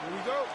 Here we go.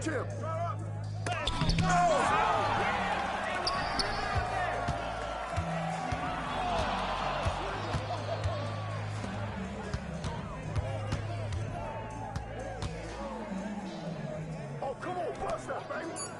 Charge him! Oh, come on, bust that, baby!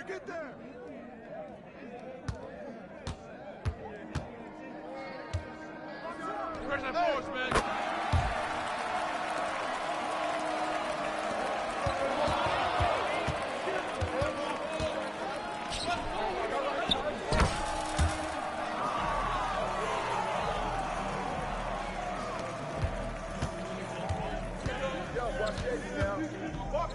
Get there! Where's that force, man? Yo, watch this now. Walk.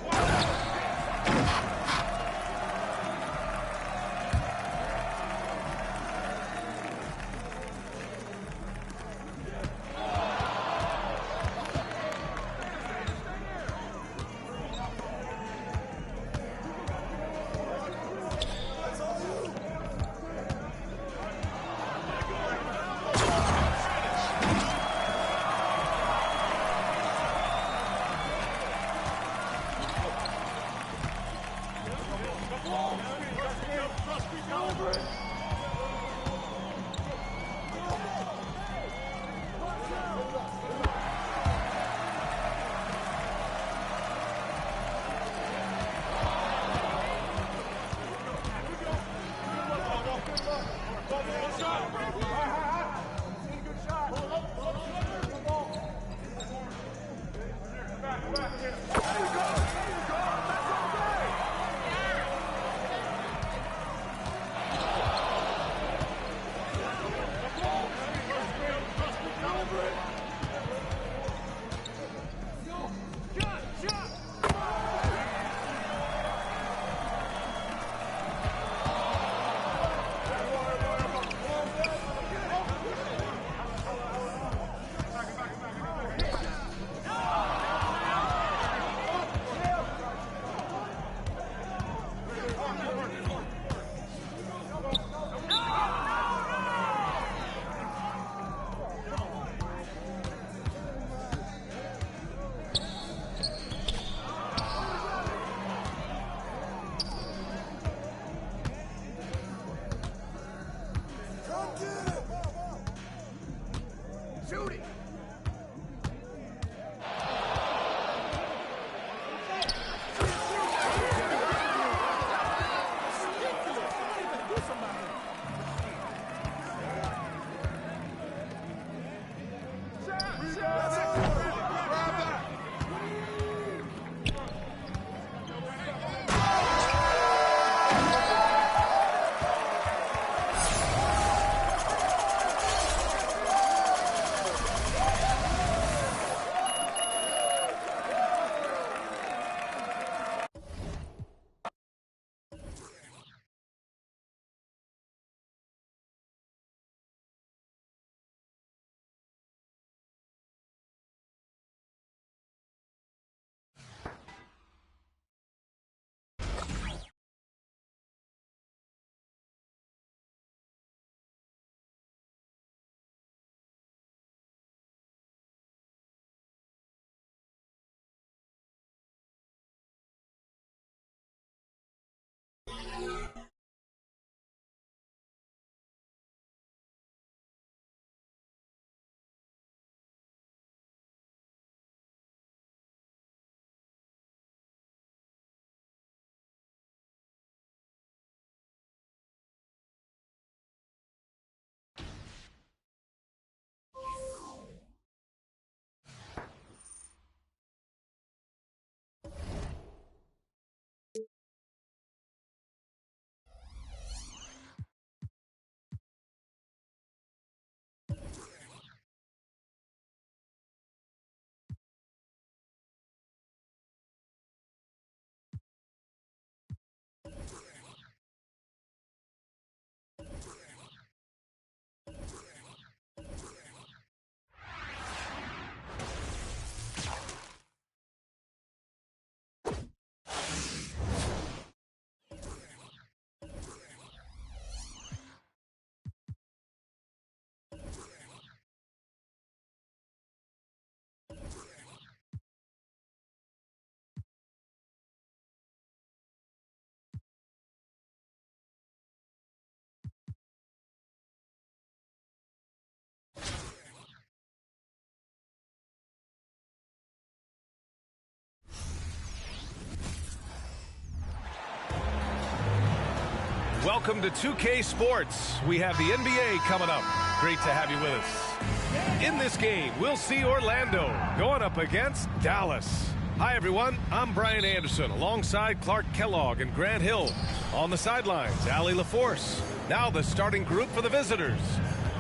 Welcome to 2K Sports. We have the NBA coming up. Great to have you with us. In this game, we'll see Orlando going up against Dallas. Hi, everyone. I'm Brian Anderson alongside Clark Kellogg and Grant Hill. On the sidelines, Allie LaForce. Now the starting group for the visitors.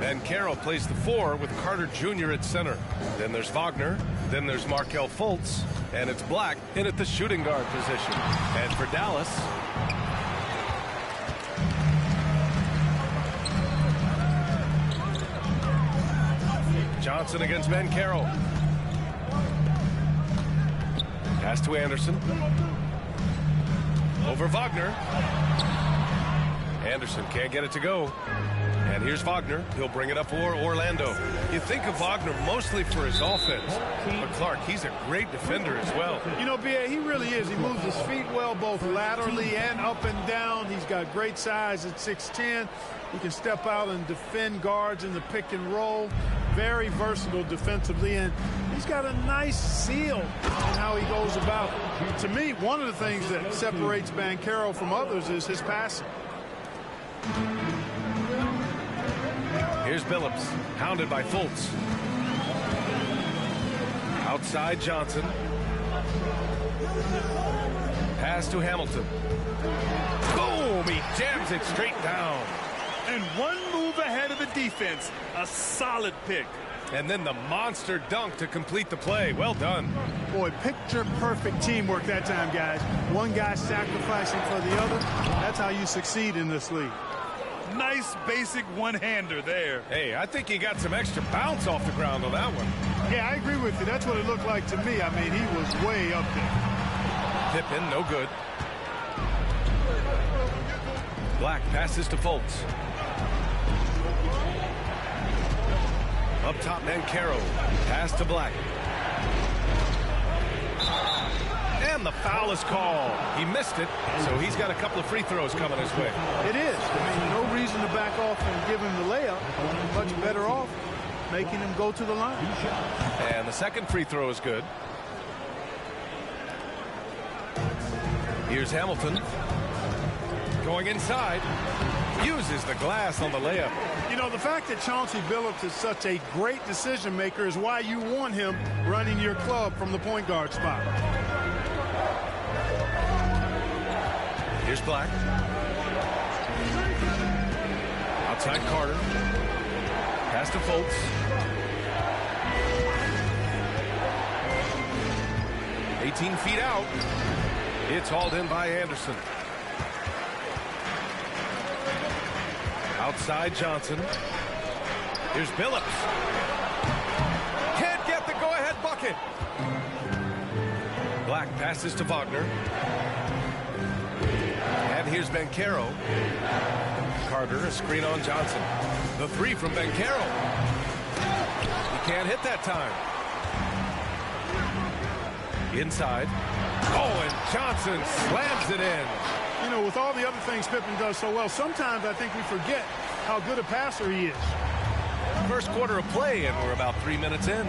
Ben Carroll plays the 4 with Carter Jr. at center. Then there's Wagner. Then there's Markelle Fultz. And it's Black in at the shooting guard position. And for Dallas, Johnson against Ben Carroll. Pass to Anderson. Over Wagner. Anderson can't get it to go. And here's Wagner. He'll bring it up for Orlando. You think of Wagner mostly for his offense, but Clark, he's a great defender as well. You know, B.A., he really is. He moves his feet well, both laterally and up and down. He's got great size at 6'10". He can step out and defend guards in the pick and roll. Very versatile defensively, and he's got a nice seal in how he goes about it. To me, one of the things that separates Banchero from others is his passing. Here's Billups, hounded by Fultz. Outside Johnson. Pass to Hamilton. Boom! He jams it straight down. And one move ahead of the defense. A solid pick. And then the monster dunk to complete the play. Well done. Boy, picture-perfect teamwork that time, guys. One guy sacrificing for the other. That's how you succeed in this league. Nice basic one-hander there. Hey, I think he got some extra bounce off the ground on that one. Yeah, I agree with you. That's what it looked like to me. I mean, he was way up there. Pippen, no good. Black passes to Fultz. Up top, Banchero. Pass to Black. And the foul is called. He missed it, so he's got a couple of free throws coming his way. It is. I mean, no reason to back off and give him the layup. Much better off making him go to the line. And the second free throw is good. Here's Hamilton. Going inside. Uses the glass on the layup. You know, the fact that Chauncey Billups is such a great decision maker is why you want him running your club from the point guard spot. Here's Black. Outside Carter. Pass to Fultz. $18 feet out. It's hauled in by Anderson. Outside Johnson. Here's Billups. Can't get the go-ahead bucket. Black passes to Wagner. And here's Banchero. Carter, a screen on Johnson. The 3 from Banchero. He can't hit that time. Inside. Oh, and Johnson slams it in. You know, with all the other things Pippen does so well, sometimes I think we forget how good a passer he is. First quarter of play, and we're about 3 minutes in.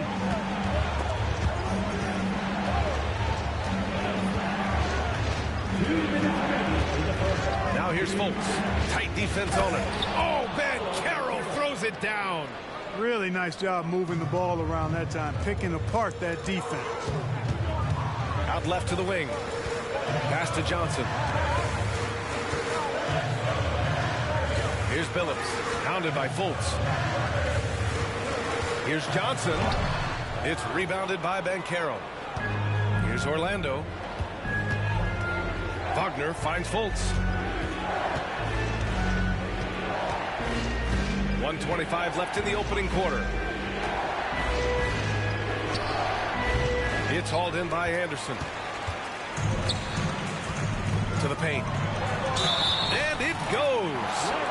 Now here's Fultz. Tight defense on it. Oh, Banchero throws it down. Really nice job moving the ball around that time, picking apart that defense. Out left to the wing. Pass to Johnson. Here's Billups, hounded by Fultz. Here's Johnson. It's rebounded by Banchero. Here's Orlando. Wagner finds Fultz. 1:25 left in the opening quarter. It's hauled in by Anderson. To the paint. And it goes.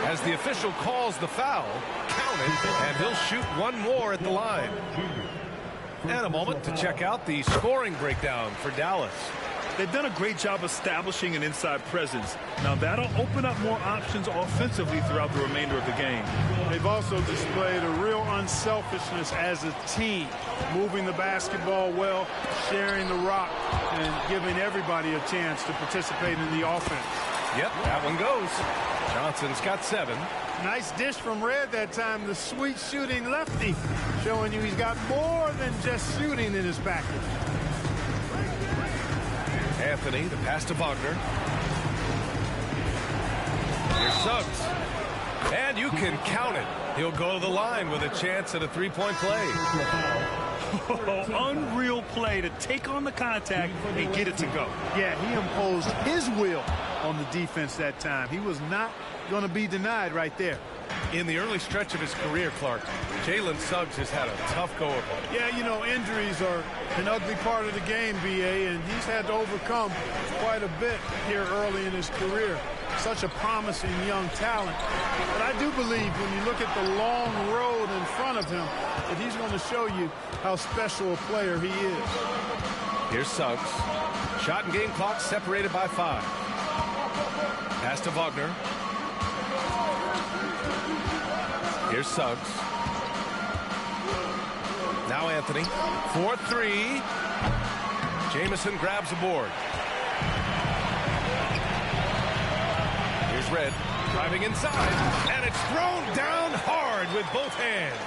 As the official calls the foul, count it, and he'll shoot one more at the line. And a moment to check out the scoring breakdown for Dallas. They've done a great job establishing an inside presence. Now that'll open up more options offensively throughout the remainder of the game. They've also displayed a real unselfishness as a team, moving the basketball well, sharing the rock, and giving everybody a chance to participate in the offense. Yep, that one goes. Johnson's got 7. Nice dish from Red that time. The sweet shooting lefty, showing you he's got more than just shooting in his package. Anthony, the pass to Wagner. Here's Suggs. And you can count it. He'll go to the line with a chance at a three-point play. Unreal play to take on the contact and get it to go. Yeah, he imposed his will on the defense that time. He was not going to be denied right there. In the early stretch of his career, Clark, Jalen Suggs has had a tough go of it. Yeah, you know, injuries are an ugly part of the game, B.A., and he's had to overcome quite a bit here early in his career. Such a promising young talent. But I do believe when you look at the long road in front of him that he's going to show you how special a player he is. Here's Suggs. Shot and game clock separated by 5. Pass to Wagner. Here's Suggs. Now Anthony. 4-3. Jamison grabs the board. Here's Red. Driving inside. And it's thrown down hard with both hands.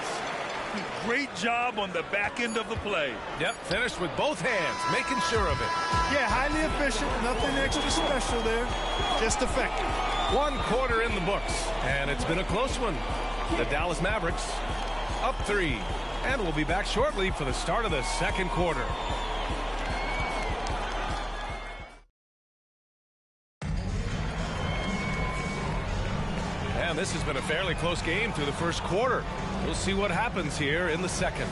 Great job on the back end of the play. Yep, finished with both hands, making sure of it. Yeah, highly efficient. Nothing extra special there. Just effective. 1 quarter in the books. And it's been a close one. The Dallas Mavericks up 3. And we'll be back shortly for the start of the second quarter. And this has been a fairly close game through the first quarter. We'll see what happens here in the second.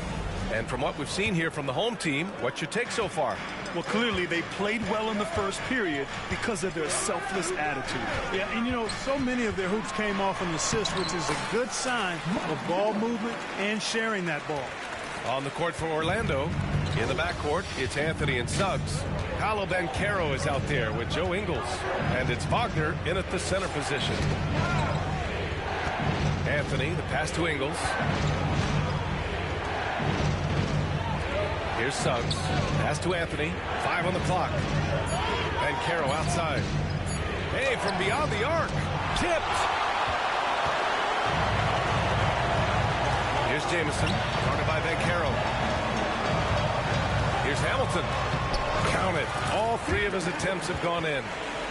And from what we've seen here from the home team, what's your take so far? Well, clearly they played well in the first period because of their selfless attitude. Yeah, and you know, so many of their hoops came off an assist, which is a good sign of ball movement and sharing that ball. On the court for Orlando, in the backcourt, it's Anthony and Suggs. Paolo Banchero is out there with Joe Ingles. And it's Wagner in at the center position. Anthony, the pass to Ingles. Here's Suggs. Pass to Anthony. 5 on the clock. Banchero outside. Hey, from beyond the arc. Tipped. Here's Jamison. Guarded by Banchero. Here's Hamilton. Count it. All 3 of his attempts have gone in.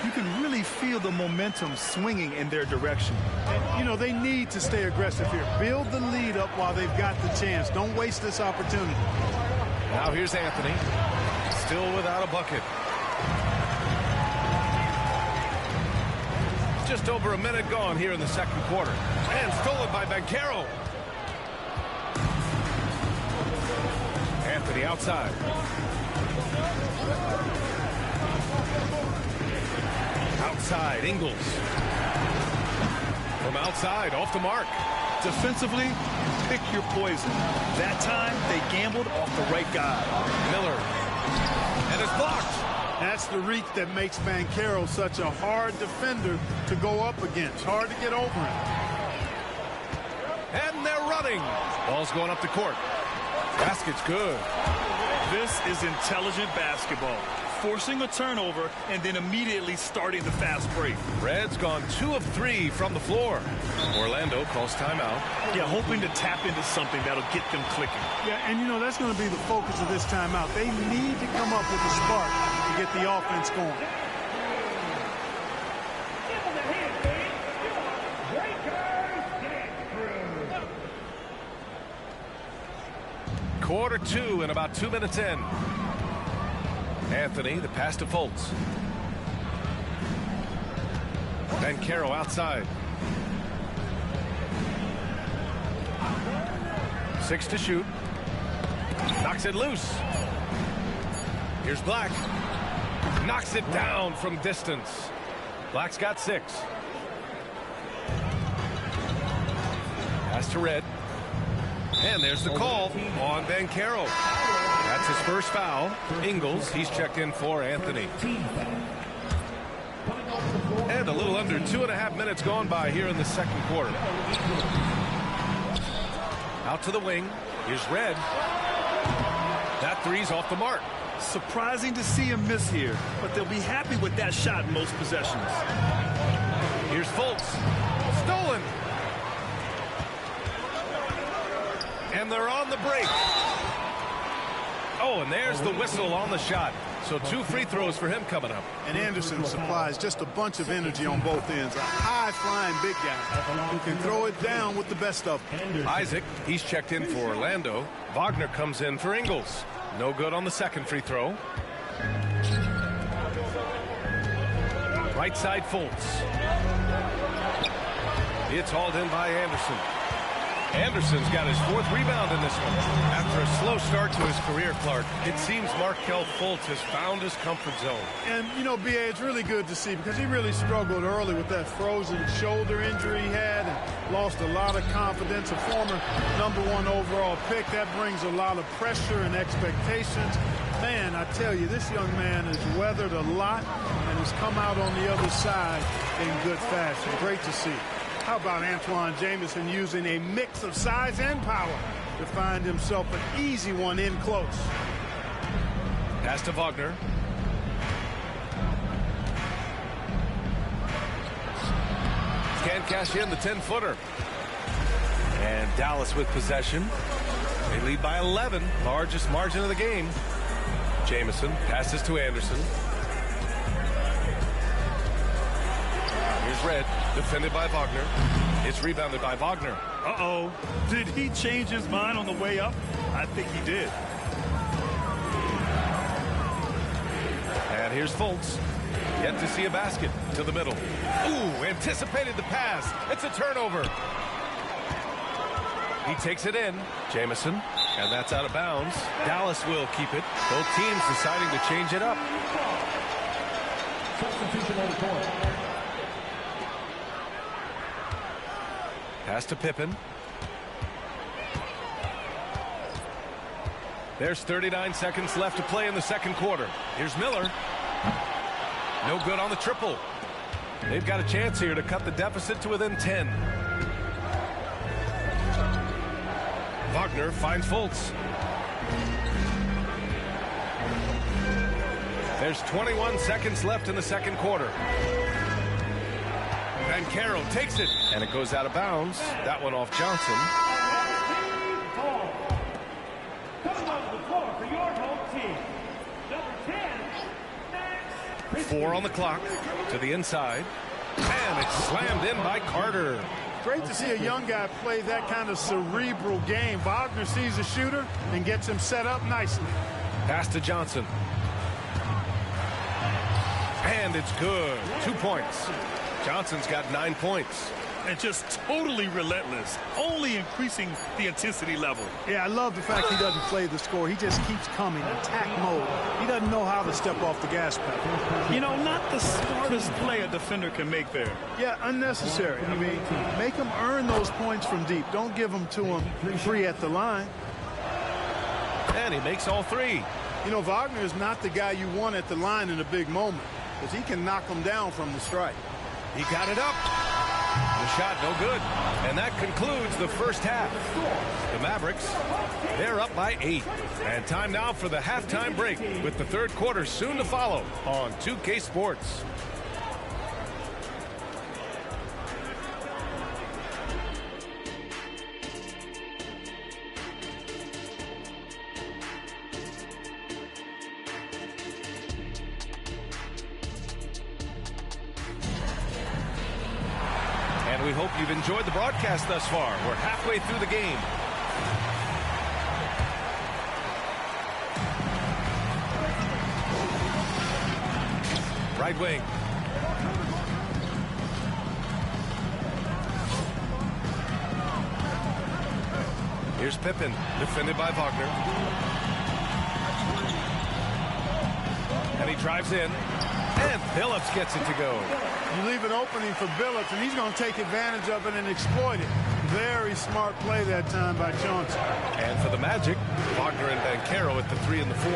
You can really feel the momentum swinging in their direction. And, you know, they need to stay aggressive here. Build the lead up while they've got the chance. Don't waste this opportunity. Now here's Anthony. Still without a bucket. Just over a minute gone here in the second quarter. And stolen by Banchero. Anthony outside. Outside, Ingles. From outside, off the mark. Defensively, pick your poison. That time, they gambled off the right guy. Miller. And it's blocked. That's the reek that makes Banchero such a hard defender to go up against. Hard to get over him. And they're running. Ball's going up the court. Basket's good. This is intelligent basketball. Forcing a turnover and then immediately starting the fast break. Red's gone 2 of 3 from the floor. Orlando calls timeout. Yeah, hoping to tap into something that'll get them clicking. Yeah, and you know, that's going to be the focus of this timeout. They need to come up with a spark to get the offense going. Quarter 2 and about 2 minutes in. Anthony, the pass to Fultz. Banchero outside. 6 to shoot. Knocks it loose. Here's Black. Knocks it down from distance. Black's got 6. Pass to Red. And there's the call on Banchero. That's his first foul. Ingles, he's checked in for Anthony. And a little under 2.5 minutes gone by here in the second quarter. Out to the wing. Here's Red. That three's off the mark. Surprising to see him miss here, but they'll be happy with that shot in most possessions. Here's Fultz. Stolen. And they're on the break. Oh, and there's the whistle on the shot. So 2 free throws for him coming up. And Anderson supplies just a bunch of energy on both ends. A high-flying big guy who can throw it down with the best of them. Isaac, he's checked in for Orlando. Wagner comes in for Ingles. No good on the second free throw. Right side Fultz. It's hauled in by Anderson. Anderson's got his 4th rebound in this one. After a slow start to his career, Clark, it seems Markelle Fultz has found his comfort zone. And, you know, B.A., it's really good to see because he really struggled early with that frozen shoulder injury he had and lost a lot of confidence. A former #1 overall pick, that brings a lot of pressure and expectations. Man, I tell you, this young man has weathered a lot and has come out on the other side in good fashion. Great to see. How about Antoine Jamison using a mix of size and power to find himself an easy one in close? Pass to Wagner. Can't cash in the 10-footer. And Dallas with possession. They lead by 11, largest margin of the game. Jamison passes to Anderson. Here's Red, defended by Wagner. It's rebounded by Wagner. Uh-oh. Did he change his mind on the way up? I think he did. And here's Fultz. Yet to see a basket to the middle. Ooh, anticipated the pass. It's a turnover. He takes it in. Jamison. And that's out of bounds. Dallas will keep it. Both teams deciding to change it up. Substitution on the court. Pass to Pippen. There's 39 seconds left to play in the second quarter. Here's Miller. No good on the triple. They've got a chance here to cut the deficit to within 10. Wagner finds Fultz. There's 21 seconds left in the second quarter. Banchero takes it, and it goes out of bounds. That one off Johnson. Coming onto the floor for your home team, number 10, Max. 4 on the clock to the inside. And it's slammed in by Carter. Great to see a young guy play that kind of cerebral game. Wagner sees a shooter and gets him set up nicely. Pass to Johnson. And it's good. 2 points. Johnson's got 9 points. And just totally relentless, only increasing the intensity level. Yeah, I love the fact he doesn't play the score. He just keeps coming, attack mode. He doesn't know how to step off the gas pedal. You know, not the smartest play a defender can make there. Yeah, unnecessary. I mean, make him earn those points from deep. Don't give them to him free at the line. And he makes all 3. You know, Wagner is not the guy you want at the line in a big moment because he can knock them down from the strike. He got it up. The shot no good. And that concludes the first half. The Mavericks, they're up by 8. And time now for the halftime break with the third quarter soon to follow on 2K Sports. We hope you've enjoyed the broadcast thus far. We're halfway through the game. Right wing. Here's Pippen, defended by Wagner. And he drives in. And Phillips gets it to go. You leave an opening for Billups, and he's going to take advantage of it and exploit it. Very smart play that time by Johnson. And for the Magic, Wagner and Banchero at the 3 and the 4.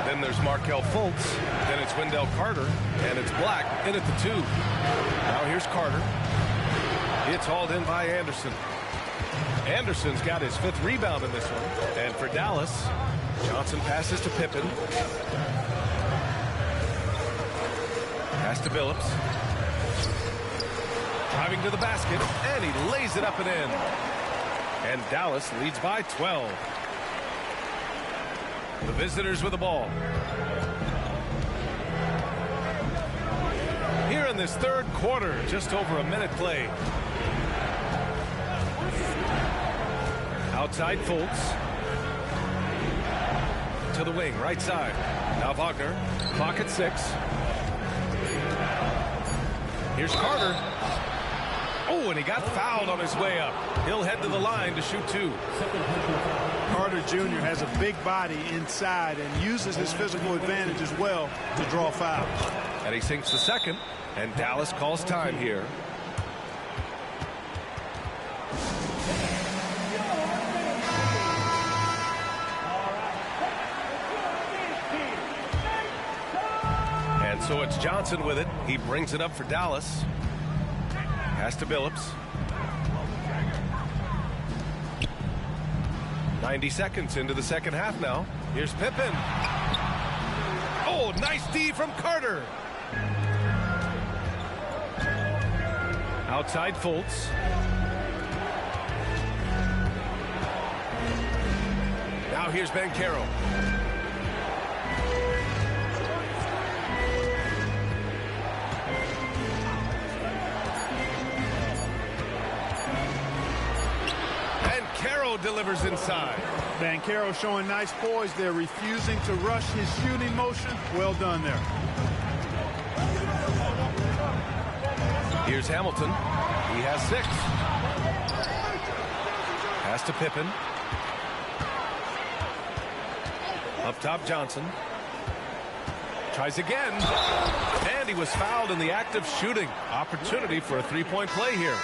Then there's Markelle Fultz. Then it's Wendell Carter. And it's Black in at the 2. Now here's Carter. It's hauled in by Anderson. Anderson's got his 5th rebound in this one. And for Dallas, Johnson passes to Pippen. Pass to Billups. Driving to the basket, and he lays it up and in. And Dallas leads by 12. The visitors with the ball. Here in this third quarter, just over a minute played. Outside Fultz. To the wing, right side. Now Wagner. Clock at 6. Here's Carter. Oh, and he got fouled on his way up. He'll head to the line to shoot 2. Carter Jr. has a big body inside and uses his physical advantage as well to draw fouls. And he sinks the second, and Dallas calls time here. And so it's Johnson with it. He brings it up for Dallas. Pass to Billups. 90 seconds into the second half now. Here's Pippen. Oh, nice D from Carter. Outside Fultz. Now here's Banchero. Delivers inside. Banchero showing nice poise there, refusing to rush his shooting motion. Well done there. Here's Hamilton. He has 6. Pass to Pippen. Up top, Johnson. Tries again. And he was fouled in the act of shooting. Opportunity for a three-point play here.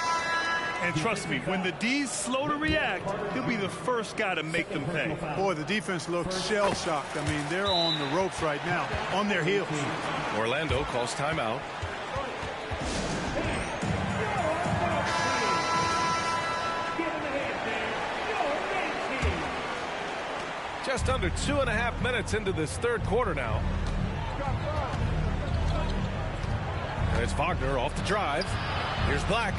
And trust me, when the D's slow to react, he'll be the first guy to make them pay. Boy, the defense looks shell-shocked. I mean, they're on the ropes right now, on their heels. Orlando calls timeout. Just under 2.5 minutes into this third quarter now. And it's Wagner off the drive. Here's Black.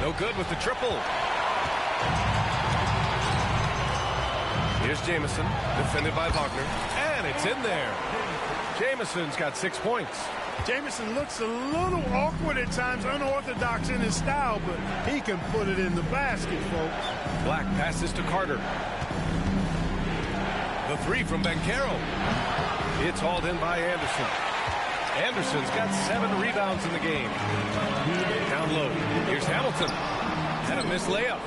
No good with the triple. Here's Jamison, defended by Wagner. And it's in there. Jamison's got 6 points. Jamison looks a little awkward at times, unorthodox in his style, but he can put it in the basket, folks. Black passes to Carter. The 3 from Banchero. It's hauled in by Anderson. Anderson's got 7 rebounds in the game. Down low. Here's Hamilton. And a missed layup.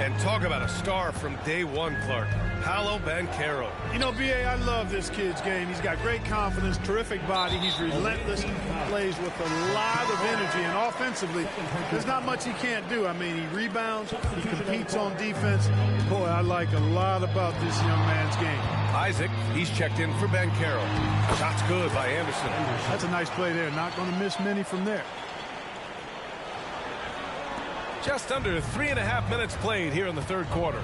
And talk about a star from day one, Clark. Paolo Banchero. You know, B.A., I love this kid's game. He's got great confidence, terrific body. He's relentless, plays with a lot of energy, and offensively, there's not much he can't do. I mean, he rebounds, he competes on defense. Boy, I like a lot about this young man's game. Isaac, he's checked in for Banchero. Shot's good by Anderson. That's a nice play there. Not going to miss many from there. Just under 3.5 minutes played here in the third quarter.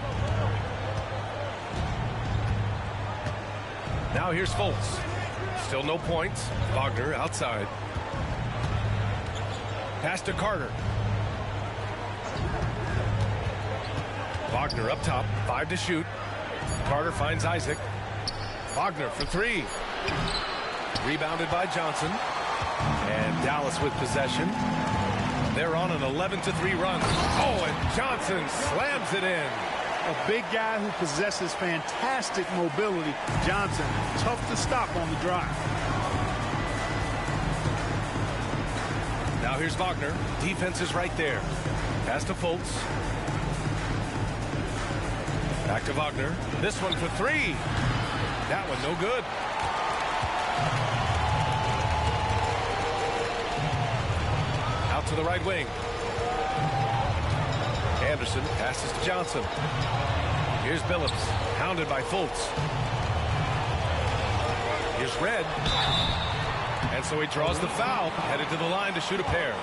Now here's Fultz. Still no points. Wagner outside. Pass to Carter. Wagner up top. 5 to shoot. Carter finds Isaac. Wagner for 3. Rebounded by Johnson. And Dallas with possession. They're on an 11-3 run. Oh, and Johnson slams it in. A big guy who possesses fantastic mobility. Johnson, tough to stop on the drive. Now here's Wagner. Defense is right there. Pass to Fultz. Back to Wagner. This one for 3. That one no good. Out to the right wing. Anderson passes to Johnson. Here's Billups, hounded by Fultz. Here's Red. And so he draws the foul, headed to the line to shoot a pair.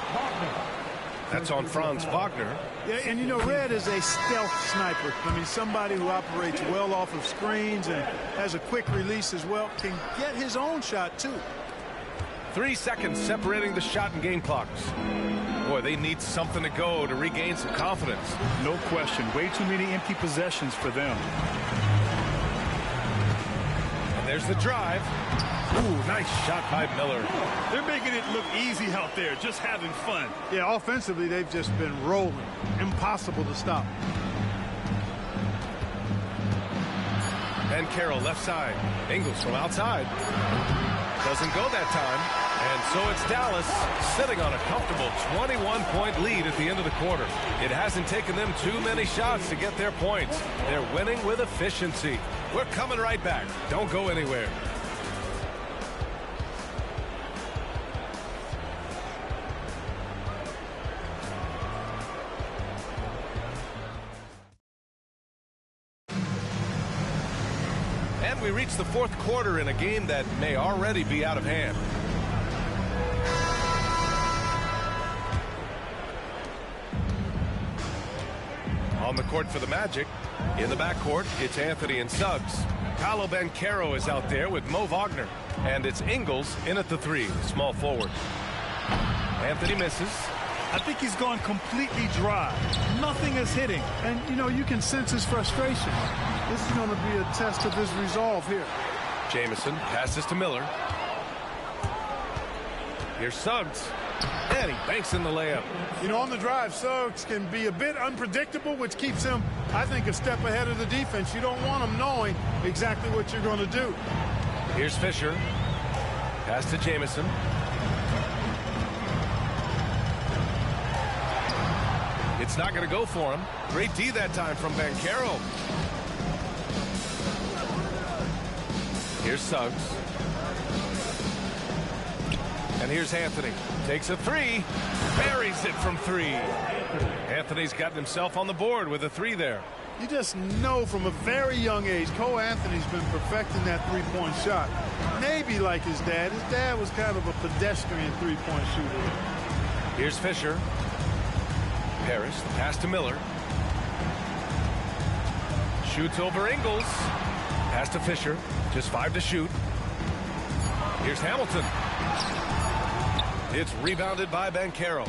That's on Franz Wagner. Yeah, and you know, Red is a stealth sniper. I mean, somebody who operates well off of screens and has a quick release as well. Can get his own shot, too. 3 seconds separating the shot and game clocks. Boy, they need something to go to regain some confidence. No question. Way too many empty possessions for them. And there's the drive. Ooh, nice shot by Miller. They're making it look easy out there, just having fun. Yeah, offensively, they've just been rolling. Impossible to stop. And Carroll left side. Ingles from outside. Doesn't go that time. And so it's Dallas sitting on a comfortable 21-point lead at the end of the quarter. It hasn't taken them too many shots to get their points. They're winning with efficiency. We're coming right back. Don't go anywhere. And we reach the fourth quarter in a game that may already be out of hand. On the court for the Magic. In the backcourt, it's Anthony and Suggs. Paolo Banchero is out there with Mo Wagner. And it's Ingles in at the three, small forward. Anthony misses. I think he's gone completely dry. Nothing is hitting. And, you know, you can sense his frustration. This is going to be a test of his resolve here. Jamison passes to Miller. Here's Suggs. And he banks in the layup. You know, on the drive, Suggs can be a bit unpredictable, which keeps him, I think, a step ahead of the defense. You don't want him knowing exactly what you're going to do. Here's Fisher. Pass to Jamison. It's not going to go for him. Great D that time from Banchero. Here's Suggs. And here's Anthony. Takes a three. Buries it from three. Anthony's gotten himself on the board with a three there. You just know from a very young age, Cole Anthony's been perfecting that three-point shot. Maybe like his dad. His dad was kind of a pedestrian three-point shooter. Here's Fisher. Parrish, the pass to Miller. Shoots over Ingles. Pass to Fisher. Just 5 to shoot. Here's Hamilton. It's rebounded by Banchero.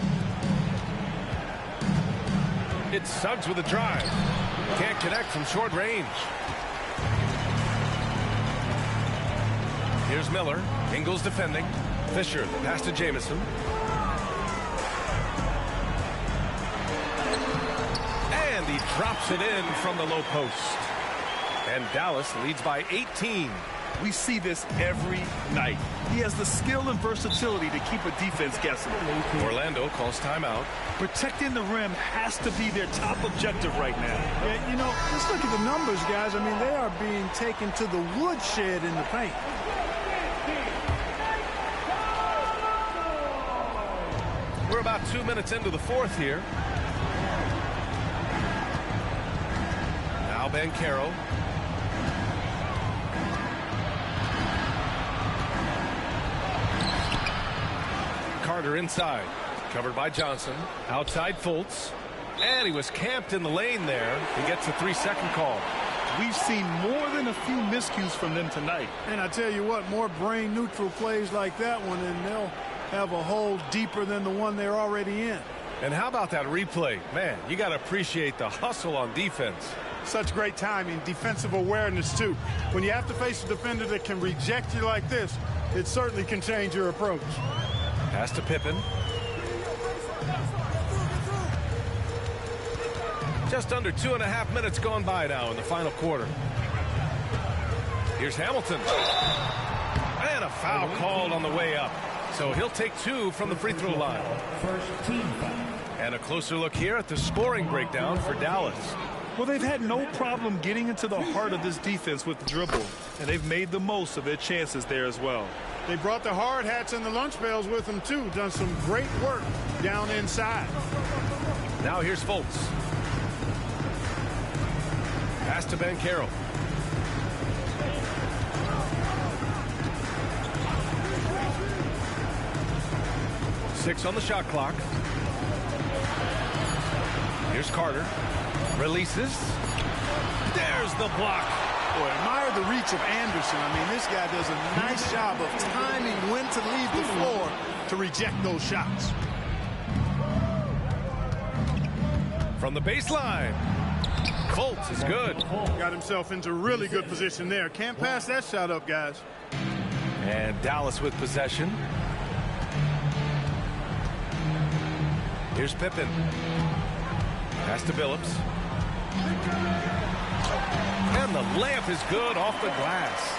It's Suggs with a drive. Can't connect from short range. Here's Miller. Ingles defending. Fisher, the pass to Jamison. And he drops it in from the low post. And Dallas leads by 18. We see this every night. He has the skill and versatility to keep a defense guessing. Orlando calls timeout. Protecting the rim has to be their top objective right now. Yeah, you know, let's look at the numbers, guys. I mean, they are being taken to the woodshed in the paint. We're about 2 minutes into the fourth here. Now Banchero. Carter inside. Covered by Johnson. Outside Fultz. And he was camped in the lane there. He gets a 3-second call. We've seen more than a few miscues from them tonight. And I tell you what, more brain-neutral plays like that one, and they'll have a hole deeper than the one they're already in. And how about that replay? Man, you got to appreciate the hustle on defense. Such great timing, defensive awareness, too. When you have to face a defender that can reject you like this, it certainly can change your approach. Pass to Pippen. Just under 2.5 minutes gone by now in the final quarter. Here's Hamilton. And a foul called on the way up. So he'll take 2 from the free throw line. First team foul. And a closer look here at the scoring breakdown for Dallas. Well, they've had no problem getting into the heart of this defense with the dribble, and they've made the most of their chances there as well. They brought the hard hats and the lunch bells with them, too. Done some great work down inside. Now here's Fultz. Pass to Banchero. Six on the shot clock. Here's Carter. Releases. There's the block. Boy, admire the reach of Anderson. I mean, this guy does a nice job of timing when to leave the floor to reject those shots. from the baseline. Fultz is good. Got himself into really good position there. Can't pass that shot up, guys. And Dallas with possession. Here's Pippen. Pass to Billups. And the layup is good off the glass.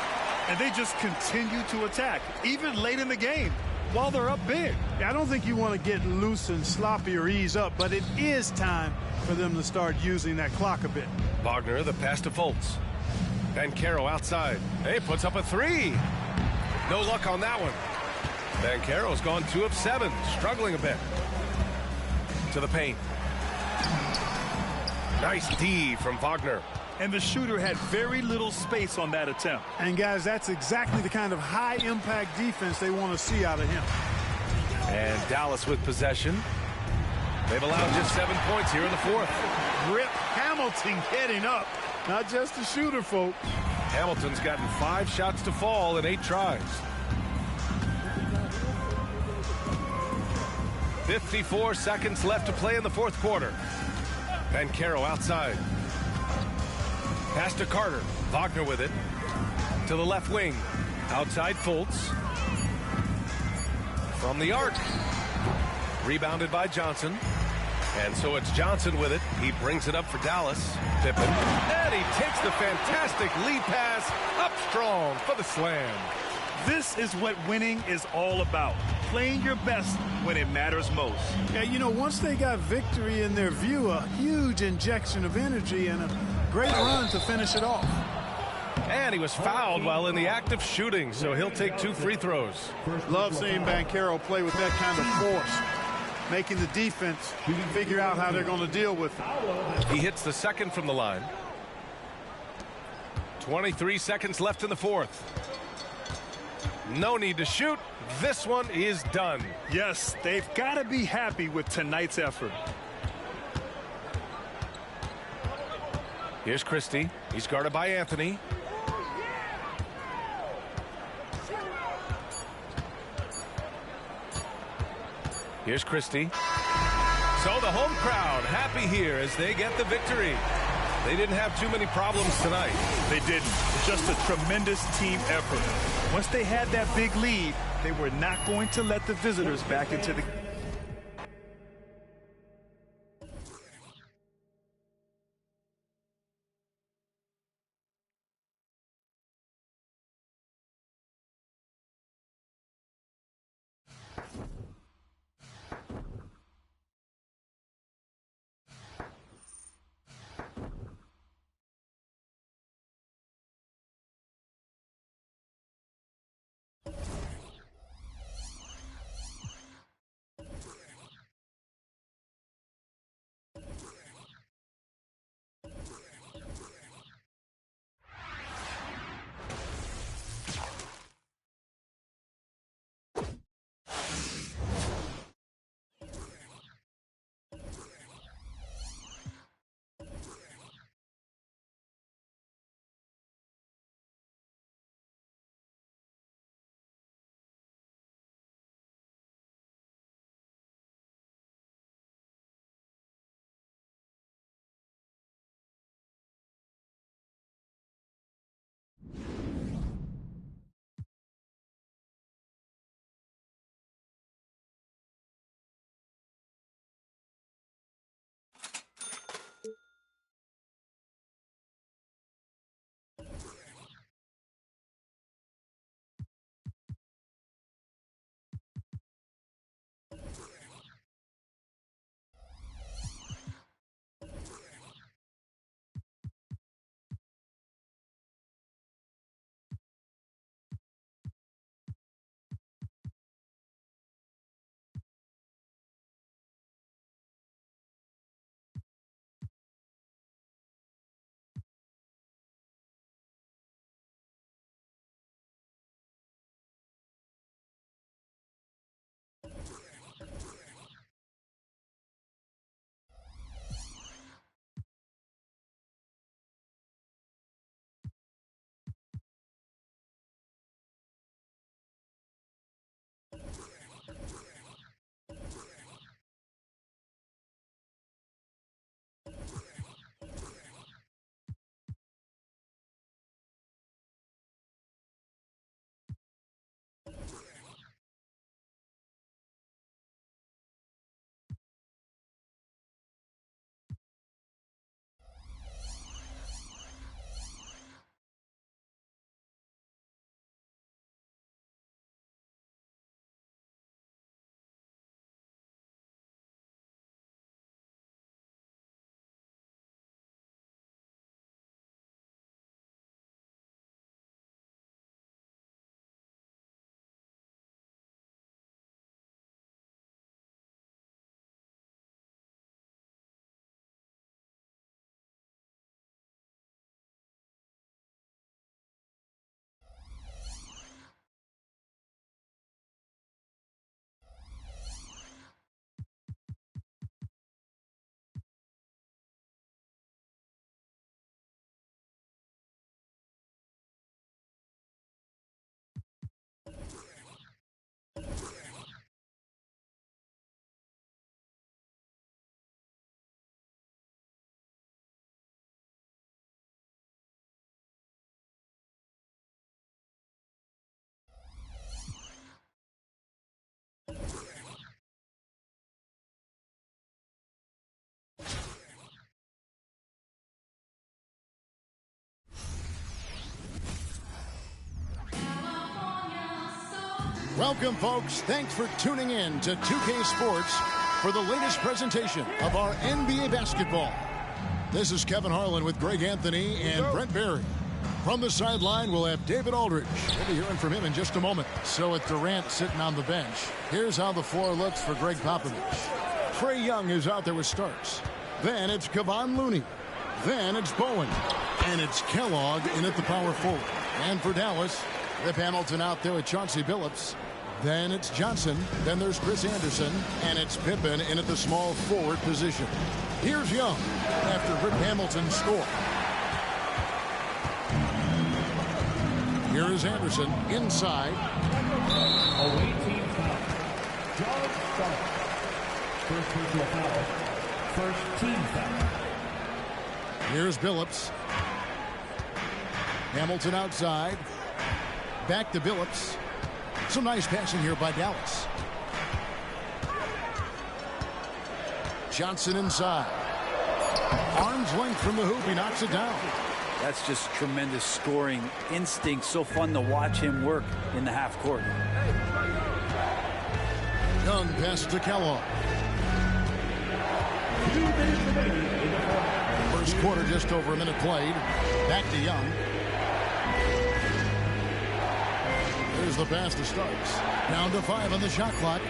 And they just continue to attack, even late in the game, while they're up big. Yeah, I don't think you want to get loose and sloppy or ease up, but it is time for them to start using that clock a bit. Wagner, the pass to Fultz. Banchero outside. Hey, puts up a three. No luck on that one. Banchero's gone 2 of 7, struggling a bit. To the paint. Nice D from Wagner. And the shooter had very little space on that attempt. And guys, that's exactly the kind of high impact defense they want to see out of him. And Dallas with possession. They've allowed just 7 points here in the fourth. Rip Hamilton getting up. Not just a shooter, folks. Hamilton's gotten 5 shots to fall in 8 tries. 54 seconds left to play in the fourth quarter. Banchero outside. Pass to Carter. Wagner with it. To the left wing. Outside Fultz. From the arc. Rebounded by Johnson. And so it's Johnson with it. He brings it up for Dallas. Pippen. And he takes the fantastic lead pass up strong for the slam. This is what winning is all about. Playing your best when it matters most. Yeah, you know, once they got victory in their view, a huge injection of energy and a great run to finish it off. And he was fouled while in the act of shooting, so he'll take 2 free throws. Love seeing Banchero play with that kind of force, making the defense figure out how they're going to deal with it. He hits the second from the line. 23 seconds left in the fourth. No need to shoot. This one is done. Yes, they've got to be happy with tonight's effort. Here's Christie. He's guarded by Anthony. Here's Christie. So the home crowd happy here as they get the victory. They didn't have too many problems tonight. They didn't. Just a tremendous team effort. Once they had that big lead, they were not going to let the visitors back into the Welcome, folks. Thanks for tuning in to 2K Sports for the latest presentation of our NBA basketball. This is Kevin Harlan with Greg Anthony and Brent Barry. From the sideline, we'll have David Aldridge. We'll be hearing from him in just a moment. So with Durant sitting on the bench, here's how the floor looks for Greg Popovich. Trae Young is out there with Starks. Then it's Kevon Looney. Then it's Bowen. And it's Kellogg in at the power forward. And for Dallas, Rip Hamilton out there with Chauncey Billups. Then it's Johnson. Then there's Chris Anderson. And it's Pippen in at the small forward position. Here's Young after Rip Hamilton's score. Here is Anderson inside. Away team foul. John Starks. First personal foul. First team foul. Here's Billups. Hamilton outside. Back to Billups. Some nice passing here by Dallas. Johnson inside. Arm's length from the hoop. He knocks it down. That's just tremendous scoring instinct. So fun to watch him work in the half court. Young pass to Kellogg. 2 minutes remaining in the fourth. First quarter, just over a minute played. Back to Young. There's the pass to Starks. Down to 5 on the shot clock.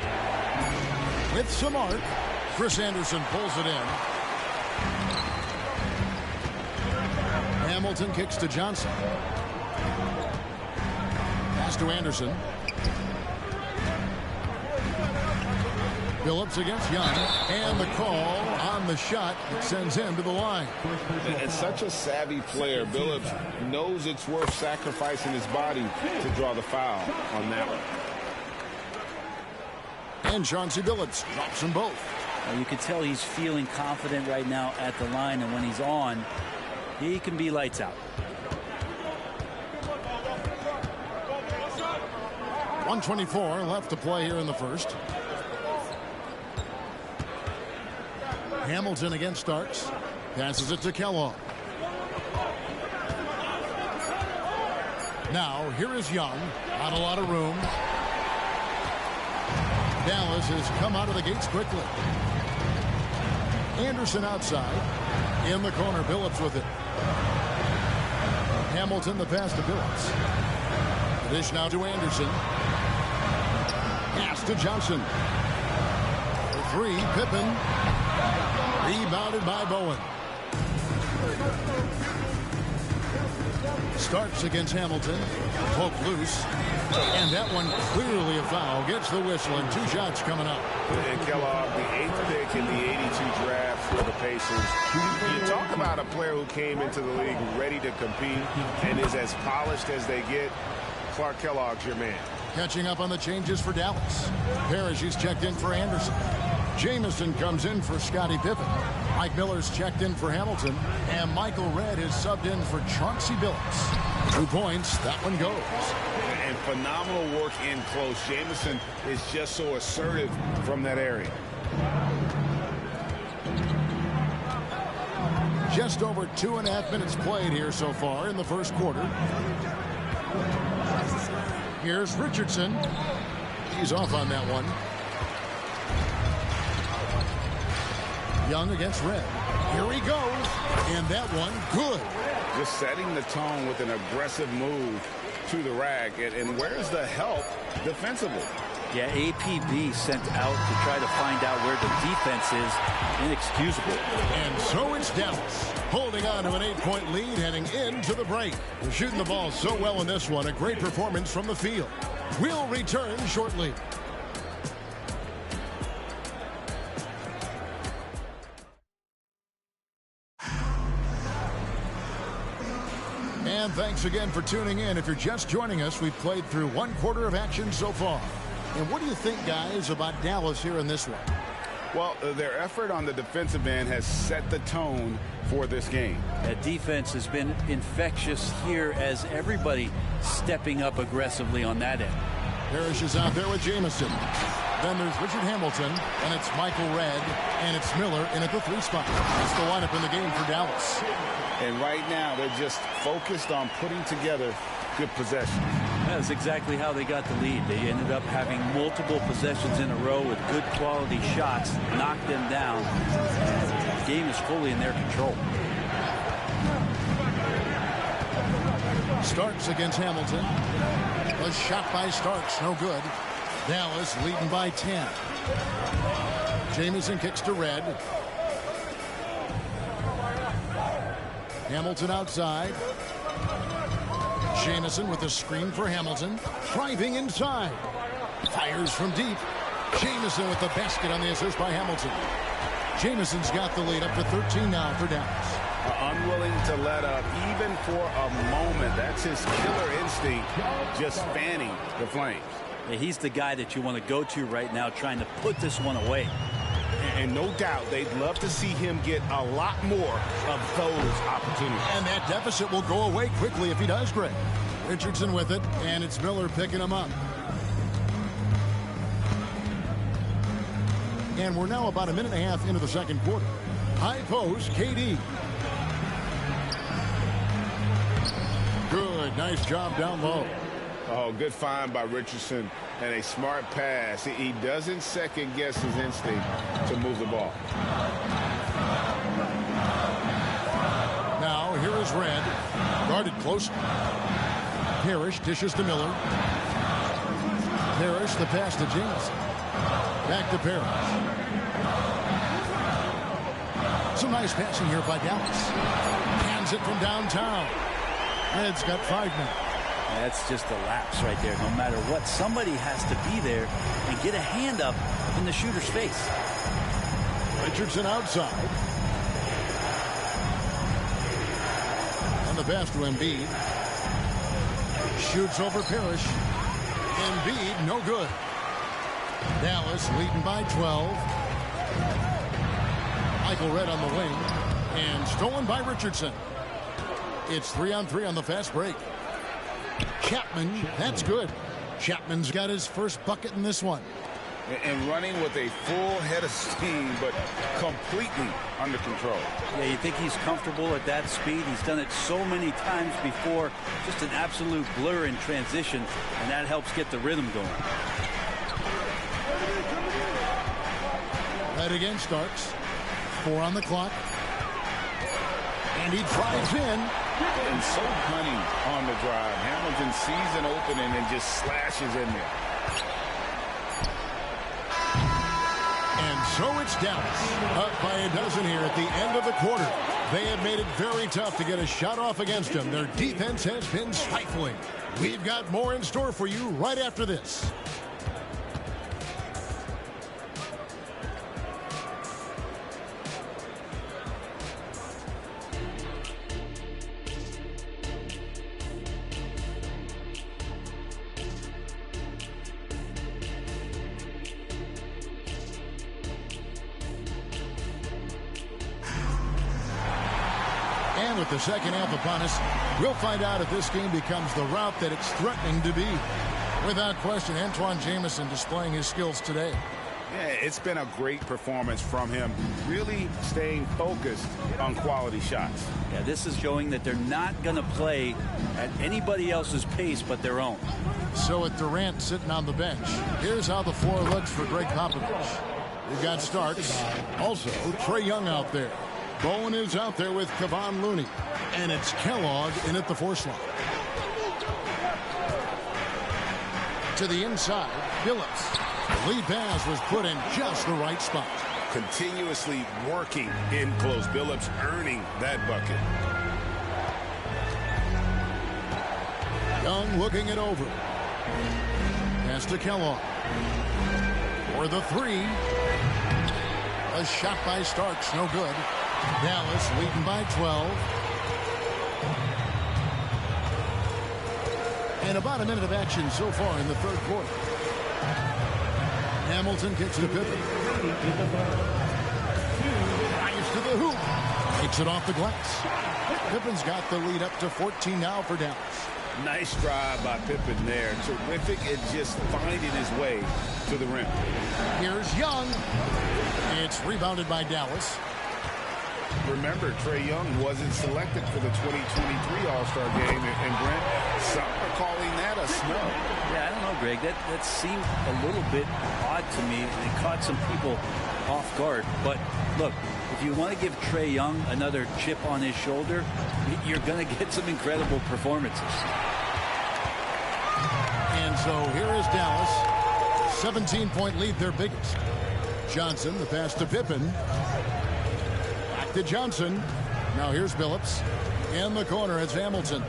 With some arc, Chris Anderson pulls it in. Hamilton kicks to Johnson. Pass to Anderson. Billups against Young. And the call on the shot that sends him to the line. And such a savvy player. Billups knows it's worth sacrificing his body to draw the foul on that one. And Chauncey Billups drops them both. You can tell he's feeling confident right now at the line, and when he's on, he can be lights out. 1:24 left to play here in the first. Hamilton against Starks. Passes it to Kellogg. Now, here is Young. Not a lot of room. Dallas has come out of the gates quickly. Anderson outside. In the corner, Billups with it. Hamilton the pass to Billups. Dish now to Anderson. Pass to Johnson. For 3, Pippen. Rebounded by Bowen. Starts against Hamilton. Poke loose. And that one clearly a foul. Gets the whistle and 2 shots coming up. And Kellogg, the 8th pick in the 82 draft for the Pacers. You talk about a player who came into the league ready to compete and is as polished as they get. Clark Kellogg's your man. Catching up on the changes for Dallas. Parrish is checked in for Anderson. Jamison comes in for Scottie Pippen. Mike Miller's checked in for Hamilton. And Michael Redd is subbed in for Chauncey Billups. 2 points. That one goes. And phenomenal work in close. Jamison is just so assertive from that area. Just over 2.5 minutes played here so far in the first quarter. Here's Richardson. He's off on that one. Young against Redd. Here he goes. And that one, good. Just setting the tone with an aggressive move to the rack. And where's the help defensively? Yeah, APB sent out to try to find out where the defense is. Inexcusable. And so it's Dallas holding on to an 8-point lead heading into the break. They're shooting the ball so well in this one. A great performance from the field. We'll return shortly. And thanks again for tuning in. If you're just joining us, we've played through 1 quarter of action so far. And what do you think, guys, about Dallas here in this one? Well, their effort on the defensive end has set the tone for this game. That defense has been infectious here as everybody stepping up aggressively on that end. Parrish is out there with Jamison. Then there's Richard Hamilton, and it's Michael Redd, and it's Miller in at the 3 spot. That's the lineup in the game for Dallas. And right now, they're just focused on putting together good possession. That's exactly how they got the lead. They ended up having multiple possessions in a row with good quality shots, knocked them down. The game is fully in their control. Starks against Hamilton. A shot by Starks, no good. Dallas leading by 10. Jamison kicks to Red. Hamilton outside. Jamison with a screen for Hamilton. Driving inside. Fires from deep. Jamison with the basket on the assist by Hamilton. Jamison's got the lead up to 13 now for Dallas. Unwilling to let up even for a moment. That's his killer instinct, just fanning the flames. Yeah, he's the guy that you want to go to right now, trying to put this one away. And no doubt they'd love to see him get a lot more of those opportunities. And that deficit will go away quickly if he does, Greg. Richardson with it, and it's Miller picking him up. And we're now about a minute and a half into the second quarter. High post, KD. Good, nice job down low. Oh, good find by Richardson and a smart pass. He doesn't second guess his instinct to move the ball. Now, here is Red. Guarded close. Parrish dishes to Miller. Parrish, the pass to Jamison. Back to Parrish. Some nice passing here by Dallas. Hands it from downtown. Red's got 5 minutes. That's just a lapse right there. No matter what, somebody has to be there and get a hand up in the shooter's face. Richardson outside. And the pass to Embiid. Shoots over Parrish. Embiid, no good. Dallas leading by 12. Michael Red on the wing. And stolen by Richardson. It's 3-on-3 on the fast break. Chapman, that's good. Chapman's got his first bucket in this one. And running with a full head of steam, but completely under control. Yeah, you think he's comfortable at that speed. He's done it so many times before. Just an absolute blur in transition, and that helps get the rhythm going. Right against Starks. 4 on the clock. And he drives in. And so cunning on the drive. Hamilton sees an opening and just slashes in there. And so it's Dallas up by a dozen here at the end of the quarter. They have made it very tough to get a shot off against them. Their defense has been stifling. We've got more in store for you right after this. With the second half upon us, we'll find out if this game becomes the route that it's threatening to be. Without question, Antoine Jamison displaying his skills today. Yeah, it's been a great performance from him, really staying focused on quality shots. Yeah, this is showing that they're not going to play at anybody else's pace but their own. So with Durant sitting on the bench, here's how the floor looks for Greg Popovich. We've got Starks, also Trae Young out there. Bowen is out there with Kevon Looney. And it's Kellogg in at the 4 slot. To the inside, Billups. The lead pass was put in just the right spot. Continuously working in close. Billups earning that bucket. Young looking it over. Pass to Kellogg. For the 3. A shot by Starks, no good. Dallas leading by 12. And about a minute of action so far in the third quarter. Hamilton kicks to Pippen. Drives to the hoop. Takes it off the glass. Pippen's got the lead up to 14 now for Dallas. Nice drive by Pippen there. Terrific at just finding his way to the rim. Here's Young. It's rebounded by Dallas. Remember, Trae Young wasn't selected for the 2023 All-Star game. And Brent, some are calling that a snow. Yeah, I don't know, Greg. That seemed a little bit odd to me, and it caught some people off guard. But look, if you want to give Trae Young another chip on his shoulder, you're going to get some incredible performances. And so here is Dallas. 17-point lead, their biggest. Johnson, the pass to Pippen. Back to Johnson. Now here's Billups. In the corner, it's Hamilton.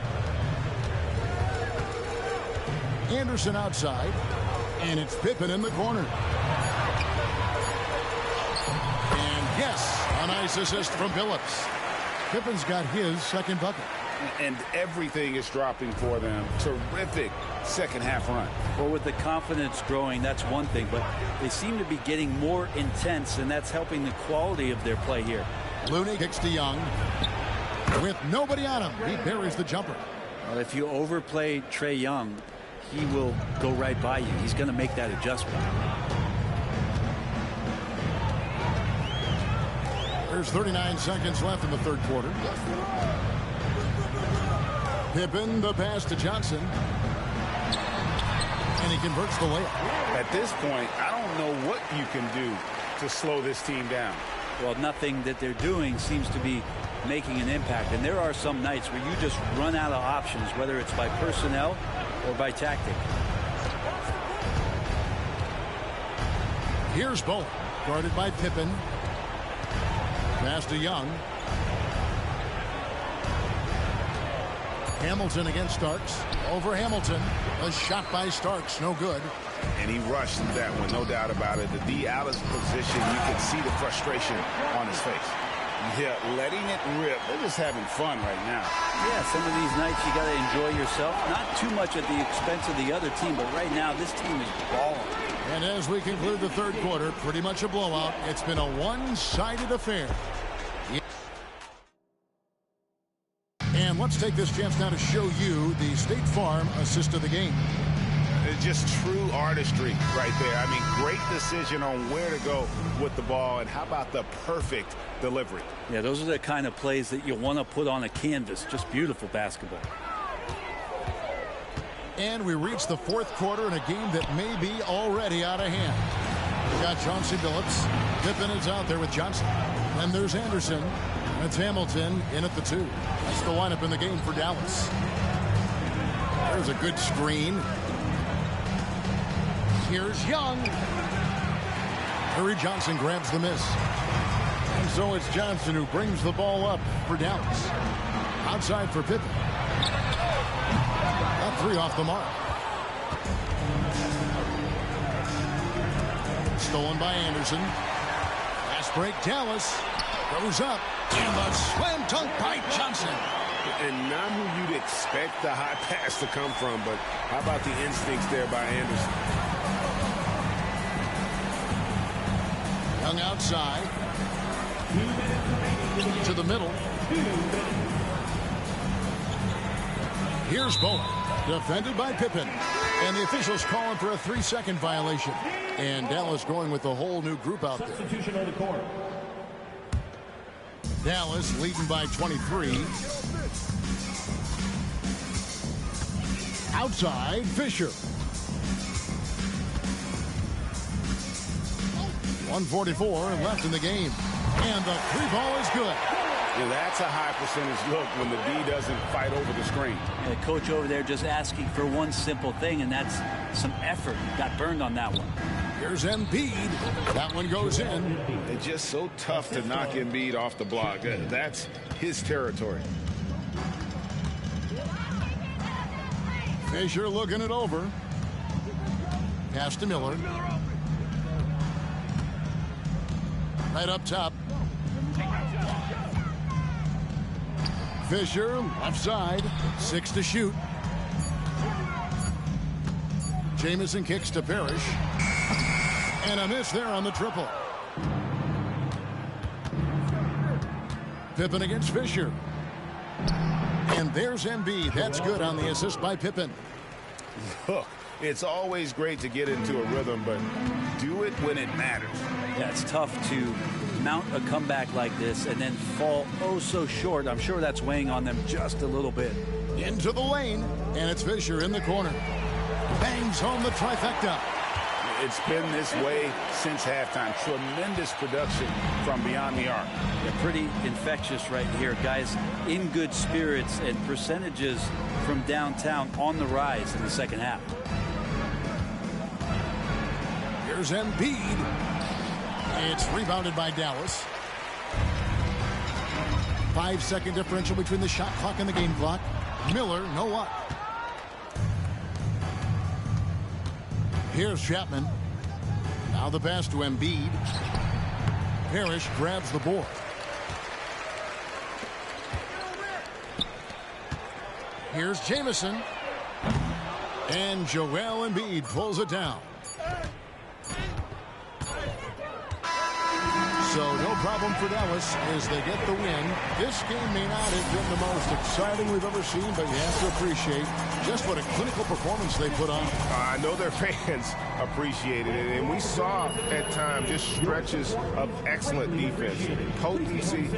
Anderson outside. And it's Pippen in the corner. And yes, a nice assist from Billups. Pippen's got his second bucket. And everything is dropping for them. Terrific second half run. Well, with the confidence growing, that's one thing, but they seem to be getting more intense, and that's helping the quality of their play here. Looney kicks to Young. With nobody on him, he buries the jumper. Well, if you overplay Trae Young, he will go right by you. He's going to make that adjustment. There's 39 seconds left in the third quarter. Pippen, the pass to Johnson. And he converts the layup. At this point, I don't know what you can do to slow this team down. Well, nothing that they're doing seems to be making an impact. And there are some nights where you just run out of options, whether it's by personnel or by tactic. Here's Bowen, guarded by Pippen. Pass to Young. Hamilton against Starks. Over Hamilton. A shot by Starks. No good. And he rushed that one, no doubt about it. The D out of position, you can see the frustration on his face. Yeah, letting it rip. They're just having fun right now. Yeah, some of these nights you got to enjoy yourself. Not too much at the expense of the other team, but right now this team is balling. And as we conclude the third quarter, pretty much a blowout. It's been a one-sided affair. And let's take this chance now to show you the State Farm assist of the game. It's just true artistry right there. I mean, great decision on where to go with the ball, and how about the perfect delivery? Yeah, those are the kind of plays that you want to put on a canvas. Just beautiful basketball. And we reach the fourth quarter in a game that may be already out of hand. We got Chauncey Billups. Pippen is out there with Johnson. And there's Anderson. That's Hamilton in at the 2. That's the lineup in the game for Dallas. There's a good screen. Here's Young. Curry Johnson grabs the miss. And so it's Johnson who brings the ball up for Dallas. Outside for Pippen. That 3 off the mark. Stolen by Anderson. Fast break, Dallas. Goes up. And the slam dunk by Johnson. And not who you'd expect the high pass to come from, but how about the instincts there by Anderson? Young outside. To the middle. Here's Bowen. Defended by Pippen. And the officials calling for a 3-second violation. And Dallas going with a whole new group out there. Substitution on the court. Dallas leading by 23. Outside, Fisher. 1:44 left in the game. And the 3-ball is good. Yeah, that's a high percentage look when the D doesn't fight over the screen. And the coach over there just asking for one simple thing, and that's some effort. Got burned on that one. Here's Embiid. That one goes in. It's just so tough to knock Embiid off the block. That's his territory. Fisher looking it over. Pass to Miller. Right up top. Fisher, left side. 6 to shoot. Jamison kicks to Parrish. And a miss there on the triple. Pippen against Fisher. And there's Embiid. That's good on the assist by Pippen. Look, it's always great to get into a rhythm, but do it when it matters. Yeah, it's tough to mount a comeback like this and then fall oh so short, I'm sure that's weighing on them just a little bit. Into the lane, and it's Fisher in the corner. Bangs home the trifecta. It's been this way since halftime. Tremendous production from beyond the arc. They're pretty infectious right here. Guys in good spirits, and percentages from downtown on the rise in the second half. Here's Embiid. It's rebounded by Dallas. 5-second differential between the shot clock and the game clock. Miller, no luck. Here's Chapman. Now the pass to Embiid. Parrish grabs the board. Here's Jamison. And Joel Embiid pulls it down. So no problem for Dallas as they get the win. This game may not have been the most exciting we've ever seen, but you have to appreciate just what a clinical performance they put on. I know their fans appreciated it, and we saw at times just stretches of excellent defense, potency.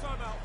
Time out.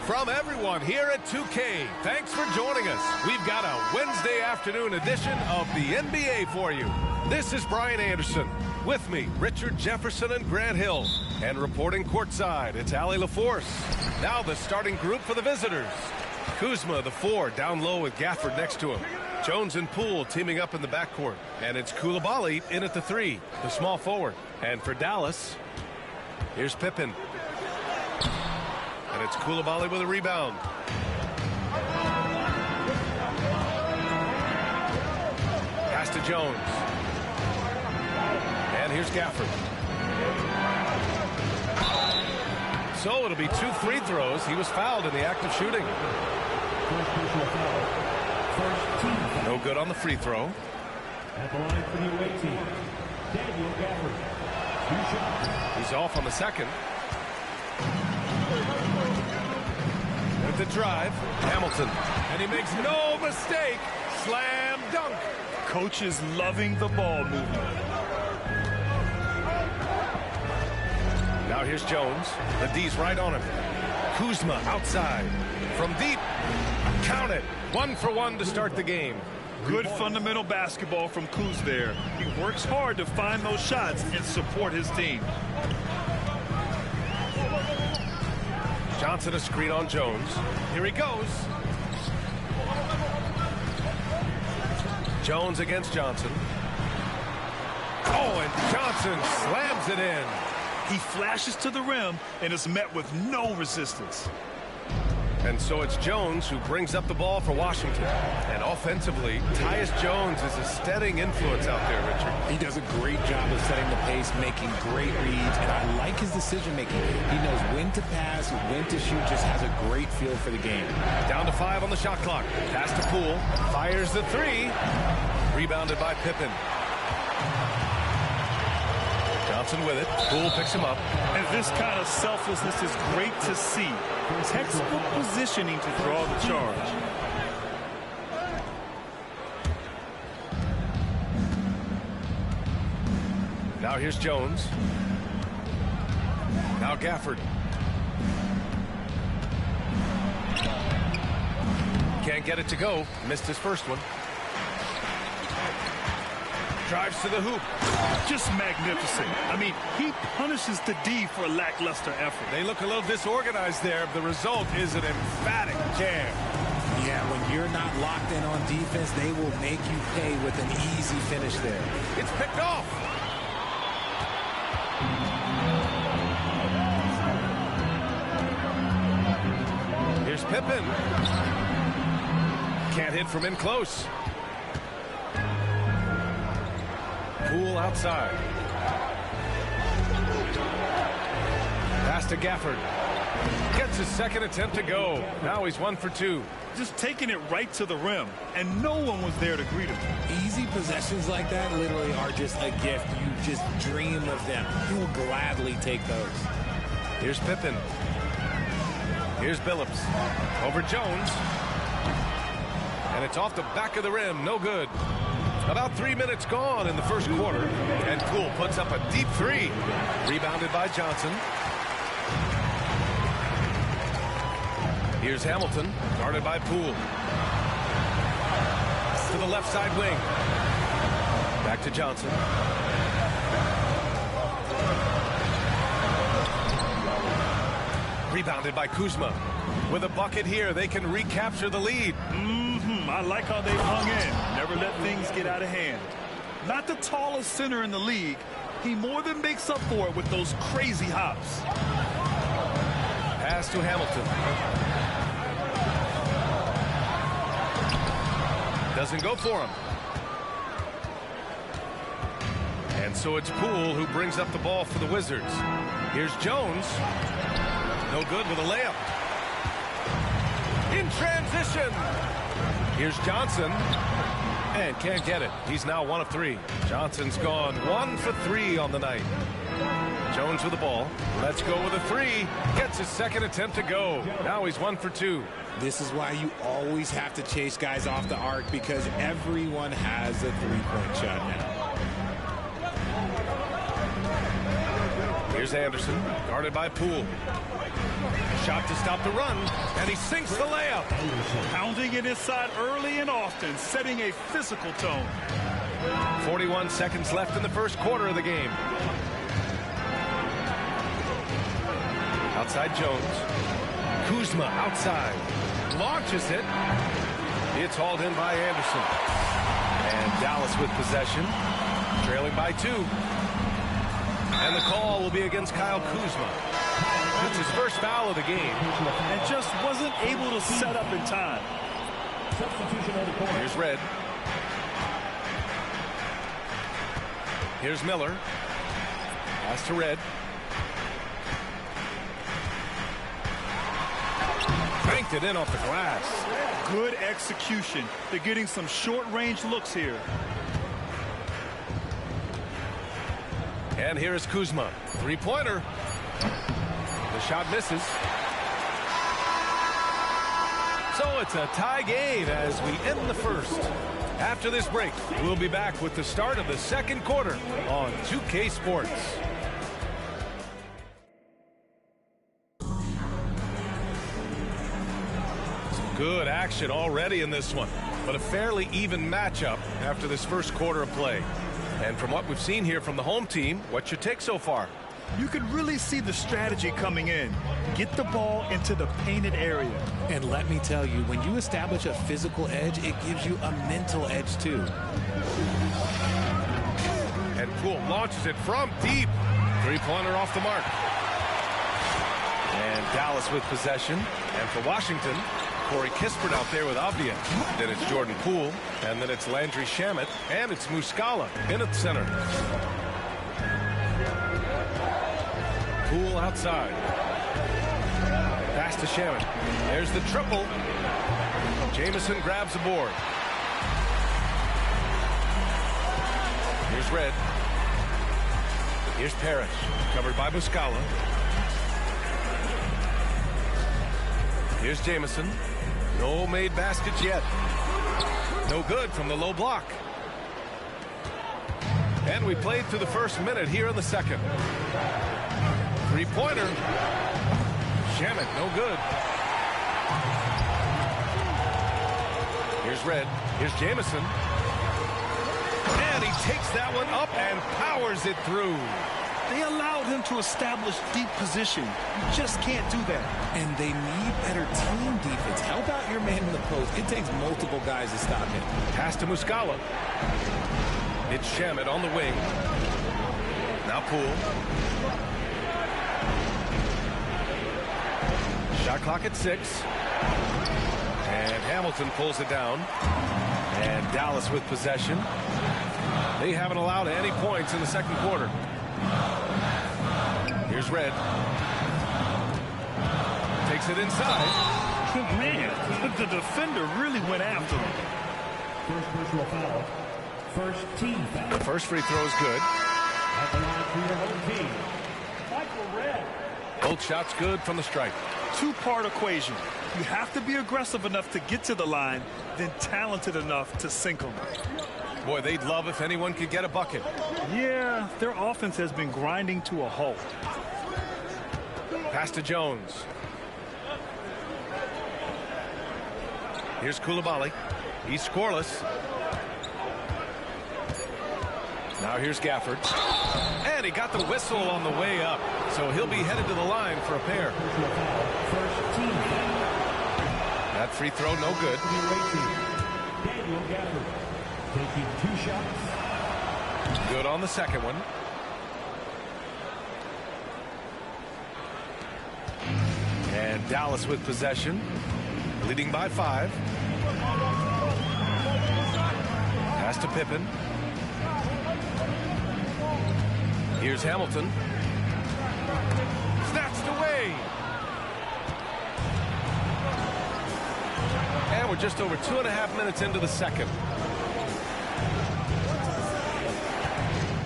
From everyone here at 2K, thanks for joining us. We've got a Wednesday afternoon edition of the NBA for you. This is Brian Anderson. With me, Richard Jefferson and Grant Hill. And reporting courtside, it's Allie LaForce. Now the starting group for the visitors. Kuzma, the 4, down low with Gafford next to him. Jones and Poole teaming up in the backcourt. And it's Coulibaly in at the 3, the small forward. And for Dallas, here's Pippen. And it's Coulibaly with a rebound. Pass to Jones. And here's Gafford. So it'll be 2 free throws. He was fouled in the act of shooting. No good on the free throw. At the line for the away team, Daniel Gafford. 2 shots. He's off on the second. With the drive, Hamilton. And he makes no mistake. Slam dunk. Coach is loving the ball movement. Now here's Jones. The D's right on him. Kuzma outside. From deep. Count it. 1 for 1 to start the game. Good fundamental basketball from Kuz there. He works hard to find those shots and support his team. Johnson a screen on Jones. Here he goes. Jones against Johnson. Oh, and Johnson slams it in. He flashes to the rim and is met with no resistance. And so it's Jones who brings up the ball for Washington. And offensively, Tyus Jones is a steadying influence out there, Richard. He does a great job of setting the pace, making great reads, and I like his decision-making. He knows when to pass, when to shoot, just has a great feel for the game. Down to 5 on the shot clock. Pass to Poole. Fires the 3. Rebounded by Pippen. Johnson with it. Poole picks him up. And this kind of selflessness is great to see. Textbook positioning to draw the charge. Now here's Jones. Now Gafford. Can't get it to go. Missed his first one. Drives to the hoop. Just magnificent. I mean, he punishes the D for lackluster effort. They look a little disorganized there. The result is an emphatic jam. Yeah, when you're not locked in on defense, they will make you pay with an easy finish there. It's picked off. Here's Pippen. Can't hit from in close. Poole outside. Pass to Gafford. Gets his second attempt to go. Now he's 1 for 2. Just taking it right to the rim, and no one was there to greet him. Easy possessions like that literally are just a gift. You just dream of them. You will gladly take those. Here's Pippen. Here's Billups. Over Jones. And it's off the back of the rim. No good. About 3 minutes gone in the first quarter. And Poole puts up a deep 3. Rebounded by Johnson. Here's Hamilton, guarded by Poole. To the left side wing. Back to Johnson. Rebounded by Kuzma. With a bucket here, they can recapture the lead. I like how they hung in. Never let things get out of hand. Not the tallest center in the league. He more than makes up for it with those crazy hops. Pass to Hamilton. Doesn't go for him. And so it's Poole who brings up the ball for the Wizards. Here's Jones. No good with a layup. In transition. Here's Johnson. And can't get it. He's now 1 of 3. Johnson's gone 1 for 3 on the night. Jones with the ball. Let's go with a 3. Gets his second attempt to go. Now he's 1 for 2. This is why you always have to chase guys off the arc, because everyone has a three-point shot now. Here's Anderson, guarded by Poole. Shot to stop the run, and he sinks the layup. Pounding it inside early and often, setting a physical tone. 41 seconds left in the first quarter of the game. Outside Jones. Kuzma outside. Launches it. It's hauled in by Anderson. And Dallas with possession. Trailing by 2. And the call will be against Kyle Kuzma. It's his first foul of the game. And just wasn't able to set up in time. Here's Red. Here's Miller. Pass to Red. Banked it in off the glass. Good execution. They're getting some short-range looks here. And here is Kuzma. Three-pointer. The shot misses. So it's a tie game as we end the first. After this break, we'll be back with the start of the second quarter on 2K Sports. Some good action already in this one, but a fairly even matchup after this first quarter of play. And from what we've seen here from the home team, what's your take so far? You can really see the strategy coming in. Get the ball into the painted area. And let me tell you, when you establish a physical edge, it gives you a mental edge too. And Poole launches it from deep. Three-pointer off the mark. And Dallas with possession. And for Washington, Corey Kispert out there with Avdia. Then it's Jordan Poole. And then it's Landry Shamet. And it's Muscala in at center. Poole outside. Pass to Shamet. There's the triple. Jamison grabs the board. Here's Red. Here's Parrish. Covered by Muscala. Here's Jamison. No made baskets yet. No good from the low block. And we played through the first minute here in the second. Three-pointer. Shamet, no good. Here's Red. Here's Jamison. And he takes that one up and powers it through. They allowed him to establish deep position. You just can't do that. And they need better team defense. Help out your man in the post. It takes multiple guys to stop him. Pass to Muscala. It's Shamet on the wing. Now Poole. Shot clock at 6. And Hamilton pulls it down. And Dallas with possession. They haven't allowed any points in the second quarter. Here's Red. Takes it inside. Man, the defender really went after him. First personal foul. First team foul. The first free throw is good. At the line for your home team, Michael Red. Both shots good from the stripe. Two-part equation. You have to be aggressive enough to get to the line, then talented enough to sink them. Boy, they'd love if anyone could get a bucket. Yeah, their offense has been grinding to a halt. Pass to Jones. Here's Coulibaly. He's scoreless. Now here's Gafford. And he got the whistle on the way up. So he'll be headed to the line for a pair. First team foul. That free throw no good. Daniel Gafford taking 2 shots. Good on the second one. And Dallas with possession. Leading by 5. Pass to Pippen. Here's Hamilton. Snatched away. And we're just over 2.5 minutes into the second.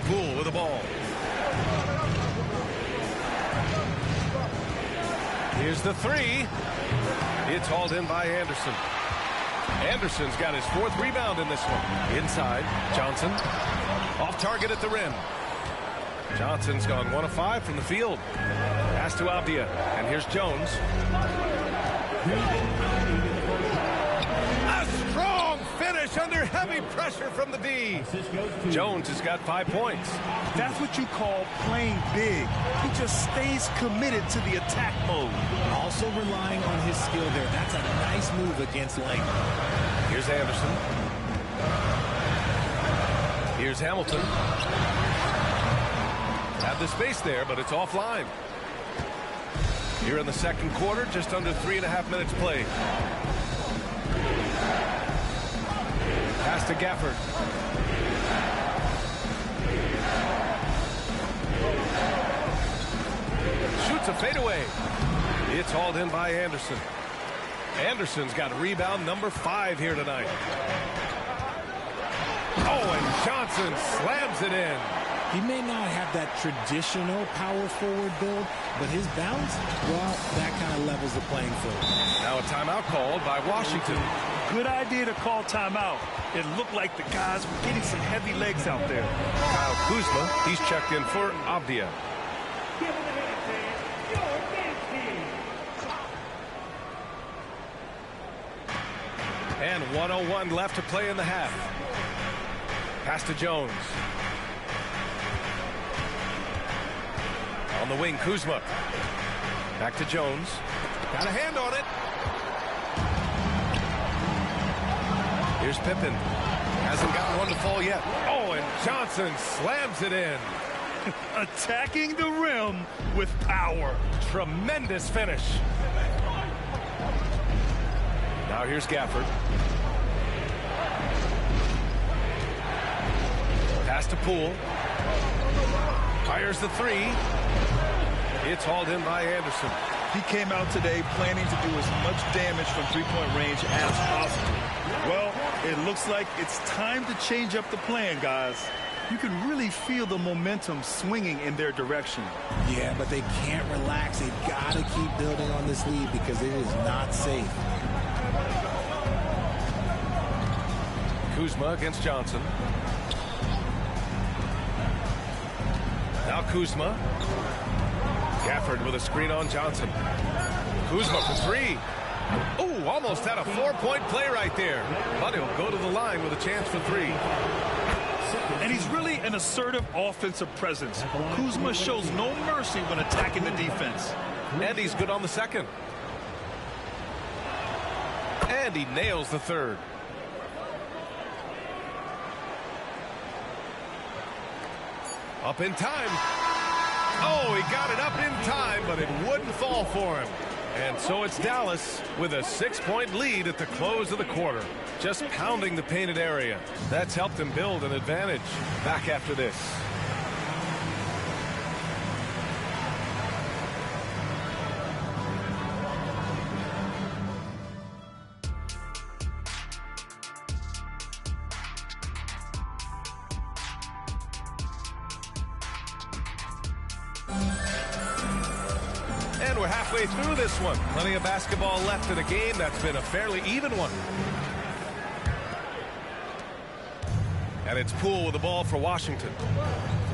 Poole with the ball. Here's the 3. It's hauled in by Anderson. Anderson's got his 4th rebound in this one. Inside, Johnson. Off target at the rim. Johnson's gone 1 of 5 from the field. Pass to Avdia. And here's Jones. A strong finish under heavy pressure from the D. Jones has got 5 points. That's what you call playing big. He just stays committed to the attack mode. Also relying on his skill there. That's a nice move against length. Here's Anderson. Here's Hamilton. Had the space there, but it's offline. Here in the second quarter, just under 3.5 minutes played. Pass to Gafford. Shoots a fadeaway. It's hauled in by Anderson. Anderson's got rebound number 5 here tonight. Oh, and Johnson slams it in. He may not have that traditional power forward build, but his bounce, well, that kind of levels the playing field. Now a timeout called by Washington. Good idea to call timeout. It looked like the guys were getting some heavy legs out there. Kyle Kuzma, he's checked in for Avdia. Give him a hand, fans. Your big team. And 1:01 left to play in the half. Pass to Jones. On the wing, Kuzma. Back to Jones. Got a hand on it. Here's Pippen. Hasn't gotten one to fall yet. Oh, and Johnson slams it in. Attacking the rim with power. Tremendous finish. Now here's Gafford. Pass to Poole. Fires the three. It's hauled in by Anderson. He came out today planning to do as much damage from three-point range as possible. Well, it looks like it's time to change up the plan, guys. You can really feel the momentum swinging in their direction. Yeah, but they can't relax. They've got to keep building on this lead because it is not safe. Kuzma against Johnson. Now Kuzma. Gafford with a screen on Johnson. Kuzma for three. Oh, almost had a four-point play right there. But he'll go to the line with a chance for three. And he's really an assertive offensive presence. Kuzma shows no mercy when attacking the defense. And he's good on the second. And he nails the third. Up in time. Oh, he got it up in time, but it wouldn't fall for him. And so it's Dallas with a 6-point lead at the close of the quarter. Just pounding the painted area. That's helped him build an advantage. Back after this. And we're halfway through this one. Plenty of basketball left in a game that's been a fairly even one. And it's Poole with the ball for Washington.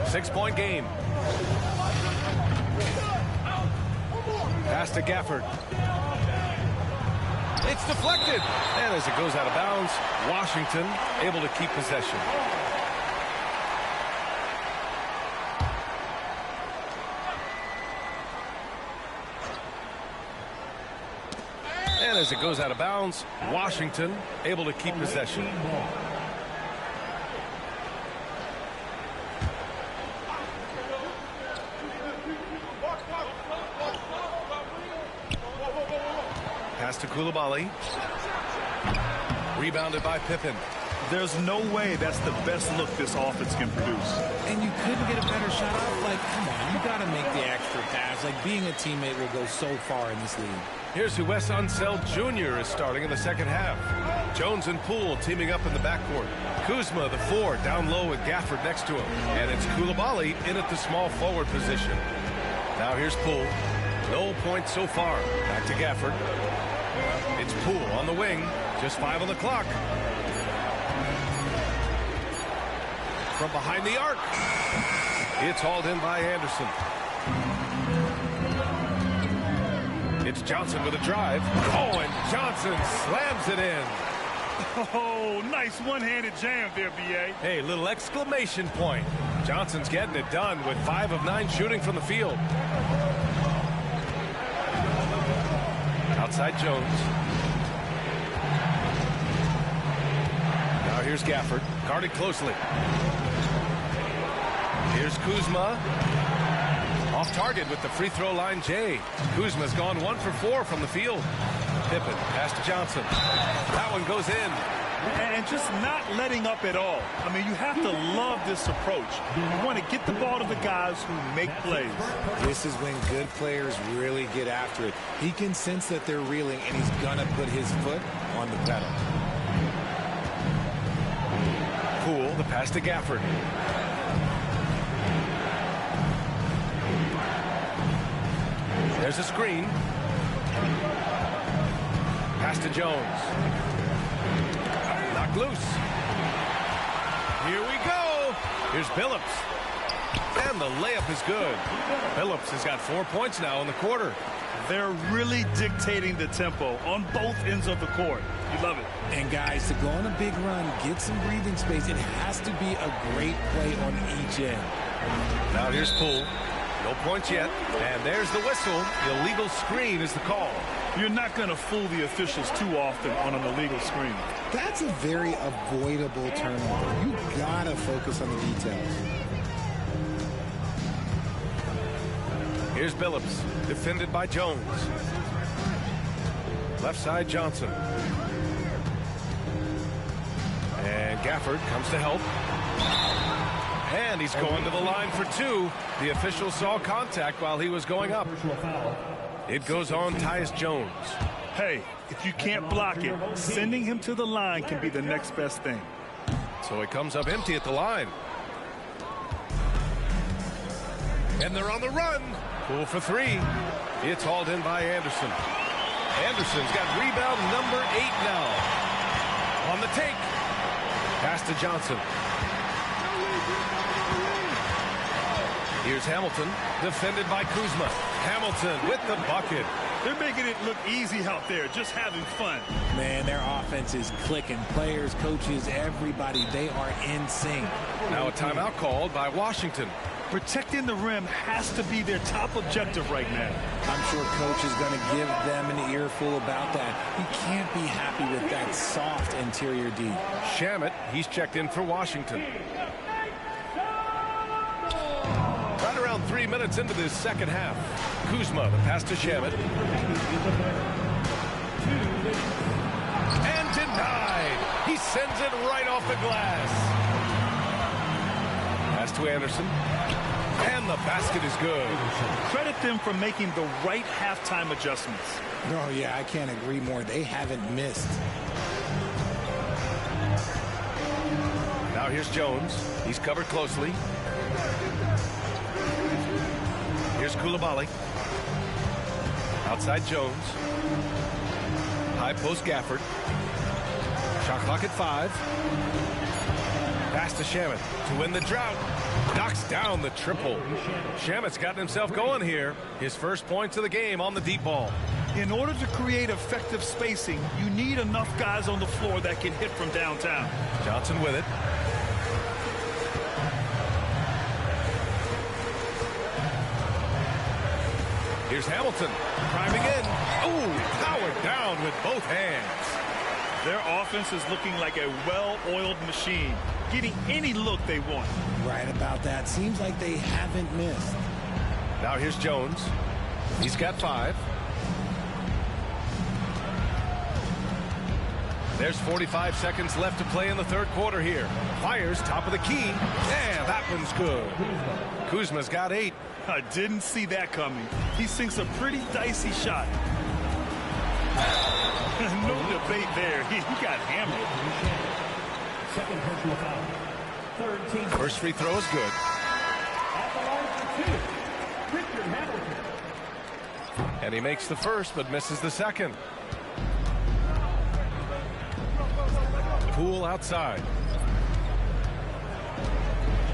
6-point game. Pass to Gafford. It's deflected. And as it goes out of bounds, Washington able to keep possession. And as it goes out of bounds, Washington able to keep possession. Pass to Coulibaly. Rebounded by Pippen. There's no way that's the best look this offense can produce. And you couldn't get a better shot off. Like, come on, you got to make the extra pass. Like, being a teammate will go so far in this league. Here's who Wes Unseld Jr. is starting in the second half. Jones and Poole teaming up in the backcourt. Kuzma, the 4, down low with Gafford next to him. And it's Coulibaly in at the small forward position. Now here's Poole. No points so far. Back to Gafford. It's Poole on the wing. Just 5 on the clock. From behind the arc. It's hauled in by Anderson. It's Johnson with a drive. Oh, and Johnson slams it in. Oh, nice one-handed jam there, B.A. Hey, little exclamation point. Johnson's getting it done with 5 of 9 shooting from the field. Outside Jones. Now here's Gafford. Guarded closely. Here's Kuzma. Off target with the free throw line, Jay. Kuzma's gone 1 for 4 from the field. Pippen, pass to Johnson. That one goes in. And just not letting up at all. I mean, you have to love this approach. You want to get the ball to the guys who make plays. This is when good players really get after it. He can sense that they're reeling, and he's going to put his foot on the pedal. Poole, the pass to Gafford. There's a screen. Pass to Jones. Knocked loose. Here we go. Here's Billups. And the layup is good. Billups has got 4 points now in the quarter. They're really dictating the tempo on both ends of the court. You love it. And guys, to go on a big run, get some breathing space, it has to be a great play on each end. Now here's Poole. No points yet. And there's the whistle. The illegal screen is the call. You're not going to fool the officials too often on an illegal screen. That's a very avoidable turnover. You got to focus on the details. Here's Billups, defended by Jones. Left side, Johnson. And Gafford comes to help. And he's going to the line for two. The official saw contact while he was going up. It goes on Tyus Jones. Hey, if you can't block it, sending him to the line can be the next best thing. So he comes up empty at the line. And they're on the run. Poole for three. It's hauled in by Anderson. Anderson's got rebound number 8 now. On the take. Pass to Johnson. Here's Hamilton, defended by Kuzma. Hamilton with the bucket. They're making it look easy out there, just having fun. Man, their offense is clicking. Players, coaches, everybody, they are in sync. Now a timeout called by Washington. Protecting the rim has to be their top objective right now. I'm sure coach is going to give them an earful about that. He can't be happy with that soft interior D. Shamet, he's checked in for Washington. Right around 3 minutes into this second half. Kuzma, the pass to Shamet. And denied. He sends it right off the glass. Pass to Anderson. And the basket is good. Credit them for making the right halftime adjustments. Oh, yeah, I can't agree more. They haven't missed. Now here's Jones. He's covered closely. Here's Coulibaly. Outside Jones. High post Gafford. Shot clock at 5. Pass to Shamet to win the drought. Knocks down the triple. Shamet's gotten himself going here. His first points of the game on the deep ball. In order to create effective spacing, you need enough guys on the floor that can hit from downtown. Johnson with it. Here's Hamilton priming in. Oh, powered down with both hands. Their offense is looking like a well-oiled machine, getting any look they want. Right about that. Seems like they haven't missed. Now here's Jones. He's got 5. There's 45 seconds left to play in the third quarter here. Fires top of the key. And that one's good. Kuzma's got 8. I didn't see that coming. He sinks a pretty dicey shot. No debate there. He got hammered. Second personal foul. Third team. First free throw is good. At the line for 2, Richard Hamilton. And he makes the first but misses the second. Poole outside.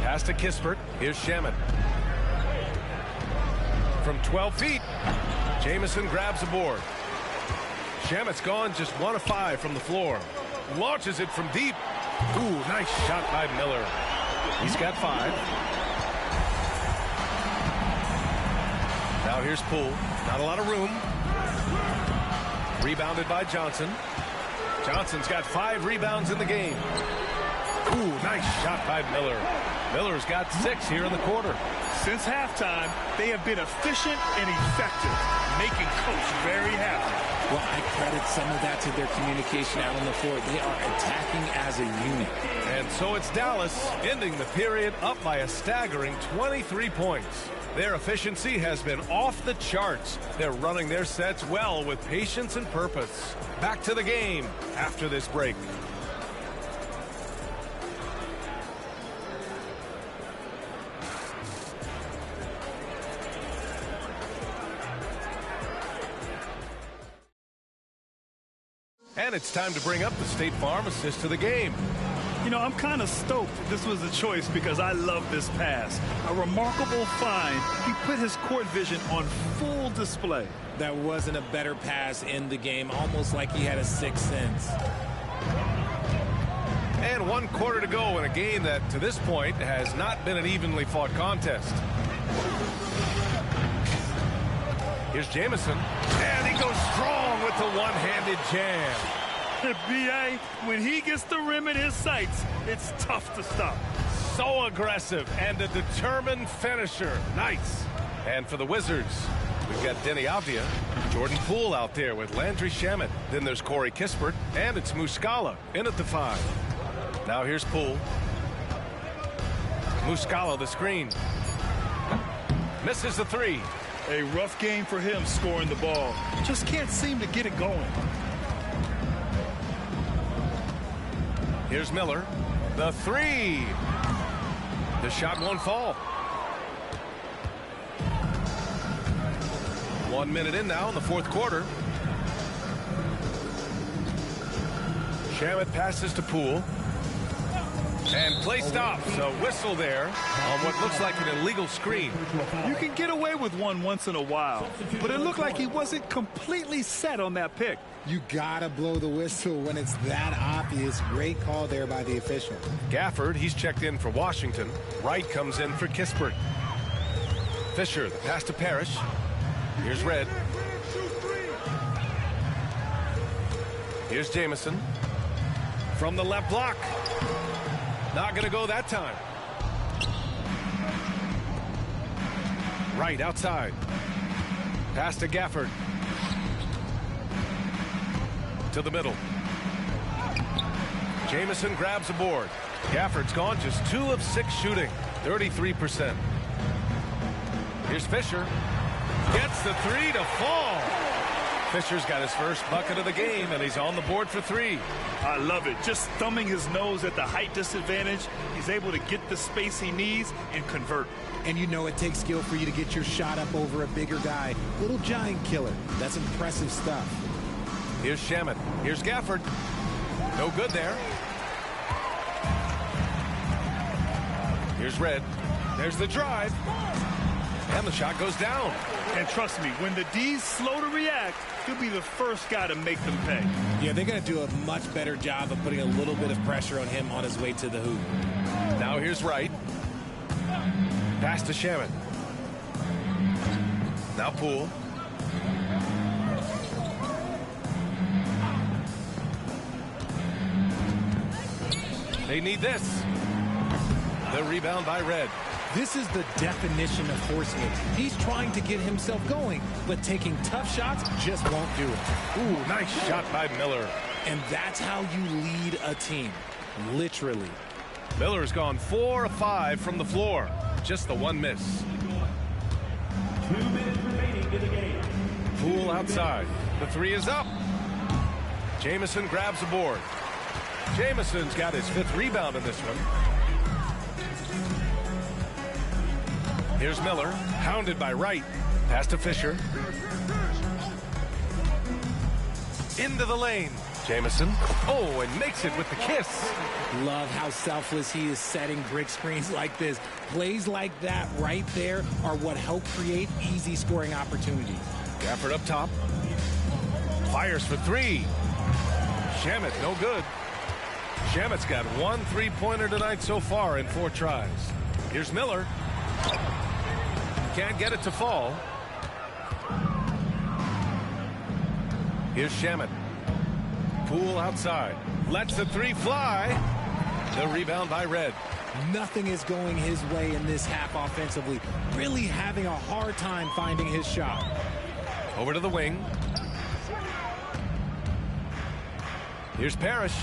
Pass to Kispert. Here's Shamet. From 12 feet, Jamison grabs a board. Shamet's gone just 1 of 5 from the floor. Launches it from deep. Ooh, nice shot by Miller. He's got 5. Now here's Poole. Not a lot of room. Rebounded by Johnson. Johnson's got 5 rebounds in the game. Ooh, nice shot by Miller. Miller's got 6 here in the quarter. Since halftime, they have been efficient and effective, making Coach very happy. Well, I credit some of that to their communication out on the floor. They are attacking as a unit. And so it's Dallas ending the period up by a staggering 23 points. Their efficiency has been off the charts. They're running their sets well with patience and purpose. Back to the game after this break. And it's time to bring up the State Farm assist to the game. You know, I'm kind of stoked this was a choice because I love this pass. A remarkable find. He put his court vision on full display. That wasn't a better pass in the game, almost like he had a sixth sense. And 1 quarter to go in a game that, to this point, has not been an evenly fought contest. Here's Jamison. And he goes strong with the one-handed jam. B.A., when he gets the rim in his sights, it's tough to stop. So aggressive and a determined finisher. Nice. And for the Wizards, we've got Denny Avdia, Jordan Poole out there with Landry Shamet. Then there's Corey Kispert, and it's Muscala in at the 5. Now here's Poole. Muscala the screen. Misses the 3. A rough game for him scoring the ball. Just can't seem to get it going. Here's Miller. The 3. The shot won't fall. 1 minute in now in the fourth quarter. Shamet passes to Poole. And play stops. A whistle there on what looks like an illegal screen. You can get away with one once in a while, but it looked like he wasn't completely set on that pick. You gotta blow the whistle when it's that obvious. Great call there by the official. Gafford, he's checked in for Washington. Wright comes in for Kispert. Fisher, the pass to Parrish. Here's Red. Here's Jamison. From the left block. Not going to go that time. Right outside. Pass to Gafford. To the middle. Jamison grabs a board. Gafford's gone just 2 of 6 shooting. 33%. Here's Fisher. Gets the 3 to fall. Fisher's got his first bucket of the game, and he's on the board for 3. I love it. Just thumbing his nose at the height disadvantage. He's able to get the space he needs and convert. And you know it takes skill for you to get your shot up over a bigger guy. Little giant killer. That's impressive stuff. Here's Shamet. Here's Gafford. No good there. Here's Red. There's the drive. And the shot goes down. And trust me, when the D's slow to react, he'll be the first guy to make them pay. Yeah, they're going to do a much better job of putting a little bit of pressure on him on his way to the hoop. Now here's Wright. Pass to Shamet. Now Poole. They need this. The rebound by Red. This is the definition of forcing it. He's trying to get himself going, but taking tough shots just won't do it. Ooh, nice shot by Miller. And that's how you lead a team. Literally. Miller's gone 4 of 5 from the floor. Just the 1 miss. 2 minutes remaining in the game. Poole outside. The 3 is up. Jamison grabs the board. Jamison's got his 5th rebound in this one. Here's Miller, hounded by Wright. Pass to Fisher. Into the lane. Jamison. Oh, and makes it with the kiss. Love how selfless he is setting brick screens like this. Plays like that right there are what help create easy scoring opportunities. Gafford up top. Fires for 3. Shamet, no good. Shamet's got 1 3-pointer tonight so far in 4 tries. Here's Miller. Can't get it to fall. Here's Shamet. Poole outside. Lets the 3 fly. The rebound by Red. Nothing is going his way in this half offensively. Really having a hard time finding his shot. Over to the wing. Here's Parrish.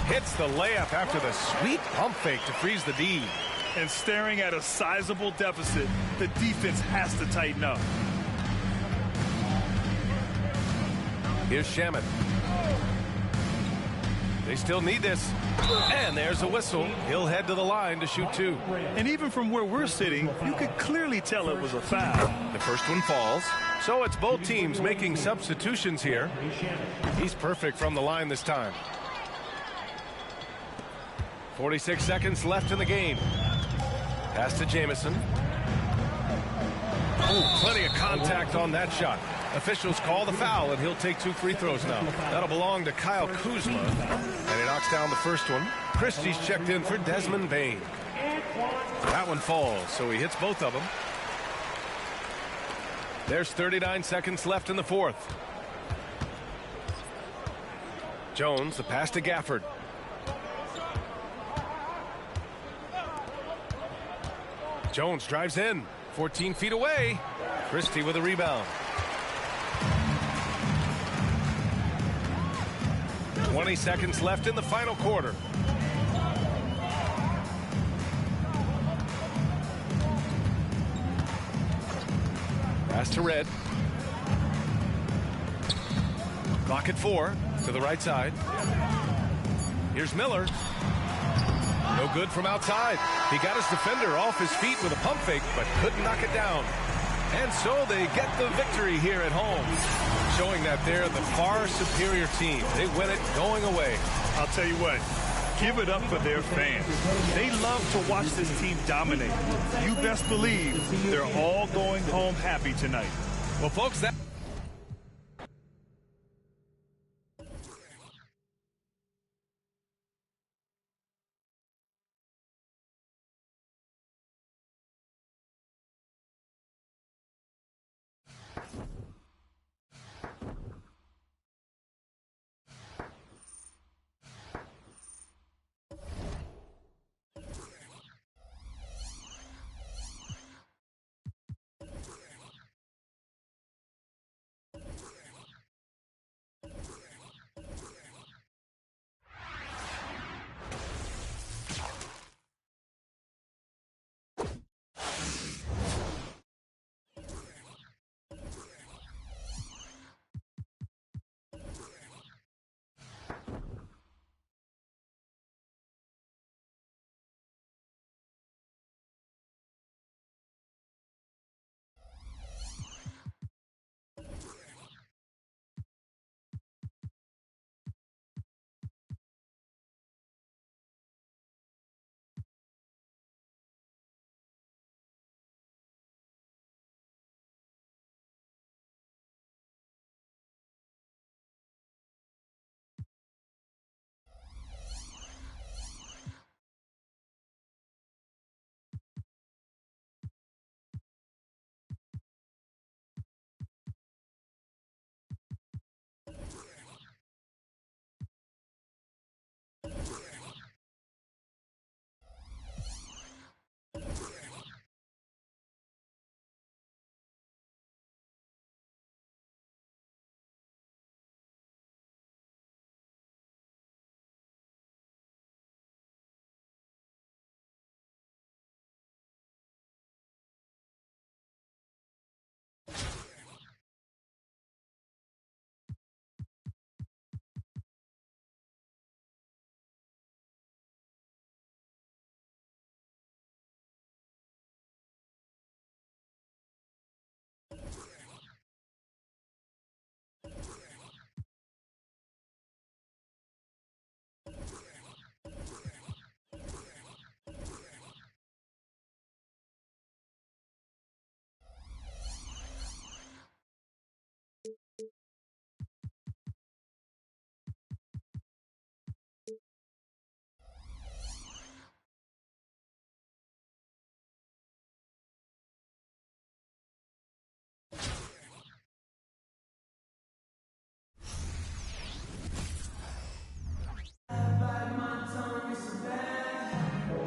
Hits the layup after the sweet pump fake to freeze the D. And staring at a sizable deficit, the defense has to tighten up. Here's Shamet. They still need this. And there's a whistle. He'll head to the line to shoot 2. And even from where we're sitting, you could clearly tell it was a foul. The first one falls. So it's both teams making substitutions here. He's perfect from the line this time. 46 seconds left in the game. Pass to Jamison. Oh, plenty of contact on that shot. Officials call the foul, and he'll take 2 free throws now. That'll belong to Kyle Kuzma. And he knocks down the first one. Christie's checked in for Desmond Bain. That one falls, so he hits both of them. There's 39 seconds left in the fourth. Jones, the pass to Gafford. Jones drives in. 14 feet away. Christie with a rebound. 20 seconds left in the final quarter. Pass to Red. Clock at 4 to the right side. Here's Miller. No good from outside. He got his defender off his feet with a pump fake, but couldn't knock it down. And so they get the victory here at home, showing that they're the far superior team. They win it going away. I'll tell you what, give it up for their fans. They love to watch this team dominate. You best believe they're all going home happy tonight. Well, folks, that...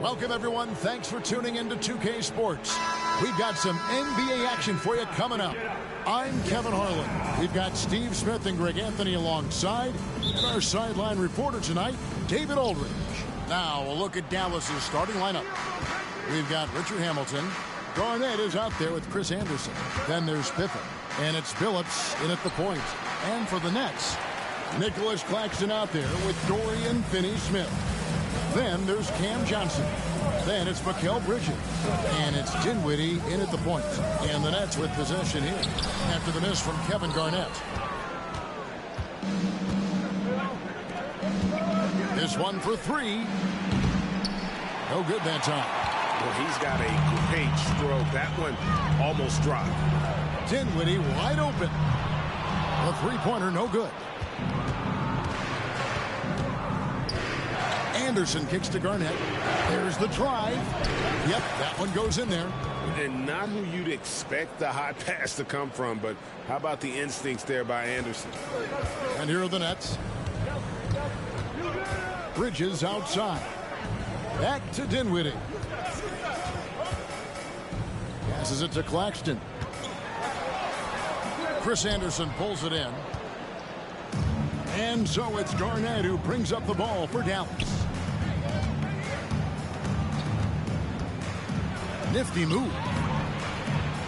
Welcome, everyone. Thanks for tuning in to 2K Sports. We've got some NBA action for you coming up. I'm Kevin Harlan. We've got Steve Smith and Greg Anthony alongside, and our sideline reporter tonight, David Aldridge. Now, a look at Dallas's starting lineup. We've got Richard Hamilton. Garnett is out there with Chris Anderson. Then there's Pippen, and it's Billups in at the point. And for the Nets, Nicholas Claxton out there with Dorian Finney-Smith. Then there's Cam Johnson. Then it's Mikal Bridges. And it's Dinwiddie in at the point. And the Nets with possession here after the miss from Kevin Garnett. This one for three. No good that time. Well, he's got a great stroke. That one almost dropped. Dinwiddie wide open. A three-pointer, no good. Anderson kicks to Garnett. There's the drive. Yep, that one goes in there. And not who you'd expect the hot pass to come from, but how about the instincts there by Anderson? And here are the Nets. Bridges outside. Back to Dinwiddie. Passes it to Claxton. Chris Anderson pulls it in. And so it's Garnett who brings up the ball for Dallas. Nifty move.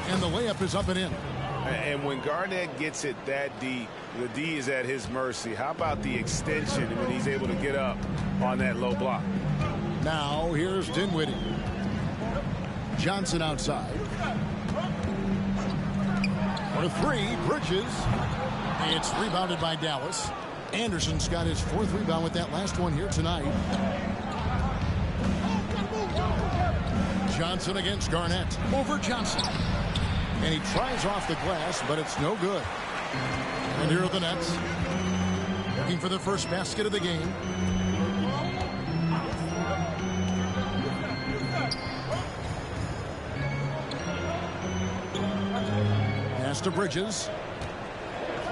And the layup is up and in. And when Garnett gets it that deep, the D is at his mercy. How about the extension when he's able to get up on that low block? Now here's Dinwiddie. Johnson outside. For three, Bridges. It's rebounded by Dallas. Anderson's got his 4th rebound with that last one here tonight. Johnson against Garnett. Over Johnson. And he tries off the glass, but it's no good. And here are the Nets. Looking for the first basket of the game. Pass to Bridges.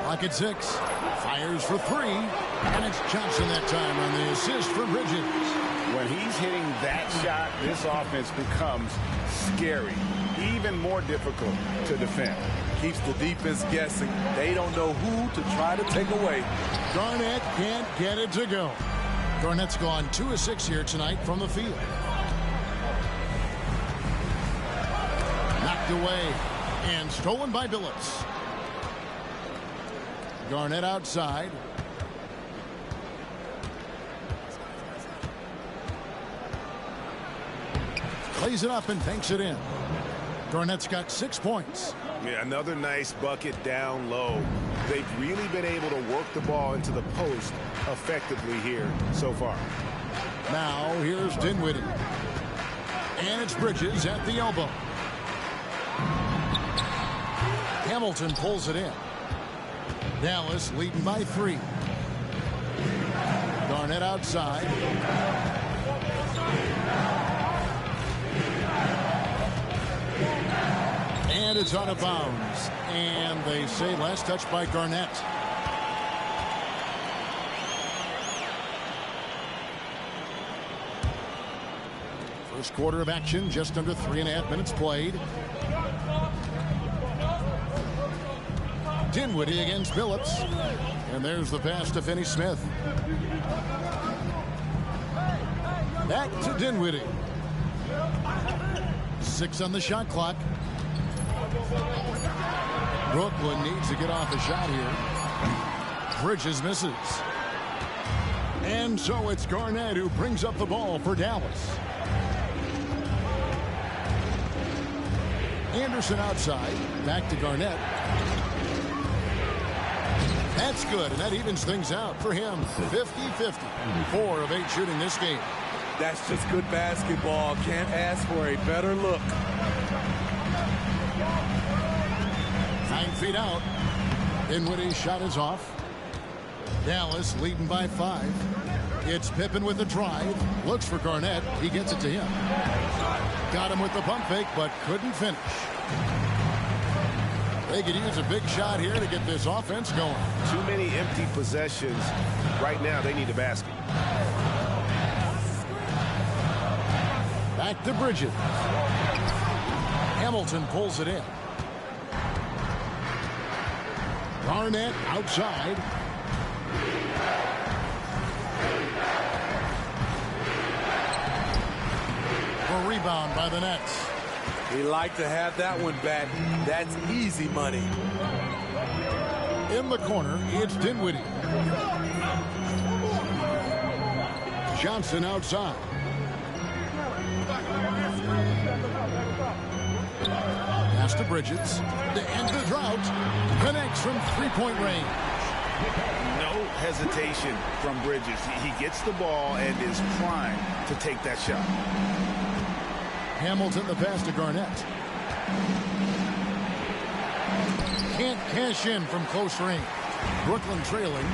Clock at 6. Fires for 3. And it's Johnson that time on the assist for Bridges. When he's hitting that shot, this offense becomes scary. Even more difficult to defend. Keeps the defense guessing. They don't know who to try to take away. Garnett can't get it to go. Garnett's gone 2 of 6 here tonight from the field. Knocked away and stolen by Billups. Garnett outside. Plays it up and banks it in. Garnett's got 6 points. Yeah, another nice bucket down low. They've really been able to work the ball into the post effectively here so far. Now here's Dinwiddie. And it's Bridges at the elbow. Hamilton pulls it in. Dallas leading by 3. Garnett outside. And it's out of bounds. And they say last touch by Garnett. First quarter of action, just under 3.5 minutes played. Dinwiddie against Billups. And there's the pass to Finney-Smith. Back to Dinwiddie. 6 on the shot clock. Brooklyn needs to get off a shot here. Bridges misses. And so it's Garnett who brings up the ball for Dallas. Anderson outside. Back to Garnett. That's good, and that evens things out for him. 50-50. 4 of 8 shooting this game. That's just good basketball. Can't ask for a better look. 9 feet out. Dinwiddie's shot is off. Dallas leading by 5. It's Pippen with the drive. Looks for Garnett. He gets it to him. Got him with the pump fake, but couldn't finish. They could use a big shot here to get this offense going. Too many empty possessions. Right now, they need a basket. Back to Bridges. Hamilton pulls it in. Garnett outside. A rebound by the Nets. He like to have that one back. That's easy money. In the corner, it's Dinwiddie. Johnson outside. Pass to Bridges. To end the drought. Connects from 3-point range. No hesitation from Bridges. He gets the ball and is primed to take that shot. Hamilton the pass to Garnett. Can't cash in from close range. Brooklyn trailing.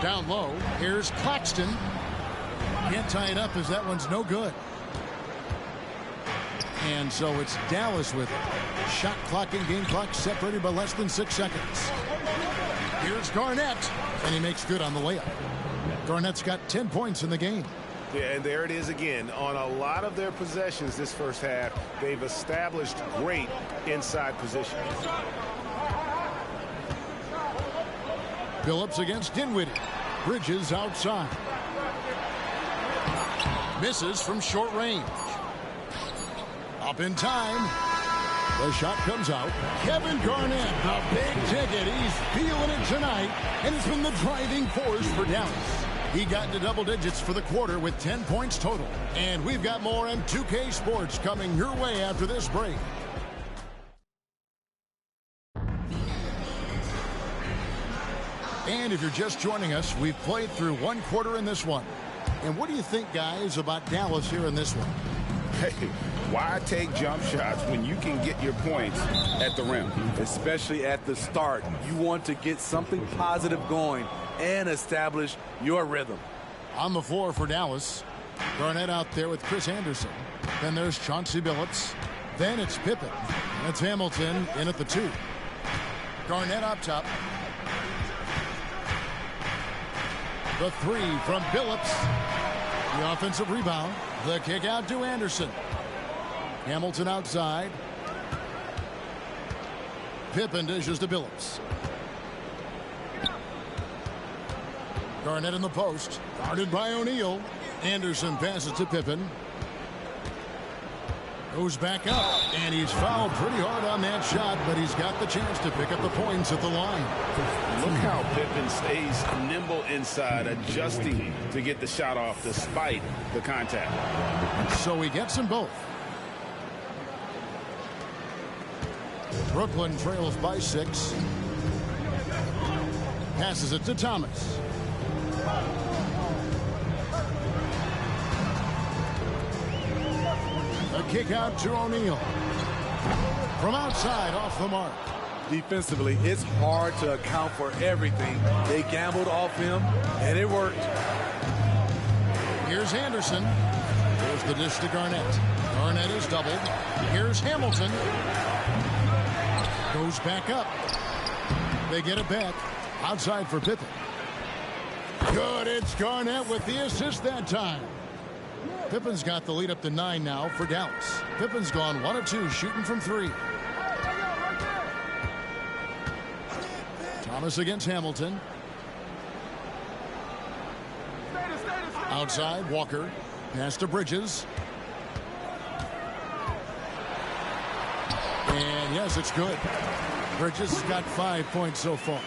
Down low. Here's Claxton. Can't tie it up as that one's no good. And so it's Dallas with it. Shot clock and game clock separated by less than 6 seconds. Here's Garnett. And he makes good on the layup. Garnett's got 10 points in the game. Yeah, and there it is again. On a lot of their possessions this first half, they've established great inside position. Phillips against Dinwiddie. Bridges outside. Misses from short range. Up in time. The shot comes out. Kevin Garnett, the big ticket. He's feeling it tonight, and it's been the driving force for Dallas. He got into double digits for the quarter with 10 points total. And we've got more M2K Sports coming your way after this break. And if you're just joining us, we've played through one quarter in this one. And what do you think, guys, about Dallas here in this one? Hey, why take jump shots when you can get your points at the rim? Especially at the start. You want to get something positive going and establish your rhythm. On the floor for Dallas, Garnett out there with Chris Anderson. Then there's Chauncey Billups. Then it's Pippen. That's Hamilton in at the 2. Garnett up top. The 3 from Billups. The offensive rebound. The kick out to Anderson. Hamilton outside. Pippen dishes to Billups. Garnett in the post. Guarded by O'Neal. Anderson passes to Pippen. Goes back up. And he's fouled pretty hard on that shot, but he's got the chance to pick up the points at the line. Look how Pippen stays nimble inside, adjusting to get the shot off despite the contact. So he gets them both. Brooklyn trails by 6. Passes it to Thomas. A kick out to O'Neal. From outside, off the mark. Defensively, it's hard to account for everything. They gambled off him, and it worked. Here's Anderson. There's the dish to Garnett. Garnett is doubled. Here's Hamilton. Goes back up. They get it back. Outside for Pippen. Good. It's Garnett with the assist that time. Pippen's got the lead up to 9 now for Dallas. Pippen's gone 1 of 2 shooting from 3. Thomas against Hamilton. Outside, Walker. Pass to Bridges. And yes, it's good. Bridges has got 5 points so far.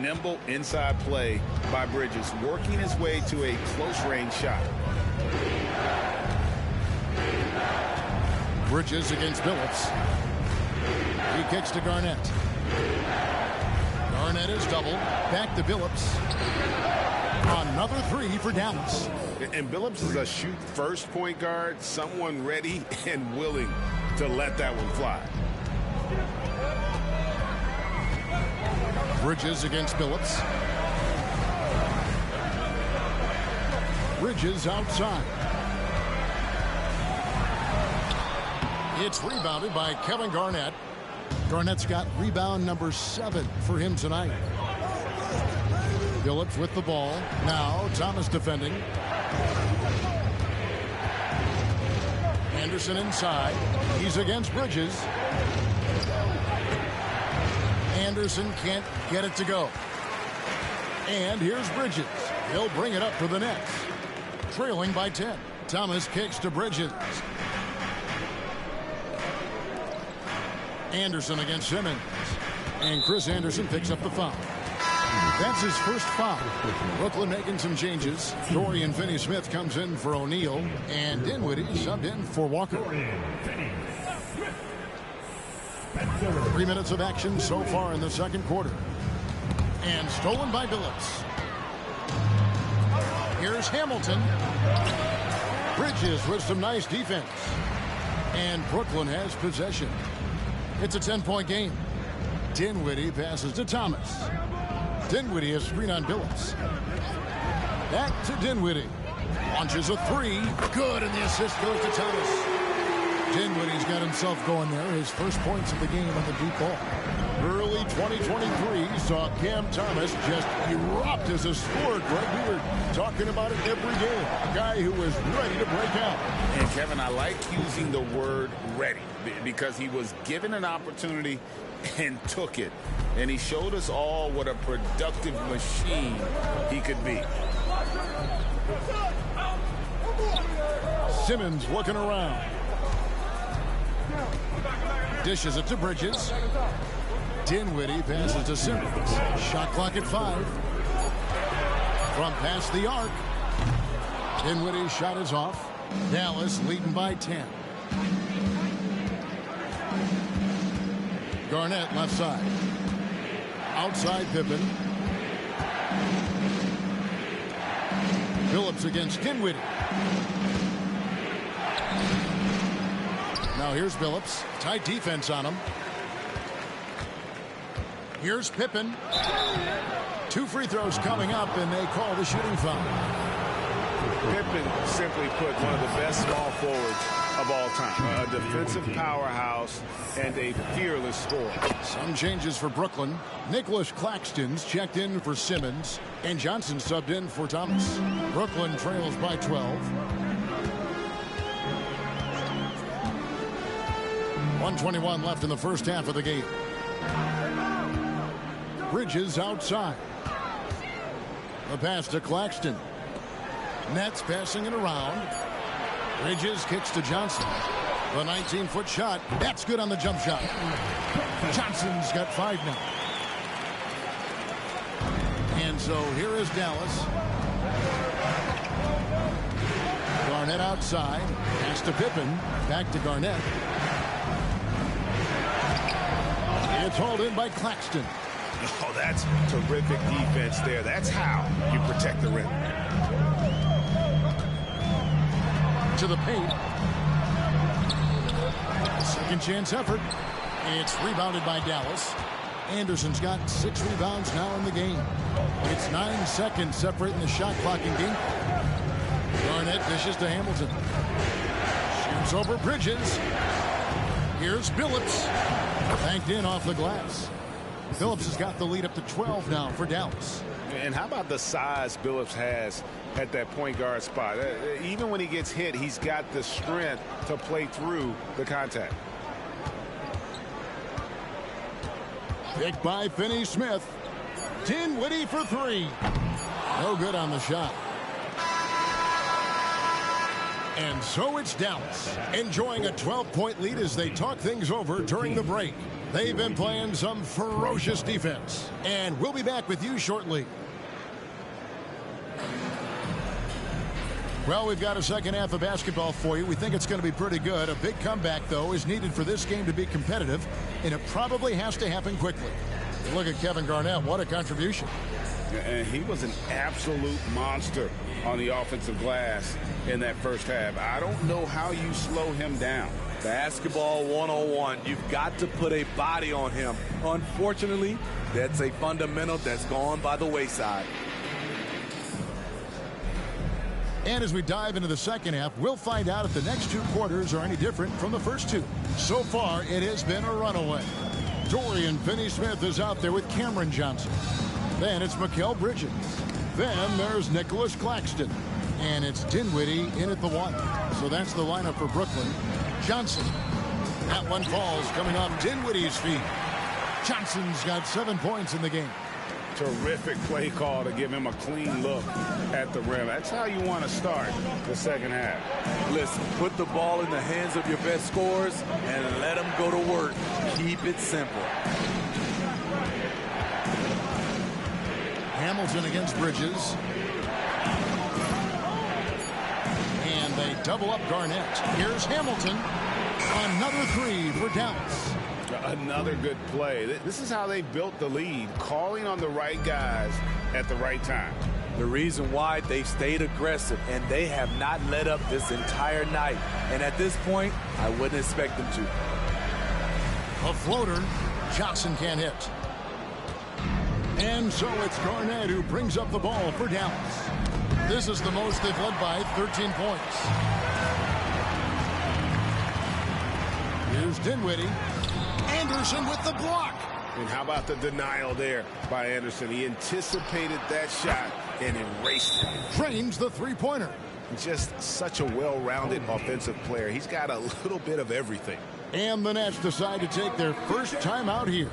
Nimble inside play by Bridges, working his way to a close-range shot. Bridges against Billups. He kicks to Garnett. Garnett is doubled. Back to Billups. Another 3 for Dallas. And Billups is a shoot-first point guard, someone ready and willing to let that one fly. Bridges against Billups. Bridges outside. It's rebounded by Kevin Garnett. Garnett's got rebound number 7 for him tonight. Billups with the ball. Now Thomas defending. Anderson inside. He's against Bridges. Anderson can't get it to go. And here's Bridges. He'll bring it up for the Nets. Trailing by 10. Thomas kicks to Bridges. Anderson against Simmons. And Chris Anderson picks up the foul. That's his first foul. Brooklyn making some changes. Dorian Finney-Smith comes in for O'Neal. And Dinwiddie subbed in for Walker. 3 minutes of action so far in the second quarter. And stolen by Billups. Here's Hamilton. Bridges with some nice defense. And Brooklyn has possession. It's a 10-point game. Dinwiddie passes to Thomas. Dinwiddie has screen on Billups. Back to Dinwiddie. Launches a 3. Good, and the assist goes to Thomas. Dinwiddie's got himself going there. His first points of the game on the deep ball. Early 2023 saw Cam Thomas just erupt as a scorer. Greg, we were talking about it every game. A guy who was ready to break out. And Kevin, I like using the word ready because he was given an opportunity and took it. And he showed us all what a productive machine he could be. Simmons looking around. Dishes it to Bridges. Dinwiddie passes to Simmons. Shot clock at 5. From past the arc. Dinwiddie's shot is off. Dallas leading by 10. Garnett left side. Outside Pippen. Phillips against Dinwiddie. Now here's Phillips. Tight defense on him. Here's Pippen. 2 free throws coming up, and they call the shooting foul. Pippen simply put one of the best small forwards of all time. A defensive powerhouse and a fearless scorer. Some changes for Brooklyn. Nicholas Claxton's checked in for Simmons, and Johnson subbed in for Thomas. Brooklyn trails by 12. 1:21 left in the first half of the game. Bridges outside. The pass to Claxton. Nets passing it around. Bridges kicks to Johnson. The 19-foot shot. That's good on the jump shot. Johnson's got 5 now. And so here is Dallas. Garnett outside. Pass to Pippen. Back to Garnett. It's hauled in by Claxton. Oh, that's terrific defense there. That's how you protect the rim. To the paint. Second chance effort. It's rebounded by Dallas. Anderson's got 6 rebounds now in the game. It's 9 seconds separating the shot clock and game. Garnett dishes to Hamilton. Shoots over Bridges. Here's Phillips. Banked in off the glass. Phillips has got the lead up to 12 now for Dallas. And how about the size Phillips has at that point guard spot? Even when he gets hit, he's got the strength to play through the contact. Picked by Finney-Smith. Dinwiddie for 3. No good on the shot. And so it's Dallas, enjoying a 12-point lead as they talk things over during the break. They've been playing some ferocious defense, and we'll be back with you shortly. Well, we've got a second half of basketball for you. We think it's going to be pretty good. A big comeback, though, is needed for this game to be competitive, and it probably has to happen quickly. Look at Kevin Garnett. What a contribution. And he was an absolute monster on the offensive glass in that first half. I don't know how you slow him down. Basketball 101. You've got to put a body on him. Unfortunately, that's a fundamental that's gone by the wayside. And as we dive into the second half, we'll find out if the next 2 quarters are any different from the first 2. So far, it has been a runaway. Dorian Finney-Smith is out there with Cameron Johnson. Then it's Mikal Bridges. Then there's Nicholas Claxton. And it's Dinwiddie in at the 1. So that's the lineup for Brooklyn. Johnson. That one falls coming off Dinwiddie's feet. Johnson's got 7 points in the game. Terrific play call to give him a clean look at the rim. That's how you want to start the second half. Listen, put the ball in the hands of your best scorers and let them go to work. Keep it simple. Hamilton against Bridges. And they double up Garnett. Here's Hamilton. Another 3 for Dallas. Another good play. This is how they built the lead, calling on the right guys at the right time. The reason why they've stayed aggressive, and they have not let up this entire night. And at this point, I wouldn't expect them to. A floater. Johnson can't hit. And so it's Garnett who brings up the ball for Dallas. This is the most they've led by 13 points. Here's Dinwiddie. Anderson with the block. And how about the denial there by Anderson? He anticipated that shot and erased it. Drains the three-pointer. Just such a well-rounded offensive player. He's got a little bit of everything. And the Nets decide to take their first time out here.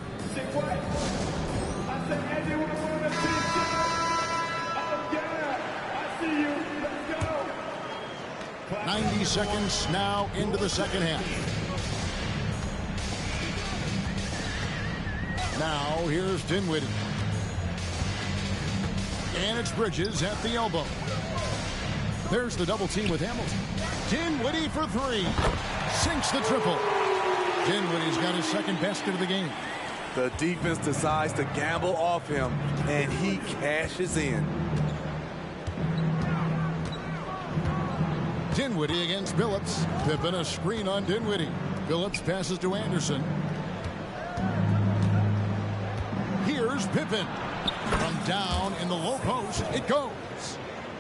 90 seconds now into the second half. Now here's Dinwiddie. And it's Bridges at the elbow. There's the double team with Hamilton. Dinwiddie for three. Sinks the triple. Dinwiddie's got his second basket of the game. The defense decides to gamble off him, and he cashes in. Dinwiddie against Billups. Pippen a screen on Dinwiddie. Billups passes to Anderson. Here's Pippen. From down in the low post, it goes.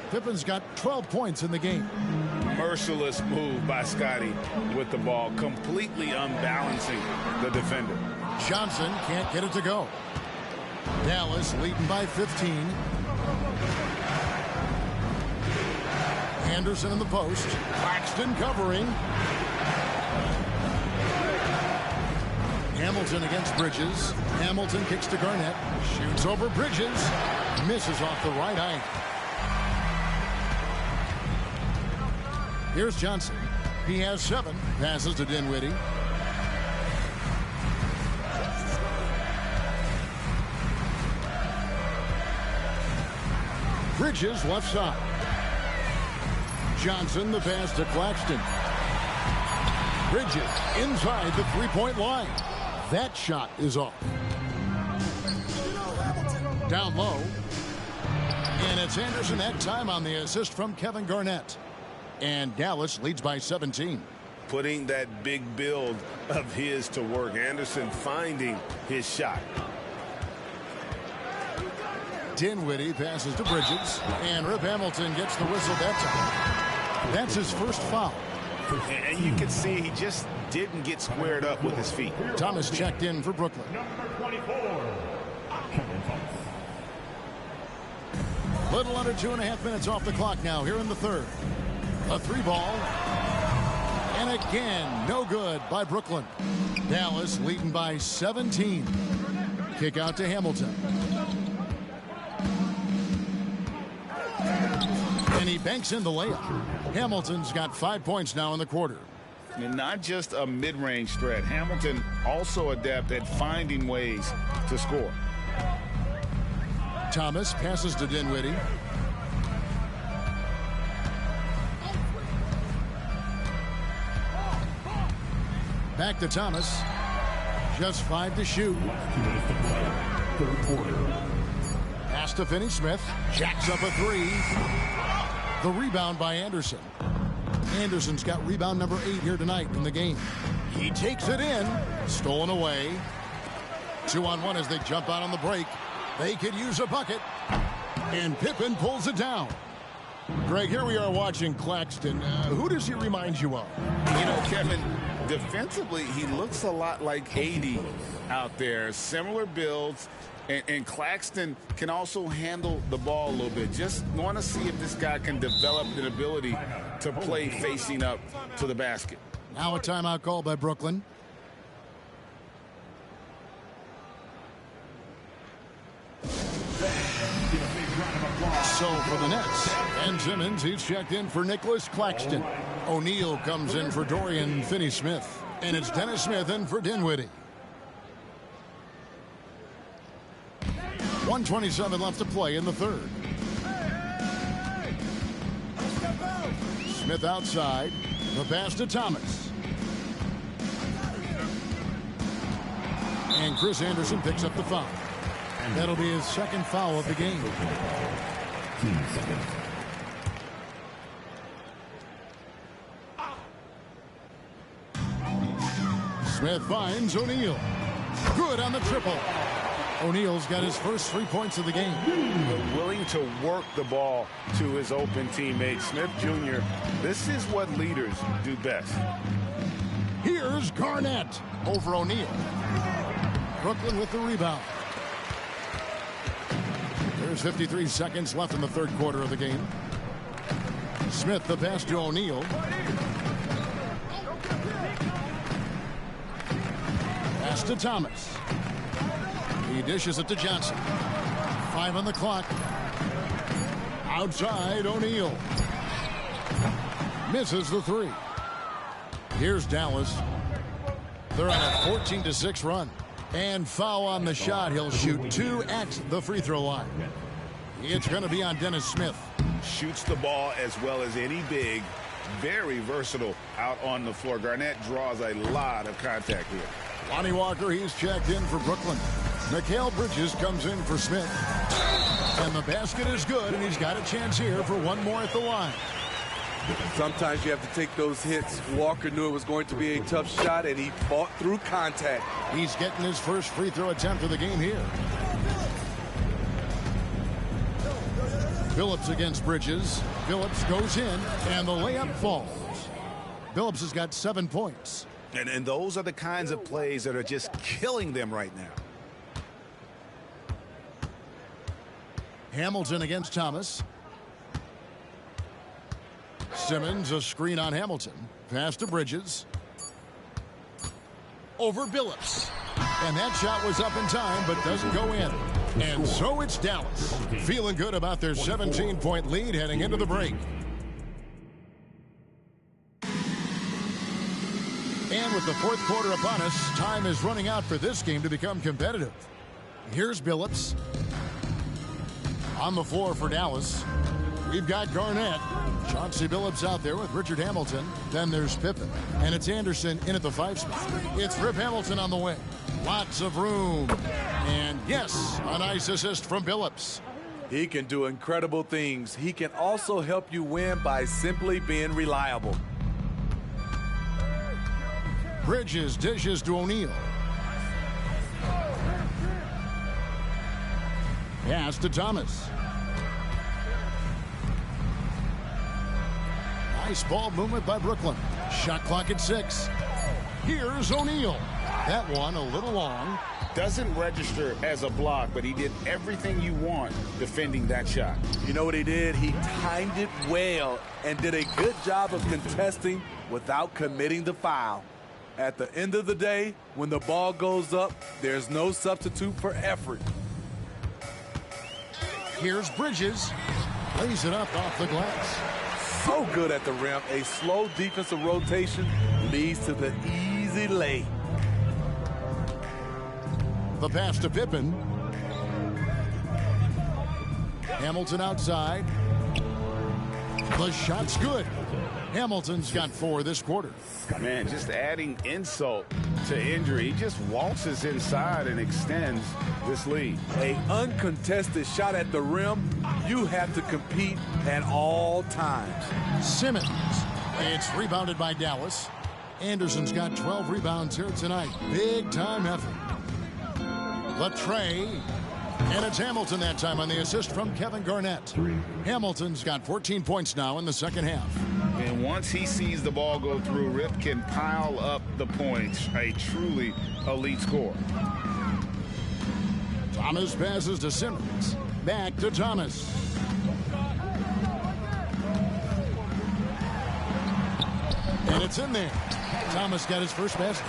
Pippen's got 12 points in the game. Merciless move by Scotty with the ball, completely unbalancing the defender. Johnson can't get it to go. Dallas leading by 15. Anderson in the post. Claxton covering. Hamilton against Bridges. Hamilton kicks to Garnett. Shoots over Bridges. Misses off the right eye. Here's Johnson. He has 7. Passes to Dinwiddie. Bridges left side. Johnson the pass to Claxton. Bridges inside the three-point line. That shot is off. Down low. And it's Anderson that time on the assist from Kevin Garnett. And Dallas leads by 17. Putting that big build of his to work. Anderson finding his shot. Dinwiddie passes to Bridges. And Rip Hamilton gets the whistle that time. That's his first foul. And you can see he just didn't get squared up with his feet. Thomas checked in for Brooklyn. Number 24. Little under 2.5 minutes off the clock now here in the third. A three ball. And again, no good by Brooklyn. Dallas leading by 17. Kick out to Hamilton. And he banks in the layup. Hamilton's got 5 points now in the quarter. And not just a mid-range threat. Hamilton also adept at finding ways to score. Thomas passes to Dinwiddie. Back to Thomas. Just 5 to shoot. Third quarter. Pass to Finney-Smith. Jacks up a 3. The rebound by Anderson. Anderson's got rebound number 8 here tonight in the game. He takes it in. Stolen away. 2-on-1 as they jump out on the break. They could use a bucket. And Pippen pulls it down. Greg, here we are watching Claxton. Who does he remind you of? You know, Kevin, defensively, he looks a lot like 80 out there. Similar builds. And Claxton can also handle the ball a little bit. Just want to see if this guy can develop an ability to play facing up to the basket. Now a timeout call by Brooklyn. So for the Nets, Ben Simmons, he's checked in for Nicholas Claxton. O'Neal comes in for Dorian Finney-Smith. And it's Dennis Smith in for Dinwiddie. 1:27 left to play in the third. Smith outside. The pass to Thomas. And Chris Anderson picks up the foul. That'll be his second foul of the game. Smith finds O'Neal. Good on the triple. O'Neal's got his first 3 points of the game. Willing to work the ball to his open teammate, Smith Jr. This is what leaders do best. Here's Garnett over O'Neal. Brooklyn with the rebound. There's 53 seconds left in the third quarter of the game. Smith the pass to O'Neal. Pass to Thomas. He dishes it to Johnson. 5 on the clock. Outside O'Neal. Misses the three. Here's Dallas. They're on a 14-6 run. And foul on the shot. He'll shoot 2 at the free throw line. It's going to be on Dennis Smith. Shoots the ball as well as any big. Very versatile out on the floor. Garnett draws a lot of contact here. Lonnie Walker, he's checked in for Brooklyn. Mikal Bridges comes in for Smith. And the basket is good, and he's got a chance here for one more at the line. Sometimes you have to take those hits. Walker knew it was going to be a tough shot, and he fought through contact. He's getting his first free throw attempt of the game here. Phillips against Bridges. Phillips goes in, and the layup falls. Phillips has got 7 points. And those are the kinds of plays that are just killing them right now. Hamilton against Thomas. Simmons, a screen on Hamilton. Pass to Bridges. Over Phillips. And that shot was up in time, but doesn't go in. And so it's Dallas. Feeling good about their 17-point lead heading into the break. And with the fourth quarter upon us, time is running out for this game to become competitive. Here's Phillips. On the floor for Dallas. We've got Garnett. Chauncey Billups out there with Richard Hamilton. Then there's Pippen. And it's Anderson in at the 5 spot. It's Rip Hamilton on the wing. Lots of room. And yes, a nice assist from Billups. He can do incredible things. He can also help you win by simply being reliable. Bridges dishes to O'Neal. Pass to Thomas. Nice ball movement by Brooklyn. Shot clock at 6. Here's O'Neal. That one a little long. Doesn't register as a block, but he did everything you want defending that shot. You know what he did? He timed it well and did a good job of contesting without committing the foul. At the end of the day, when the ball goes up, there's no substitute for effort. Here's Bridges. Lays it up off the glass. So good at the rim. A slow defensive rotation leads to the easy lay. The pass to Pippen. Hamilton outside. The shot's good. Hamilton's got 4 this quarter. Man, just adding insult to injury. He just waltzes inside and extends this lead. An uncontested shot at the rim, you have to compete at all times. Simmons. It's rebounded by Dallas. Anderson's got 12 rebounds here tonight. Big time effort. The tray. And it's Hamilton that time on the assist from Kevin Garnett. Hamilton's got 14 points now in the second half. And once he sees the ball go through, Rip can pile up the points. A truly elite scorer. Thomas passes to Simmons. Back to Thomas. And it's in there. Thomas got his first basket.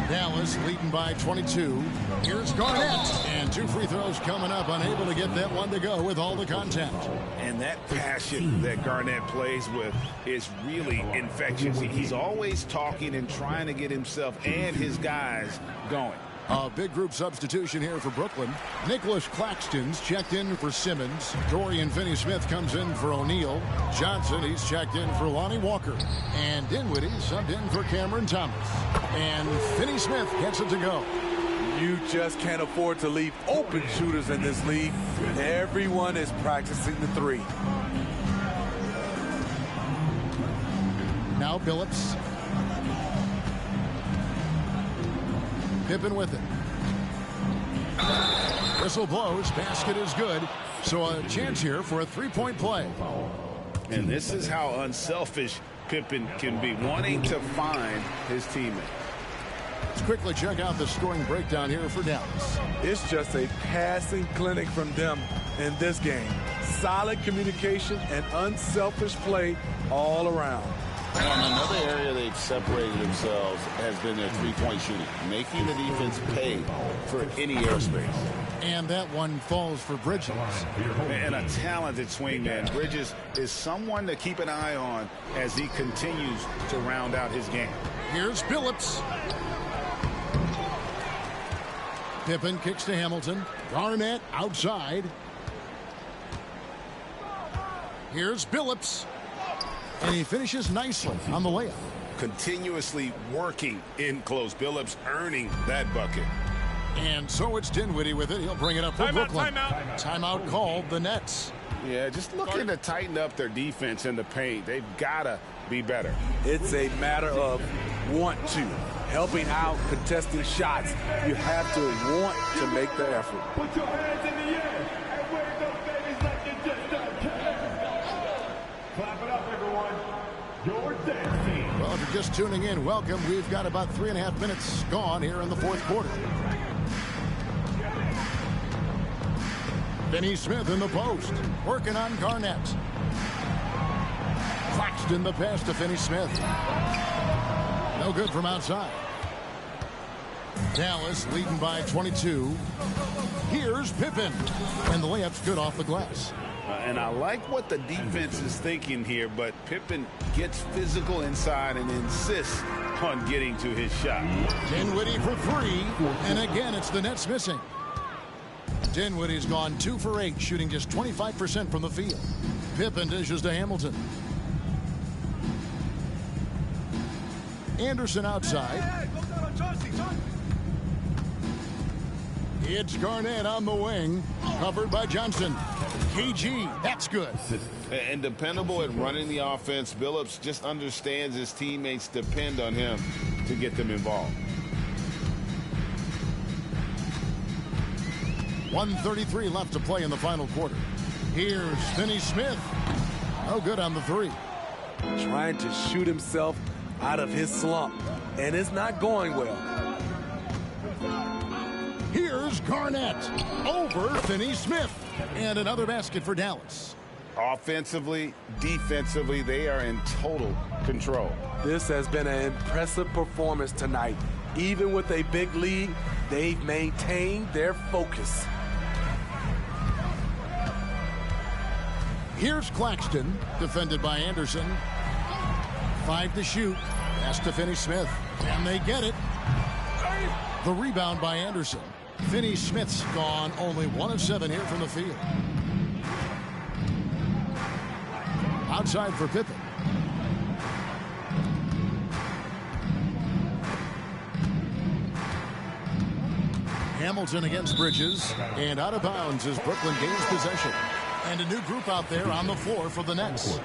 Dallas leading by 22. Here's Garnett. And 2 free throws coming up. Unable to get that one to go with all the contact. And that passion that Garnett plays with is really infectious. He's always talking and trying to get himself and his guys going. A big group substitution here for Brooklyn. Nicholas Claxton's checked in for Simmons. Dorian Finney-Smith comes in for O'Neal. Johnson, he's checked in for Lonnie Walker. And Dinwiddie subbed in for Cameron Thomas. And Finney-Smith gets it to go. You just can't afford to leave open shooters in this league. Everyone is practicing the 3. Now Billups. Pippen with it. Whistle blows. Basket is good. So a chance here for a 3-point play. And this is how unselfish Pippen can be, wanting to find his teammate. Let's quickly check out the scoring breakdown here for Dallas. It's just a passing clinic from them in this game. Solid communication and unselfish play all around. And another area they've separated themselves has been their three-point shooting, making the defense pay for any airspace. And that one falls for Bridges. And a talented swingman. Bridges is someone to keep an eye on as he continues to round out his game. Here's Billups. Pippen kicks to Hamilton. Garnett outside. Here's Billups. And he finishes nicely on the layup. Continuously working in close. Billups earning that bucket. And so it's Dinwiddie with it. He'll bring it up for Brooklyn. Timeout Called the Nets. Yeah, just looking to tighten up their defense in the paint. They've got to be better. It's a matter of want to. Helping out, contesting shots. You have to want to make the effort. Put your hands in the air and wave those babies like you just don't care. Clap it up, everyone. Your dance team. Well, if you're just tuning in, welcome. We've got about 3.5 minutes gone here in the fourth quarter. Finney Smith in the post, working on Garnett. Claxton the pass to Finney Smith. No good from outside. Dallas leading by 22. Here's Pippen. And the layup's good off the glass. And I like what the defense is thinking here, but Pippen gets physical inside and insists on getting to his shot. Dinwiddie for three. And again, it's the Nets missing. Dinwiddie's gone 2 for 8, shooting just 25% from the field. Pippen dishes to Hamilton. Anderson outside. It's Garnett on the wing, covered by Johnson. KG, that's good. And dependable at running the offense. Billups just understands his teammates depend on him to get them involved. 1:33 left to play in the final quarter. Here's Finney Smith. No good on the three. Trying to shoot himself out of his slump, and it's not going well. Here's Garnett over Finney Smith. And another basket for Dallas. Offensively, defensively, they are in total control. This has been an impressive performance tonight. Even with a big lead, they've maintained their focus. Here's Claxton, defended by Anderson. 5 to shoot. Pass to Finney Smith. And they get it. The rebound by Anderson. Finney Smith's gone only 1 of 7 here from the field. Outside for Pippen. Hamilton against Bridges. And out of bounds as Brooklyn gains possession. And a new group out there on the floor for the Nets.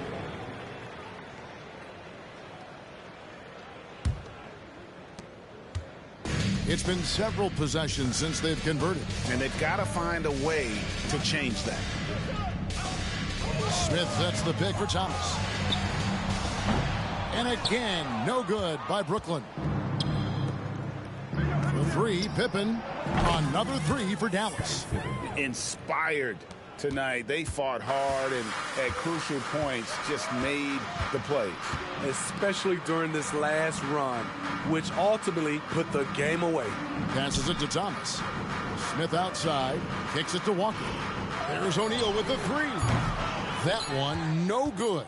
It's been several possessions since they've converted. And they've got to find a way to change that. Smith sets the pick for Thomas. And again, no good by Brooklyn. The three, Pippen. Another three for Dallas. Inspired tonight. They fought hard and at crucial points just made the plays. Especially during this last run, which ultimately put the game away. Passes it to Thomas. Smith outside. Kicks it to Walker. There's O'Neal with the three. That one, no good.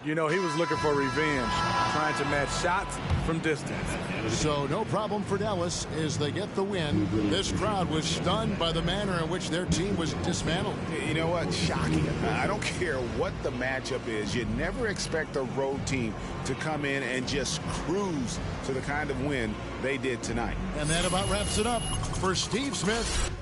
You know, he was looking for revenge, trying to match shots from distance. So no problem for Dallas as they get the win. This crowd was stunned by the manner in which their team was dismantled. You know what? Shocking. I don't care what the matchup is. You never expect a road team to come in and just cruise to the kind of win they did tonight. And that about wraps it up for Steve Smith.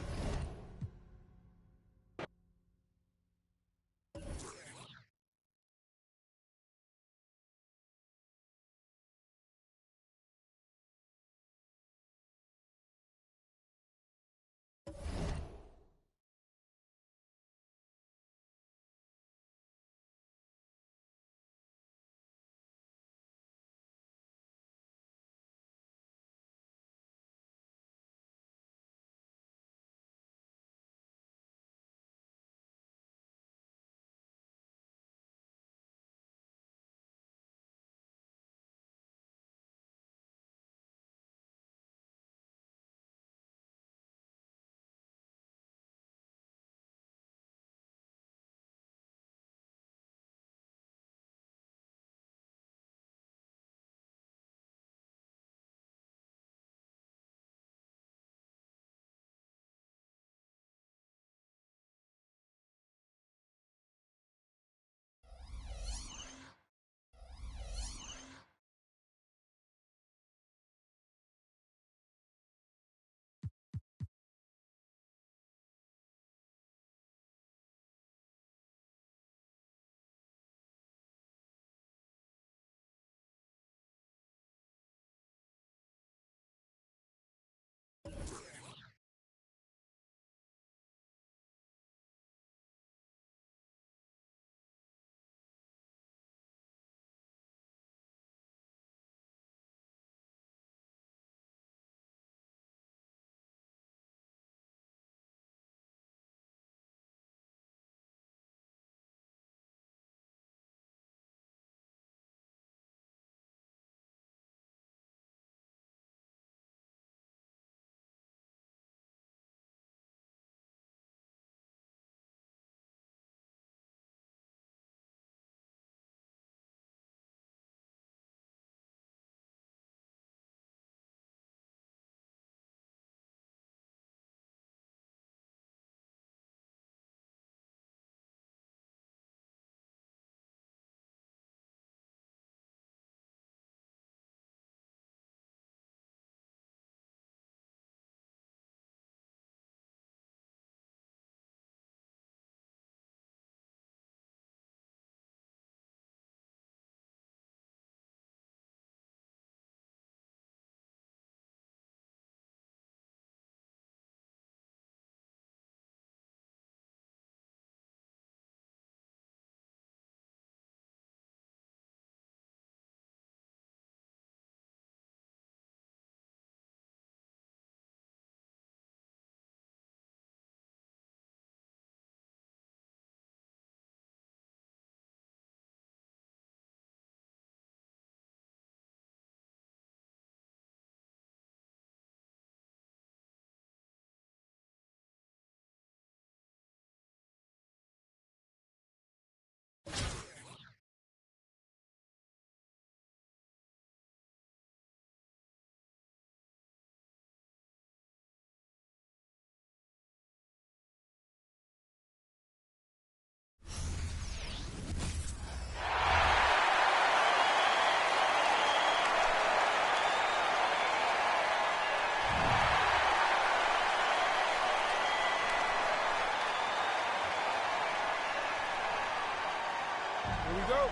Here we go.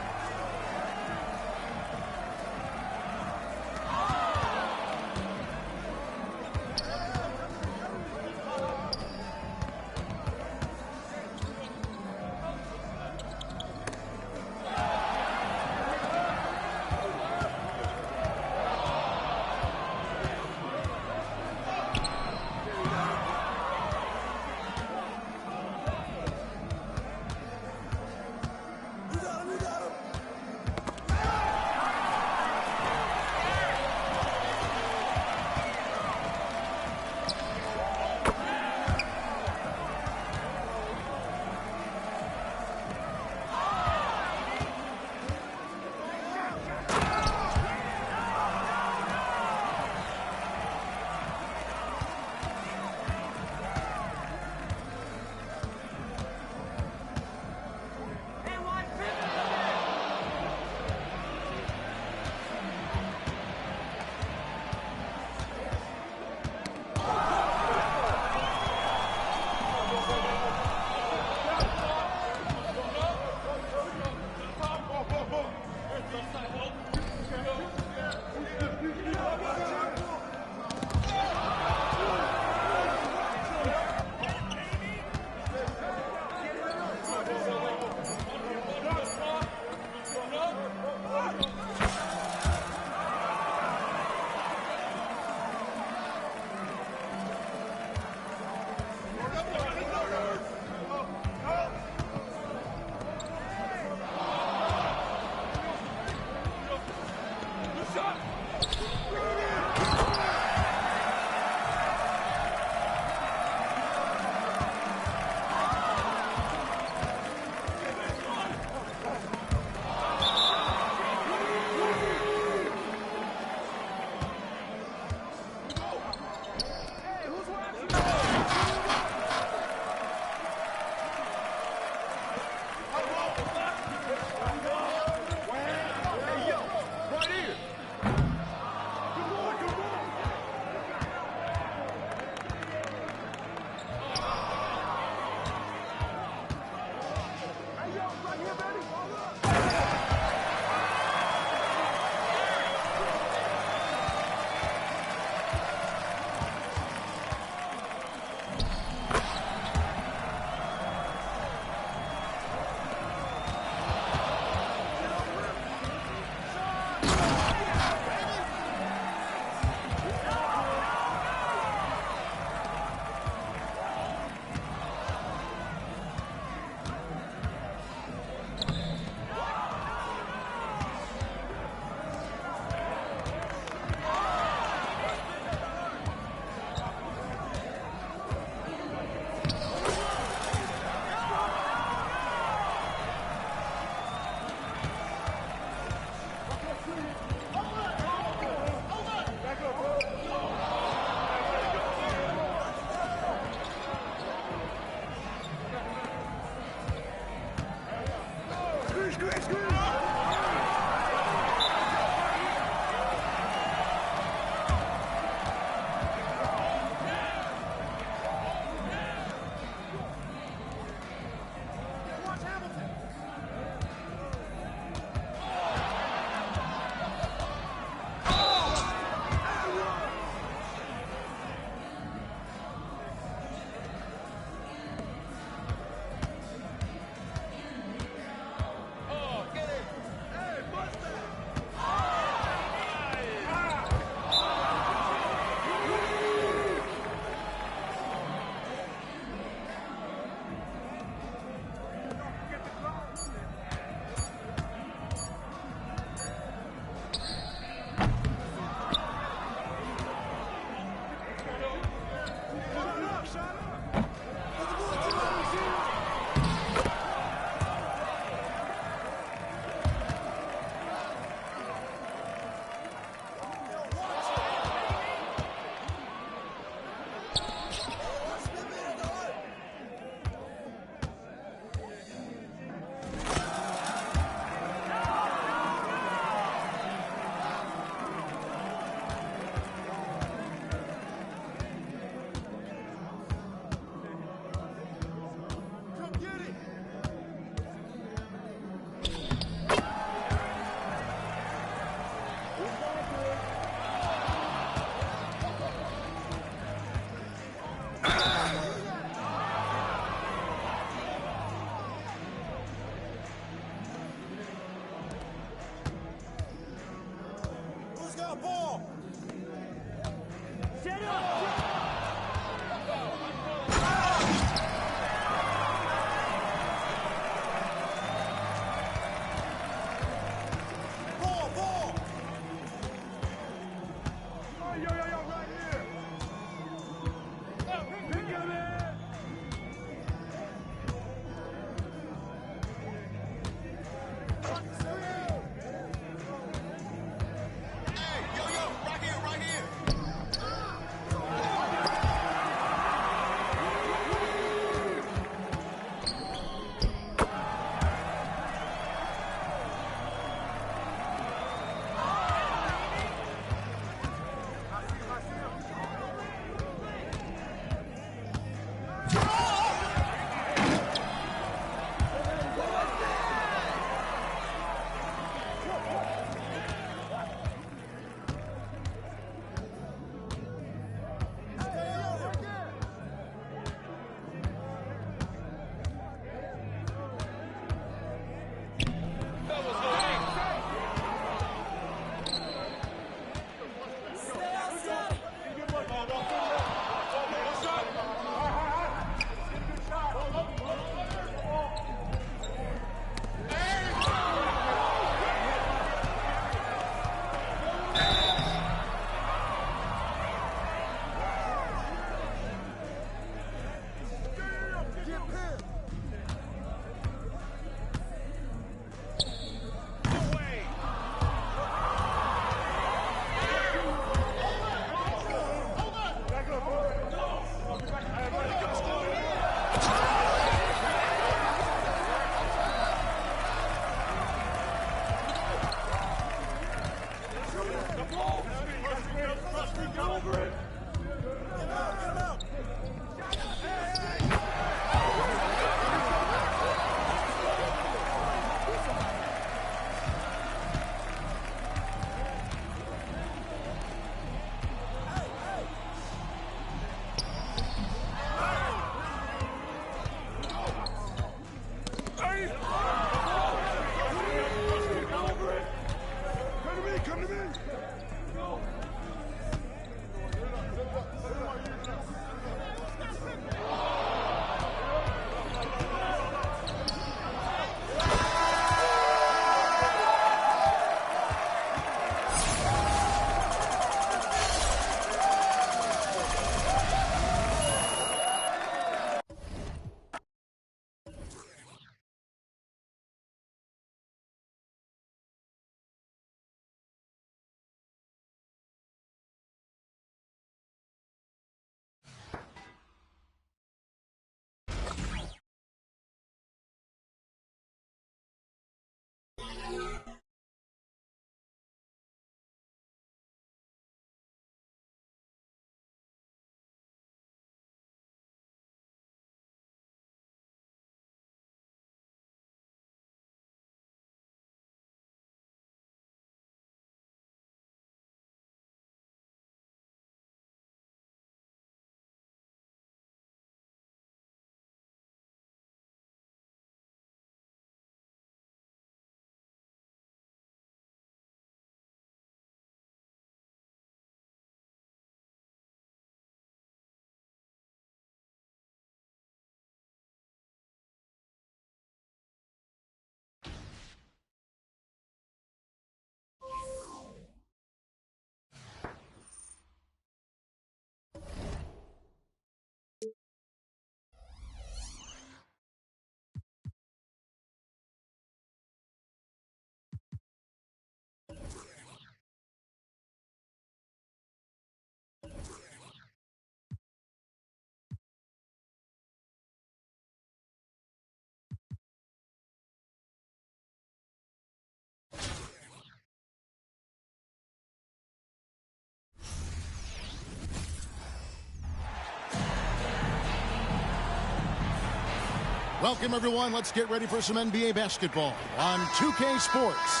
Welcome, everyone. Let's get ready for some NBA basketball on 2K Sports.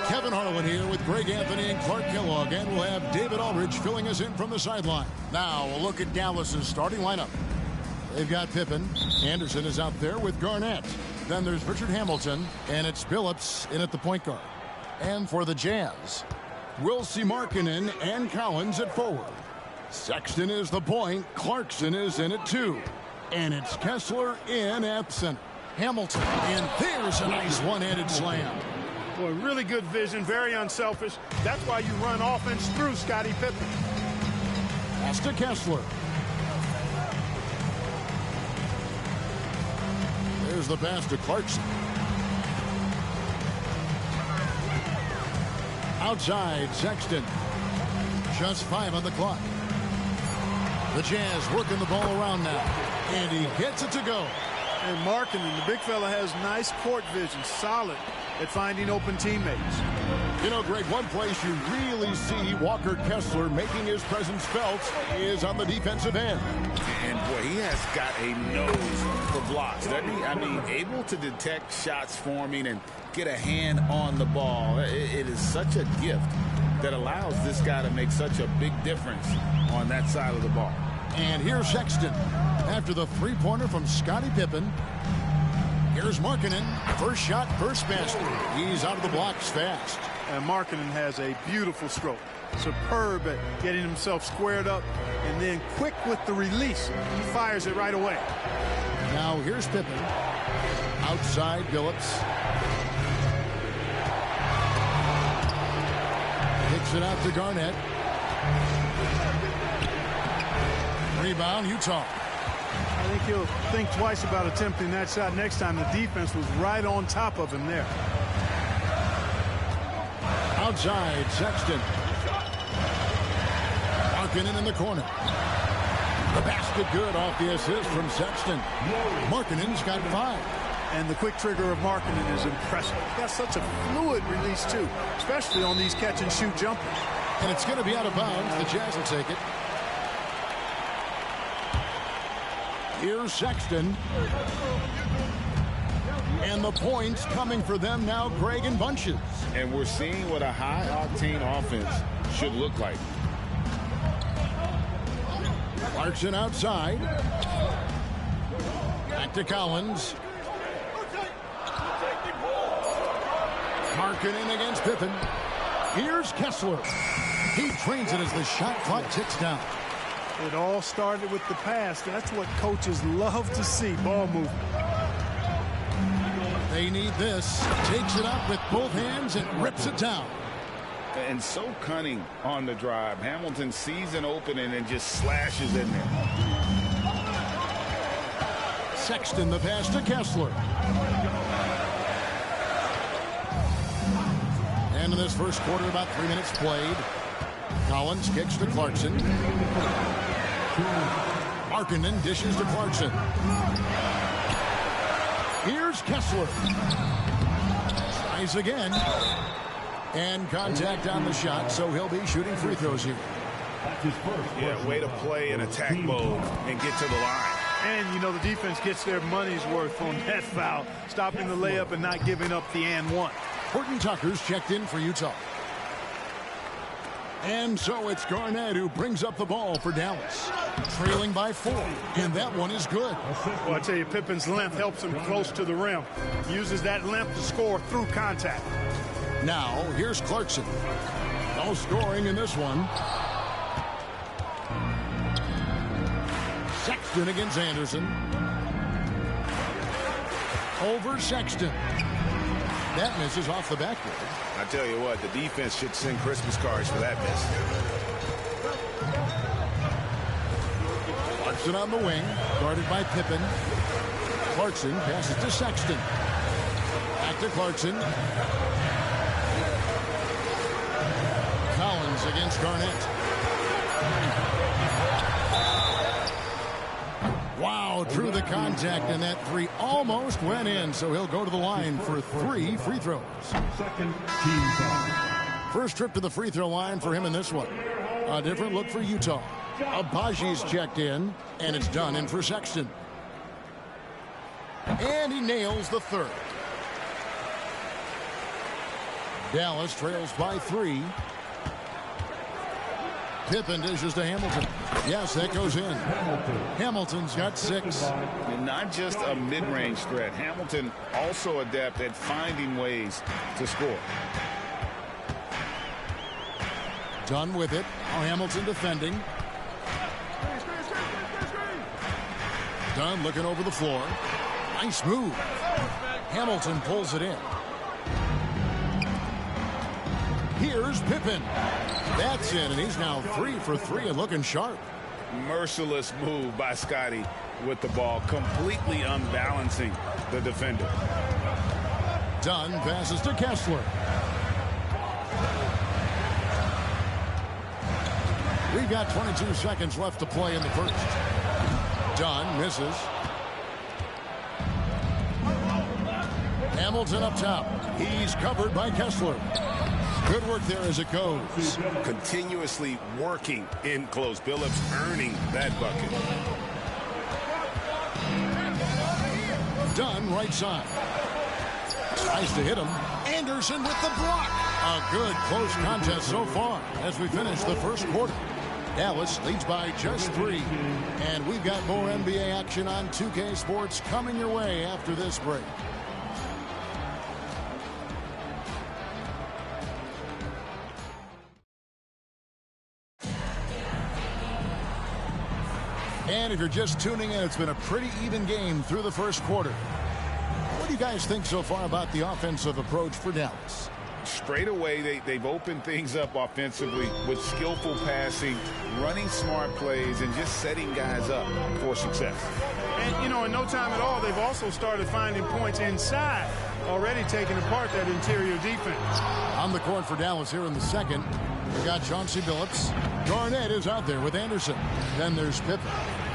Kevin Harlan here with Greg Anthony and Clark Kellogg, and we'll have David Aldridge filling us in from the sideline. Now, we'll look at Dallas's starting lineup. They've got Pippen. Anderson is out there with Garnett. Then there's Richard Hamilton, and it's Billups in at the point guard. And for the Jazz, we'll see Markkanen and Collins at forward. Sexton is the point. Clarkson is in at 2. And it's Kessler in at center. Hamilton, and there's a nice one-handed slam. Boy, really good vision, very unselfish. That's why you run offense through Scottie Pippen. Pass to Kessler. There's the pass to Clarkson. Outside, Sexton. Just 5 on the clock. The Jazz working the ball around now. And he gets it to go. And Markkanen, the big fella, has nice court vision, solid at finding open teammates. You know, Greg, one place you really see Walker Kessler making his presence felt is on the defensive end. And, boy, he has got a nose for blocks, doesn't he? I mean, able to detect shots forming and get a hand on the ball. It is such a gift that allows this guy to make such a big difference on that side of the ball. And here's Sexton after the three-pointer from Scottie Pippen. Here's Markkanen. First shot, first basket. He's out of the blocks fast. And Markkanen has a beautiful stroke. Superb at getting himself squared up and then quick with the release. He fires it right away. Now here's Pippen. Outside Billups. Kicks it out to Garnett. Rebound, Utah. I think he'll think twice about attempting that shot next time. The defense was right on top of him there. Outside, Sexton. Markkanen in the corner. The basket good off the assist from Sexton. Markkanen's got 5. And the quick trigger of Markkanen is impressive. He's got such a fluid release, too, especially on these catch-and-shoot jumpers. And it's going to be out of bounds. The Jazz will take it. Here's Sexton. And the points coming for them now, Greg, in bunches. And we're seeing what a high-octane offense should look like. Clarkson outside. Back to Collins. Markkanen against Pippen. Here's Kessler. He trains it as the shot clock ticks down. It all started with the pass. That's what coaches love to see, ball movement. They need this. Takes it up with both hands and rips it down. And so cunning on the drive. Hamilton sees an opening and just slashes in there. Sexton the pass to Kessler. And in this first quarter, about 3 minutes played. Collins kicks to Clarkson. Markkanen dishes to Clarkson. Here's Kessler. Tries again. And contact on the shot, so he'll be shooting free throws here. Yeah, way to play in attack mode and get to the line. And, you know, the defense gets their money's worth on that foul, stopping the layup and not giving up the and one. Horton Tucker's checked in for Utah. And so it's Garnett who brings up the ball for Dallas. Trailing by 4, and that one is good. Well, I tell you, Pippen's length helps him close to the rim. He uses that length to score through contact. Now, here's Clarkson. No scoring in this one. Sexton against Anderson. Over Sexton. That misses off the backboard. I tell you what, the defense should send Christmas cards for that miss. Clarkson on the wing, guarded by Pippen. Clarkson passes to Sexton. Back to Clarkson. Collins against Garnett. Wow, drew the contact, and that three almost went in, so he'll go to the line for 3 free throws. First trip to the free throw line for him in this one. A different look for Utah. Abaji's checked in, and it's done in for Sexton. And he nails the third. Dallas trails by 3. Pippen dishes to Hamilton. Yes, that goes in. Hamilton's got 6. And not just a mid-range threat. Hamilton also adept at finding ways to score. Done with it. Now Hamilton defending. Dunn looking over the floor. Nice move. Hamilton pulls it in. Here's Pippen. That's it, and he's now 3 for 3 and looking sharp. Merciless move by Scotty with the ball, completely unbalancing the defender. Dunn passes to Kessler. We've got 22 seconds left to play in the first. Dunn misses. Hamilton up top. He's covered by Kessler. Good work there as it goes. Continuously working in close. Billups earning that bucket. Dunn right side. Tries to hit him. Anderson with the block. A good close contest so far as we finish the first quarter. Dallas leads by just 3. And we've got more NBA action on 2K Sports coming your way after this break. And if you're just tuning in, it's been a pretty even game through the first quarter. What do you guys think so far about the offensive approach for Dallas? Straight away, they've opened things up offensively with skillful passing, running smart plays, and just setting guys up for success. And, you know, in no time at all, they've also started finding points inside, already taking apart that interior defense. On the court for Dallas here in the second, we got Chauncey Billups. Garnett is out there with Anderson. Then there's Pippen.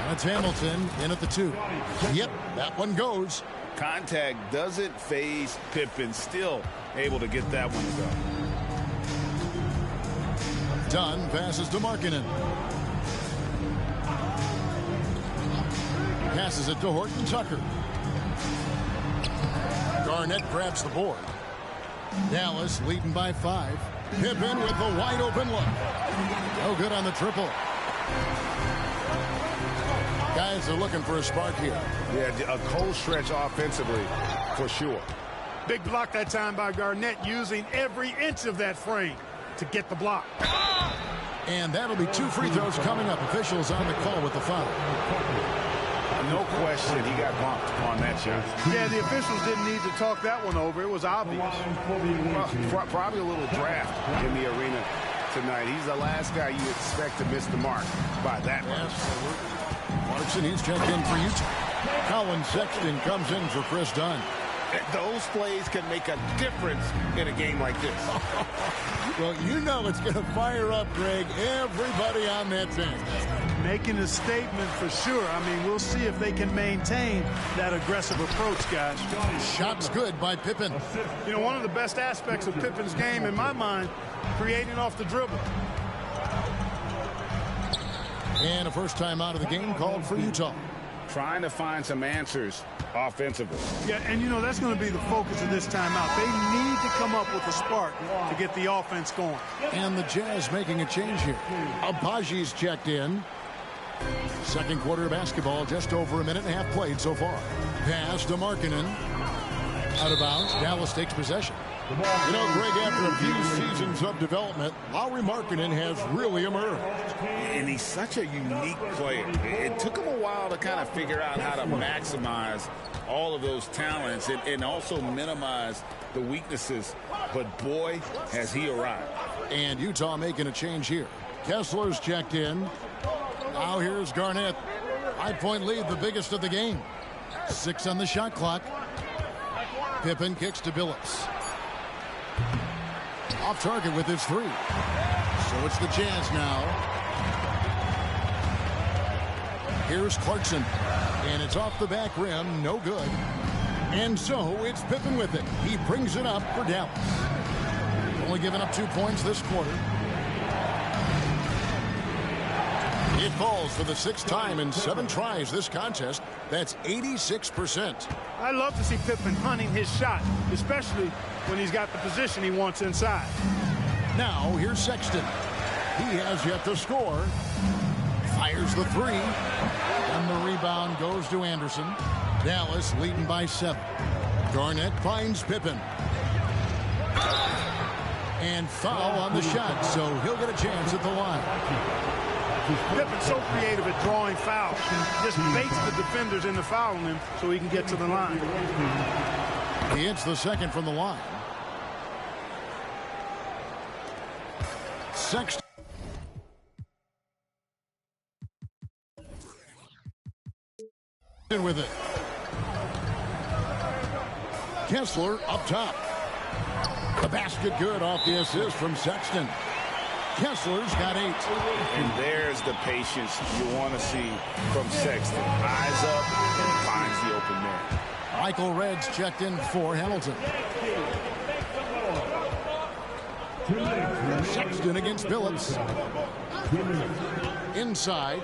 That's Hamilton in at the 2. Yep, that one goes. Contact doesn't phase Pippen. Still able to get that one to go. Dunn passes to Markkanen. Passes it to Horton Tucker. Garnett grabs the board. Dallas leading by 5. Pippen with the wide open look. No good on the triple. Guys are looking for a spark here. Yeah, a cold stretch offensively for sure. Big block that time by Garnett, using every inch of that frame. to get the block. And that'll be 2 free throws coming up. Officials on the call with the foul. No question, he got bumped on that shot. Yeah, the officials didn't need to talk that one over. It was obvious. Well, probably a little draft in the arena tonight. He's the last guy you expect to miss the mark by that much. Clarkson, he's checked in for Utah. Colin Sexton comes in for Chris Dunn. Those plays can make a difference in a game like this. Well, you know it's going to fire up, Greg, everybody on that bench. Making a statement for sure. I mean, we'll see if they can maintain that aggressive approach, guys. Shots good by Pippen. You know, one of the best aspects of Pippen's game, in my mind, creating off the dribble. And a first time out of the game called for Utah. Trying to find some answers offensively. Yeah, and you know, that's going to be the focus of this timeout. They need to come up with a spark to get the offense going. And the Jazz making a change here. Abaji's checked in. Second quarter of basketball, just over a minute and a half played so far. Pass to Markkanen. Out of bounds. Dallas takes possession. You know, Greg, after a few seasons of development, Lauri Markkanen has really emerged. And he's such a unique player. It took him a while to kind of figure out how to maximize all of those talents and also minimize the weaknesses. But boy, has he arrived. And Utah making a change here. Kessler's checked in. Now here's Garnett. 5-point lead, the biggest of the game. 6 on the shot clock. Pippen kicks to Billups. Off target with his 3. So it's the Jazz now. Here's Clarkson. And it's off the back rim. No good. And so it's Pippen with it. He brings it up for Dallas. Only giving up 2 points this quarter. It falls for the 6th time in 7 tries this contest. That's 86%. I love to see Pippen hunting his shot, especially when he's got the position he wants inside. Now here's Sexton. He has yet to score. Fires the 3. And the rebound goes to Anderson. Dallas leading by 7. Garnett finds Pippen. And foul on the shot, so he'll get a chance at the line. Pippen's so creative at drawing fouls. Just baits the defenders into fouling him so he can get to the line. He hits the second from the line. Sexton. With it. Kessler up top. The basket good off the assist from Sexton. Kessler's got 8. And there's the patience you want to see from Sexton. Eyes up, finds the open man. Michael Red's checked in for Hamilton. Sexton against Billups. Inside.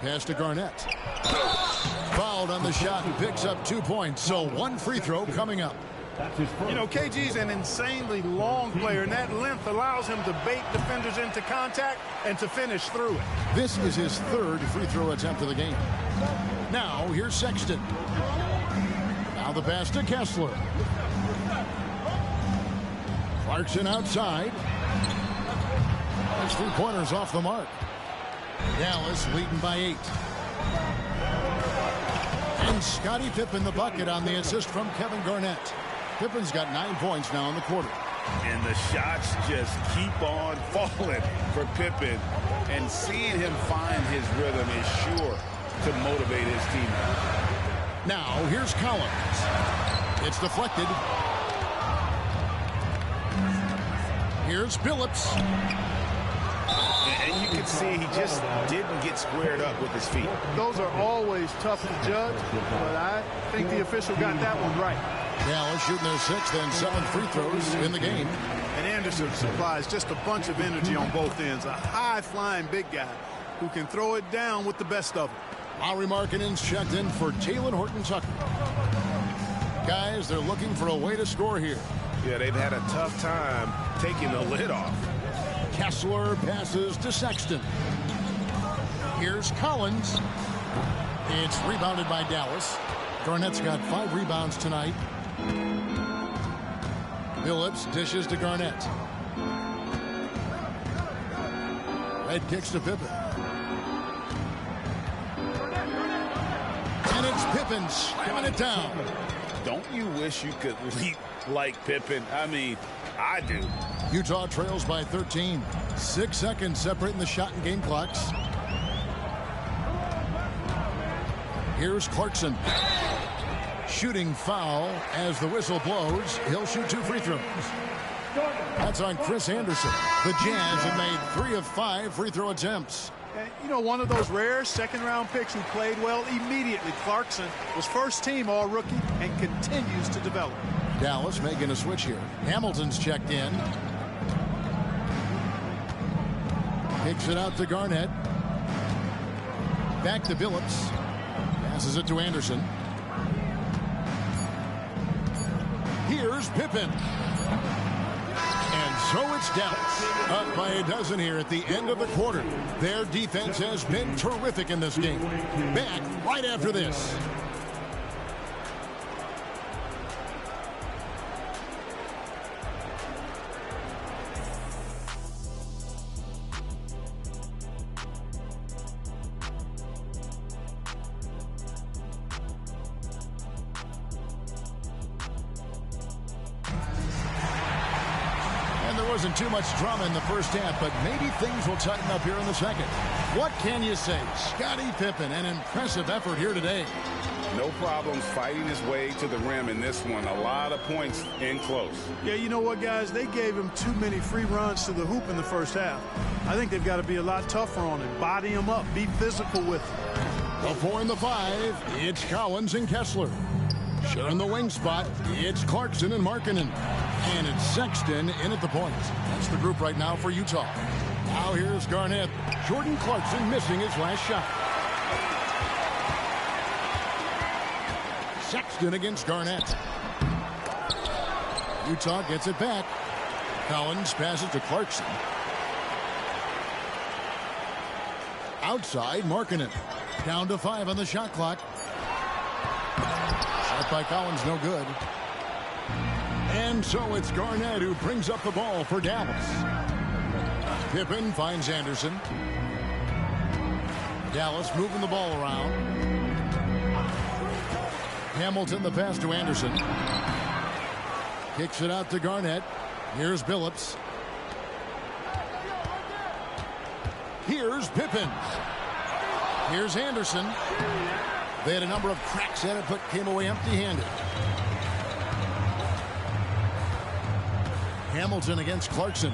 Pass to Garnett. Fouled on the shot and picks up 2 points. So 1 free throw coming up. You know, KG's an insanely long player, and that length allows him to bait defenders into contact and to finish through it. This is his 3rd free throw attempt of the game. Now, here's Sexton. Now the pass to Kessler. Clarkson outside. His 3-pointers off the mark. Dallas leading by 8. And Scottie Pippen the bucket on the assist from Kevin Garnett. Pippen's got 9 points now in the quarter. And the shots just keep on falling for Pippen. And seeing him find his rhythm is sure to motivate his teammates. Now, here's Collins. It's deflected. Here's Billups. And you can see he just didn't get squared up with his feet. Those are always tough to judge, but I think the official got that one right. Dallas shooting their 6th and 7th free throws in the game. And Anderson supplies just a bunch of energy on both ends. A high-flying big guy who can throw it down with the best of them. Lauri Markkanen's checked in for Talen Horton-Tucker. Guys, they're looking for a way to score here. Yeah, they've had a tough time taking the lid off. Kessler passes to Sexton. Here's Collins. It's rebounded by Dallas. Garnett's got 5 rebounds tonight. Phillips dishes to Garnett. Red kicks to Pippen. And it's Pippen slamming it down. Don't you wish you could leap like Pippen? I mean, I do. Utah trails by 13. 6 seconds separating the shot and game clocks. Here's Clarkson. Shooting foul as the whistle blows. He'll shoot 2 free throws. That's on Chris Anderson. The Jazz have made 3 of 5 free throw attempts. You know, one of those rare second-round picks who played well immediately. Clarkson was first-team all-rookie and continues to develop. Dallas making a switch here. Hamilton's checked in. Kicks it out to Garnett. Back to Phillips. Passes it to Anderson. Here's Pippen. And so it's Dallas. Up by a dozen here at the end of the quarter. Their defense has been terrific in this game. Back right after this. Wasn't too much drama in the first half, but maybe things will tighten up here in the second. What can you say? Scottie Pippen, an impressive effort here today. No problems fighting his way to the rim in this one. A lot of points in close. Yeah, you know what, guys? They gave him too many free runs to the hoop in the first half. I think they've got to be a lot tougher on him. Body him up. Be physical with him. The 4 and the 5. It's Collins and Kessler. Sharing the wing spot. It's Clarkson and Markkanen. And it's Sexton in at the point. That's the group right now for Utah. Now here's Garnett. Jordan Clarkson missing his last shot. Sexton against Garnett. Utah gets it back. Collins passes to Clarkson. Outside, Markkanen. Down to 5 on the shot clock. Shot by Collins, no good. And so it's Garnett who brings up the ball for Dallas. Pippen finds Anderson. Dallas moving the ball around. Hamilton the pass to Anderson. Kicks it out to Garnett. Here's Phillips. Here's Pippen. Here's Anderson. They had a number of cracks at it, but came away empty-handed. Hamilton against Clarkson.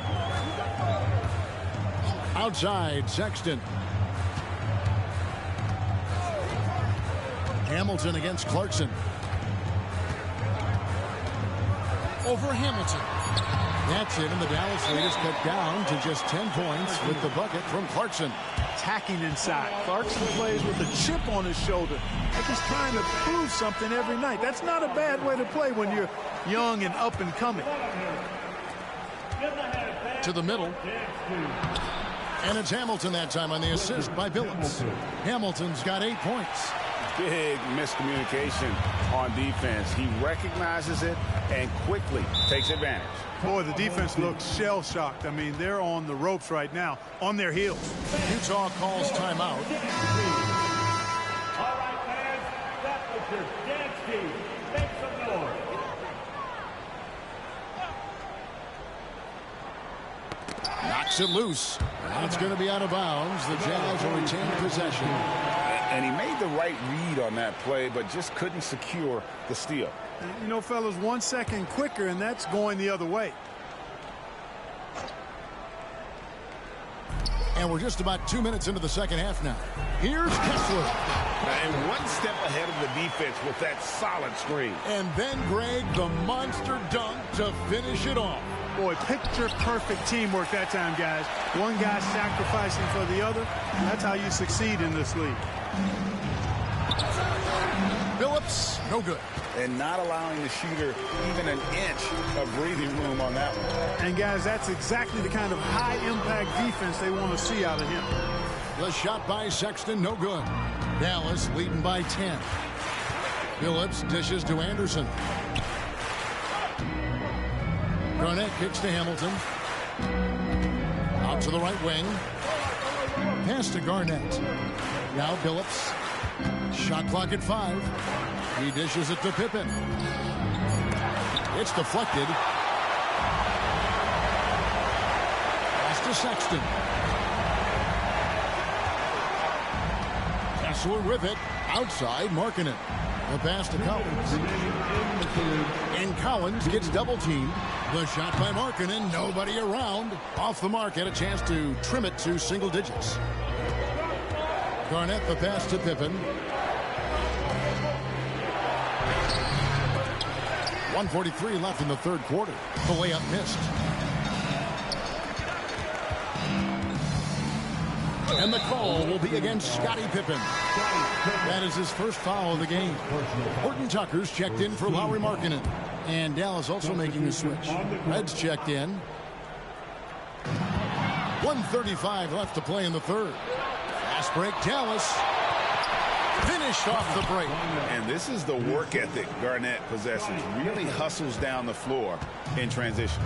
Outside, Sexton. Hamilton against Clarkson. Over Hamilton. That's it, and the Dallas lead is cut down to just 10 points with the bucket from Clarkson. Attacking inside. Clarkson plays with a chip on his shoulder. Like he's trying to prove something every night. That's not a bad way to play when you're young and up and coming. To the middle. And it's Hamilton that time on the assist by Phillips. Hamilton's got 8 points. Big miscommunication on defense. He recognizes it and quickly takes advantage. Boy, the defense looks shell-shocked. I mean, they're on the ropes right now, on their heels. Utah calls timeout. All right, fans, that was your dance team. Make some noise. Knocks it loose. And it's going to be out of bounds. The Jazz will retain possession. And he made the right read on that play, but just couldn't secure the steal. You know, fellas, 1 second quicker, and that's going the other way. And we're just about 2 minutes into the second half now. Here's Kessler. And one step ahead of the defense with that solid screen. And then Greg, the monster dunk to finish it off. Boy, picture-perfect teamwork that time, guys. One guy sacrificing for the other. That's how you succeed in this league. Phillips, no good. And not allowing the shooter even an inch of breathing room on that one. And, guys, that's exactly the kind of high-impact defense they want to see out of him. The shot by Sexton, no good. Dallas leading by 10. Phillips dishes to Anderson. Garnett kicks to Hamilton. Out to the right wing. Pass to Garnett. Now Billups. Shot clock at 5. He dishes it to Pippen. It's deflected. Pass to Sexton. Kessler with it. Outside, marking it. The pass to Collins. And Collins gets double teamed. The shot by Markkanen. Nobody around. Off the mark. Had a chance to trim it to single digits. Garnett the pass to Pippen. 1:43 left in the third quarter. The layup missed. And the call will be against Scottie Pippen. That is his first foul of the game. Horton Tucker's checked in for Lauri Markkanen. And Dallas also making a switch. Reds checked in. 1:35 left to play in the third. Fast break, Dallas. Finished off the break. And this is the work ethic Garnett possesses. Really hustles down the floor in transition.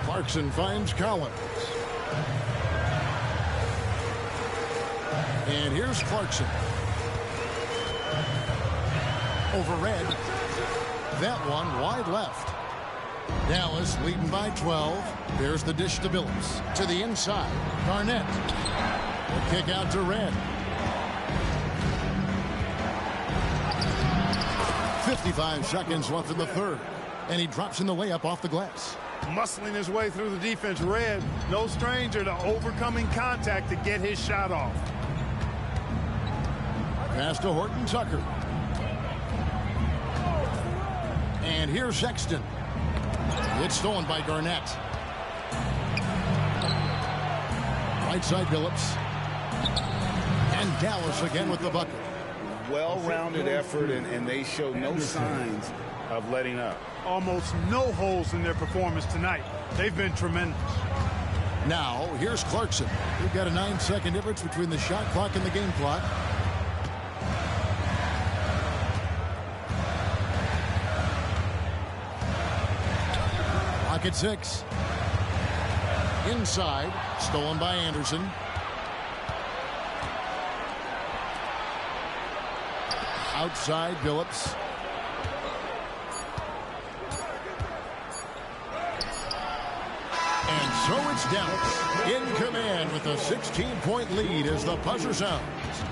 Clarkson finds Collins. And here's Clarkson. Over Red. That one wide left. Dallas leading by 12. There's the dish to Billups. To the inside. Garnett. The kick out to Red. 55 seconds left in the third. And he drops in the layup off the glass. Muscling his way through the defense. Red, no stranger to overcoming contact to get his shot off. Pass to Horton Tucker. And here's Sexton. It's stolen by Garnett. Right side Billups. And Dallas again with the bucket. Well-rounded effort, and they show no signs of letting up. Almost no holes in their performance tonight. They've been tremendous. Now, here's Clarkson. We've got a 9-second difference between the shot clock and the game clock. Clock at 6. Inside, stolen by Anderson. Outside, Billups. And so it's Dallas in command with a 16-point lead as the buzzer sounds.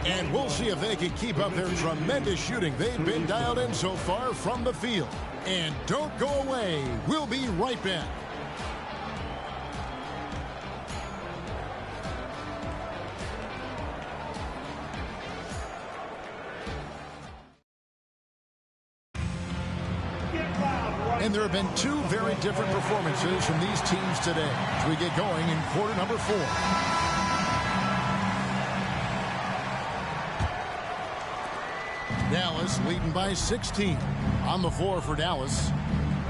And we'll see if they can keep up their tremendous shooting they've been dialed in so far from the field. And don't go away. We'll be right back. And there have been two very different performances from these teams today as we get going in quarter number 4. Dallas leading by 16. On the floor for Dallas,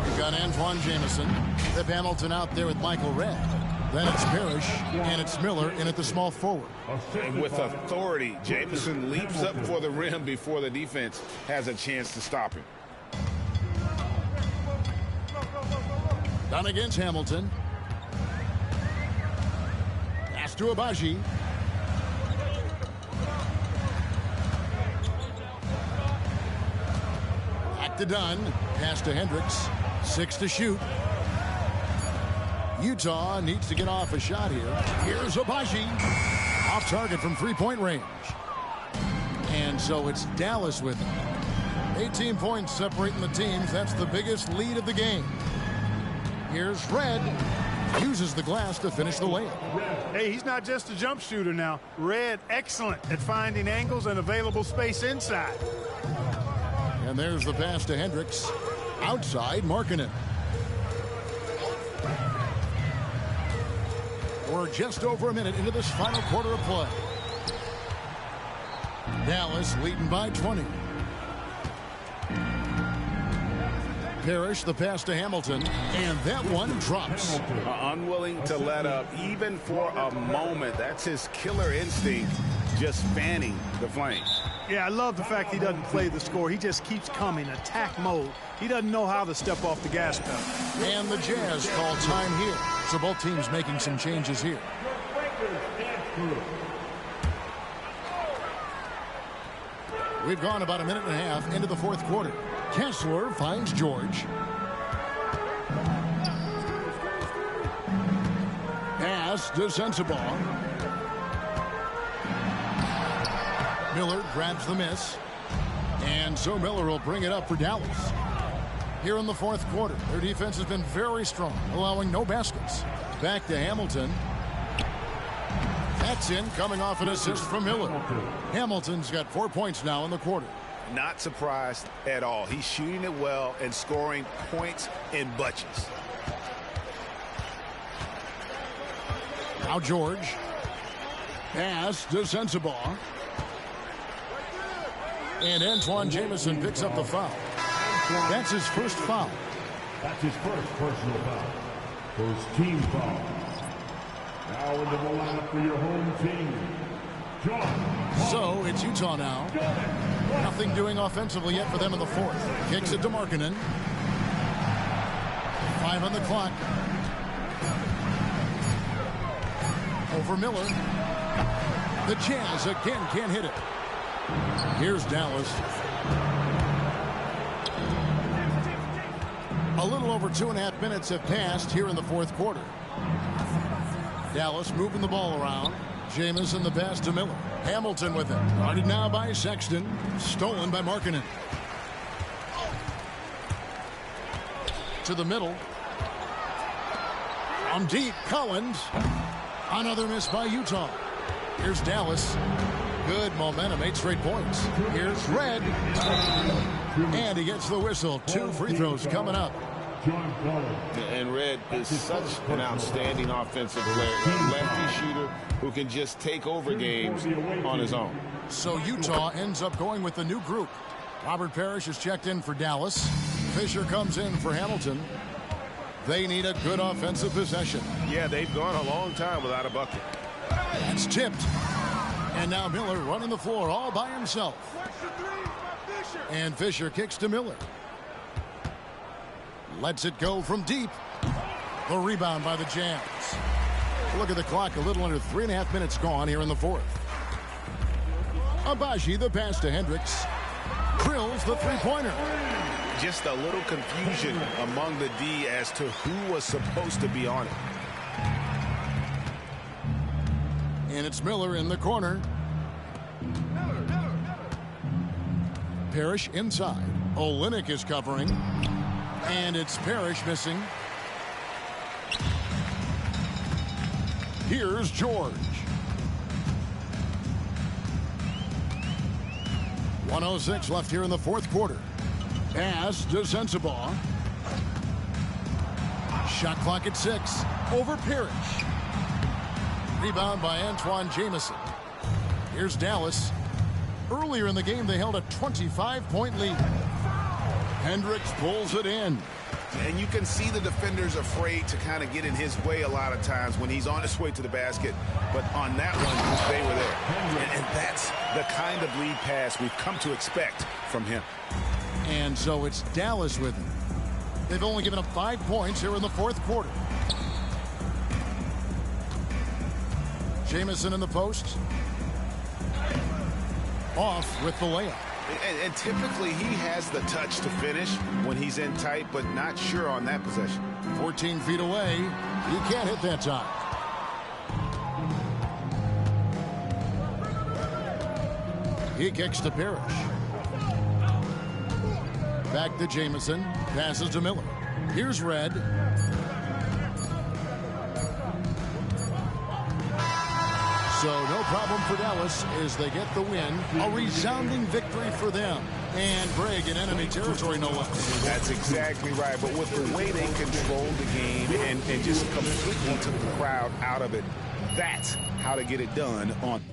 we've got Antoine Jamison. Pip Hamilton out there with Michael Redd. Then it's Parrish, and it's Miller in at the small forward. And with authority, Jamison leaps up for the rim before the defense has a chance to stop him. Down against Hamilton. Pass to Abaji. Back to Dunn. Pass to Hendricks. 6 to shoot. Utah needs to get off a shot here. Here's Abaji. Off target from three-point range. And so it's Dallas with it. 18 points separating the teams. That's the biggest lead of the game. Here's Red. Uses the glass to finish the layup. Hey, he's not just a jump shooter now. Red, excellent at finding angles and available space inside. And there's the pass to Hendricks. Outside, Markkanen. We're just over a minute into this final quarter of play. Dallas leading by 20. Parrish, the pass to Hamilton, and that one drops. Unwilling to let up, even for a moment. That's his killer instinct, just fanning the flames. Yeah, I love the fact he doesn't play the score. He just keeps coming, attack mode. He doesn't know how to step off the gas pedal. And the Jazz call time here. So both teams making some changes here. We've gone about a minute and a half into the fourth quarter. Kessler finds George. Pass to Sensabaugh. Miller grabs the miss. And so Miller will bring it up for Dallas. Here in the fourth quarter, their defense has been very strong, allowing no baskets. Back to Hamilton. That's in, coming off an assist from Miller. Hamilton's got 4 points now in the quarter. Not surprised at all. He's shooting it well and scoring points in bunches. Now George. Pass to Sensabaugh. And Antoine Jamison picks up the foul. That's his first foul. That's his first personal foul. First team foul. Now into the lineup for your home team, John. So it's Utah now. Nothing doing offensively yet for them in the fourth. Kicks it to Markkanen. 5 on the clock. Over Miller. The Jazz again can't hit it. Here's Dallas. A little over 2.5 minutes have passed here in the fourth quarter. Dallas moving the ball around. Jamison the pass to Miller. Hamilton with it. Guarded now by Sexton. Stolen by Markkanen. To the middle. From deep, Collins. Another miss by Utah. Here's Dallas. Good momentum, 8 straight points. Here's Red. And he gets the whistle. 2 free throws coming up. And Red is such an outstanding offensive player. A lefty shooter who can just take over games on his own. So Utah ends up going with the new group. Robert Parrish is checked in for Dallas. Fisher comes in for Hamilton. They need a good offensive possession. Yeah, they've gone a long time without a bucket. That's tipped. And now Miller running the floor all by himself. And Fisher kicks to Miller. Lets it go from deep. The rebound by the Jazz. Look at the clock, a little under 3.5 minutes gone here in the fourth. Abaji, the pass to Hendricks. Drills the three-pointer. Just a little confusion among the D as to who was supposed to be on it. And it's Miller in the corner. Parrish inside. Olynyk is covering. And it's Parrish missing. Here's George. 1:06 left here in the fourth quarter. Pass to Sensabaugh. Shot clock at 6. Over Parrish. Rebound by Antoine Jamison. Here's Dallas. Earlier in the game, they held a 25-point lead. Hendricks pulls it in. And you can see the defenders afraid to kind of get in his way a lot of times when he's on his way to the basket. But on that one, they were there. And that's the kind of lead pass we've come to expect from him. And so it's Dallas with him. They've only given up 5 points here in the fourth quarter. Jamison in the post. Off with the layup. And typically he has the touch to finish when he's in tight, but not sure on that possession. 14 feet away. He can't hit that time. He kicks to Parrish. Back to Jamison. Passes to Miller. Here's Red. So no problem for Dallas as they get the win. A resounding victory for them. And Greg in enemy territory, no less. That's exactly right. But with the way they controlled the game and just completely took the crowd out of it, that's how to get it done on.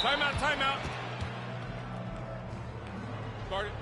Timeout, timeout. Start it.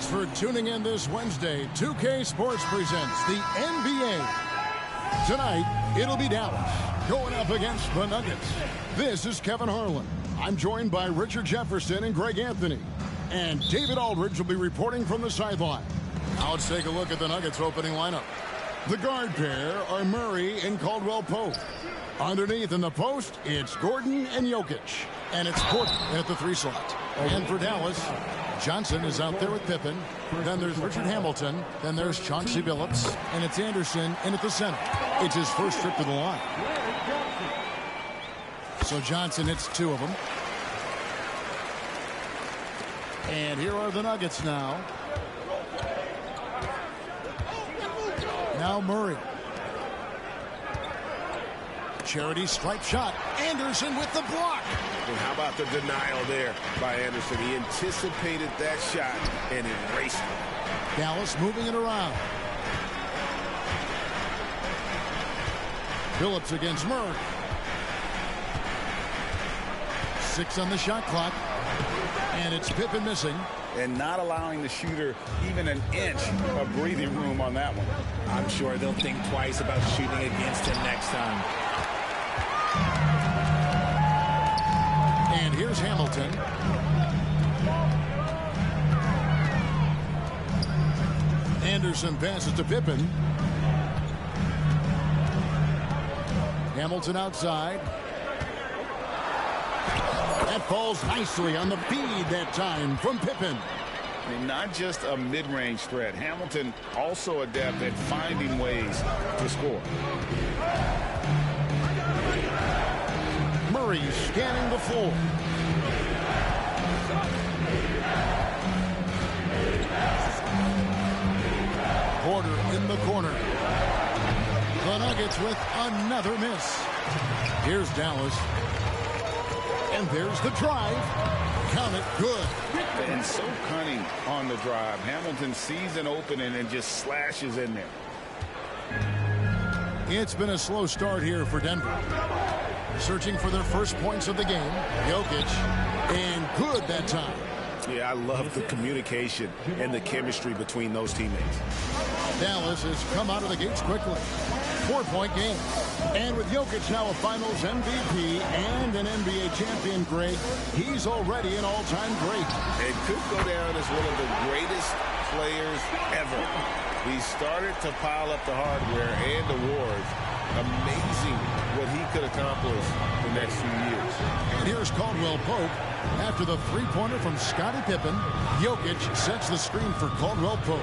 Thanks for tuning in this Wednesday. 2K Sports presents the NBA. Tonight, it'll be Dallas going up against the Nuggets. This is Kevin Harlan. I'm joined by Richard Jefferson and Greg Anthony. And David Aldridge will be reporting from the sideline. Now let's take a look at the Nuggets opening lineup. The guard pair are Murray and Caldwell Pope. Underneath in the post, it's Gordon and Jokic. And it's Porter at the 3 slot. And for Dallas, Johnson is out there with Pippen. Then there's Richard Hamilton. Then there's Chauncey Billups. And it's Anderson in at the center. It's his first trip to the line. So Johnson hits 2 of them. And here are the Nuggets now. Now Murray. Charity stripe shot. Anderson with the block. And how about the denial there by Anderson? He anticipated that shot and erased it. Dallas moving it around. Billups against Murray. 6 on the shot clock. And it's Pippen missing. And not allowing the shooter even an inch of breathing room on that one. I'm sure they'll think twice about shooting against him next time. And here's Hamilton. Anderson passes to Pippen. Hamilton outside. That falls nicely on the feed that time from Pippen. And not just a mid-range threat. Hamilton also adept at finding ways to score. Murray scanning the floor. Porter in the corner. The Nuggets with another miss. Here's Dallas. And there's the drive. Count it good. And so cunning on the drive. Hamilton sees an opening and just slashes in there. It's been a slow start here for Denver. Searching for their first points of the game. Jokic. And good that time. Yeah, I love the communication and the chemistry between those teammates. Dallas has come out of the gates quickly. 4-point game. And with Jokic now a Finals MVP and an NBA champion, Greg, he's already an all-time great. It could go down as one of the greatest players ever. He started to pile up the hardware and awards. Amazing what he could accomplish the next few years. And here's Caldwell Pope. After the 3-pointer from Scottie Pippen, Jokic sets the screen for Caldwell Pope.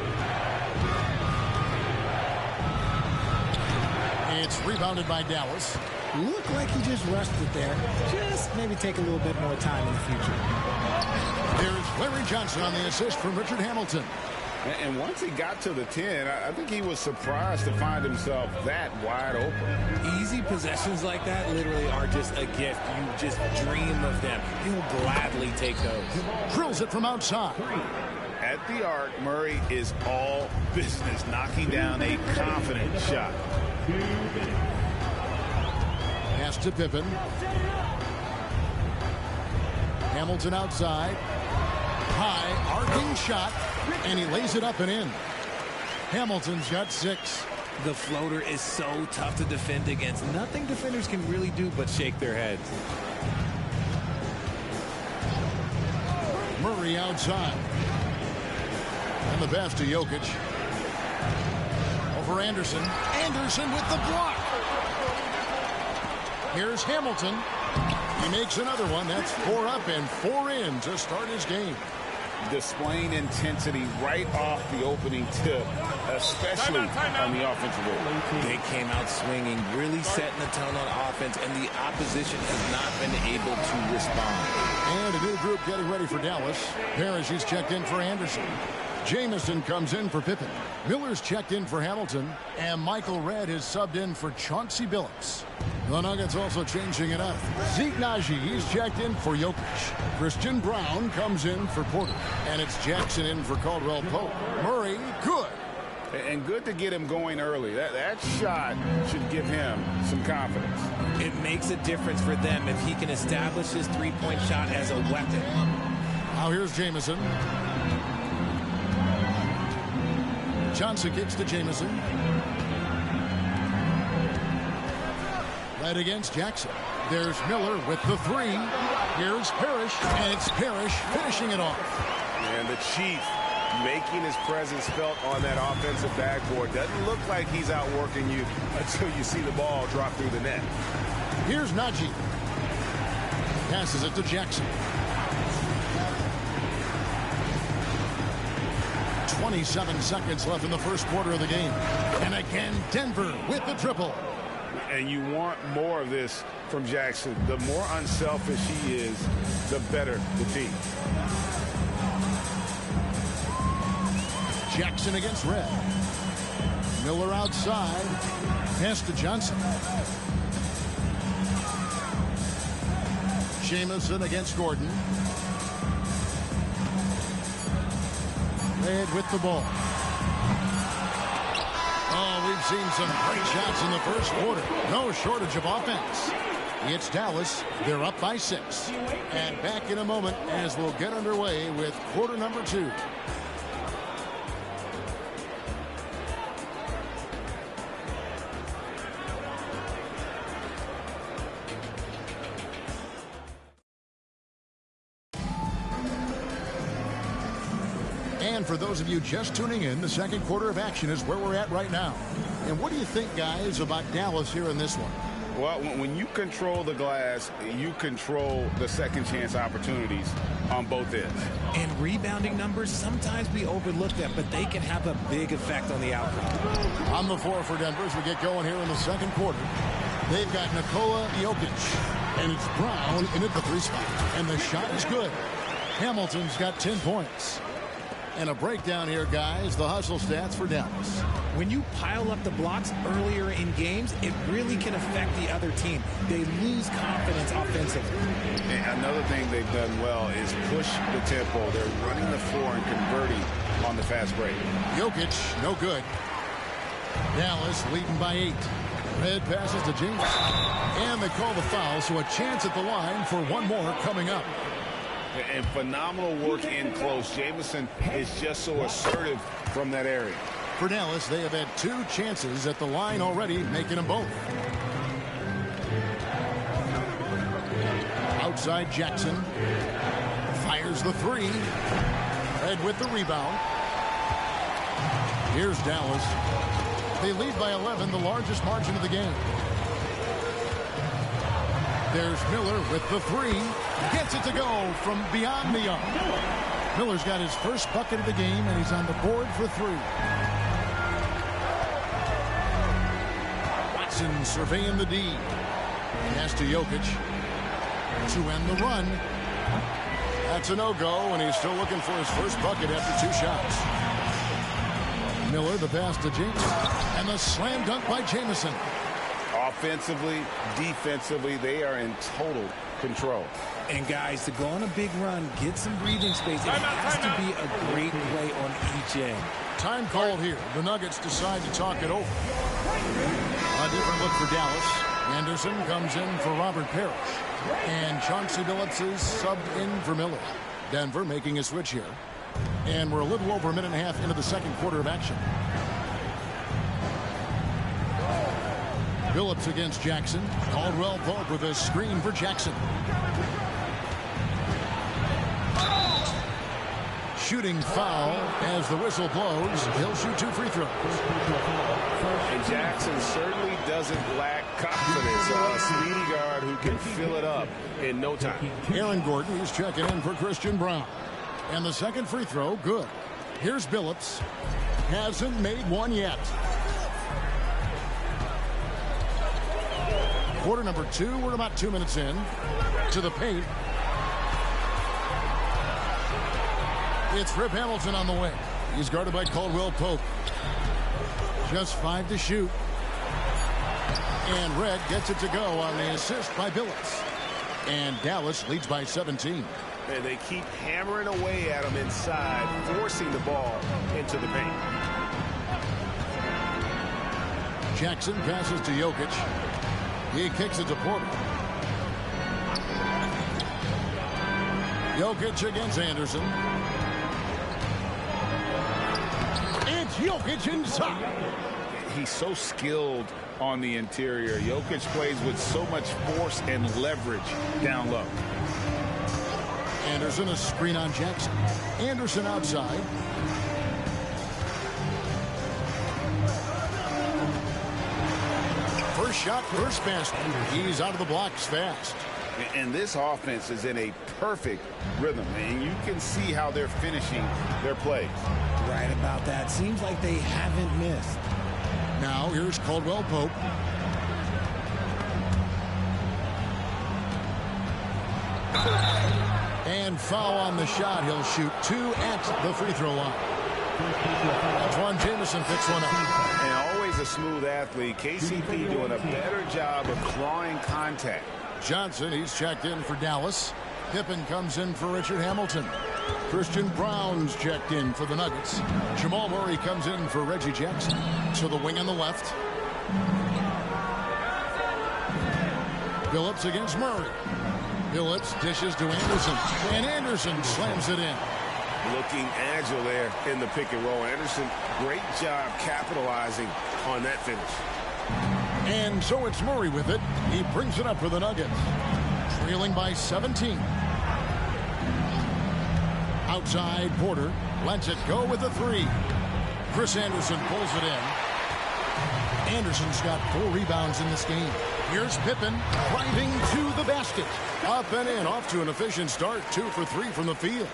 It's rebounded by Dallas. Looked like he just rushed it there. Just maybe take a little bit more time in the future. There's Larry Johnson on the assist from Richard Hamilton. And once he got to the 10, I think he was surprised to find himself that wide open. Easy possessions like that literally are just a gift. You just dream of them. He'll gladly take those. Drills it from outside. At the arc, Murray is all business, knocking down a confident shot. Pass to Pippen. Hamilton outside. High, arcing shot, and he lays it up and in. Hamilton's got 6. The floater is so tough to defend against. Nothing defenders can really do but shake their heads. Murray outside. And the pass to Jokic. Over Anderson. Anderson with the block. Here's Hamilton. He makes another one. That's 4 up and 4 in to start his game. Displaying intensity right off the opening tip, especially on the offensive end. They came out swinging, really setting the tone on offense, and the opposition has not been able to respond. And a new group getting ready for Dallas. Parrish is checked in for Anderson. Jamison comes in for Pippen. Miller's checked in for Hamilton. And Michael Redd is subbed in for Chauncey Billups. The Nuggets also changing it up. Zeke Naji, he's checked in for Jokic. Christian Brown comes in for Porter. And it's Jackson in for Caldwell Pope. Murray, good. And good to get him going early. That shot should give him some confidence. It makes a difference for them if he can establish his three-point shot as a weapon. Now here's Jamison. Johnson kicks to Jamison. Right against Jackson. There's Miller with the three. Here's Parrish, and it's Parrish finishing it off. And the Chief making his presence felt on that offensive backboard. Doesn't look like he's outworking you until you see the ball drop through the net. Here's Najee. Passes it to Jackson. 27 seconds left in the first quarter of the game. And again, Denver with the triple. And you want more of this from Jackson. The more unselfish he is, the better the team. Jackson against Red. Miller outside. Pass to Johnson. Jamison against Gordon. Red with the ball. Oh, we've seen some great shots in the first quarter. No shortage of offense. It's Dallas. They're up by 6. And back in a moment as we'll get underway with quarter number 2. And for those of you just tuning in, the second quarter of action is where we're at right now. And what do you think, guys, about Dallas here in this one? Well, when you control the glass, you control the second chance opportunities on both ends. And rebounding numbers, sometimes we overlook them, but they can have a big effect on the outcome. On the floor for Denver as we get going here in the second quarter. They've got Nikola Jokic, and it's Brown in at the 3 spot. And the shot is good. Hamilton's got 10 points. And a breakdown here, guys, the hustle stats for Dallas. When you pile up the blocks earlier in games, it really can affect the other team. They lose confidence offensively. And another thing they've done well is push the tempo. They're running the floor and converting on the fast break. Jokic, no good. Dallas leading by 8. Red passes to James. And they call the foul, so a chance at the line for one more coming up. And phenomenal work in close. Jamison is just so assertive from that area. For Dallas, they have had 2 chances at the line already, making them both. Outside Jackson. Fires the 3. Red with the rebound. Here's Dallas. They lead by 11, the largest margin of the game. There's Miller with the 3. Gets it to go from beyond the arc. Miller's got his first bucket of the game, and he's on the board for 3. Watson surveying the D. Pass to Jokic to end the run. That's a no-go, and he's still looking for his first bucket after 2 shots. Miller, the pass to James, and the slam dunk by Jamison. Offensively, defensively, they are in total control. And guys, to go on a big run, get some breathing space, it has to be a great play on each end. Time called here. The Nuggets decide to talk it over. A different look for Dallas. Anderson comes in for Robert Parrish. And Chauncey Billups is subbed in for Miller. Denver making a switch here. And we're a little over a minute and a half into the second quarter of action. Billups against Jackson. Caldwell Pope with a screen for Jackson. Shooting foul as the whistle blows. He'll shoot 2 free throws. And Jackson certainly doesn't lack confidence. A speedy guard who can fill it up in no time. Aaron Gordon is checking in for Christian Brown. And the second free throw, good. Here's Billups. Hasn't made one yet. Quarter number 2, we're about 2 minutes in. To the paint. It's Rip Hamilton on the way. He's guarded by Caldwell Pope. Just 5 to shoot. And Red gets it to go on the assist by Billups. And Dallas leads by 17. And they keep hammering away at him inside, forcing the ball into the paint. Jackson passes to Jokic. He kicks it to Porter. Jokic against Anderson. It's Jokic inside. He's so skilled on the interior. Jokic plays with so much force and leverage down low. Anderson, a screen on Jackson. Anderson outside. First shot, first basket. He's out of the blocks fast. And this offense is in a perfect rhythm, and you can see how they're finishing their plays. Right about that. Seems like they haven't missed. Now here's Caldwell Pope. And foul on the shot. He'll shoot 2 at the free throw line. Antoine Jamison picks one up. And always a smooth athlete. KCP doing a better job of drawing contact. Johnson, he's checked in for Dallas. Pippen comes in for Richard Hamilton. Christian Brown's checked in for the Nuggets. Jamal Murray comes in for Reggie Jackson. To the wing on the left. Phillips against Murray. Phillips dishes to Anderson. And Anderson slams it in. Looking agile there in the pick and roll. Anderson, great job capitalizing on that finish. And so it's Murray with it. He brings it up for the Nuggets. Trailing by 17. Outside, Porter lets it go with a 3. Chris Anderson pulls it in. Anderson's got 4 rebounds in this game. Here's Pippen driving to the basket. Up and in, off to an efficient start. 2 for 3 from the field.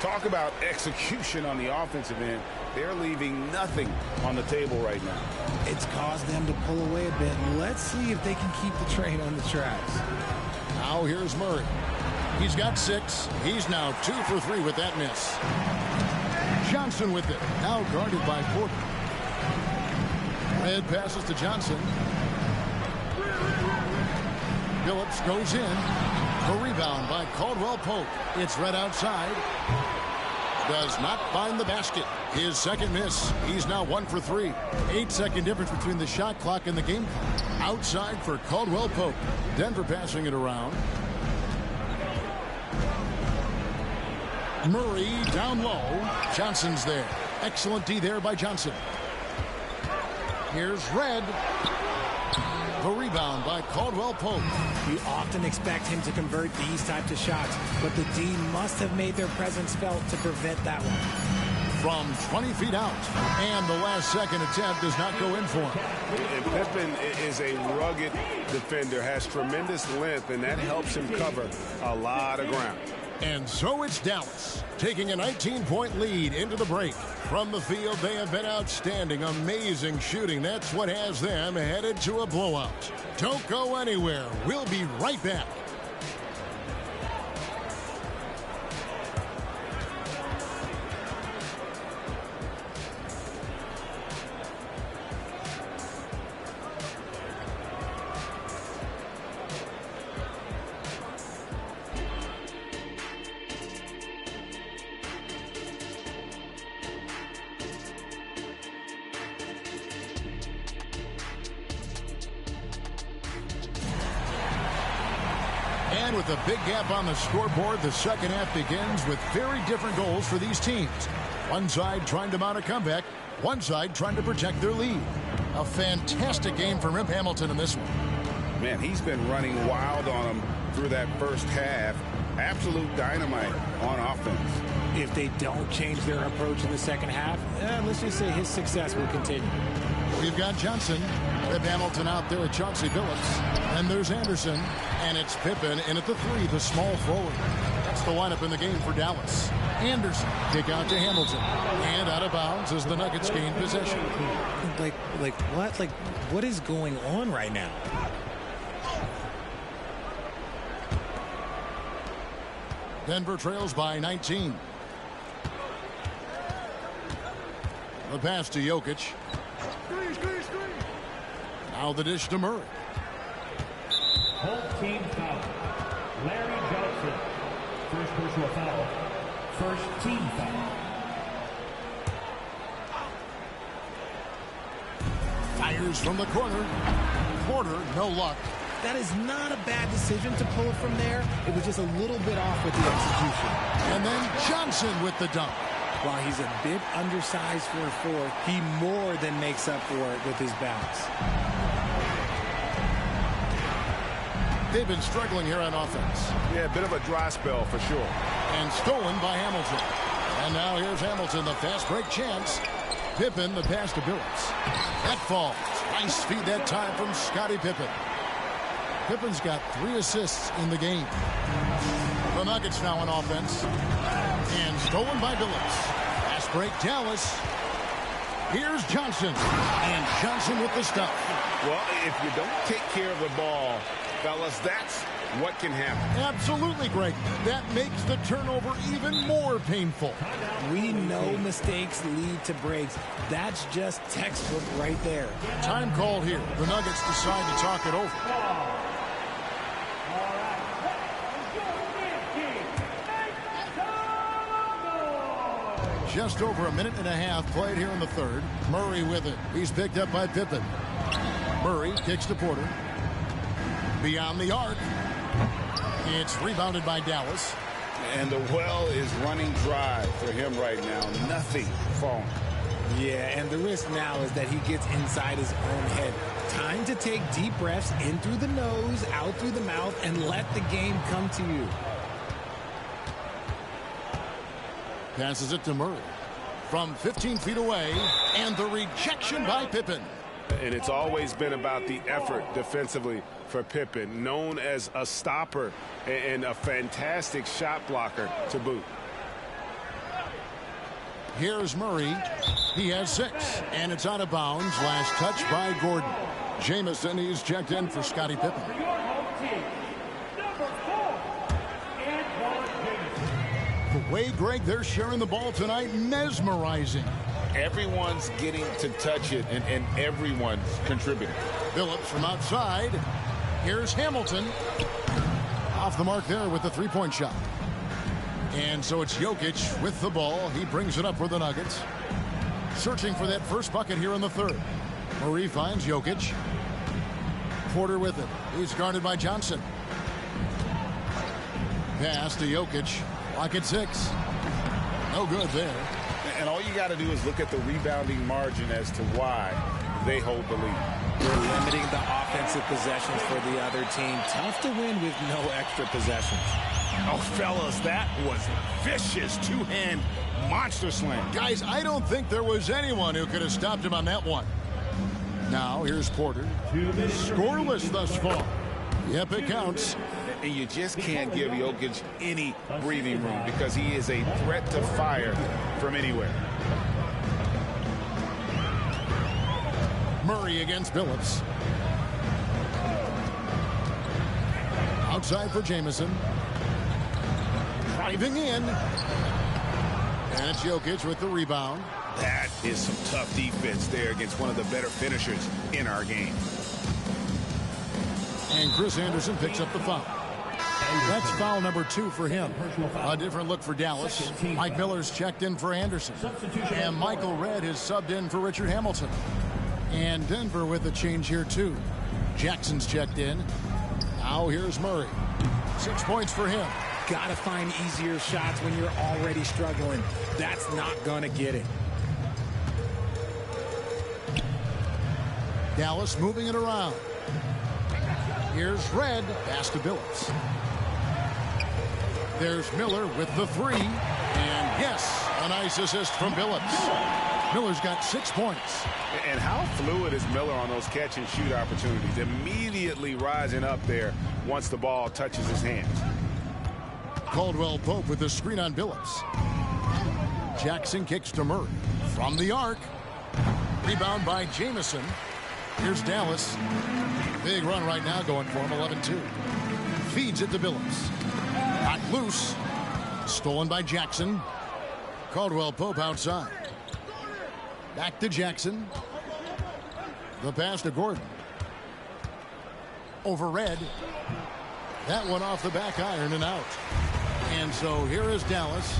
Talk about execution on the offensive end. They're leaving nothing on the table right now. It's caused them to pull away a bit. Let's see if they can keep the train on the tracks. Now here's Murray. He's got 6. He's now 2 for 3 with that miss. Johnson with it. Now guarded by Porter. Red passes to Johnson. Phillips goes in. A rebound by Caldwell Pope. It's Red outside. Does not find the basket. His second miss. He's now 1 for 3. 8-second difference between the shot clock and the game clock. Outside for Caldwell Pope. Denver passing it around. Murray down low. Johnson's there. Excellent D there by Johnson. Here's Red. The rebound by Caldwell Pope. You often expect him to convert these types of shots, but the D must have made their presence felt to prevent that one. From 20 feet out. And the last second attempt does not go in for him. And Pippen is a rugged defender, has tremendous length, and that helps him cover a lot of ground. And so it's Dallas taking a 19-point lead into the break. From the field, they have been outstanding. Amazing shooting. That's what has them headed to a blowout. Don't go anywhere. We'll be right back. And with a big gap on the scoreboard, the second half begins with very different goals for these teams. One side trying to mount a comeback, one side trying to protect their lead. A fantastic game for Rip Hamilton in this one. Man, he's been running wild on them through that first half. Absolute dynamite on offense. If they don't change their approach in the second half, let's just say his success will continue. We've got Johnson. Rip Hamilton out there with Chauncey Billups. And there's Anderson. And it's Pippen in at the 3, the small forward. That's the lineup in the game for Dallas. Anderson, kick out to Hamilton. And out of bounds as the Nuggets gain possession. Like what? Like, what is going on right now? Denver trails by 19. The pass to Jokic. Now the dish to Murray. Home team foul. Larry Johnson. First personal foul. First team foul. Fires from the corner. Porter, no luck. That is not a bad decision to pull it from there. It was just a little bit off with the execution. And then Johnson with the dunk. While he's a bit undersized for a 4, he more than makes up for it with his bounce. They've been struggling here on offense. Yeah, a bit of a dry spell for sure. And stolen by Hamilton. And now here's Hamilton, the fast break chance. Pippen, the pass to Billups. That falls. Nice feed that time from Scottie Pippen. Pippen's got 3 assists in the game. The Nuggets now on offense. And stolen by Billups. Fast break, Dallas. Here's Johnson. And Johnson with the stuff. Well, if you don't take care of the ball, fellas, that's what can happen. Absolutely, Greg. That makes the turnover even more painful. We know mistakes lead to breaks. That's just textbook right there. Time called here. The Nuggets decide to talk it over. Just over a minute and a half played here in the third. Murray with it. He's picked up by Pippen. Murray kicks to Porter. Beyond the arc. It's rebounded by Dallas. And the well is running dry for him right now. Nothing falling. Yeah, and the risk now is that he gets inside his own head. Time to take deep breaths in through the nose, out through the mouth, and let the game come to you. Passes it to Murray. From 15 feet away, and the rejection by Pippen. And it's always been about the effort defensively for Pippen, known as a stopper and a fantastic shot blocker to boot. Here's Murray. He has 6, and it's out of bounds. Last touch by Gordon. Jamison, he's checked in for Scottie Pippen. The way, Greg, they're sharing the ball tonight, mesmerizing. Everyone's getting to touch it, and everyone's contributing. Billups from outside. Here's Hamilton. Off the mark there with the three-point shot. And so it's Jokic with the ball. He brings it up for the Nuggets. Searching for that first bucket here in the third. Murray finds Jokic. Porter with it. He's guarded by Johnson. Pass to Jokic. Lock at 6. No good there. And all you got to do is look at the rebounding margin as to why they hold the lead. They're limiting the offensive possessions for the other team. Tough to win with no extra possessions. Oh, fellas, that was vicious two-hand monster slam. Guys, I don't think there was anyone who could have stopped him on that one. Now, here's Porter. Scoreless thus far. Yep, it counts. And you just can't give Jokic any breathing room because he is a threat to fire from anywhere. Murray against Billups. Outside for Jamison. Driving in. And it's Jokic with the rebound. That is some tough defense there against one of the better finishers in our game. And Chris Anderson picks up the foul. That's foul number 2 for him. A different look for Dallas. Mike Miller's checked in for Anderson. And Michael Redd has subbed in for Richard Hamilton. And Denver with a change here too. Jackson's checked in. Now here's Murray. 6 points for him. Gotta find easier shots when you're already struggling. That's not gonna get it. Dallas moving it around. Here's Redd. Pass to Billups. There's Miller with the 3. And yes, a nice assist from Billups. Miller's got 6 points. And how fluid is Miller on those catch and shoot opportunities? Immediately rising up there once the ball touches his hands. Caldwell Pope with the screen on Billups. Jackson kicks to Murray. From the arc. Rebound by Jamison. Here's Dallas. Big run right now going for him, 11-2. Feeds it to Billups. Got loose. Stolen by Jackson. Caldwell Pope outside. Back to Jackson. The pass to Gordon. Over Redd. That one off the back iron and out. And so here is Dallas.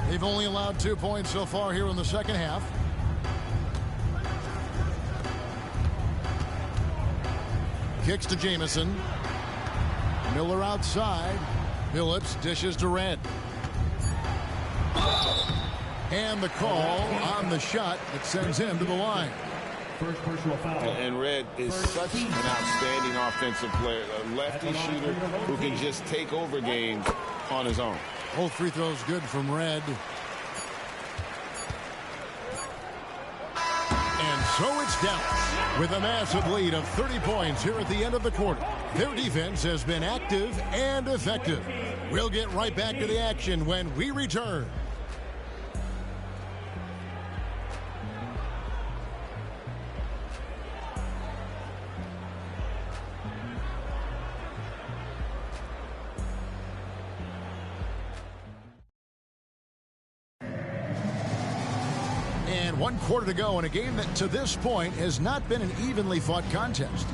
They've only allowed 2 points so far here in the second half. Kicks to Jamison. Miller outside. Billups dishes to Redd. And the call on the shot that sends him to the line. First personal foul. And Red is such an outstanding offensive player, a lefty shooter who can just take over games on his own. Both free throws good from Red. And so it's Dallas with a massive lead of 30 points here at the end of the quarter. Their defense has been active and effective. We'll get right back to the action when we return. And 1 quarter to go in a game that to this point has not been an evenly fought contest.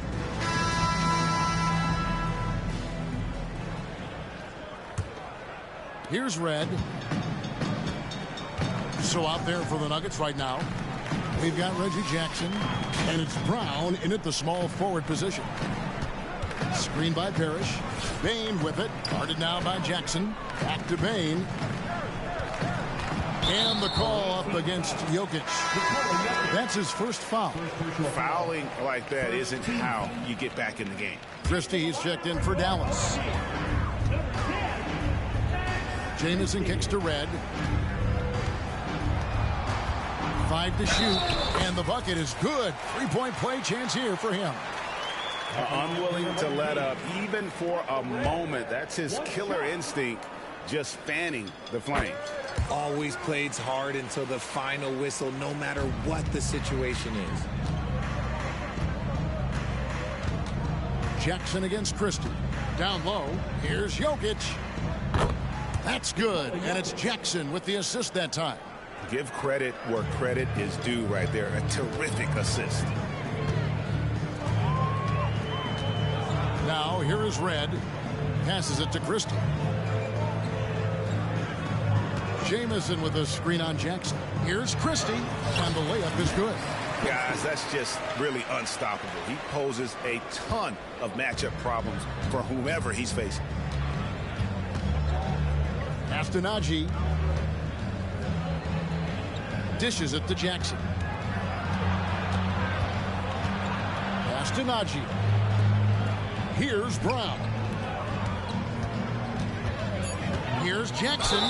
Here's Red. So out there for the Nuggets right now, we've got Reggie Jackson, and it's Brown in at the small forward position. Screen by Parrish. Bain with it. Guarded now by Jackson. Back to Bain. And the call up against Jokic. That's his first foul. Fouling like that isn't how you get back in the game. Christie's checked in for Dallas. Jamison kicks to Red. 5 to shoot. And the bucket is good. 3-point play chance here for him. Unwilling to let up even for a moment. That's his killer instinct, just fanning the flames. Always plays hard until the final whistle, no matter what the situation is. Jackson against Christie. Down low. Here's Jokic. That's good. And it's Jackson with the assist that time. Give credit where credit is due right there. A terrific assist. Now here is Red. Passes it to Christie. Jamison with a screen on Jackson. Here's Christie, and the layup is good. Guys, that's just really unstoppable. He poses a ton of matchup problems for whomever he's facing. Astonagi dishes it to Jackson. Astonagi. Here's Brown. Here's Jackson.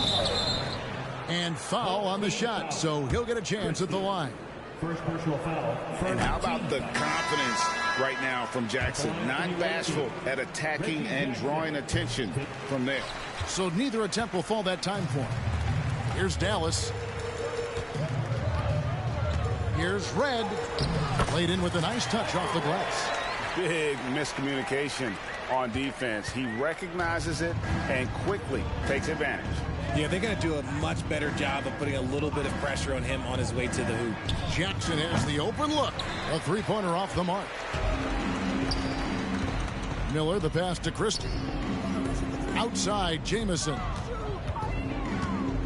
And foul on the shot, so he'll get a chance at the line. First personal foul. And how about the confidence right now from Jackson? Not bashful at attacking and drawing attention from there. So neither attempt will fall that time for him. Here's Dallas. Here's Red. Played in with a nice touch off the glass. Big miscommunication on defense. He recognizes it and quickly takes advantage. Yeah, they're going to do a much better job of putting a little bit of pressure on him on his way to the hoop. Jackson has the open look. A three-pointer off the mark. Miller, the pass to Christie. Outside, Jamison.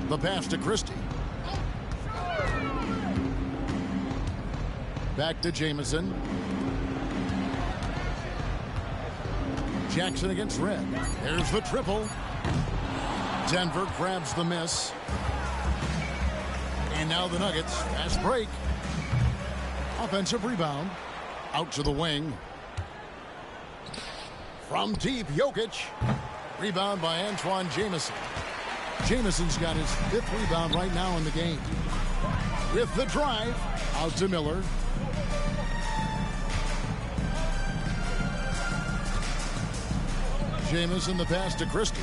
The pass to Christie. Back to Jamison. Jackson against Red. There's the triple. Denver grabs the miss. And now the Nuggets. Fast break. Offensive rebound. Out to the wing. From deep, Jokic. Rebound by Antoine Jamison. Jamison's got his 5th rebound right now in the game. With the drive. Out to Miller. Jamison the pass to Christie.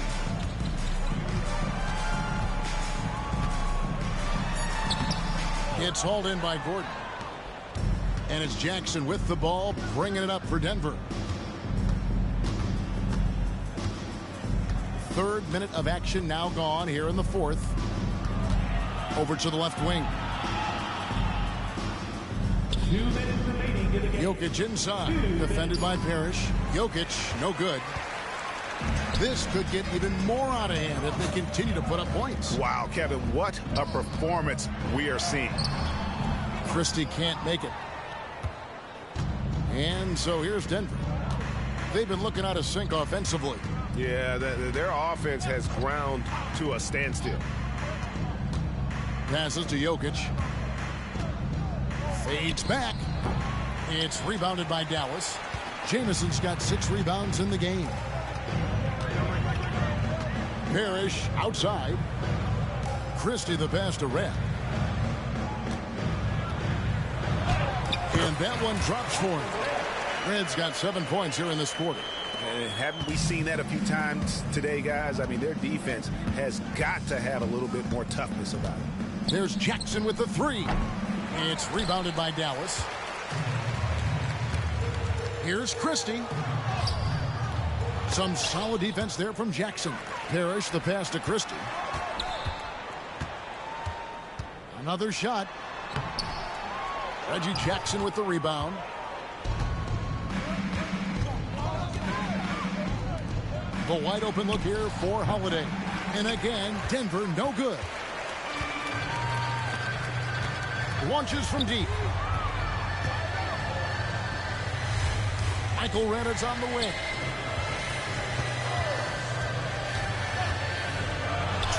It's hauled in by Gordon. And it's Jackson with the ball, bringing it up for Denver. 3rd minute of action now gone here in the 4th. Over to the left wing. 2 minutes remaining in the game. Jokic inside. Defended by Parrish. Jokic, no good. This could get even more out of hand if they continue to put up points. Wow, Kevin, what a performance we are seeing. Christie can't make it. And so here's Denver. They've been looking out of sync offensively. Yeah, their offense has ground to a standstill. Passes to Jokic. Fades back. It's rebounded by Dallas. Jameson's got 6 rebounds in the game. Parrish outside. Christie the pass to Red. And that one drops for him. Red's got 7 points here in this quarter. Haven't we seen that a few times today, guys? I mean, their defense has got to have a little bit more toughness about it. There's Jackson with the 3. It's rebounded by Dallas. Here's Christie. Some solid defense there from Jackson. Parrish the pass to Christie. Another shot. Reggie Jackson with the rebound. The wide open look here for Holiday. And again, Denver no good. Launches from deep. Michael Reddit's on the wing.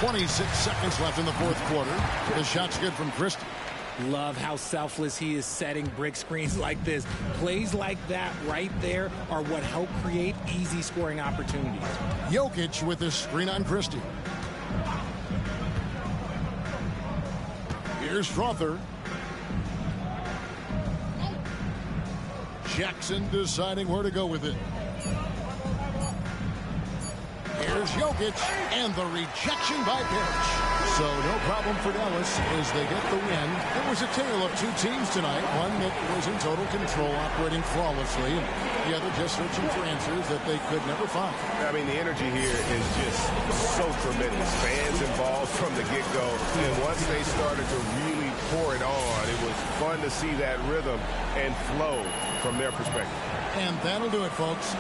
26 seconds left in the fourth quarter. The shot's good from Christie. Love how selfless he is setting brick screens like this. Plays like that right there are what help create easy scoring opportunities. Jokic with his screen on Christie. Here's Strother. Jackson deciding where to go with it. Here's Jokic, and the rejection by Parrish. So no problem for Dallas as they get the win. It was a tale of 2 teams tonight. One that was in total control, operating flawlessly, and the other just searching for answers that they could never find. I mean, the energy here is just so tremendous. Fans involved from the get-go, and once they started to really pour it on, it was fun to see that rhythm and flow from their perspective. And that'll do it, folks.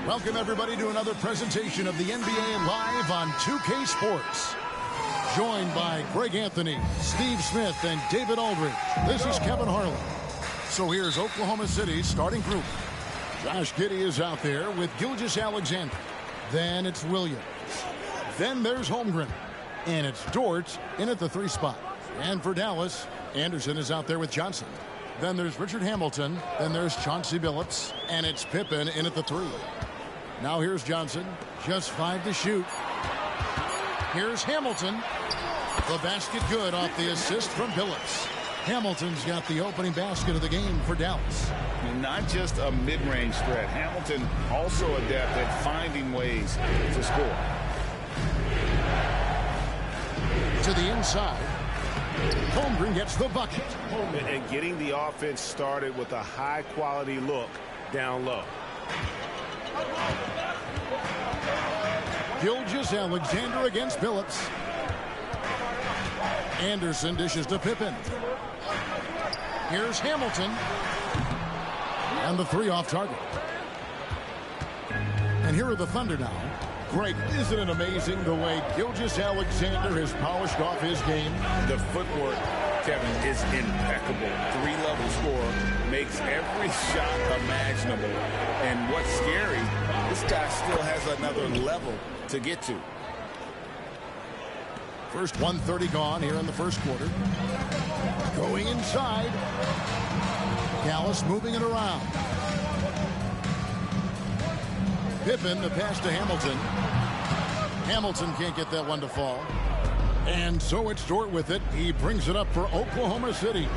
Welcome, everybody, to another presentation of the NBA Live on 2K Sports. Joined by Greg Anthony, Steve Smith, and David Aldridge. This is Kevin Harlan. So here's Oklahoma City's starting group. Josh Giddey is out there with Gilgeous Alexander. Then it's Williams. Then there's Holmgren. And it's Dort in at the 3 spot. And for Dallas, Anderson is out there with Johnson. Then there's Richard Hamilton. Then there's Chauncey Billups. And it's Pippen in at the 3. Now here's Johnson. Just 5 to shoot. Here's Hamilton. The basket good off the assist from Billups. Hamilton's got the opening basket of the game for Dallas. Not just a mid-range threat. Hamilton also adept at finding ways to score. To the inside. Holmgren gets the bucket. And getting the offense started with a high-quality look down low. Gilgeous-Alexander against Billups. Anderson dishes to Pippen. Here's Hamilton. And the 3 off target. And here are the Thunder now. Greg, isn't it amazing the way Gilgeous-Alexander has polished off his game? The footwork, Kevin, is impeccable. 3-level scorer, makes every shot imaginable. And what's scary, this guy still has another level to get to. First 1:30 gone here in the first quarter. Going inside. Dallas moving it around. Pippen, the pass to Hamilton. Hamilton can't get that one to fall. And so it's Dort with it. He brings it up for Oklahoma City.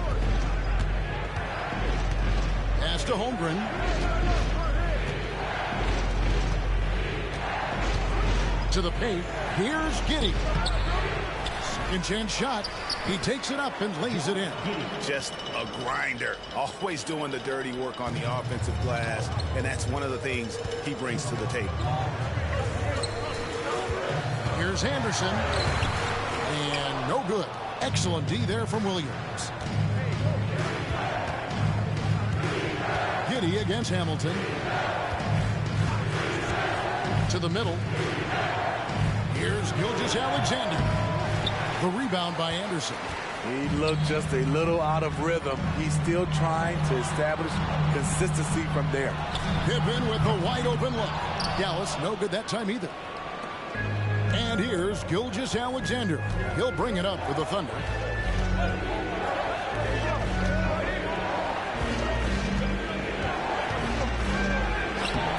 Pass to Holmgren. To the paint. Here's Giddey. Second chance shot. He takes it up and lays it in. Just a grinder. Always doing the dirty work on the offensive glass. And that's one of the things he brings to the table. Here's Anderson. And no good. Excellent D there from Williams. Giddey against Hamilton. To the middle. Here's Gilgeous-Alexander. The rebound by Anderson. He looked just a little out of rhythm. He's still trying to establish consistency from there. Pippen with the wide open look. Dallas no good that time either. And here's Gilgeous-Alexander. He'll bring it up for the Thunder.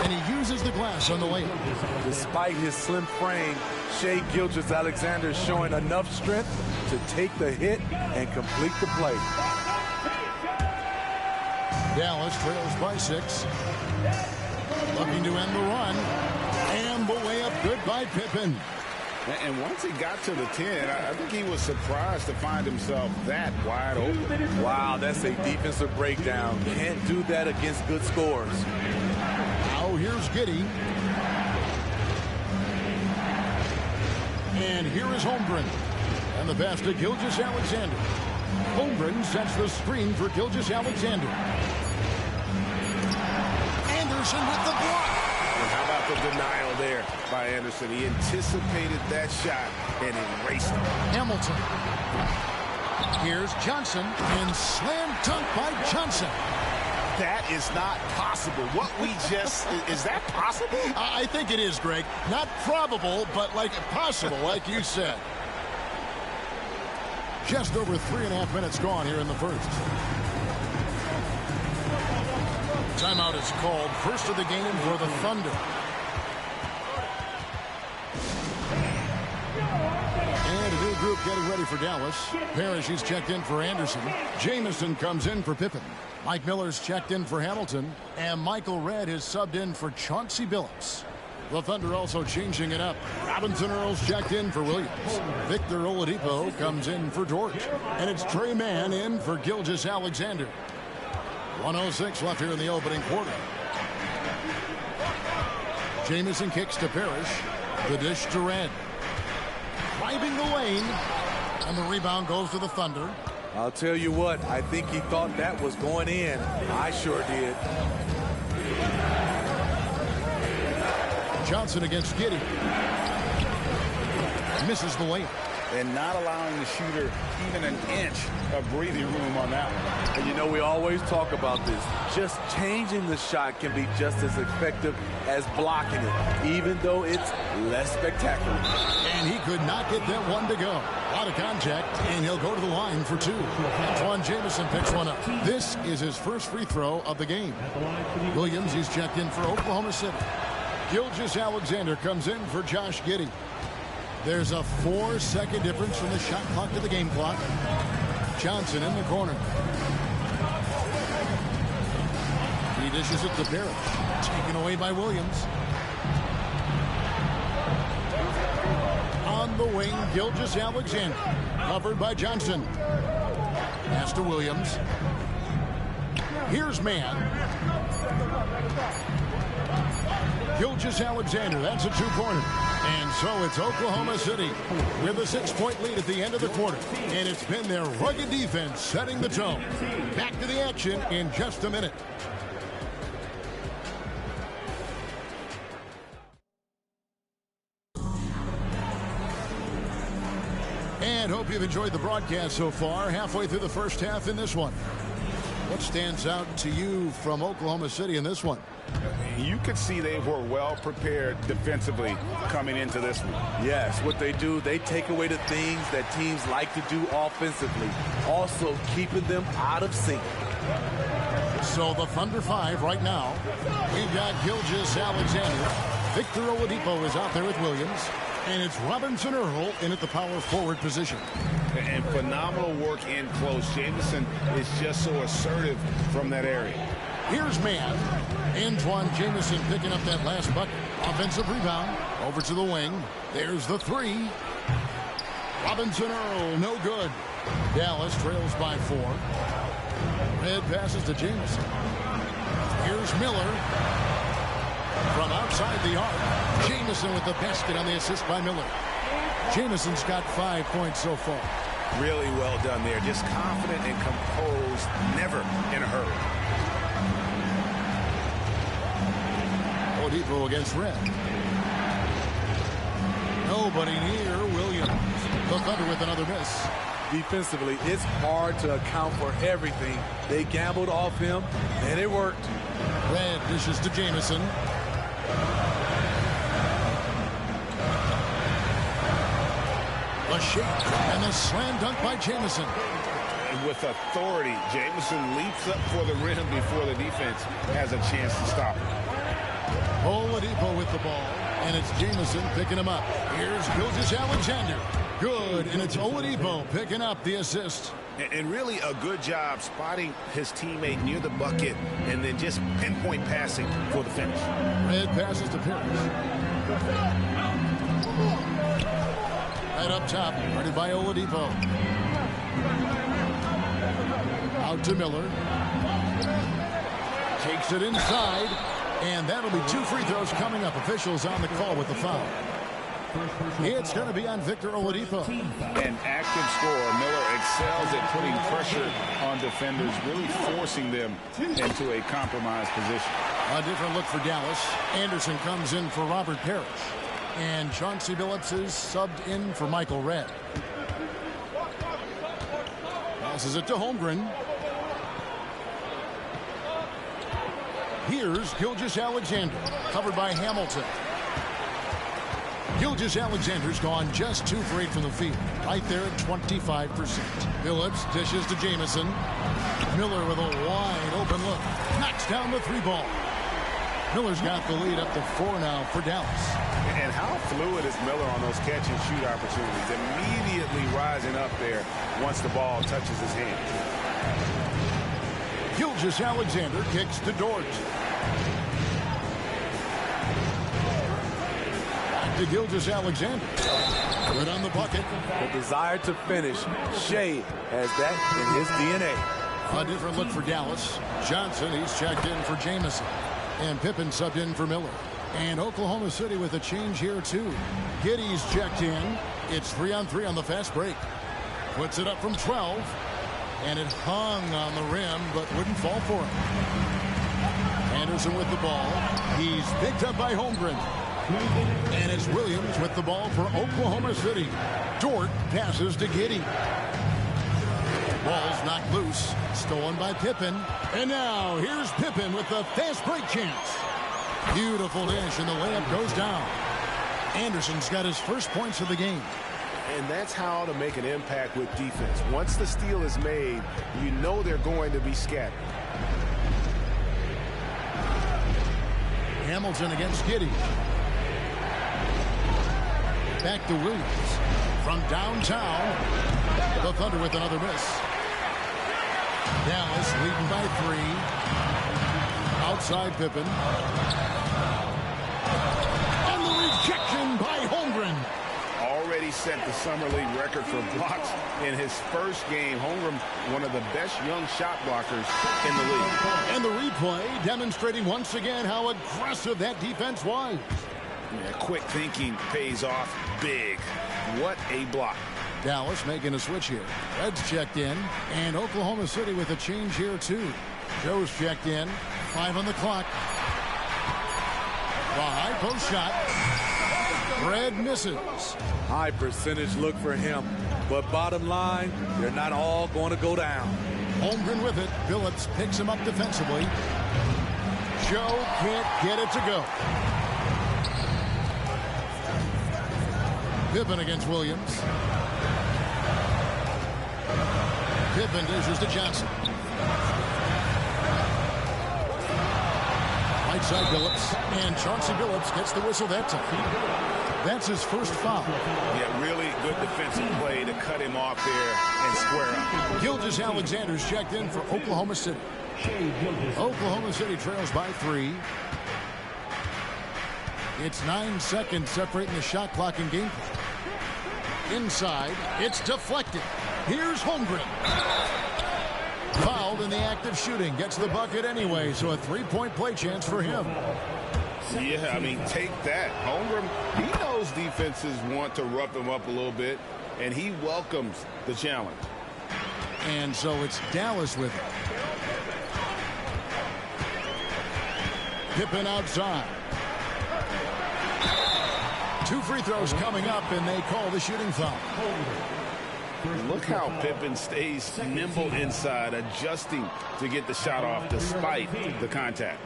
And he uses the glass on the layup. Despite his slim frame, Shai Gilgeous-Alexander is showing enough strength to take the hit and complete the play. Dallas trails by 6. Looking to end the run. And the layup good by Pippen. And once he got to the 10, I think he was surprised to find himself that wide open. Wow, that's a defensive breakdown. Can't do that against good scores. Now here's Giddey. And here is Holmgren. And the pass to Gilgeous-Alexander. Holmgren sets the screen for Gilgeous-Alexander. Anderson with the block. And how about the denial there by Anderson? He anticipated that shot and erased it. Hamilton. Here's Johnson. And slam dunk by Johnson. That is not possible. What we just, is that possible? I think it is, Greg. Not probable, but like possible, like you said. Just over 3.5 minutes gone here in the first. Timeout is called. First of the game for the Thunder. And a new group getting ready for Dallas. Parrish is checked in for Anderson. Jamison comes in for Pippen. Mike Miller's checked in for Hamilton. And Michael Redd is subbed in for Chauncey Billups. The Thunder also changing it up. Robinson Earls checked in for Williams. Victor Oladipo comes in for Dort. And it's Trey Mann in for Gilgeous-Alexander. 1:06 left here in the opening quarter. Jamison kicks to Parrish. The dish to Redd. Driving the lane. And the rebound goes to the Thunder. I'll tell you what, I think he thought that was going in. I sure did. Johnson against Giddey. Misses the layup. and not allowing the shooter even an inch of breathing room on that one. And you know, we always talk about this. Just changing the shot can be just as effective as blocking it, even though it's less spectacular. And he could not get that one to go. Out of contact, and he'll go to the line for two. Antoine Jamison picks one up. This is his first free throw of the game. Williams, he's checked in for Oklahoma City. Gilgeous-Alexander comes in for Josh Giddey. There's a 4-second difference from the shot clock to the game clock. Johnson in the corner. He dishes it to Parrish. Taken away by Williams. On the wing, Gilgeous-Alexander. Covered by Johnson. Pass to Williams. Here's Mann. Gilgeous-Alexander, that's a two-pointer. And so it's Oklahoma City with a 6-point lead at the end of the quarter. And it's been their rugged defense setting the tone. Back to the action in just a minute. And hope you've enjoyed the broadcast so far. Halfway through the first half in this one. What stands out to you from Oklahoma City in this one? You could see they were well prepared defensively coming into this one. Yes, what they do, they take away the things that teams like to do offensively, also keeping them out of sync. So the Thunder 5 right now. We've got Gilgeous-Alexander. Victor Oladipo is out there with Williams. And it's Robinson Earl in at the power forward position. And phenomenal work in close. Jamison is just so assertive from that area. Here's Mann. Antoine Jamison picking up that last bucket. Offensive rebound. Over to the wing. There's the three. Robinson Earl, no good. Dallas trails by 4. Red passes to Jamison. Here's Miller. From outside the arc, Jamison with the basket on the assist by Miller. Jamison's got 5 points so far. Really well done there. Just confident and composed, never in a hurry. Oladipo against Red. Nobody near Williams. The Thunder with another miss. Defensively, it's hard to account for everything. They gambled off him, and it worked. Red dishes to Jamison. The shake and the slam dunk by Jamison. With authority, Jamison leaps up for the rim before the defense has a chance to stop him. Oladipo with the ball, and it's Jamison picking him up. Here's Gilgeous-Alexander. Good, and it's Oladipo picking up the assist. And really a good job spotting his teammate near the bucket and then just pinpoint passing for the finish. Red passes to Parrish. Right up top, guarded by Oladipo. Out to Miller. Takes it inside, and that'll be 2 free throws coming up. Officials on the call with the foul. It's going to be on Victor Oladipo. An active scorer. Miller excels at putting pressure on defenders, really forcing them into a compromised position. A different look for Dallas. Anderson comes in for Robert Parrish. And Chauncey Billups is subbed in for Michael Redd. Passes it to Holmgren. Here's Gilgeous-Alexander, covered by Hamilton. Gilgeous-Alexander's gone just 2 for 8 from the field, right there at 25%. Billups dishes to Jamison. Miller with a wide open look. Knocks down the 3-ball. Miller's got the lead up to 4 now for Dallas. And how fluid is Miller on those catch and shoot opportunities? Immediately rising up there once the ball touches his hand. Gilgeous-Alexander kicks to Dort. To Gilgeous-Alexander. Good on the bucket. The desire to finish. Shea has that in his DNA. A different look for Dallas. Johnson, he's checked in for Jamison. And Pippen subbed in for Miller. And Oklahoma City with a change here, too. Giddey's checked in. It's 3-on-3 on the fast break. Puts it up from 12. And it hung on the rim, but wouldn't fall for him. Anderson with the ball. He's picked up by Holmgren. And it's Williams with the ball for Oklahoma City. Dort passes to Giddey. Ball's knocked loose. Stolen by Pippen. And now here's Pippen with the fast break chance. Beautiful dish, and the layup goes down. Anderson's got his first points of the game. And that's how to make an impact with defense. Once the steal is made, you know they're going to be scattered. Hamilton against Giddey. Back to Williams. From downtown, the Thunder with another miss. Dallas leading by 3. Outside Pippen. And the rejection by Holmgren. Already set the summer league record for blocks in his first game. Holmgren, one of the best young shot blockers in the league. And the replay demonstrating once again how aggressive that defense was. Yeah, quick thinking pays off big. What a block. Dallas making a switch here. Reds checked in, and Oklahoma City with a change here too. Joe's checked in. 5 on the clock. The high post shot. Red misses. High percentage look for him. But bottom line, they're not all going to go down. Holmgren with it. Phillips picks him up defensively. Joe can't get it to go. Pippen against Williams. Pippen dishes to Johnson. Right side Phillips. And Chauncey Billups gets the whistle that time. That's his first foul. Yeah, really good defensive play to cut him off there and square up. Gilgeous-Alexander's checked in for Oklahoma City. Oklahoma City trails by 3. It's 9 seconds separating the shot clock and game clock. Inside, it's deflected. Here's Holmgren. Fouled in the act of shooting. Gets the bucket anyway, so a 3-point play chance for him. Yeah, I mean, take that. Holmgren, he knows defenses want to rough him up a little bit, and he welcomes the challenge. And so it's Dallas with it. Pippen outside. 2 free throws coming up, and they call the shooting foul. Look how Pippen stays nimble inside, adjusting to get the shot off despite the contact.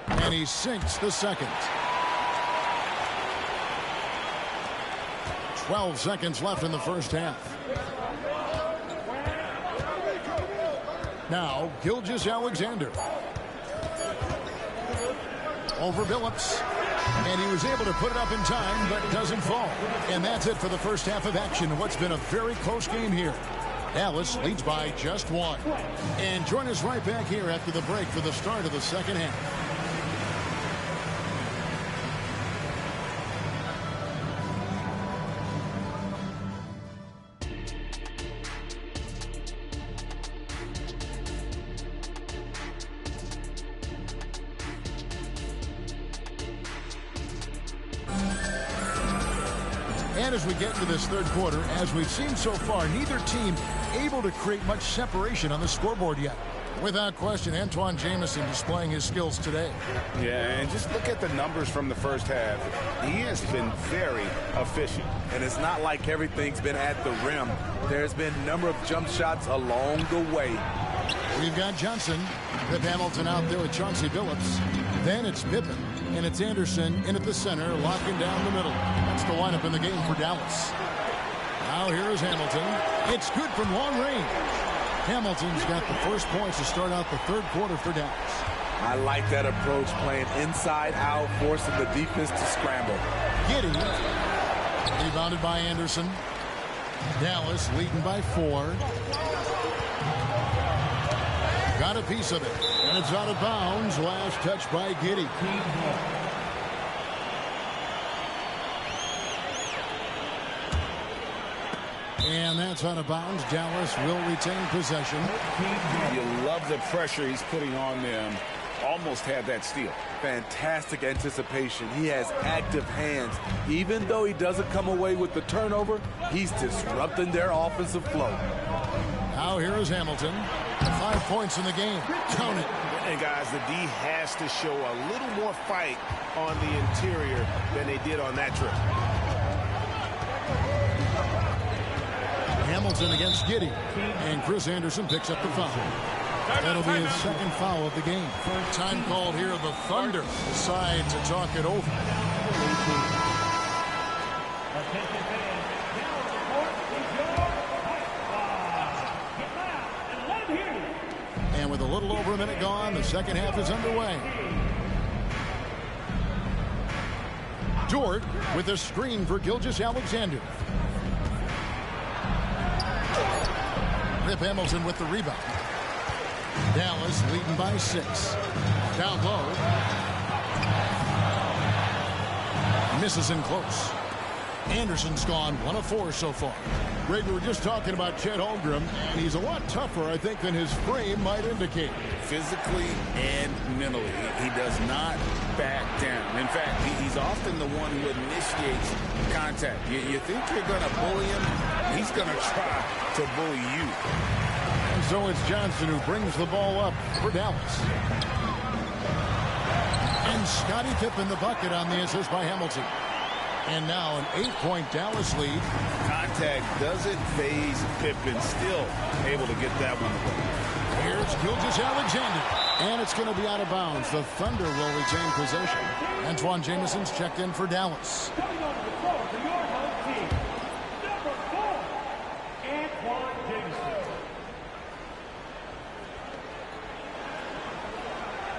And he sinks the second. 12 seconds left in the first half. Now, Gilgeous-Alexander. Over Billups. And he was able to put it up in time, but doesn't fall. And that's it for the first half of action in what's been a very close game here. Dallas leads by just 1. And join us right back here after the break for the start of the second half. And as we get into this third quarter, as we've seen so far, neither team able to create much separation on the scoreboard yet. Without question, Antoine Jamison displaying his skills today. Yeah, and just look at the numbers from the first half. He has been very efficient. And it's not like everything's been at the rim. There's been a number of jump shots along the way. We've got Johnson. Pip Hamilton out there with Chauncey Billups. Then it's Pippen. And it's Anderson in at the center, locking down the middle. That's the lineup in the game for Dallas. Now here is Hamilton. It's good from long range. Hamilton's got the first points to start out the third quarter for Dallas. I like that approach, playing inside out, forcing the defense to scramble. Giddey. Rebounded by Anderson. Dallas leading by 4. Got a piece of it. And it's out of bounds. Last touch by Giddey. And that's out of bounds. Dallas will retain possession. You love the pressure he's putting on them. Almost had that steal. Fantastic anticipation. He has active hands. Even though he doesn't come away with the turnover, he's disrupting their offensive flow. Now here is Hamilton. 5 points in the game. Count it. And guys, the D has to show a little more fight on the interior than they did on that trip. Hamilton against Giddey. And Chris Anderson picks up the foul. That'll be his second foul of the game. Time called here. The Thunder decide to talk it over. And with a little over a minute gone, the second half is underway. Dort with a screen for Gilgeous-Alexander. Rip Hamilton with the rebound. Dallas leading by 6. Down low. Misses in close. Anderson's gone 1 of 4 so far. Greg, we were just talking about Chet Holmgren, and he's a lot tougher, I think, than his frame might indicate. Physically and mentally, he does not back down. In fact, he's often the one who initiates contact. You think you're going to bully him, he's going to try to bully you. And so it's Johnson who brings the ball up for Dallas. And Scottie Pippen the bucket on the assist by Hamilton. And now an 8-point Dallas lead. Contact doesn't phase Pippen. Still able to get that one away. Here's Gilgeous-Alexander. And it's going to be out of bounds. The Thunder will retain possession. Antoine Jameson's checked in for Dallas.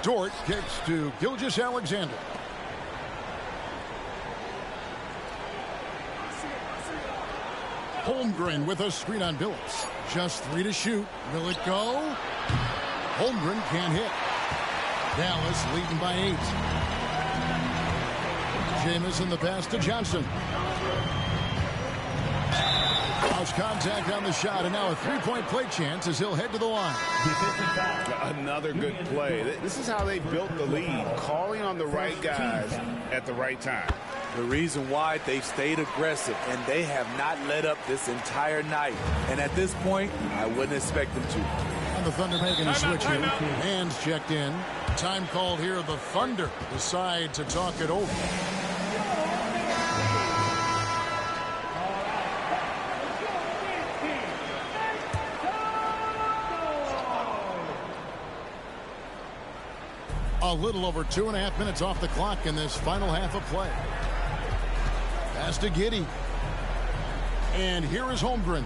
Dort kicks to Gilgeous-Alexander. Holmgren with a screen on Billups. Just 3 to shoot. Will it go? Holmgren can't hit. Dallas leading by 8. Jameson the pass to Johnson. House contact on the shot, and now a 3-point play chance as he'll head to the line. Another good play. This is how they built the lead, calling on the right guys at the right time. The reason why they've stayed aggressive, and they have not let up this entire night. And at this point, I wouldn't expect them to. And the Thunder making a switch here. Hands checked in. Time called here. The Thunder decide to talk it over. A little over 2.5 minutes off the clock in this final half of play. Pass to Giddey. And here is Holmgren.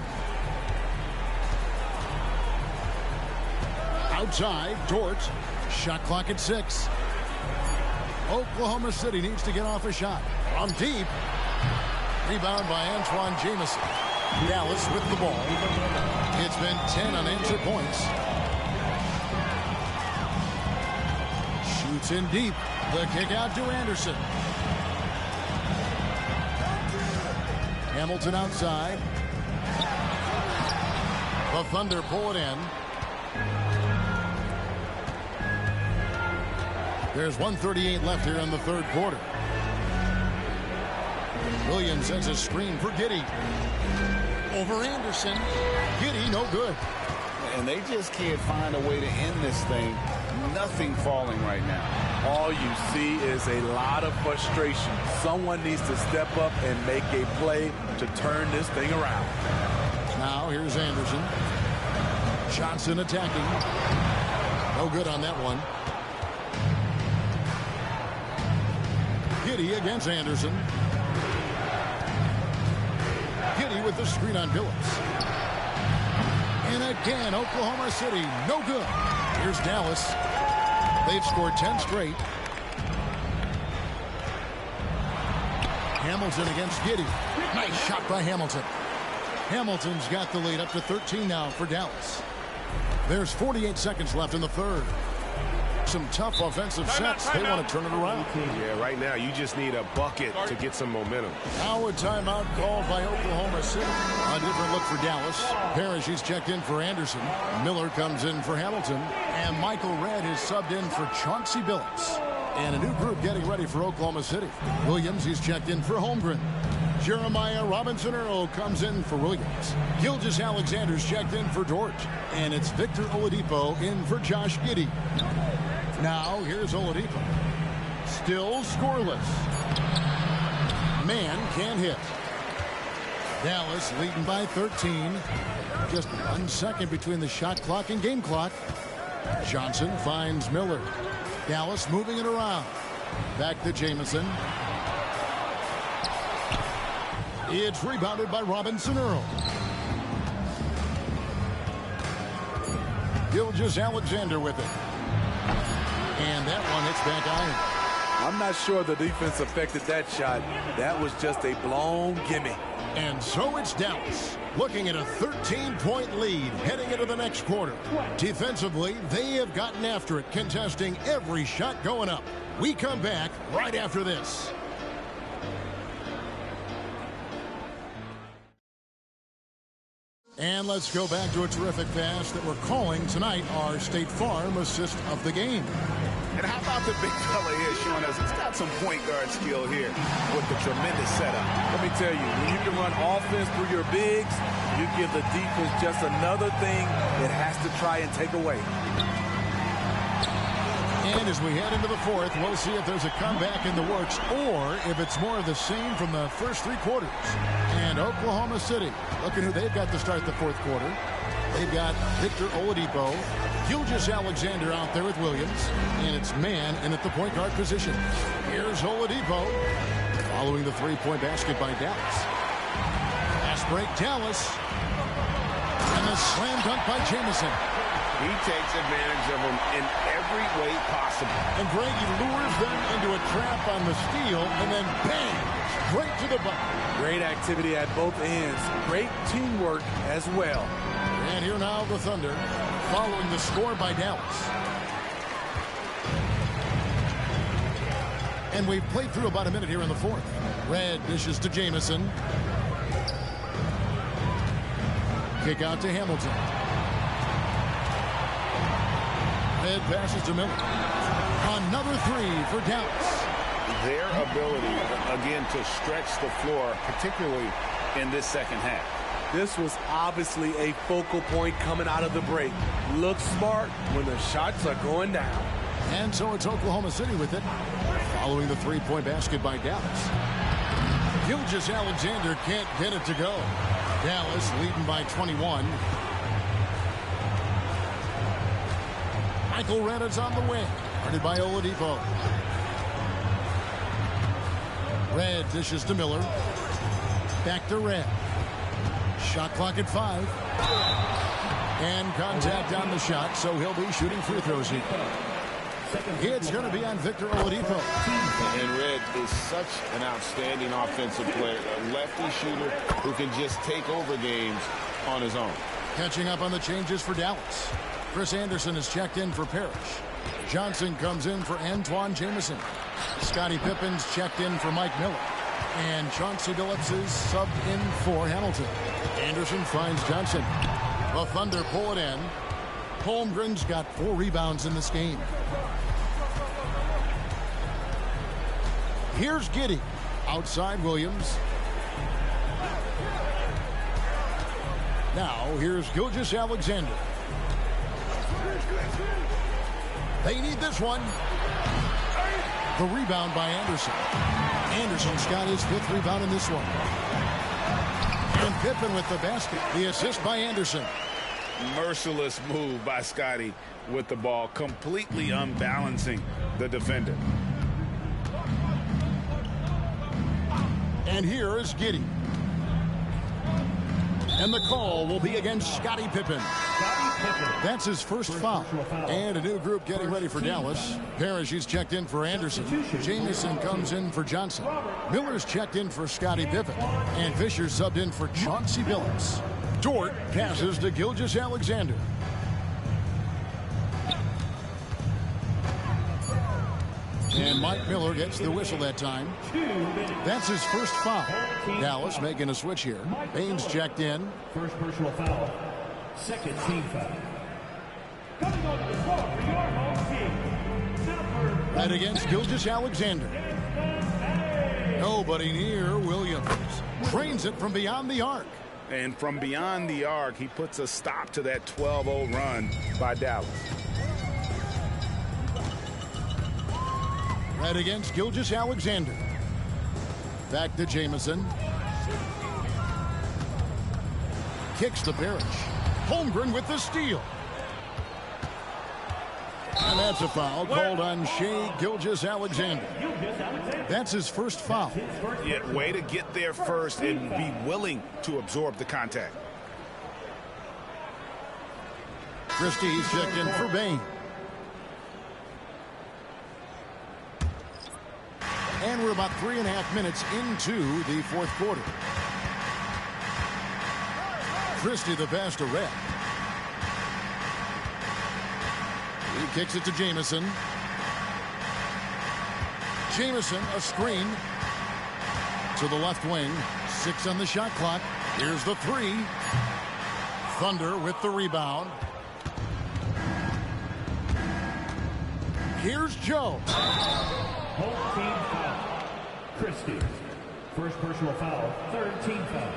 Outside, Dort. Shot clock at 6. Oklahoma City needs to get off a shot. From deep. Rebound by Antoine Jamison. Dallas with the ball. It's been 10 unanswered points. Shoots in deep. The kick out to Anderson. Hamilton outside. The Thunder pull it in. There's 1:38 left here in the third quarter. Williams sends a screen for Giddey. Over Anderson. Giddey, no good. And they just can't find a way to end this thing. Nothing falling right now. All you see is a lot of frustration. Someone needs to step up and make a play to turn this thing around. Now here's Anderson. Johnson attacking. No good on that one. Giddey against Anderson. Giddey with the screen on Billups. And again, Oklahoma City, no good. Here's Dallas. They've scored 10 straight. Hamilton against Giddey. Nice shot by Hamilton. Hamilton's got the lead up to 13 now for Dallas. There's 48 seconds left in the third. Some tough offensive sets. They want to turn it around. Yeah, right now you just need a bucket to get some momentum. Now a timeout called by Oklahoma City. A different look for Dallas. Parrish, he's checked in for Anderson. Miller comes in for Hamilton. And Michael Redd is subbed in for Chauncey Billups. And a new group getting ready for Oklahoma City. Williams, he's checked in for Holmgren. Jeremiah Robinson-Earl comes in for Williams. Gilgeous-Alexander's checked in for Dort. And it's Victor Oladipo in for Josh Giddey. Now, here's Oladipo. Still scoreless. Man can't hit. Dallas leading by 13. Just 1 second between the shot clock and game clock. Johnson finds Miller. Dallas moving it around. Back to Jamison. It's rebounded by Robinson-Earl. Gilgeous-Alexander with it. And that one hits back iron. I'm not sure the defense affected that shot. That was just a blown gimme. And so it's Dallas looking at a 13-point lead heading into the next quarter. Defensively, they have gotten after it, contesting every shot going up. We come back right after this. And let's go back to a terrific pass that we're calling tonight our State Farm assist of the game. And how about the big fella here showing us he's got some point guard skill here with the tremendous setup. Let me tell you, when you can run offense through your bigs, you give the defense just another thing it has to try and take away. And as we head into the fourth, we'll see if there's a comeback in the works or if it's more of the same from the first 3 quarters. And Oklahoma City, looking who they've got to start the fourth quarter. They've got Victor Oladipo, Gilgeous-Alexander out there with Williams, and it's man in at the point guard position. Here's Oladipo, following the 3-point basket by Dallas. Fast break, Dallas. And the slam dunk by Jamison. He takes advantage of them in every way possible. And Greg, he lures them into a trap on the steal, and then bang, straight to the bucket. Great activity at both ends. Great teamwork as well. And here now the Thunder, following the score by Dallas. And we've played through about a minute here in the fourth. Red dishes to Jamison. Kick out to Hamilton. Red passes to Miller. Another 3 for Dallas. Their ability, again, to stretch the floor, particularly in this second half. This was obviously a focal point coming out of the break. Look smart when the shots are going down. And so it's Oklahoma City with it, following the 3-point basket by Dallas. Gilgeous-Alexander can't get it to go. Dallas leading by 21. Michael Redd is on the wing, guarded by Oladipo. Red dishes to Miller. Back to Red. Shot clock at 5. And contact on the shot, so he'll be shooting free throws here. It's going to be on Victor Oladipo. And Red is such an outstanding offensive player, a lefty shooter who can just take over games on his own. Catching up on the changes for Dallas. Chris Anderson is checked in for Parrish. Johnson comes in for Antoine Jamison. Scottie Pippen's checked in for Mike Miller. And Chauncey Billups is subbed in for Hamilton. Anderson finds Johnson. The Thunder pull it in. Holmgren's got 4 rebounds in this game. Here's Giddey. Outside Williams. Now here's Gilgeous-Alexander. They need this one. The rebound by Anderson. Anderson's got his 5th rebound in this one. And Pippen with the basket. The assist by Anderson. Merciless move by Scottie with the ball, completely unbalancing the defender. And here is Giddey. And the call will be against Scottie Pippen. That's his first foul. And a new group getting ready for Dallas. Parrish is checked in for Anderson. Jamison comes in for Johnson. Miller's checked in for Scottie Pippen. And Fisher subbed in for Chauncey Billups. Dort passes to Gilgeous-Alexander. And Mike Miller gets the whistle that time. That's his first foul. Dallas making a switch here. Baines checked in. First personal foul. Second team foul. Coming on the floor for your home team. Right against Gilgeous-Alexander. Nobody near Williams. Drains it from beyond the arc. And from beyond the arc, he puts a stop to that 12-0 run by Dallas. Right against Gilgeous-Alexander. Back to Jamison. Kicks to Parrish. Holmgren with the steal. And that's a foul called on Shai Gilgeous-Alexander. That's his first foul. Yeah, way to get there first and be willing to absorb the contact. Christie's checked in for Bain. And we're about 3.5 minutes into the fourth quarter. Christie the pass to Red. He kicks it to Jamison. Jamison, a screen to the left wing. 6 on the shot clock. Here's the 3. Thunder with the rebound. Here's Joe. Home team foul. Christie. First personal foul. Third team foul.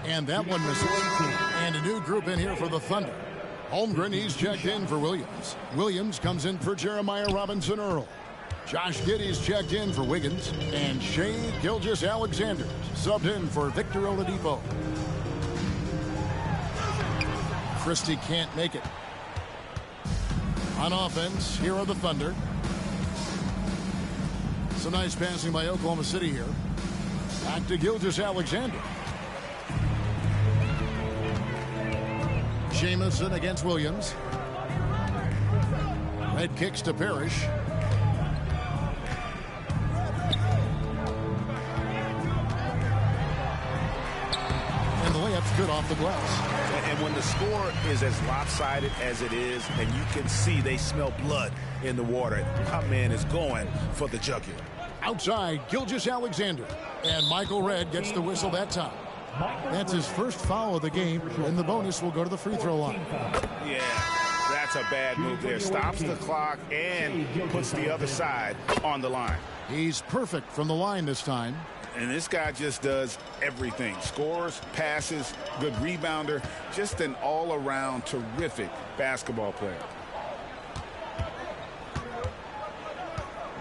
And that one misses. And a new group in here for the Thunder. Holmgren, he's checked in for Williams. Williams comes in for Jeremiah Robinson-Earl. Josh Giddey's checked in for Wiggins. And Shai Gilgeous-Alexander subbed in for Victor Oladipo. Christie can't make it. On offense, here are the Thunder. Some nice passing by Oklahoma City here. Back to Gilgeous-Alexander. Jamison against Williams. Red kicks to Parrish. And the layup's good off the glass. And when the score is as lopsided as it is, and you can see they smell blood in the water, my man is going for the jugular. Outside, Gilgeous-Alexander. And Michael Redd gets the whistle that time. That's his first foul of the game, and the bonus will go to the free throw line. Yeah, that's a bad move there. Stops the clock and puts the other side on the line. He's perfect from the line this time. And this guy just does everything. Scores, passes, good rebounder. Just an all-around terrific basketball player.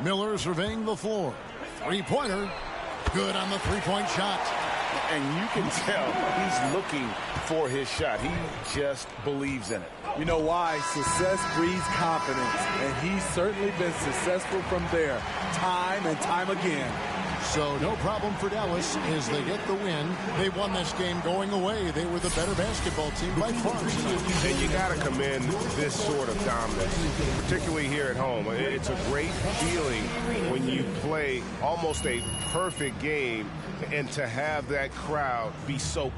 Miller surveying the floor. Three-pointer. Good on the three-point shot. And you can tell he's looking for his shot. He just believes in it. You know why? Success breeds confidence. And he's certainly been successful from there, time and time again. So no problem for Dallas as they get the win. They won this game going away. They were the better basketball team by far. And you got to commend this sort of dominance, particularly here at home. It's a great feeling when you play almost a perfect game and to have that crowd be so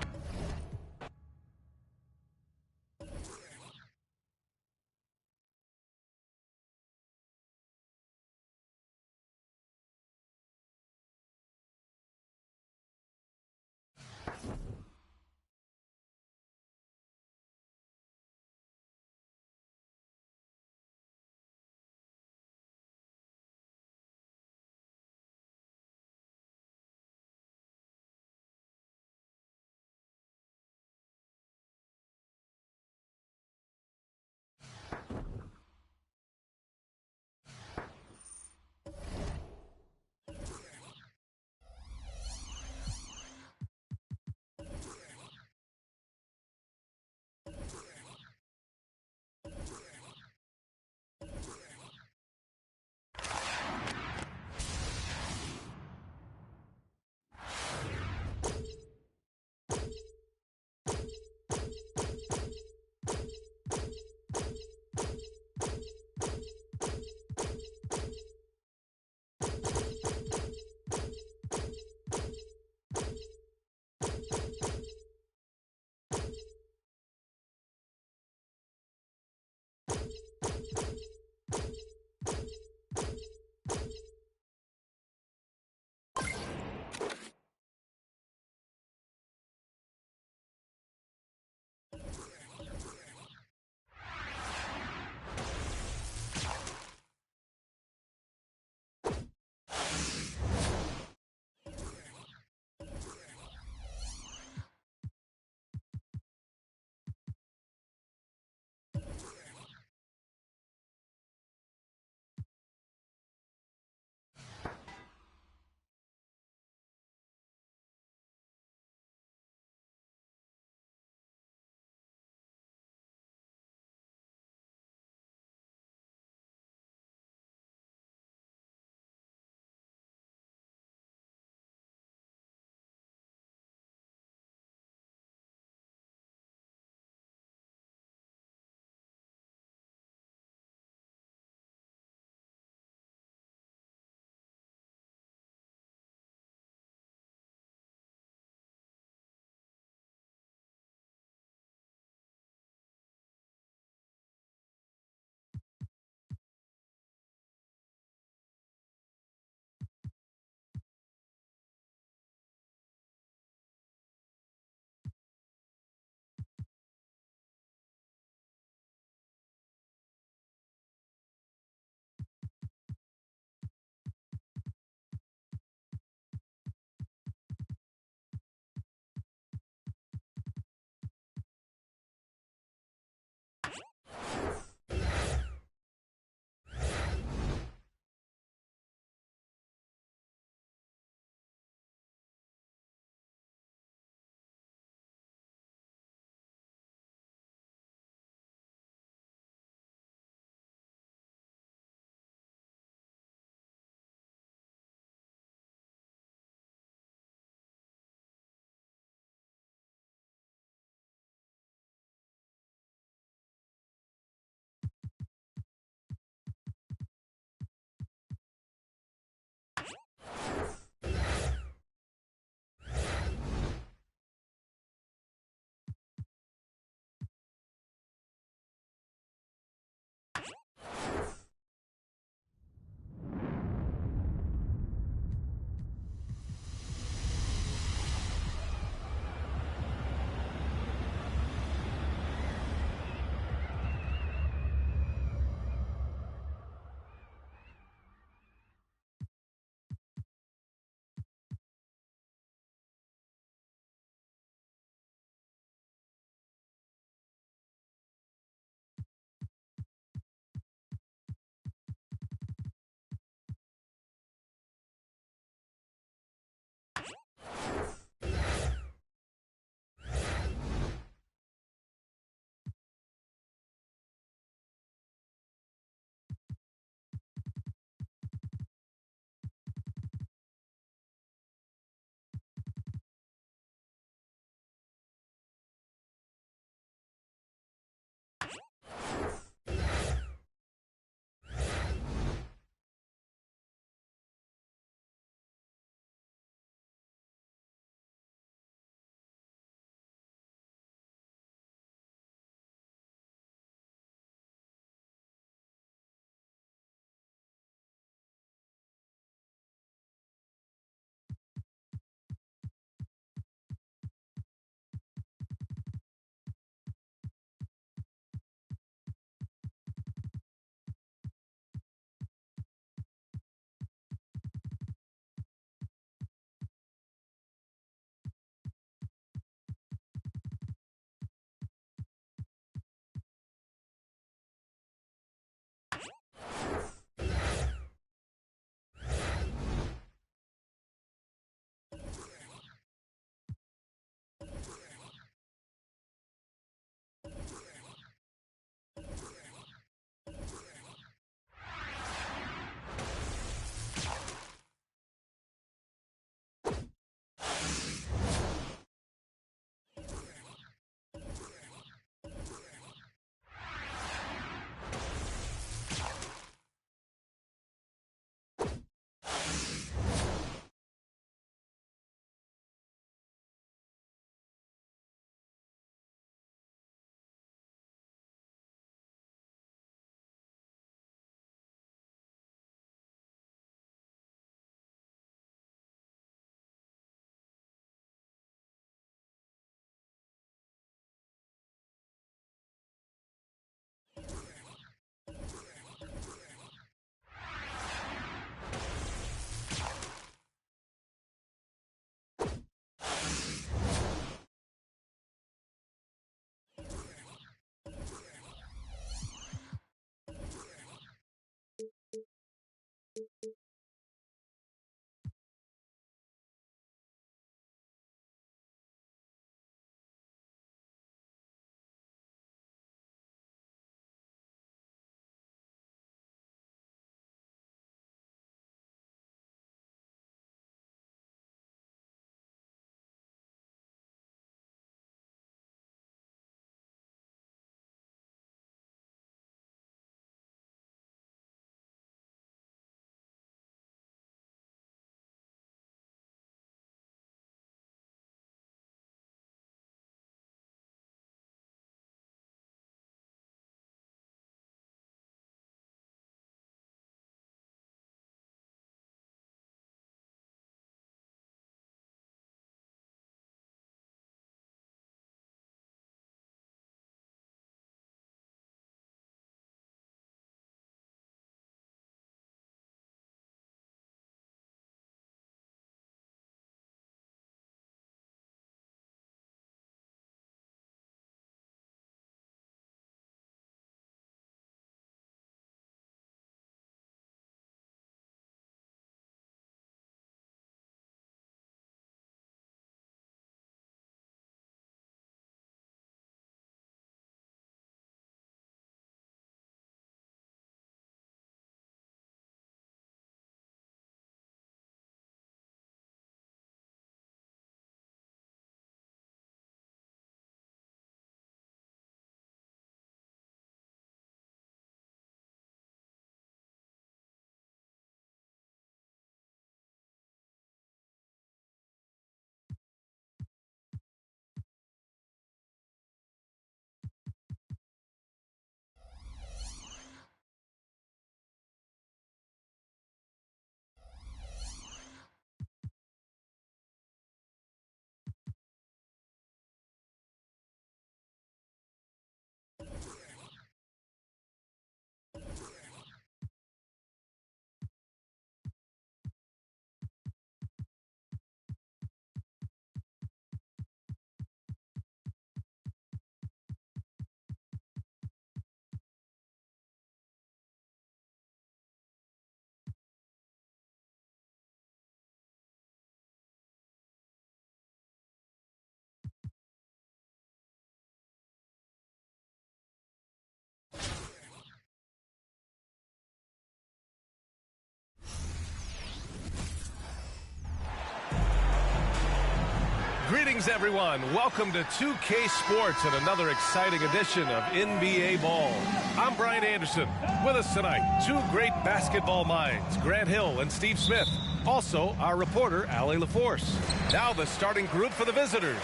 Greetings, everyone. Welcome to 2K Sports and another exciting edition of NBA Ball. I'm Brian Anderson. With us tonight, two great basketball minds, Grant Hill and Steve Smith. Also, our reporter, Allie LaForce. Now the starting group for the visitors.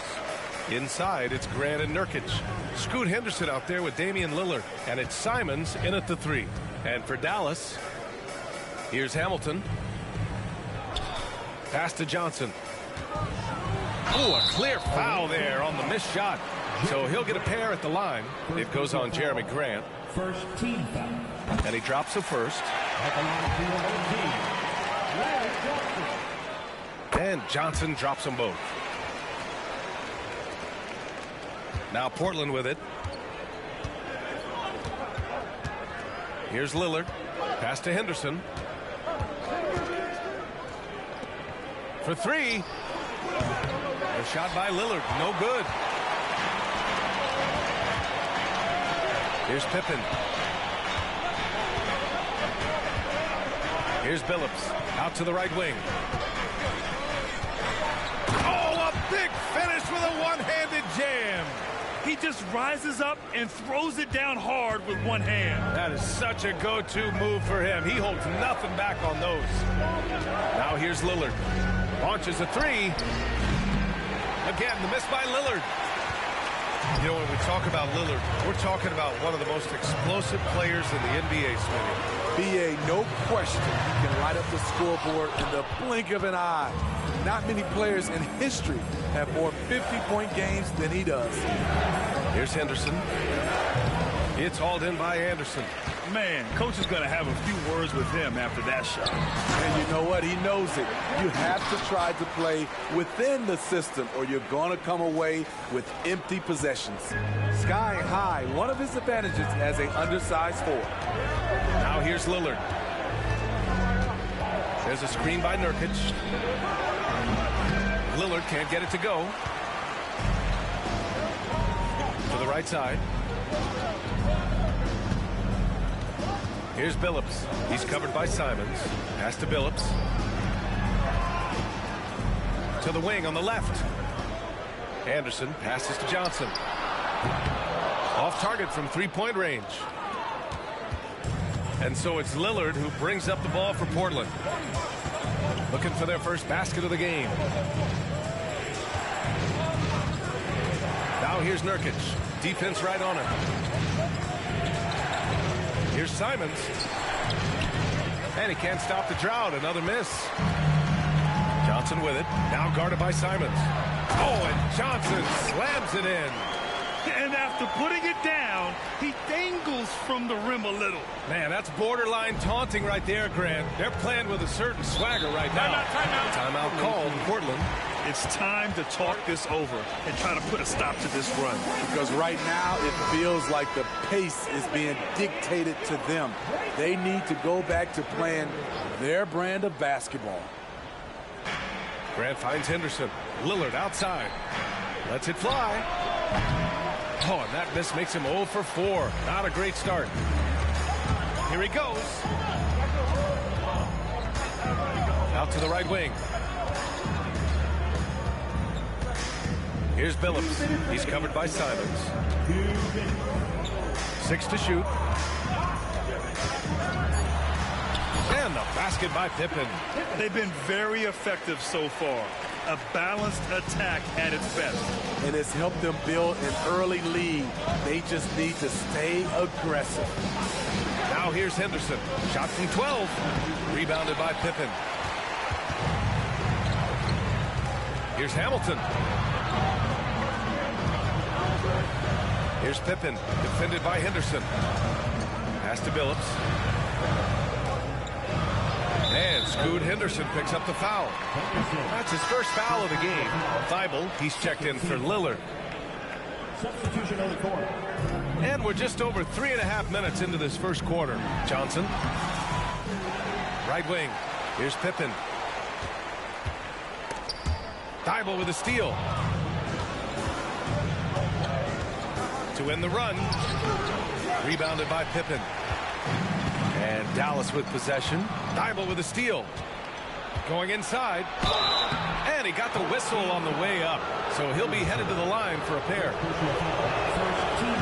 Inside, it's Grant and Nurkic. Scoot Henderson out there with Damian Lillard. And it's Simons in at the 3. And for Dallas, here's Hamilton. Pass to Johnson. Oh, a clear foul there on the missed shot. So he'll get a pair at the line. It goes on Jeremy Grant. First team foul. And he drops the first. And Johnson drops them both. Now Portland with it. Here's Lillard. Pass to Henderson. For 3. A shot by Lillard. No good. Here's Pippen. Here's Billups. Out to the right wing. Oh, a big finish with a one-handed jam. He just rises up and throws it down hard with one hand. That is such a go-to move for him. He holds nothing back on those. Now here's Lillard. Launches a 3. Again, the miss by Lillard. You know, when we talk about Lillard, we're talking about one of the most explosive players in the NBA, Smitty. BA, no question, he can light up the scoreboard in the blink of an eye. Not many players in history have more 50-point games than he does. Here's Henderson. It's hauled in by Anderson. Man, coach is going to have a few words with him after that shot. And you know what? He knows it. You have to try to play within the system or you're going to come away with empty possessions. Sky high, one of his advantages as an undersized forward. Now here's Lillard. There's a screen by Nurkic. Lillard can't get it to go. To the right side. Here's Billups. He's covered by Simons. Pass to Billups. To the wing on the left. Anderson passes to Johnson. Off target from three-point range. And so it's Lillard who brings up the ball for Portland. Looking for their first basket of the game. Now here's Nurkic. Defense right on him. Here's Simons. And he can't stop the drought. Another miss. Johnson with it. Now guarded by Simons. Oh, and Johnson slams it in. And after putting it down, he dangles from the rim a little. Man, that's borderline taunting right there, Grant. They're playing with a certain swagger right now. Timeout called Portland. It's time to talk this over and try to put a stop to this run. Because right now it feels like the pace is being dictated to them. They need to go back to playing their brand of basketball. Grant finds Henderson. Lillard outside. Lets it fly. Oh, and that miss makes him 0 for 4. Not a great start. Here he goes. Out to the right wing. Here's Billups. He's covered by Simons. 6 to shoot. And the basket by Pippen. They've been very effective so far. A balanced attack at its best. And it's helped them build an early lead. They just need to stay aggressive. Now here's Henderson. Shot from 12. Rebounded by Pippen. Here's Hamilton. Here's Pippen. Defended by Henderson. Pass to Billups. And Scoot Henderson picks up the foul. That's his first foul of the game. Thibault, he's checked in for Lillard. Substitution on the court. And we're just over 3.5 minutes into this first quarter. Johnson. Right wing. Here's Pippen. Thibault with a steal. To win the run. Rebounded by Pippen. And Dallas with possession. Thibault with a steal. Going inside. And he got the whistle on the way up, so he'll be headed to the line for a pair.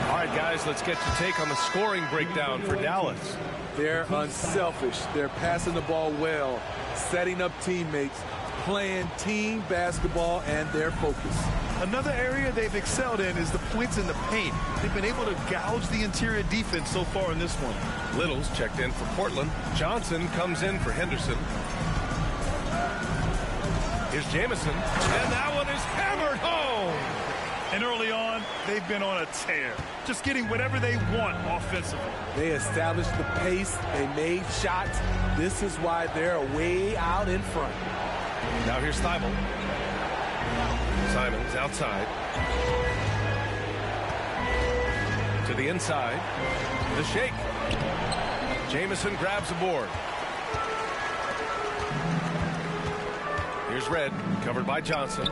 All right, guys, let's get your take on the scoring breakdown for Dallas. They're unselfish. They're passing the ball well, setting up teammates, playing team basketball, and their focus. Another area they've excelled in is the points in the paint. They've been able to gouge the interior defense so far in this one. Little's checked in for Portland. Johnson comes in for Henderson. Here's Jamison, and that one is hammered home. And early on, they've been on a tear, just getting whatever they want offensively. They established the pace. They made shots. This is why they're way out in front. Now here's Thibault. Simons outside. To the inside. The shake. Jamison grabs the board. Here's Red, covered by Johnson.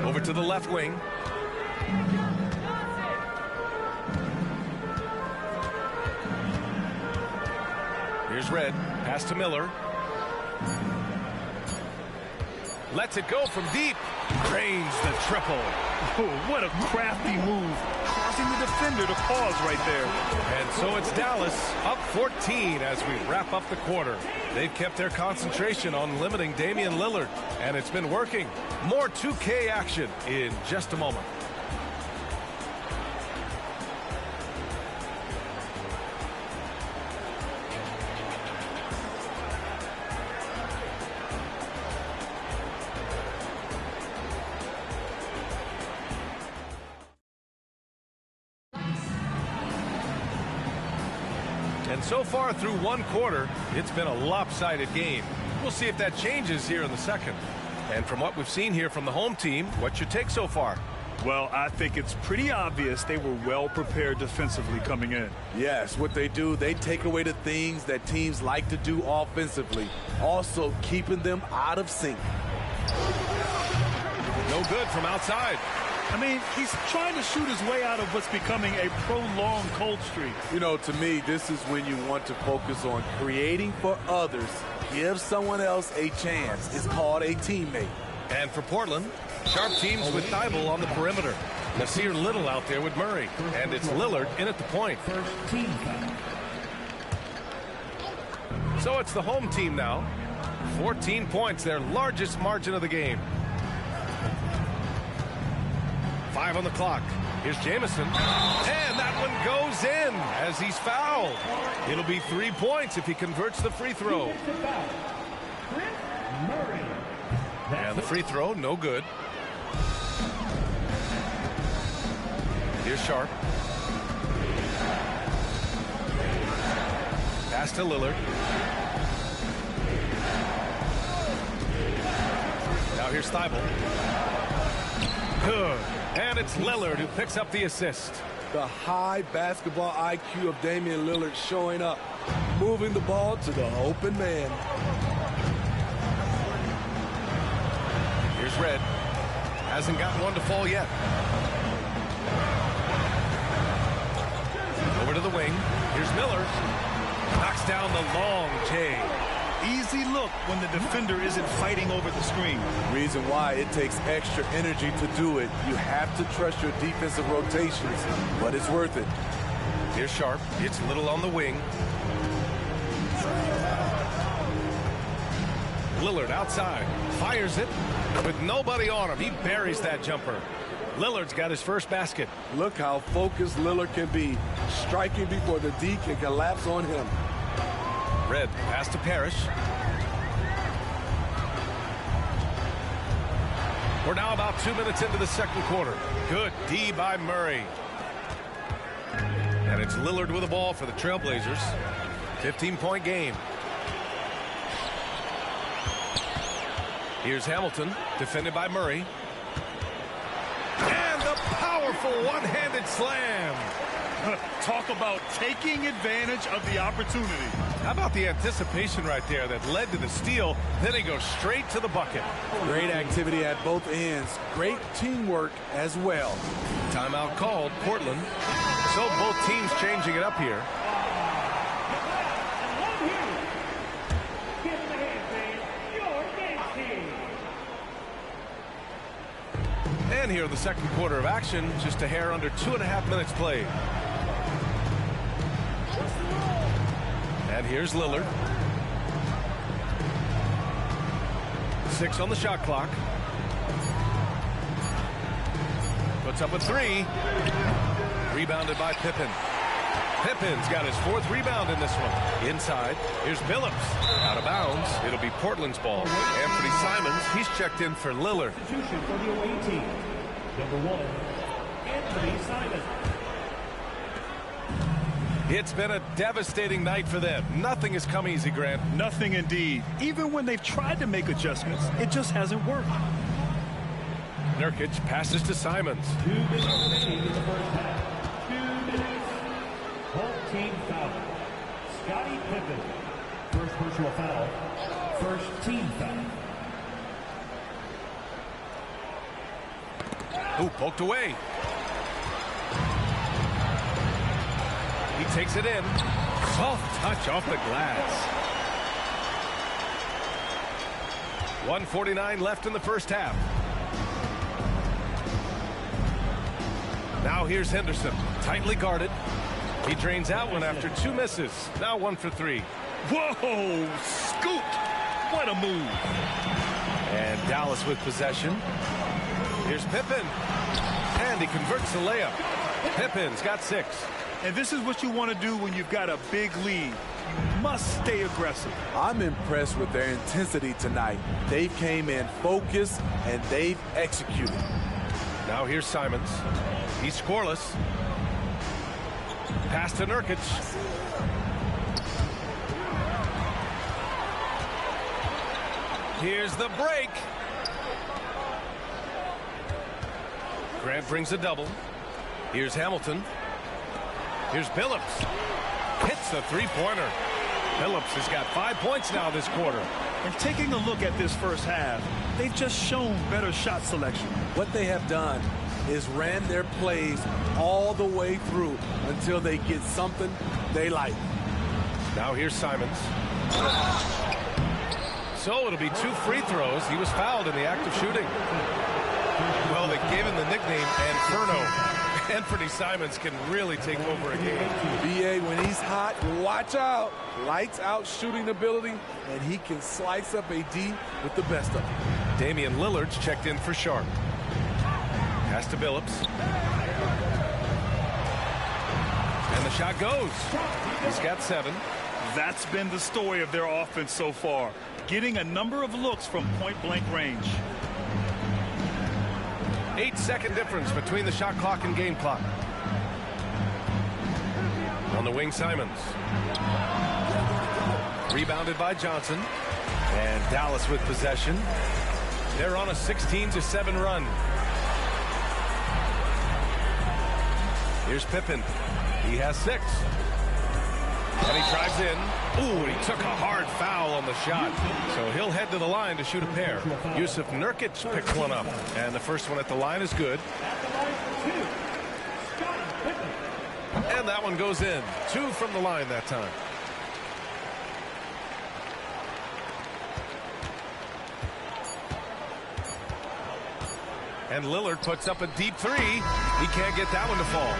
Over to the left wing. Here's Red, pass to Miller. Lets it go from deep. Drains the triple. Oh, what a crafty move, causing the defender to pause right there. And so it's Dallas up 14 as we wrap up the quarter. They've kept their concentration on limiting Damian Lillard, and it's been working. More 2K action in just a moment. And so far through one quarter, it's been a lopsided game. We'll see if that changes here in the second. And from what we've seen here from the home team, what's your take so far? Well, I think it's pretty obvious they were well prepared defensively coming in. Yes, what they do, they take away the things that teams like to do offensively, also keeping them out of sync. No good from outside. I mean, he's trying to shoot his way out of what's becoming a prolonged cold streak. You know, to me, this is when you want to focus on creating for others. Give someone else a chance. It's called a teammate. And for Portland, sharp teams with Thibault on the perimeter. Nasir Little out there with Murray. And it's Lillard in at the point. So it's the home team now. 14 points, their largest margin of the game. 5 on the clock. Here's Jamison. And that one goes in as he's fouled. It'll be 3 points if he converts the free throw. And the free throw, no good. Here's Sharp. Pass to Lillard. Now here's Thibault. Good. And it's Lillard who picks up the assist. The high basketball IQ of Damian Lillard showing up, moving the ball to the open man. Here's Red. Hasn't gotten one to fall yet. Over to the wing. Here's Miller. Knocks down the long J. Easy look when the defender isn't fighting over the screen. Reason why it takes extra energy to do it. You have to trust your defensive rotations, but it's worth it. Here's Sharp. It's Little on the wing. Lillard outside. Fires it with nobody on him. He buries that jumper. Lillard's got his first basket. Look how focused Lillard can be, striking before the D can collapse on him. Red pass to Parrish. We're now about 2 minutes into the second quarter. Good D by Murray. And it's Lillard with the ball for the Trailblazers. 15-point game. Here's Hamilton, defended by Murray. And the powerful one-handed slam. Talk about taking advantage of the opportunity. How about the anticipation right there that led to the steal? Then he goes straight to the bucket. Great activity at both ends. Great teamwork as well. Timeout called, Portland. So both teams changing it up here. man here in the second quarter of action. Just a hair under 2.5 minutes played. And here's Lillard. 6 on the shot clock. Puts up a 3. Rebounded by Pippen. Pippin's got his 4th rebound in this one. Inside, here's Billups. Out of bounds. It'll be Portland's ball. Anthony Simons, he's checked in for Lillard. Substitution for the away team. Number 1, Anthony Simons. It's been a devastating night for them. Nothing has come easy, Grant. Nothing indeed. Even when they've tried to make adjustments, it just hasn't worked. Nurkic passes to Simons. 2 minutes remaining in the first half. 2 minutes. Home team foul. Scottie Pippen. First personal foul. First team foul. Ooh, poked away. He takes it in. Soft touch off the glass. 1:49 left in the first half. Now here's Henderson, tightly guarded. He drains out one after 2 misses. Now 1 for 3. Whoa, scoop. What a move. And Dallas with possession. Here's Pippen. And he converts the layup. Pippen's got 6. And this is what you want to do when you've got a big lead. You must stay aggressive. I'm impressed with their intensity tonight. They came in focused and they've executed. Now here's Simons. He's scoreless. Pass to Nurkic. Here's the break. Grant brings a double. Here's Hamilton. Here's Billups. Hits the 3-pointer. Billups has got 5 points now this quarter. And taking a look at this first half, they've just shown better shot selection. What they have done is ran their plays all the way through until they get something they like. Now here's Simons. So it'll be 2 free throws. He was fouled in the act of shooting. Well, they gave him the nickname Inferno. Anthony Simons can really take over a game. BA, when he's hot, watch out. Lights out shooting ability, and he can slice up a D with the best of them. Damian Lillard's checked in for Sharp. Pass to Billups. And the shot goes. He's got 7. That's been the story of their offense so far, getting a number of looks from point-blank range. 8-second difference between the shot clock and game clock. On the wing, Simons. Rebounded by Johnson. And Dallas with possession. They're on a 16-7 run. Here's Pippen. He has 6. And he drives in. Ooh, and he took a hard foul on the shot. So he'll head to the line to shoot a pair. Yusuf Nurkic picks one up. And the first one at the line is good. And that one goes in. 2 from the line that time. And Lillard puts up a deep 3. He can't get that one to fall.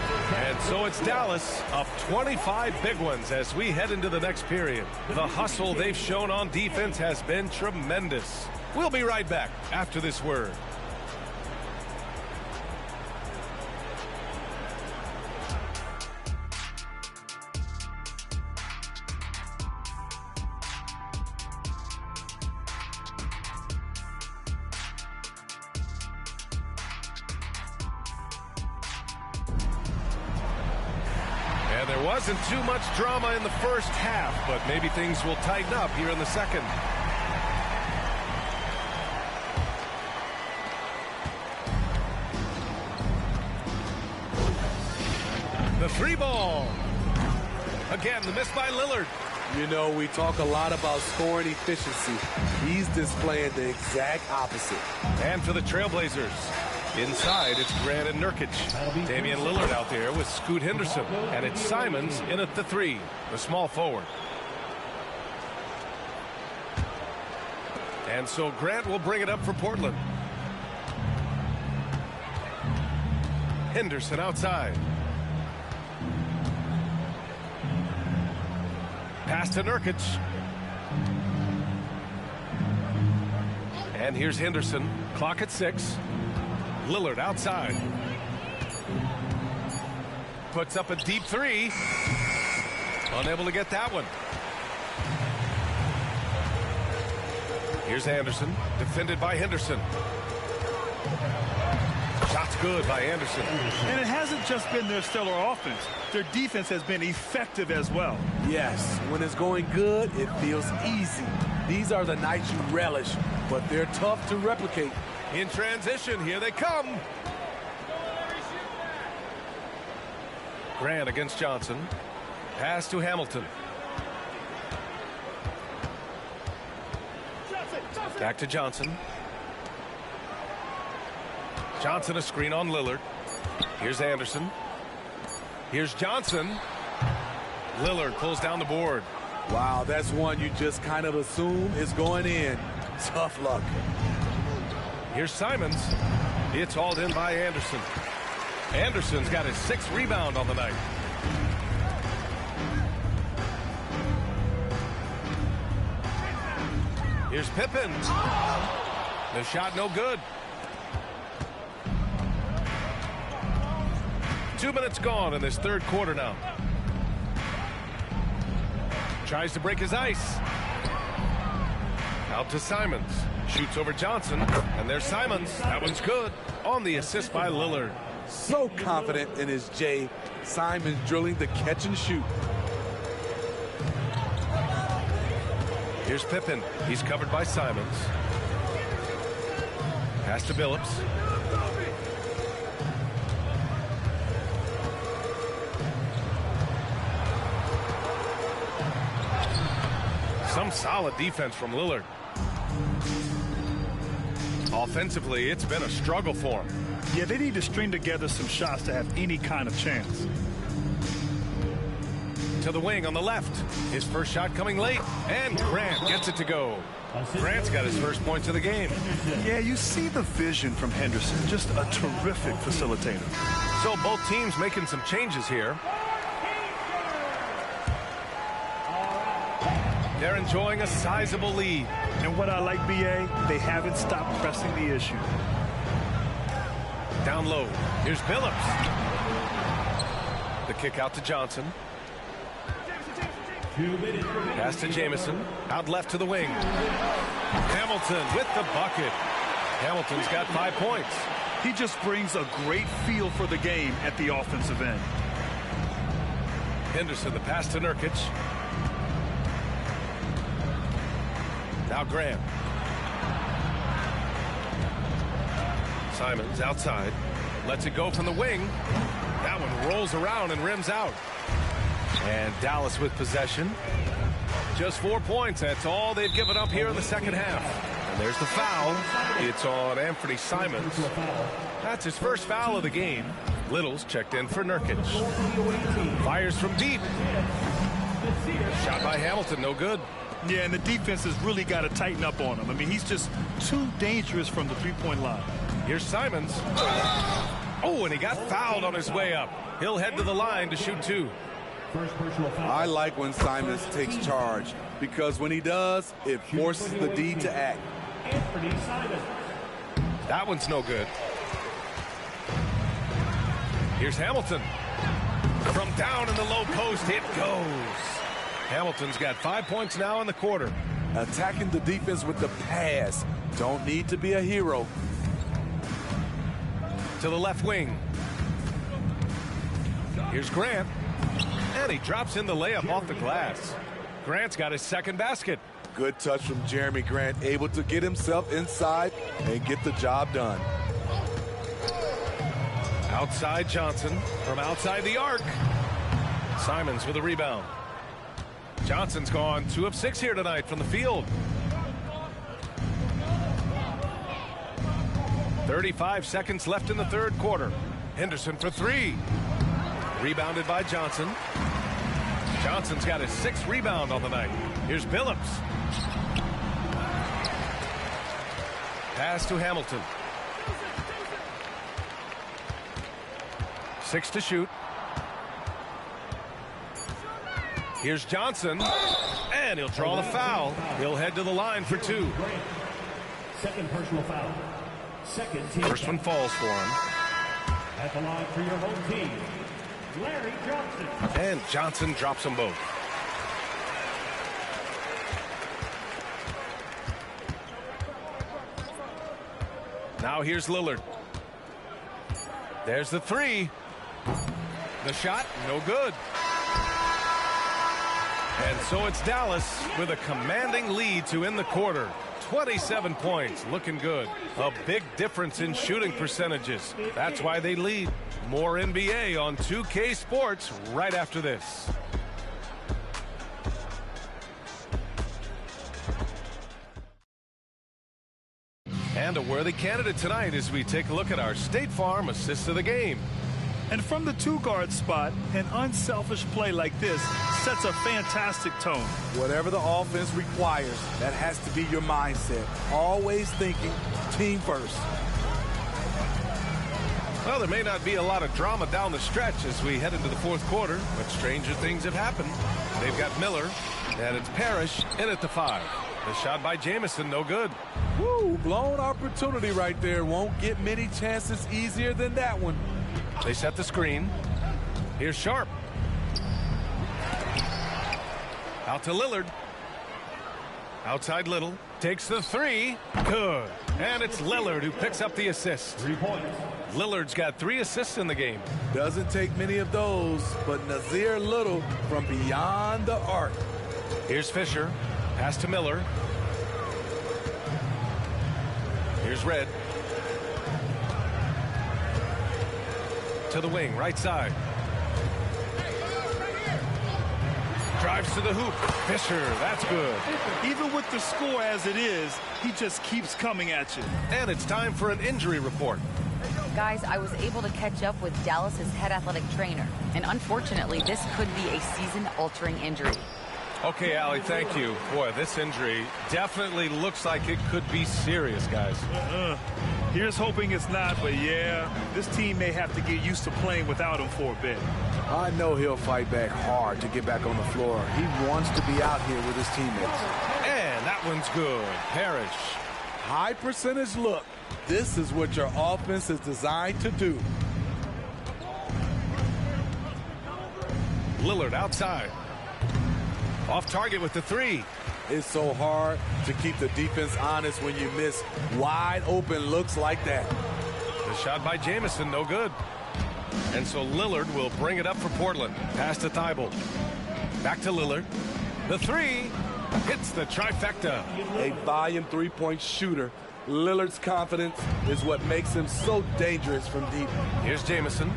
And so it's Dallas up 25 big ones as we head into the next period. The hustle they've shown on defense has been tremendous. We'll be right back after this word. There wasn't too much drama in the first half, but maybe things will tighten up here in the second. The 3 ball. Again, the miss by Lillard. You know, we talk a lot about scoring efficiency. He's displaying the exact opposite. And for the Trailblazers, inside, it's Grant and Nurkic. Damian Lillard out there with Scoot Henderson. And it's Simons in at the 3, the small forward. And so Grant will bring it up for Portland. Henderson outside. Pass to Nurkic. And here's Henderson. Clock at 6. Lillard outside. Puts up a deep 3. Unable to get that one. Here's Anderson. Defended by Henderson. Shot's good by Anderson. And it hasn't just been their stellar offense. Their defense has been effective as well. Yes, when it's going good, it feels easy. These are the nights you relish, but they're tough to replicate. In transition, here they come. Grant against Johnson. Pass to Hamilton. Back to Johnson. Johnson a screen on Lillard. Here's Anderson. Here's Johnson. Lillard pulls down the board. Wow, that's one you just kind of assume is going in. Tough luck. Here's Simons. It's hauled in by Anderson. Anderson's got his 6th rebound on the night. Here's Pippen. The shot no good. 2 minutes gone in this third quarter now. Tries to break his ice. Out to Simons. Shoots over Johnson. And there's Simons. That one's good. On the assist by Lillard. So confident in his J. Simons drilling the catch and shoot. Here's Pippen. He's covered by Simons. Pass to Billups. Some solid defense from Lillard. Offensively, it's been a struggle for him. Yeah, they need to string together some shots to have any kind of chance. To the wing on the left. His first shot coming late. And Grant gets it to go. Grant's got his first points of the game. Yeah, you see the vision from Henderson. Just a terrific facilitator. So both teams making some changes here. They're enjoying a sizable lead. And what I like, BA, they haven't stopped pressing the issue. Down low. Here's Billups. The kick out to Johnson. Pass to Jamison. Out left to the wing. Hamilton with the bucket. Hamilton's got 5 points. He just brings a great feel for the game at the offensive end. Henderson, the pass to Nurkic. Now Grant. Simons outside. Lets it go from the wing. That one rolls around and rims out. And Dallas with possession. Just 4 points. That's all they've given up here in the second half. And there's the foul. It's on Anthony Simons. That's his first foul of the game. Little's checked in for Nurkic. Fires from deep. Shot by Hamilton, no good. Yeah, and the defense has really got to tighten up on him. I mean, he's just too dangerous from the three-point line. Here's Simons. Oh, and he got fouled on his way up. He'll head to the line to shoot 2. I like when Simons takes charge, because when he does, it forces the D to act. That one's no good. Here's Hamilton. From down in the low post, it goes. Hamilton's got 5 points now in the quarter. Attacking the defense with the pass. Don't need to be a hero. To the left wing. Here's Grant. And he drops in the layup off the glass. Grant's got his second basket. Good touch from Jeremy Grant, able to get himself inside and get the job done. Outside Johnson from outside the arc. Simons with a rebound. Johnson's gone 2 of 6 here tonight from the field. 35 seconds left in the third quarter. Henderson for 3. Rebounded by Johnson. Johnson's got his 6th rebound on the night. Here's Billups. Pass to Hamilton. 6 to shoot. Here's Johnson, and he'll draw the foul. He'll head to the line for 2. Second personal foul. Second team. First one falls for him. At the line for your home team, Larry Johnson. And Johnson drops them both. Now here's Lillard. There's the 3. The shot, no good. And so it's Dallas with a commanding lead to end the quarter. 27 points, looking good. A big difference in shooting percentages. That's why they lead. More NBA on 2K Sports right after this. And a worthy candidate tonight as we take a look at our State Farm assist of the game. And from the 2-guard spot, an unselfish play like this sets a fantastic tone. Whatever the offense requires, that has to be your mindset. Always thinking team first. Well, there may not be a lot of drama down the stretch as we head into the 4th quarter, but stranger things have happened. They've got Miller, and it's Parrish in at the 5. The shot by Jamison, no good. Woo, blown opportunity right there. Won't get many chances easier than that one. They set the screen. Here's Sharp. Out to Lillard. Outside Little. Takes the 3. Good. And it's Lillard who picks up the assist. 3 points. Lillard's got 3 assists in the game. Doesn't take many of those, but Nazir Little from beyond the arc. Here's Fisher. Pass to Miller. Here's Red. To the wing, right side. Drives to the hoop. Fisher, that's good. Even with the score as it is, he just keeps coming at you. And it's time for an injury report. Guys, I was able to catch up with Dallas's head athletic trainer, and unfortunately, this could be a season-altering injury. Okay, Allie, thank you. Boy, this injury definitely looks like it could be serious, guys. Here's hoping it's not, but yeah, this team may have to get used to playing without him for a bit. I know he'll fight back hard to get back on the floor. He wants to be out here with his teammates. And that one's good. Parrish. High percentage look. This is what your offense is designed to do. Lillard outside. Off target with the 3. It's so hard to keep the defense honest when you miss wide open looks like that. The shot by Jamison, no good. And so Lillard will bring it up for Portland. Pass to Thibault. Back to Lillard. The 3 hits the trifecta. A volume 3-point shooter. Lillard's confidence is what makes him so dangerous from deep. Here's Jamison.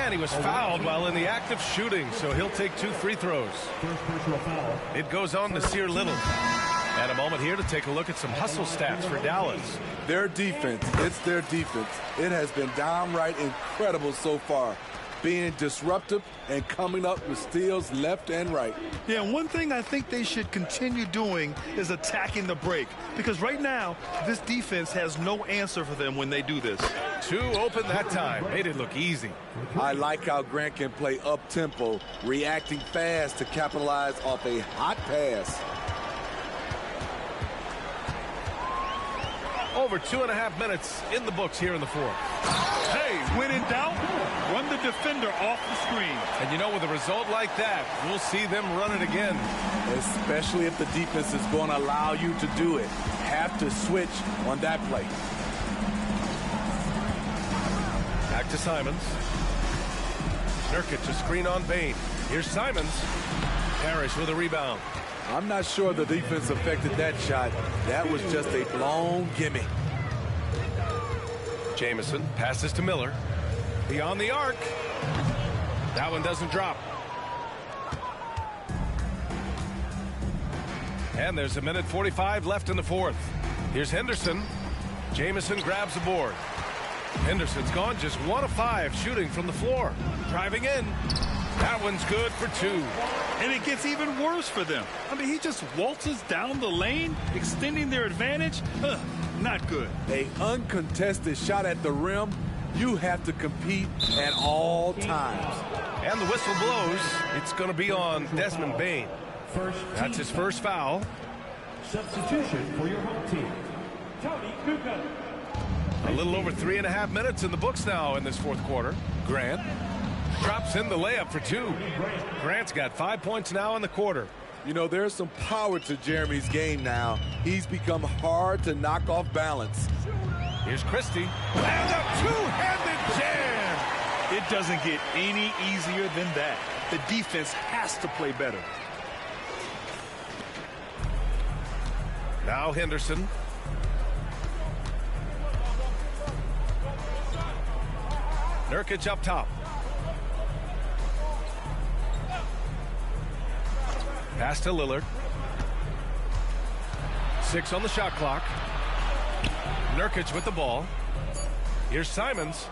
And he was fouled while in the act of shooting, so he'll take 2 free throws. First personal foul. It goes on to Nasir Little. And a moment here to take a look at some hustle stats for Dallas. Their defense, it's their defense. It has been downright incredible so far. Being disruptive and coming up with steals left and right. Yeah, and one thing I think they should continue doing is attacking the break. Because right now, this defense has no answer for them when they do this. 2 open that time. Made it look easy. I like how Grant can play up-tempo, reacting fast to capitalize off a hot pass. Over 2.5 minutes in the books here in the 4th. Hey, when in doubt, run the defender off the screen. And you know, with a result like that, we'll see them run it again. Especially if the defense is going to allow you to do it. Have to switch on that play. Back to Simons. Nurkic to screen on Bain. Here's Simons. Parrish with a rebound. I'm not sure the defense affected that shot. That was just a blown gimme. Jamison passes to Miller. Beyond the arc. That one doesn't drop. And there's 1:45 left in the 4th. Here's Henderson. Jamison grabs the board. Henderson's gone just 1 of 5 shooting from the floor. Driving in. That one's good for 2. And it gets even worse for them. I mean, he just waltzes down the lane, extending their advantage. Not good. A uncontested shot at the rim, you have to compete at all times. And the whistle blows. It's going to be on Desmond Bain. That's his first foul. Substitution for your home team, Tony Kukoc. A little over 3.5 minutes in the books now in this fourth quarter. Grant drops in the layup for 2. Grant's got 5 points now in the quarter. You know, there's some power to Jeremy's game now. He's become hard to knock off balance. Here's Christie. And a two-handed jam. It doesn't get any easier than that. The defense has to play better. Now Henderson. Nurkic up top. Pass to Lillard. 6 on the shot clock. Nurkic with the ball. Here's Simons.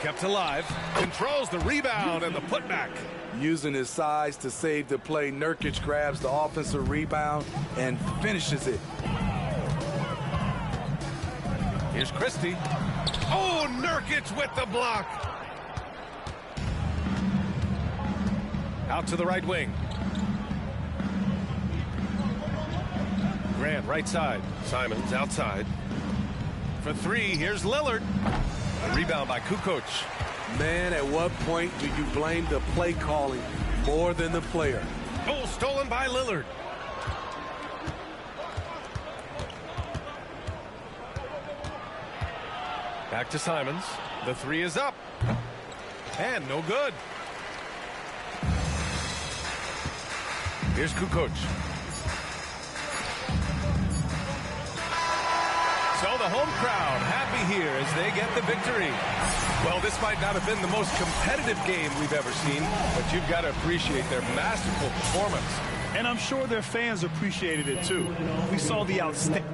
Kept alive. Controls the rebound and the putback. Using his size to save the play, Nurkic grabs the offensive rebound and finishes it. Here's Christie. Oh, Nurkic with the block. Out to the right wing. Grant, right side. Simons outside. For 3, here's Lillard. A rebound by Kukoc. Man, at what point do you blame the play calling more than the player? Oh, stolen by Lillard. Back to Simons. The 3 is up. And no good. Here's Kukoc. So the home crowd happy here as they get the victory. Well, this might not have been the most competitive game we've ever seen, but you've got to appreciate their masterful performance. And I'm sure their fans appreciated it too. We saw the outstanding.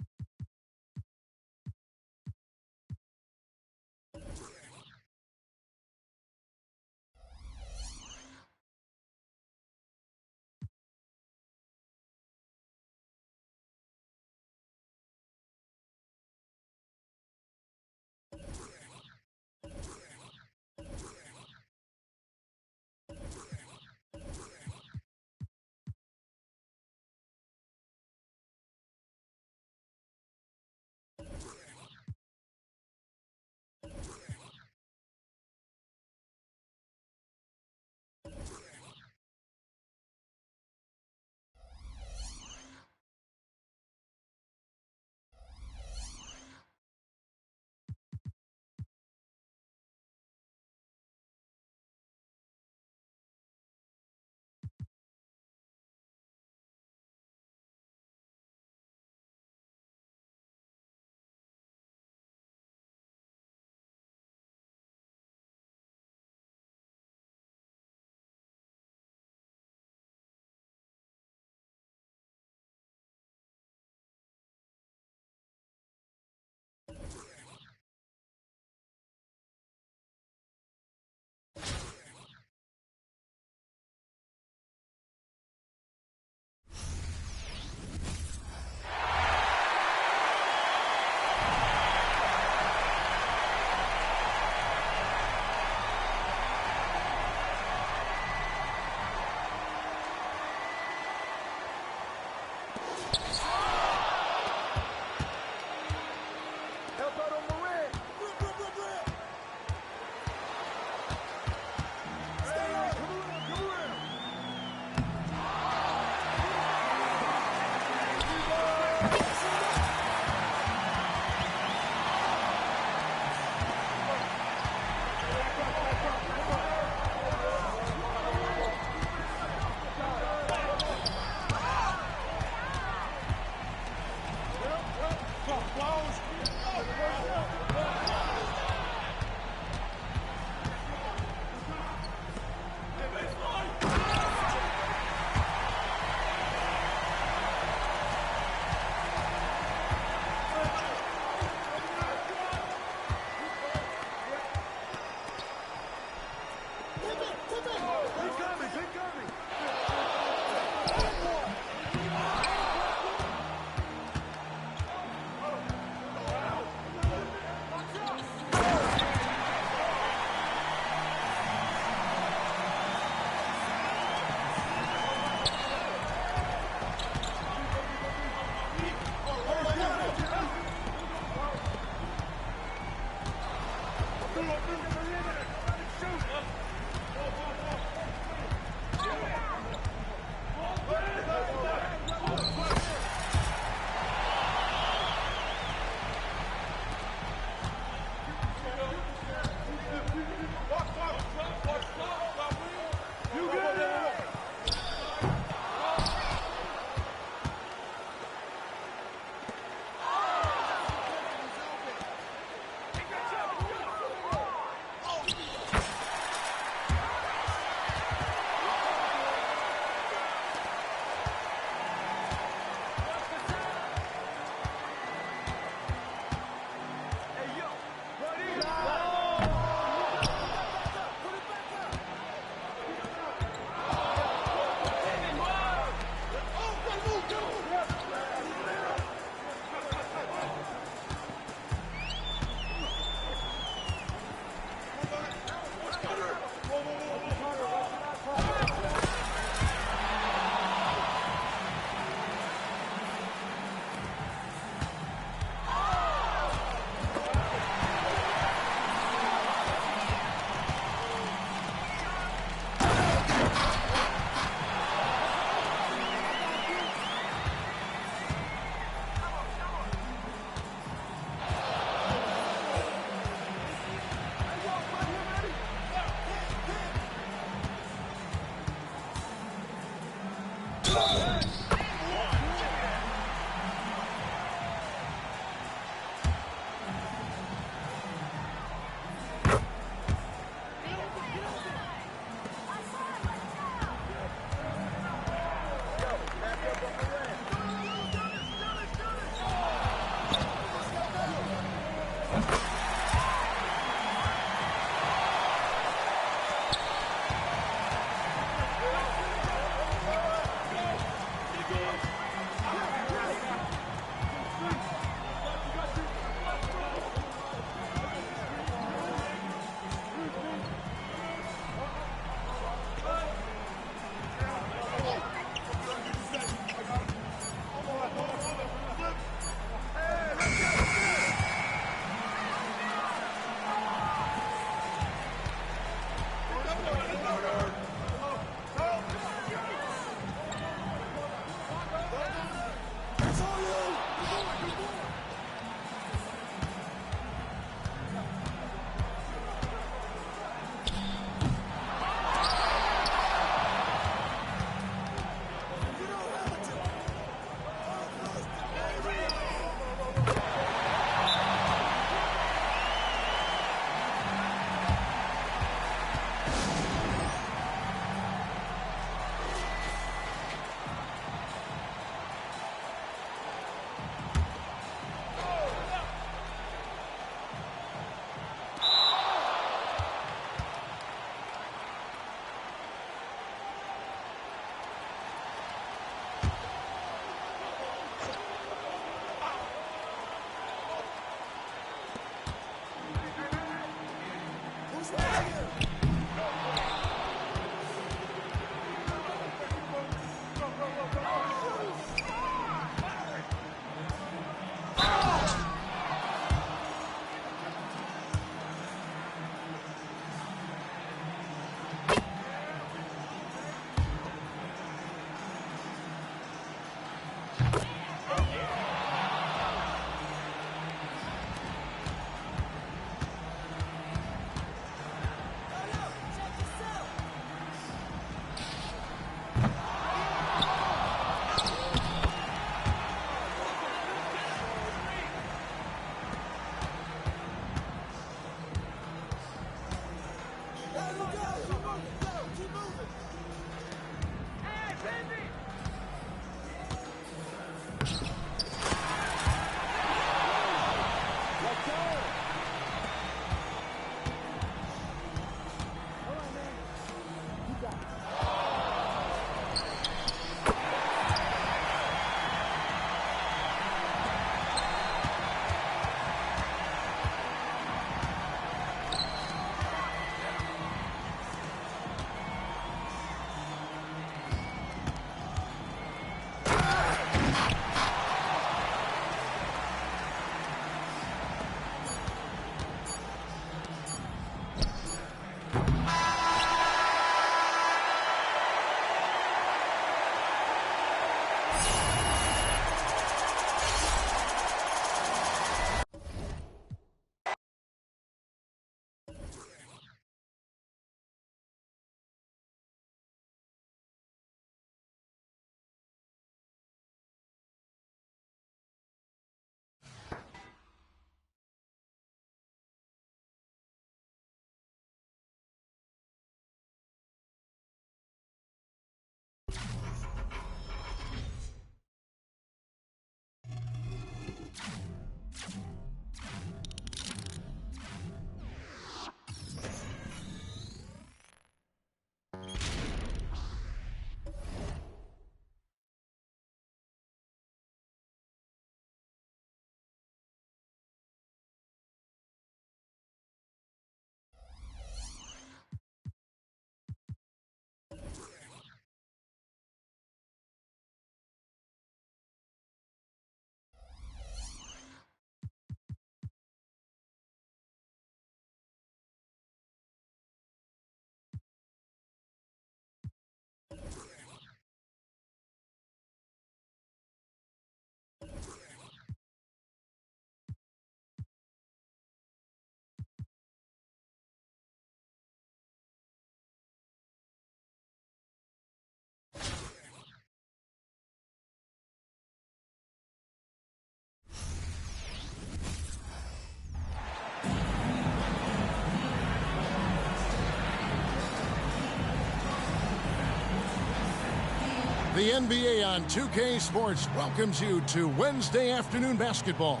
The NBA on 2K Sports welcomes you to Wednesday afternoon basketball.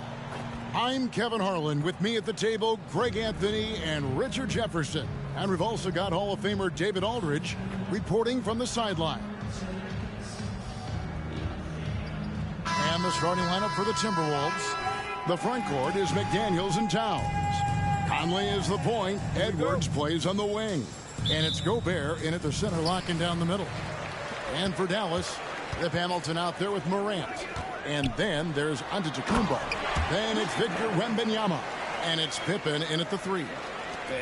I'm Kevin Harlan. With me at the table, Greg Anthony and Richard Jefferson. And we've also got Hall of Famer David Aldridge reporting from the sidelines. And the starting lineup for the Timberwolves. The front court is McDaniels and Towns. Conley is the point. Edwards plays on the wing. And it's Gobert in at the center, locking down the middle. And for Dallas, Rip Hamilton out there with Morant. And then there's Antetokounmpo. Then it's Victor Wembanyama. And it's Pippen in at the 3.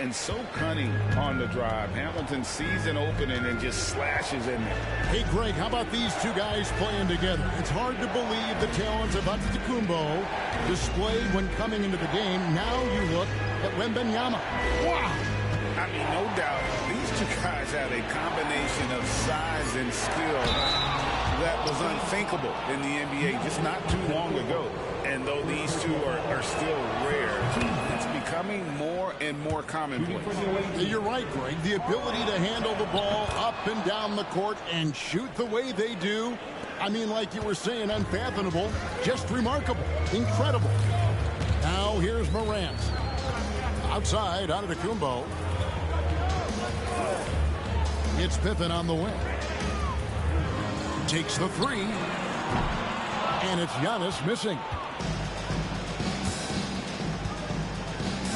And so cunning on the drive. Hamilton sees an opening and just slashes in there. Hey, Greg, how about these two guys playing together? It's hard to believe the talents of Antetokounmpo displayed when coming into the game. Now you look at Wembanyama. Wow! I mean, no doubt, these two guys have a combination of size and skill that was unthinkable in the NBA just not too long ago. And though these two are still rare, it's becoming more and more commonplace. You're right, Greg. The ability to handle the ball up and down the court and shoot the way they do, I mean, like you were saying, unfathomable, just remarkable, incredible. Now here's Morant. Outside, Antetokounmpo. It's Pippen on the wing. Takes the 3. And it's Giannis missing.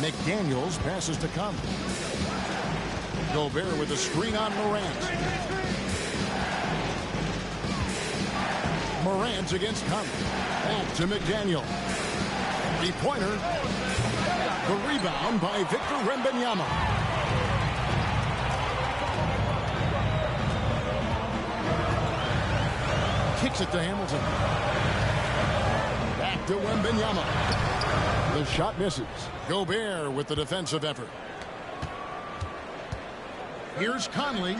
McDaniels passes to Conley. Gobert with a screen on Morant. Morant against Conley. Back to McDaniel. 3-pointer. The rebound by Victor Wembanyama. Kicks it to Hamilton. Back to Wembanyama. The shot misses. Gobert with the defensive effort. Here's Conley.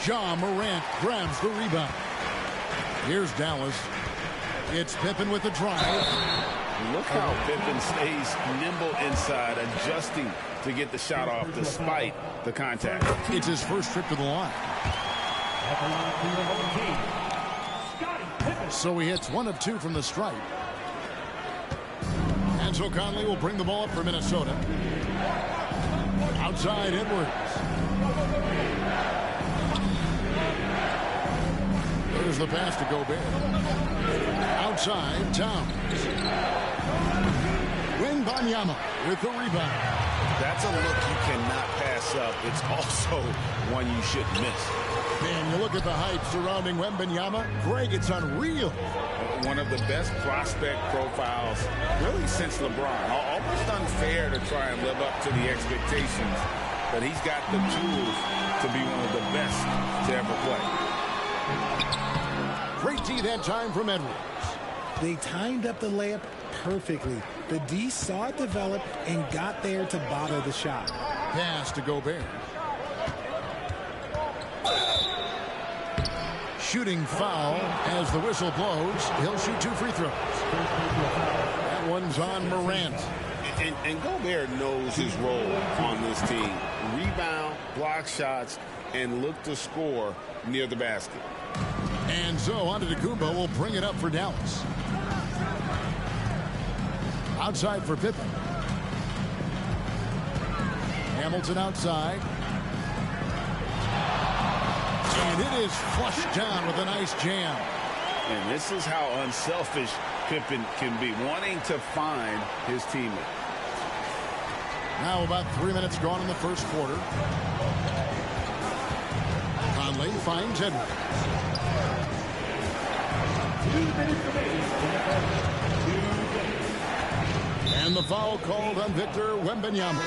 Ja Morant grabs the rebound. Here's Dallas. It's Pippen with the drive. Look how Pippen stays nimble inside, adjusting to get the shot off despite the contact. It's his first trip to the line. So he hits 1 of 2 from the stripe. And so Conley will bring the ball up for Minnesota. Outside Edwards. There's the pass to Gobert. Outside Towns. Wembanyama with the rebound. That's a look you cannot pass up. It's also one you shouldn't miss. Man, you look at the hype surrounding Wembanyama. Greg, it's unreal. One of the best prospect profiles really since LeBron. Almost unfair to try and live up to the expectations, but he's got the tools to be one of the best to ever play. Great D that time from Edwards. They timed up the layup perfectly. The D saw it develop and got there to bottle the shot. Pass to Gobert. Shooting foul as the whistle blows. He'll shoot 2 free throws. That one's on Morant. And Gobert knows his role on this team. Rebound, block shots, and look to score near the basket. And so Antetokounmpo will bring it up for Dallas. Outside for Pippen. Hamilton outside. And it is flushed down with a nice jam. And this is how unselfish Pippen can be, wanting to find his teammate. Now about 3 minutes gone in the first quarter. Conley finds Edwards. And the foul called on Victor Wembanyama.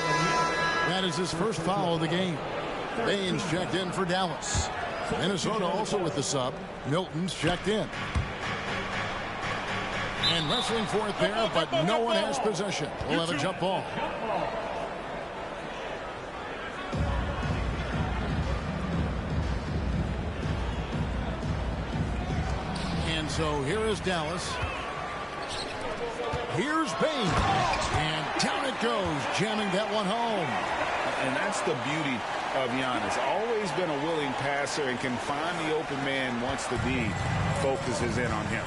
That is his first foul of the game. Baines checked in for Dallas. Minnesota also with the sub. Milton's checked in. And wrestling for it there, but no one has possession. We'll have a jump ball. And so here is Dallas. Here's Baines. And down it goes, jamming that one home. And that's the beauty of Giannis. Always been a willing passer and can find the open man once the D focuses in on him.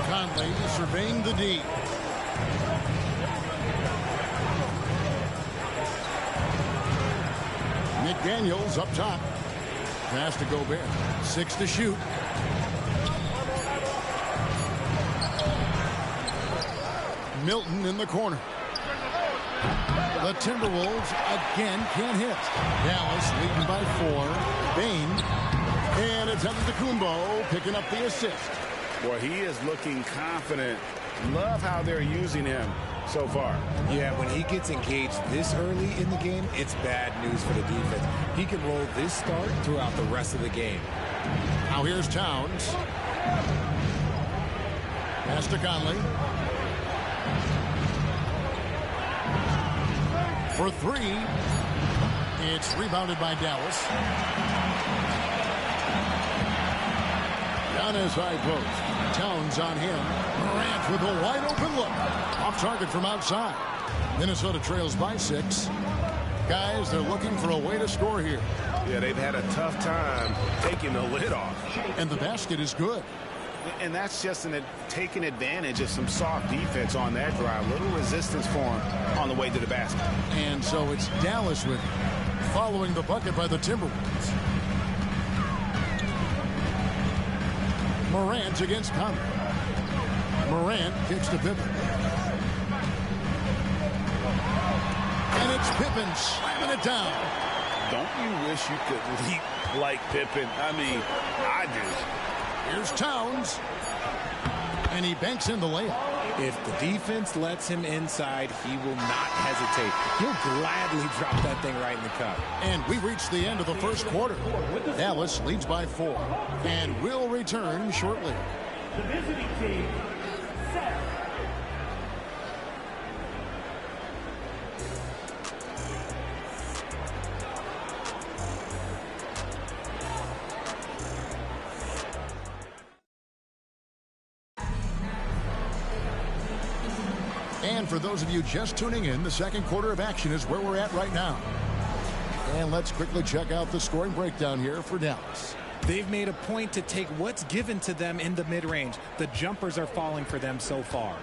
Conley surveying the D. McDaniels up top. Pass to Gobert. 6 to shoot. Milton in the corner. The Timberwolves again can't hit. Dallas leading by 4. Bane. And it's Antetokounmpo picking up the assist. Boy, he is looking confident. Love how they're using him so far. Yeah, when he gets engaged this early in the game, it's bad news for the defense. He can roll this start throughout the rest of the game. Now here's Towns. Pass to Conley. For 3. It's rebounded by Dallas. Giannis high post. Towns on him. Morant with a wide open look. Off target from outside. Minnesota trails by 6. Guys, they're looking for a way to score here. Yeah, they've had a tough time taking the lid off. And the basket is good. And that's just taking advantage of some soft defense on that drive. Little resistance for him on the way to the basket. And so it's Dallas with it, following the bucket by the Timberwolves. Morant against Conley. Morant kicks to Pippen. And it's Pippen slamming it down. Don't you wish you could leap like Pippen? I mean, I do. Here's Towns. And he banks in the layup. If the defense lets him inside, he will not hesitate. He'll gladly drop that thing right in the cup. And we reach the end of the first quarter. Dallas leads by 4. And will return shortly. The visiting team, set. And for those of you just tuning in, the second quarter of action is where we're at right now. And let's quickly check out the scoring breakdown here for Dallas. They've made a point to take what's given to them in the mid-range. The jumpers are falling for them so far.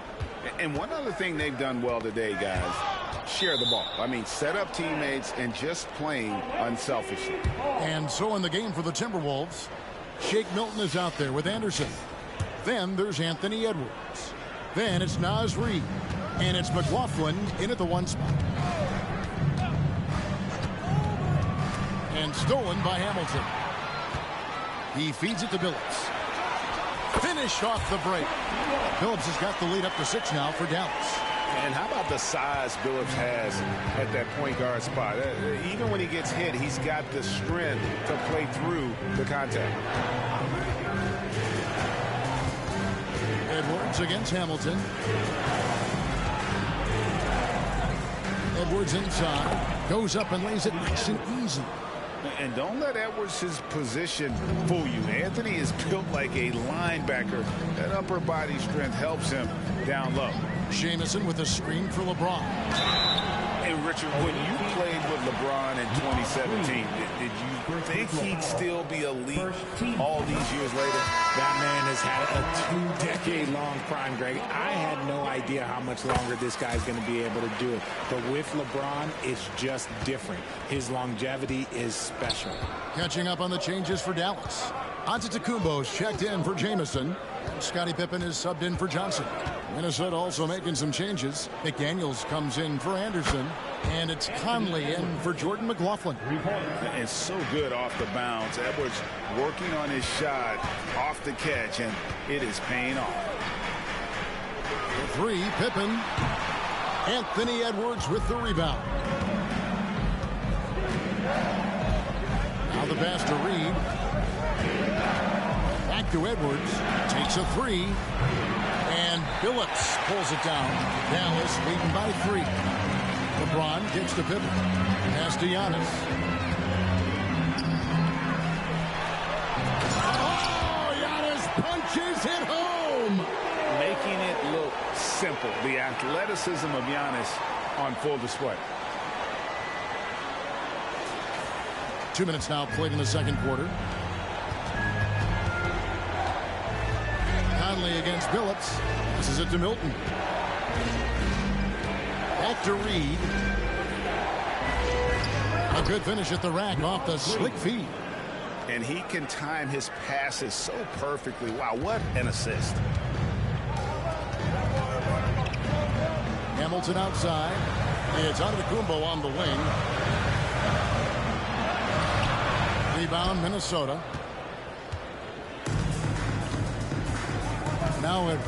And one other thing they've done well today, guys, share the ball. I mean, set up teammates and just playing unselfishly. And so in the game for the Timberwolves, Shake Milton is out there with Anderson. Then there's Anthony Edwards. Then it's Naz Reid. And it's McLaughlin in at the 1 spot. And stolen by Hamilton. He feeds it to Billups. Finished off the break. Billups has got the lead up to 6 now for Dallas. And how about the size Billups has at that point guard spot? Even when he gets hit, he's got the strength to play through the contact. Edwards against Hamilton. Edwards inside. Goes up and lays it nice and easy. And don't let Edwards' position fool you. Anthony is built like a linebacker. That upper body strength helps him down low. Jamison with a screen for LeBron. And Richard, when you played with LeBron in 2017, did you think he'd still be elite all these years later? That man has had a 2-decade-long prime, Greg. I had no idea how much longer this guy's going to be able to do it. But with LeBron, it's just different. His longevity is special. Catching up on the changes for Dallas. Antetokounmpo's checked in for Jamison. Scottie Pippen is subbed in for Johnson. Minnesota also making some changes. McDaniels comes in for Anderson. And it's Conley in for Jordan McLaughlin. And so good off the bounce. Edwards working on his shot off the catch, and it is paying off. For 3, Pippen. Anthony Edwards with the rebound. Now the pass to Reid. Back to Edwards. Takes a 3. And Billups pulls it down. Dallas leading by 3. LeBron kicks to Pippen. Pass to Giannis. Oh, Giannis punches it home. Making it look simple. The athleticism of Giannis on full display. 2 minutes now played in the second quarter. Conley against Billups. This is it to Milton. Back to Reed. A good finish at the rack off the slick feed. And he can time his passes so perfectly. Wow, what an assist. Hamilton outside. It's Antetokounmpo on the wing. Rebound, Minnesota. Now at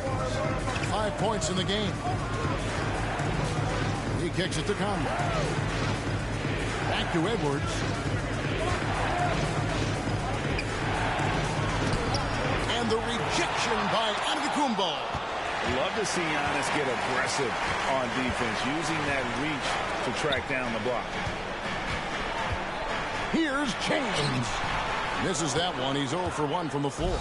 5 points in the game. He kicks it to Conley. Back to Edwards. And the rejection by Antetokounmpo. Love to see Giannis get aggressive on defense, using that reach to track down the block. Here's James. Misses that one. He's 0 for 1 from the floor.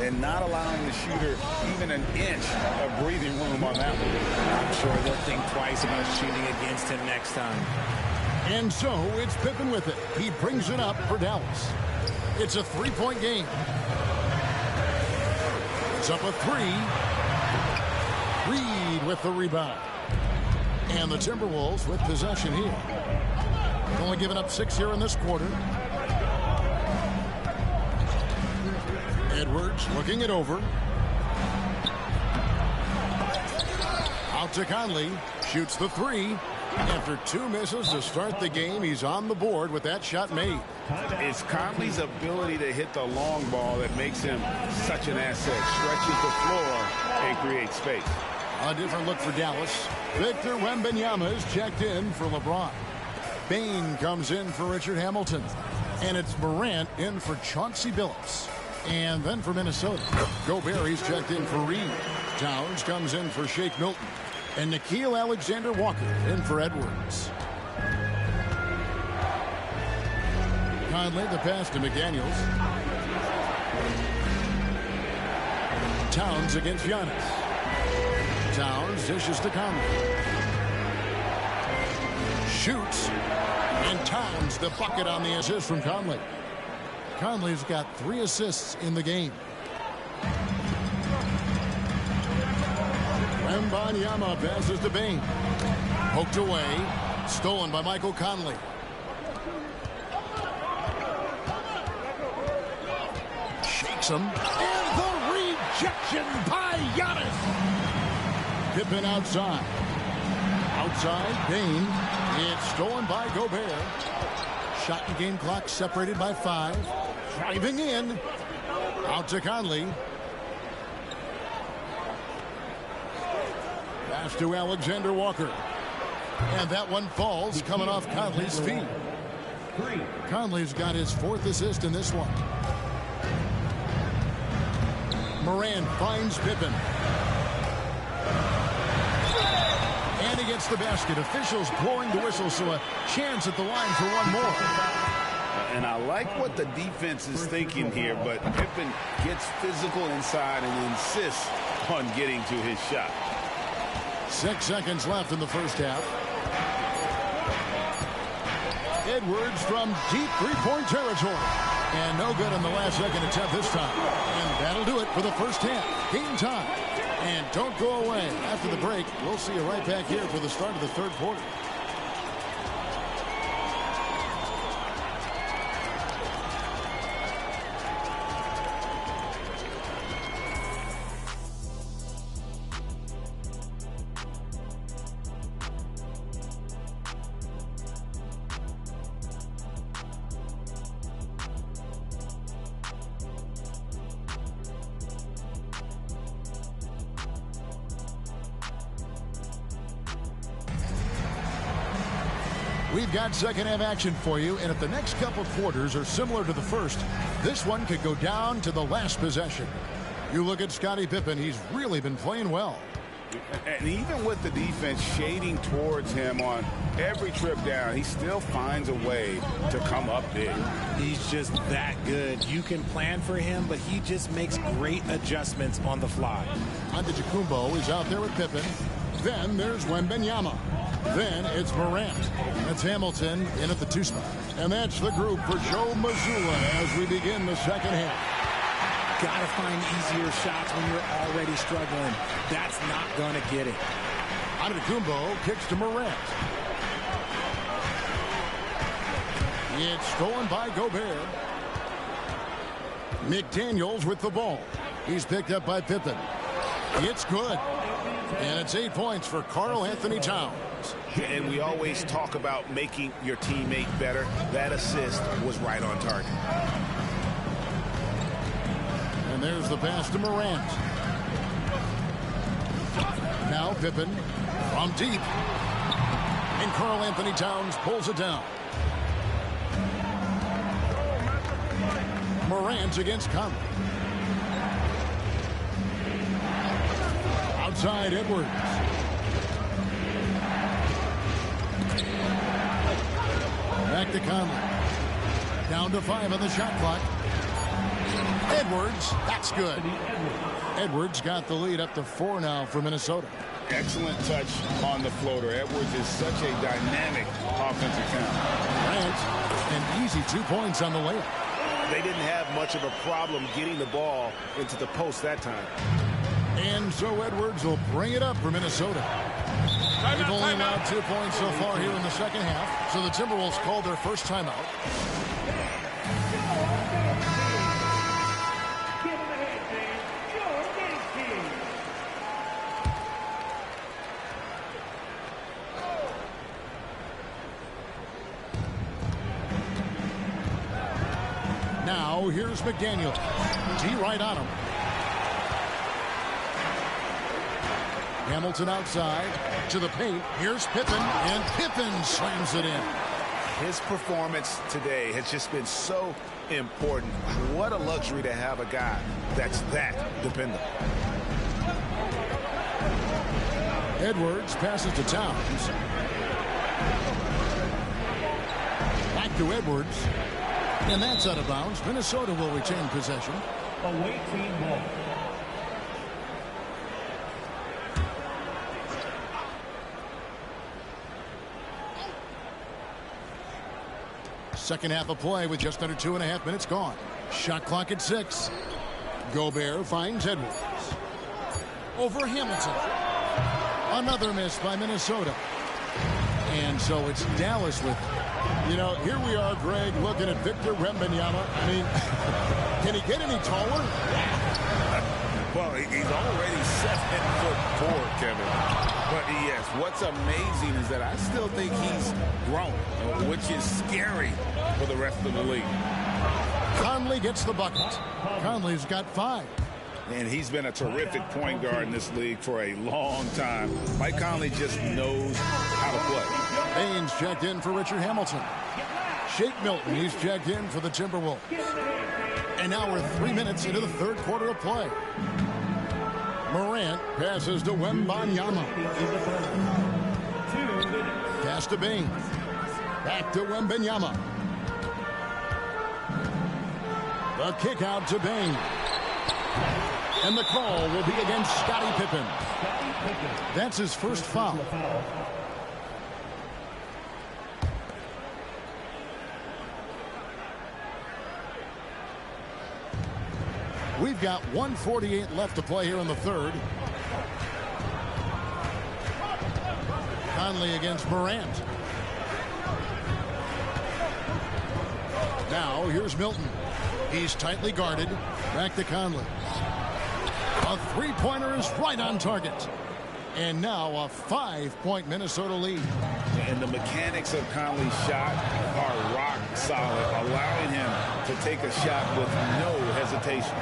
And not allowing the shooter even an inch of breathing room on that one. I'm sure they'll think twice about shooting against him next time. And so it's Pippen with it. He brings it up for Dallas. It's a 3-point game. It's up a 3. Reed with the rebound. And the Timberwolves with possession here. Only giving up 6 here in this quarter. Edwards looking it over. Out to Conley. Shoots the 3. After 2 misses to start the game, he's on the board with that shot made. It's Conley's ability to hit the long ball that makes him such an asset. Stretches the floor and creates space. A different look for Dallas. Victor Wembanyama is checked in for LeBron. Bain comes in for Richard Hamilton. And it's Morant in for Chauncey Billups. And then for Minnesota, Gobert checked in for Reed. Towns comes in for Shake Milton. And Nickeil Alexander-Walker in for Edwards. Conley the pass to McDaniels. Towns against Giannis. Towns dishes to Conley. Shoots. And Towns the bucket on the assist from Conley. Conley's got 3 assists in the game. Wembanyama passes to Bain. Poked away. Stolen by Michael Conley. Shakes him. And the rejection by Giannis. Pippen outside. Outside, Bain. It's stolen by Gobert. Shot and game clock separated by 5. Driving in. Out to Conley. Pass to Alexander Walker. And that one falls coming off Conley's feet. Conley's got his 4th assist in this one. Morant finds Pippen. And he gets the basket. Officials blowing the whistle, so a chance at the line for one more. And I like what the defense is thinking here, but Pippen gets physical inside and insists on getting to his shot. 6 seconds left in the first half. Edwards from deep 3-point territory. And no good in the last second attempt this time. And that'll do it for the first half. Game time. And don't go away. After the break, we'll see you right back here for the start of the third quarter. We've got second half action for you, and if the next couple quarters are similar to the first, this one could go down to the last possession. You look at Scottie Pippen, he's really been playing well. And even with the defense shading towards him on every trip down, he still finds a way to come up big. He's just that good. You can plan for him, but he just makes great adjustments on the fly. Antetokounmpo is out there with Pippen. Then there's Wembanyama. Then it's Morant. That's Hamilton in at the 2 spot. And that's the group for Joe Mazzulla as we begin the second half. Got to find easier shots when you're already struggling. That's not going to get it. Antetokounmpo kicks to Morant. It's stolen by Gobert. McDaniels with the ball. He's picked up by Pippen. It's good. And it's 8 points for Karl Anthony Towns. And we always talk about making your teammate better. That assist was right on target. And there's the pass to Morant. Now Pippen from deep. And Karl Anthony Towns pulls it down. Morant against Conley. Outside Edwards. Back to Conley. Down to 5 on the shot clock. Edwards, that's good. Edwards got the lead up to 4 now for Minnesota. Excellent touch on the floater. Edwards is such a dynamic offensive talent. Grant, an easy 2 points on the layup. They didn't have much of a problem getting the ball into the post that time. And so Edwards will bring it up for Minnesota. They've only allowed 2 points so far here in the second half. So the Timberwolves called their first timeout. Now here's McDaniel. D right on him. Hamilton outside to the paint. Here's Pippen, and Pippen slams it in. His performance today has just been so important. What a luxury to have a guy that's that dependable. Edwards passes to Towns. Back to Edwards. And that's out of bounds. Minnesota will retain possession. Away team ball. Second half of play with just under 2.5 minutes gone. Shot clock at 6. Gobert finds Edwards. Over Hamilton. Another miss by Minnesota. And so it's Dallas with it. You know, here we are, Greg, looking at Victor Wembanyama. I mean, can he get any taller? Well, he's already 7'4", Kevin. But yes, what's amazing is that I still think he's grown, which is scary for the rest of the league. Conley gets the bucket. Conley's got 5. And he's been a terrific point guard in this league for a long time. Mike Conley just knows how to play. Baines checked in for Richard Hamilton. Shake Milton, he's checked in for the Timberwolves. And now we're 3 minutes into the third quarter of play. Morant passes to Wembanyama. Pass to Baines. Back to Wembanyama. The kick out to Baines. And the call will be against Scottie Pippen. That's his first foul. We've got 1:48 left to play here in the third. Conley against Morant. Now here's Milton. He's tightly guarded. Back to Conley. A three-pointer is right on target. And now a 5-point Minnesota lead. And the mechanics of Conley's shot are rock solid, allowing him to take a shot with no hesitation.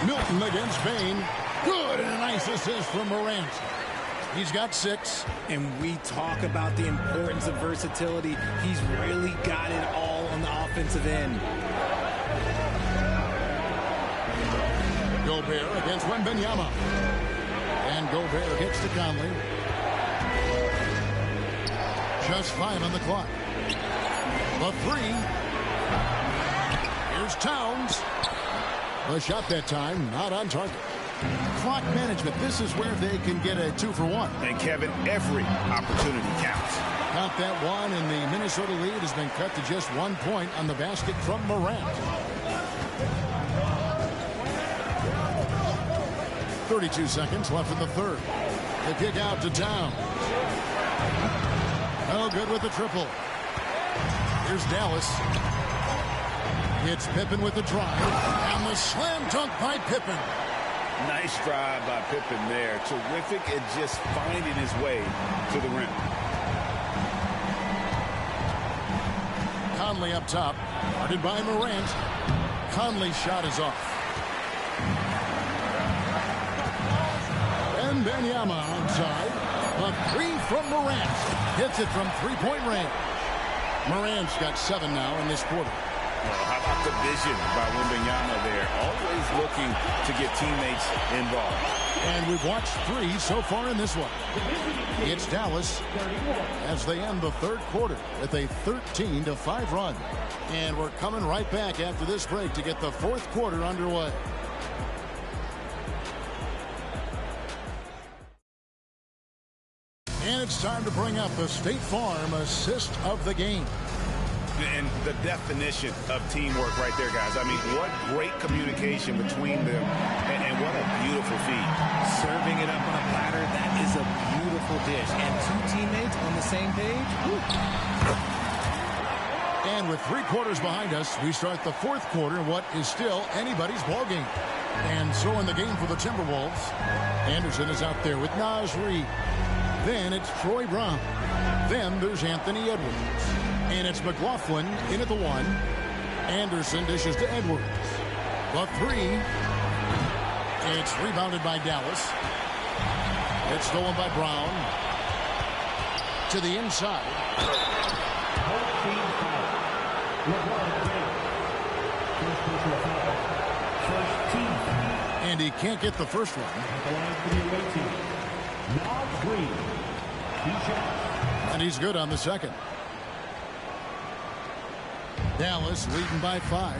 Milton against Bain. Good, and a nice assist from Morant. He's got 6. And we talk about the importance of versatility. He's really got it all on the offensive end. Gobert against Wembanyama. And Gobert gets to Conley. Just 5 on the clock. The 3. Here's Towns. The shot that time not on target. Clock management. This is where they can get a 2-for-1. And Kevin, every opportunity counts. Count that one, and the Minnesota lead has been cut to just 1 point on the basket from Morant. 32 seconds left in the third. The kick out to Town. No good with the triple. Here's Dallas. It's Pippen with the drive. And the slam dunk by Pippen. Nice drive by Pippen there. Terrific at just finding his way to the rim. Conley up top. Guarded by Morant. Conley's shot is off. And Wembanyama outside. A three from Morant. Hits it from three-point range. Morant's got 7 now in this quarter. Well, how about the vision by Wembanyama there? Always looking to get teammates involved. And we've watched 3 so far in this one. It's Dallas as they end the third quarter with a 13-5 run. And we're coming right back after this break to get the fourth quarter underway. And it's time to bring up the State Farm assist of the game. And the definition of teamwork right there, guys. I mean, what great communication between them, and what a beautiful feed. Serving it up on a platter, that is a beautiful dish. And 2 teammates on the same page. Woo. And with 3 quarters behind us, we start the fourth quarter in what is still anybody's ball game. And so in the game for the Timberwolves, Anderson is out there with Naz Reid. Then it's Troy Brown. Then there's Anthony Edwards. And it's McLaughlin in at the 1. Anderson dishes to Edwards. The 3. It's rebounded by Dallas. It's stolen by Brown. To the inside. And he can't get the first one. And he's good on the second. Dallas leading by 5.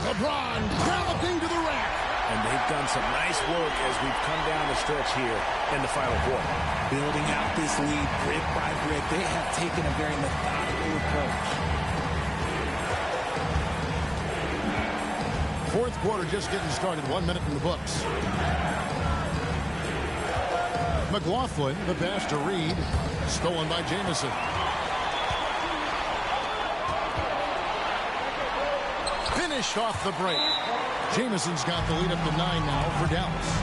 LeBron galloping to the rack. And they've done some nice work as we've come down the stretch here in the final quarter. Building out this lead brick by brick. They have taken a very methodical approach. Fourth quarter just getting started. 1 minute in the books. McLaughlin, the pass to Reed. Stolen by Jamison. Finished off the break. Jamison's got the lead up to 9 now for Dallas.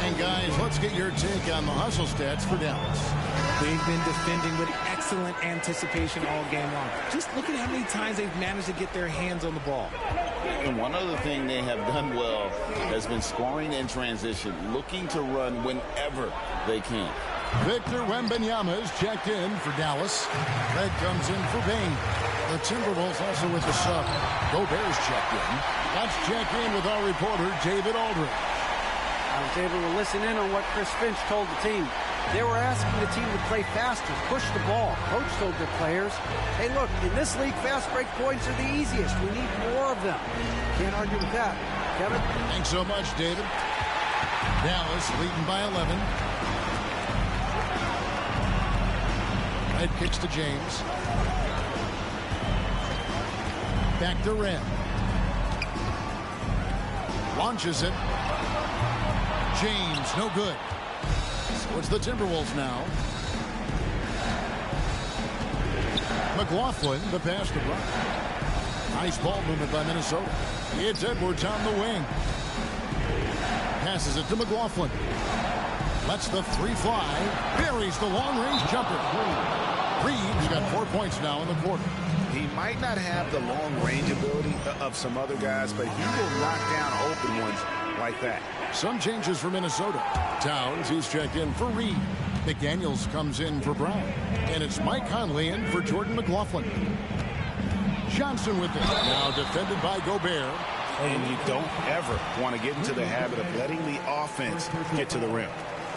And guys, let's get your take on the hustle stats for Dallas. They've been defending with excellent anticipation all game long. Just look at how many times they've managed to get their hands on the ball. And one other thing they have done well has been scoring in transition, looking to run whenever they can. Victor Wembanyama is checked in for Dallas. Red comes in for Bain. The Timberwolves also with the sub. Gobert's checked in. Let's check in with our reporter, David Aldridge. I was able to listen in on what Chris Finch told the team. They were asking the team to play faster, push the ball. Coach told their players, hey, look, in this league, fast break points are the easiest. We need more of them. Can't argue with that. Kevin? Thanks so much, David. Dallas leading by 11. Red kicks to James. Back to Red. Launches it. James, no good. So it's the Timberwolves now. McLaughlin, the pass to Brown. Nice ball movement by Minnesota. It's Edwards on the wing. Passes it to McLaughlin. Lets the 3 fly. Buries the long-range jumper. Reed's got 4 points now in the quarter. He might not have the long-range ability of some other guys, but he will knock down open ones like that. Some changes for Minnesota. Towns, he's checked in for Reed. McDaniels comes in for Brown. And it's Mike Conley in for Jordan McLaughlin. Johnson with it. Now defended by Gobert. And you don't ever want to get into the habit of letting the offense get to the rim.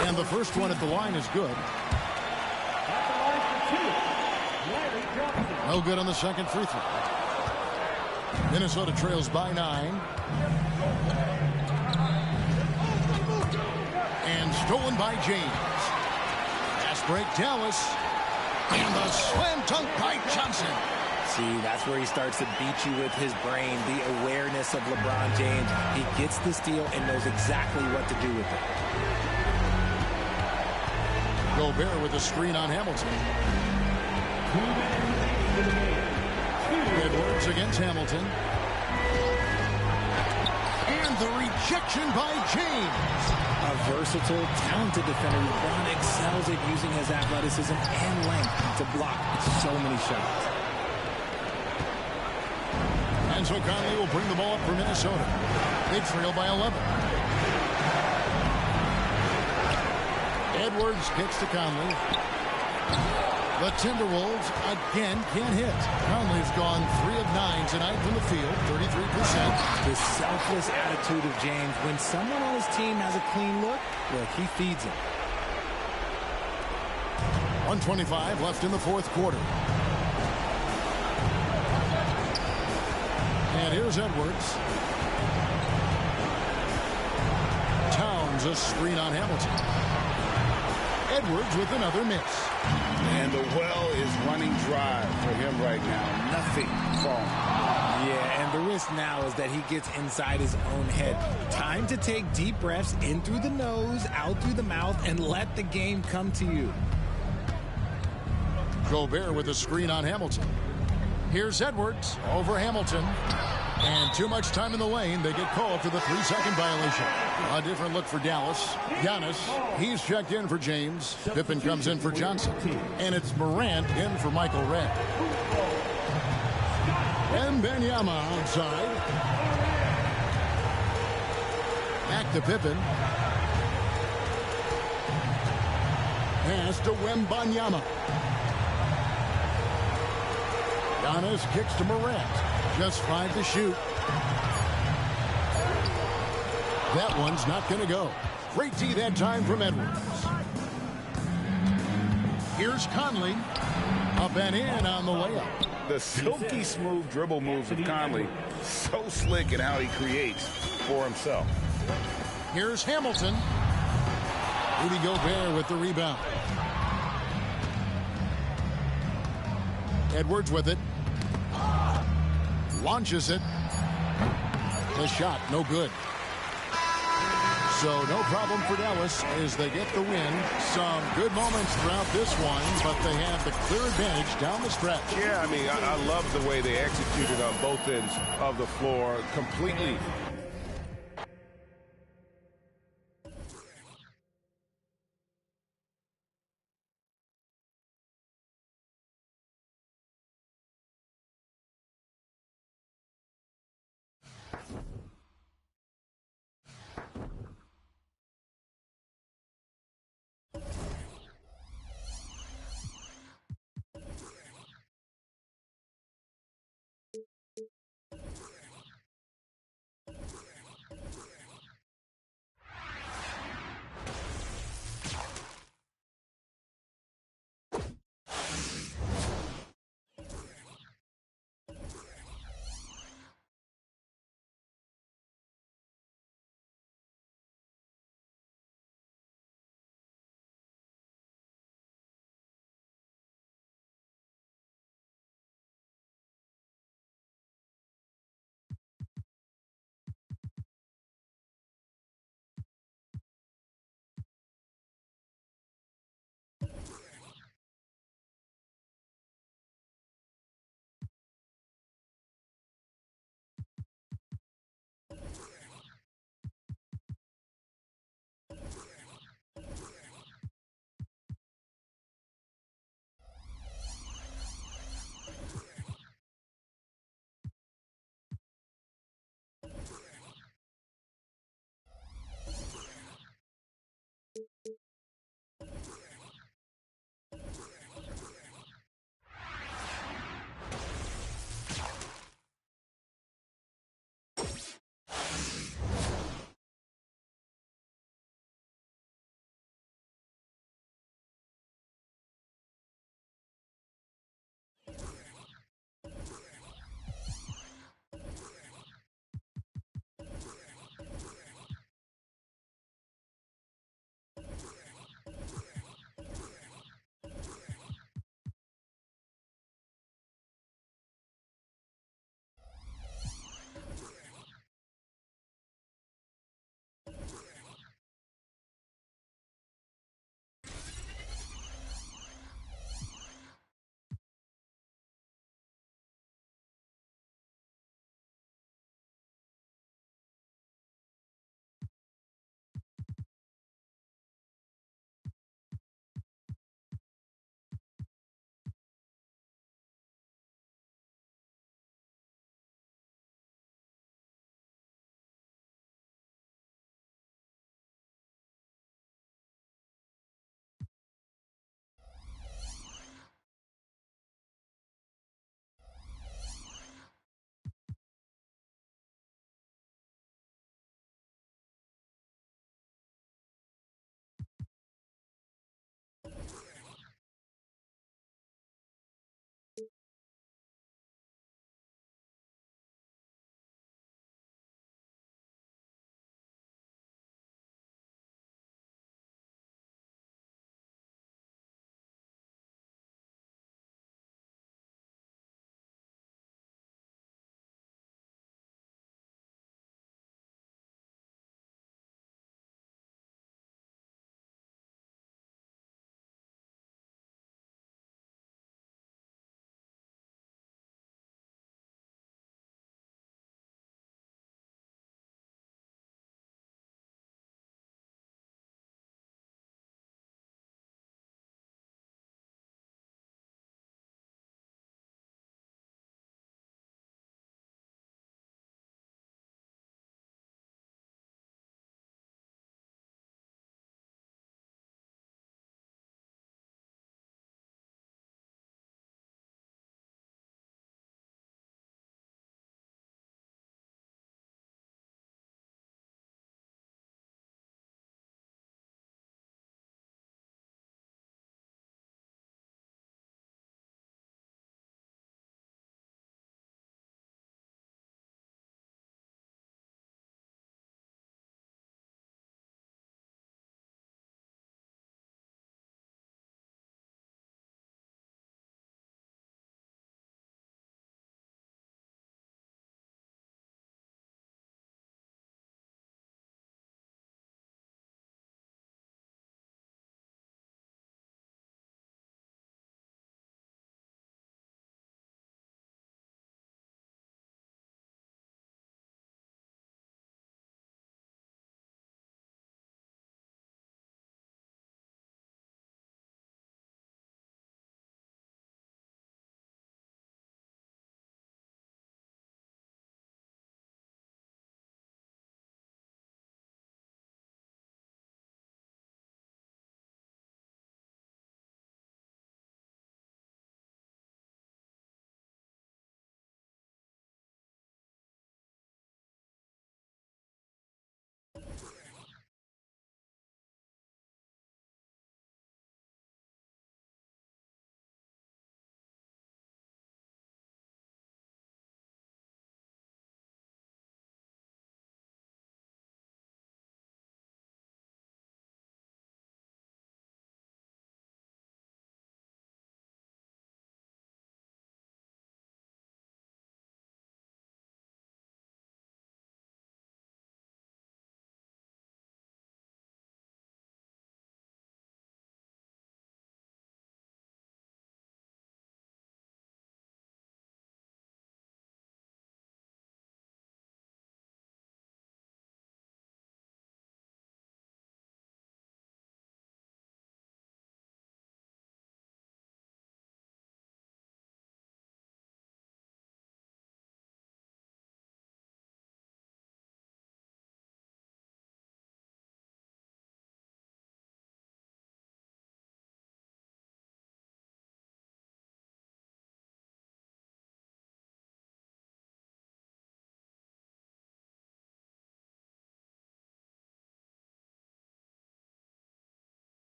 And the first one at the line is good. No good on the second free throw. Minnesota trails by 9. stolen by James. Fast break, Dallas. And the slam dunk by Johnson. See, that's where he starts to beat you with his brain, the awareness of LeBron James. He gets the steal and knows exactly what to do with it. Gobert with a screen on Hamilton. Edwards against Hamilton. And the rejection by James. A versatile, talented defender. LeBron excels at using his athleticism and length to block so many shots. And so Conley will bring the ball up for Minnesota. They trail by 11. Edwards kicks to Conley. The Timberwolves again can't hit. Conley's gone 3 of 9 tonight from the field, 33%. The selfless attitude of James. When someone on his team has a clean look, well, he feeds him. 1:25 left in the fourth quarter. And here's Edwards. Towns a screen on Hamilton. Edwards with another miss. And the well is running dry for him right now. Nothing falling. Yeah, and the risk now is that he gets inside his own head. Time to take deep breaths in through the nose, out through the mouth, and let the game come to you. Gobert with a screen on Hamilton. Here's Edwards over Hamilton. And too much time in the lane. They get called for the 3-second violation. A different look for Dallas. Giannis, he's checked in for James. Pippen comes in for Johnson. And it's Morant in for Michael Redd. And Wembanyama outside. Back to Pippen. Pass to Wembanyama. Giannis kicks to Morant. Just 5 to shoot. That one's not going to go. Great D that time from Edwards. Here's Conley. Up and in on the layup. The silky smooth dribble moves of Conley. So slick in how he creates for himself. Here's Hamilton. Rudy Gobert with the rebound. Edwards with it. Launches it. The shot, no good. So no problem for Dallas as they get the win. Some good moments throughout this one, but they have the clear advantage down the stretch. Yeah, I mean, I love the way they executed on both ends of the floor completely.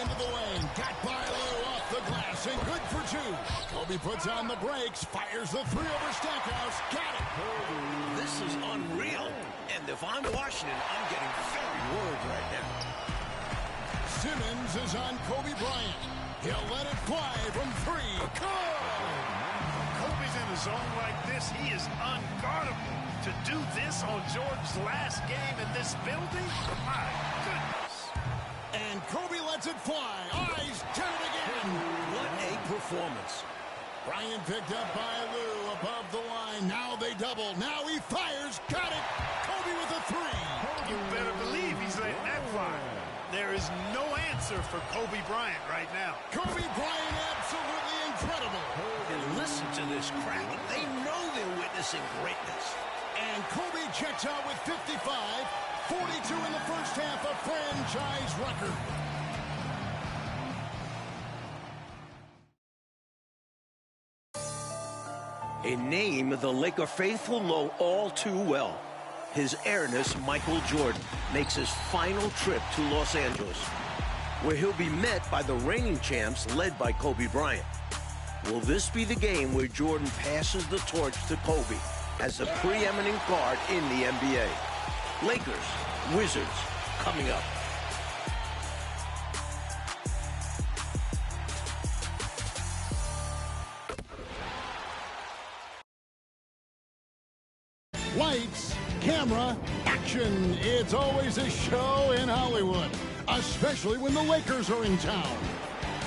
into the lane. Got by Lou off the glass and good for two. Kobe puts on the brakes, fires the three over Stackhouse. Got it. This is unreal. And if I'm Washington, I'm getting very worried right now. Simmons is on Kobe Bryant. He'll let it fly from three. Good. Kobe's in a zone like this. He is unguardable. To do this on Jordan's last game in this building? My goodness. And Kobe lets it fly. Eyes turn it again. What a performance. Bryant picked up by Lou above the line. Now they double. Now he fires. Got it. Kobe with a three. You better believe he's letting that fly. There is no answer for Kobe Bryant right now. Kobe Bryant absolutely incredible. And listen to this crowd. They know they're witnessing greatness. And Kobe checks out with 55, 42 in the first half, a franchise record. A name the Laker faithful know all too well. His heiress, Michael Jordan, makes his final trip to Los Angeles, where he'll be met by the reigning champs led by Kobe Bryant. Will this be the game where Jordan passes the torch to Kobe as the preeminent guard in the NBA? Lakers, Wizards, coming up. Lights, camera, action. It's always a show in Hollywood, especially when the Lakers are in town.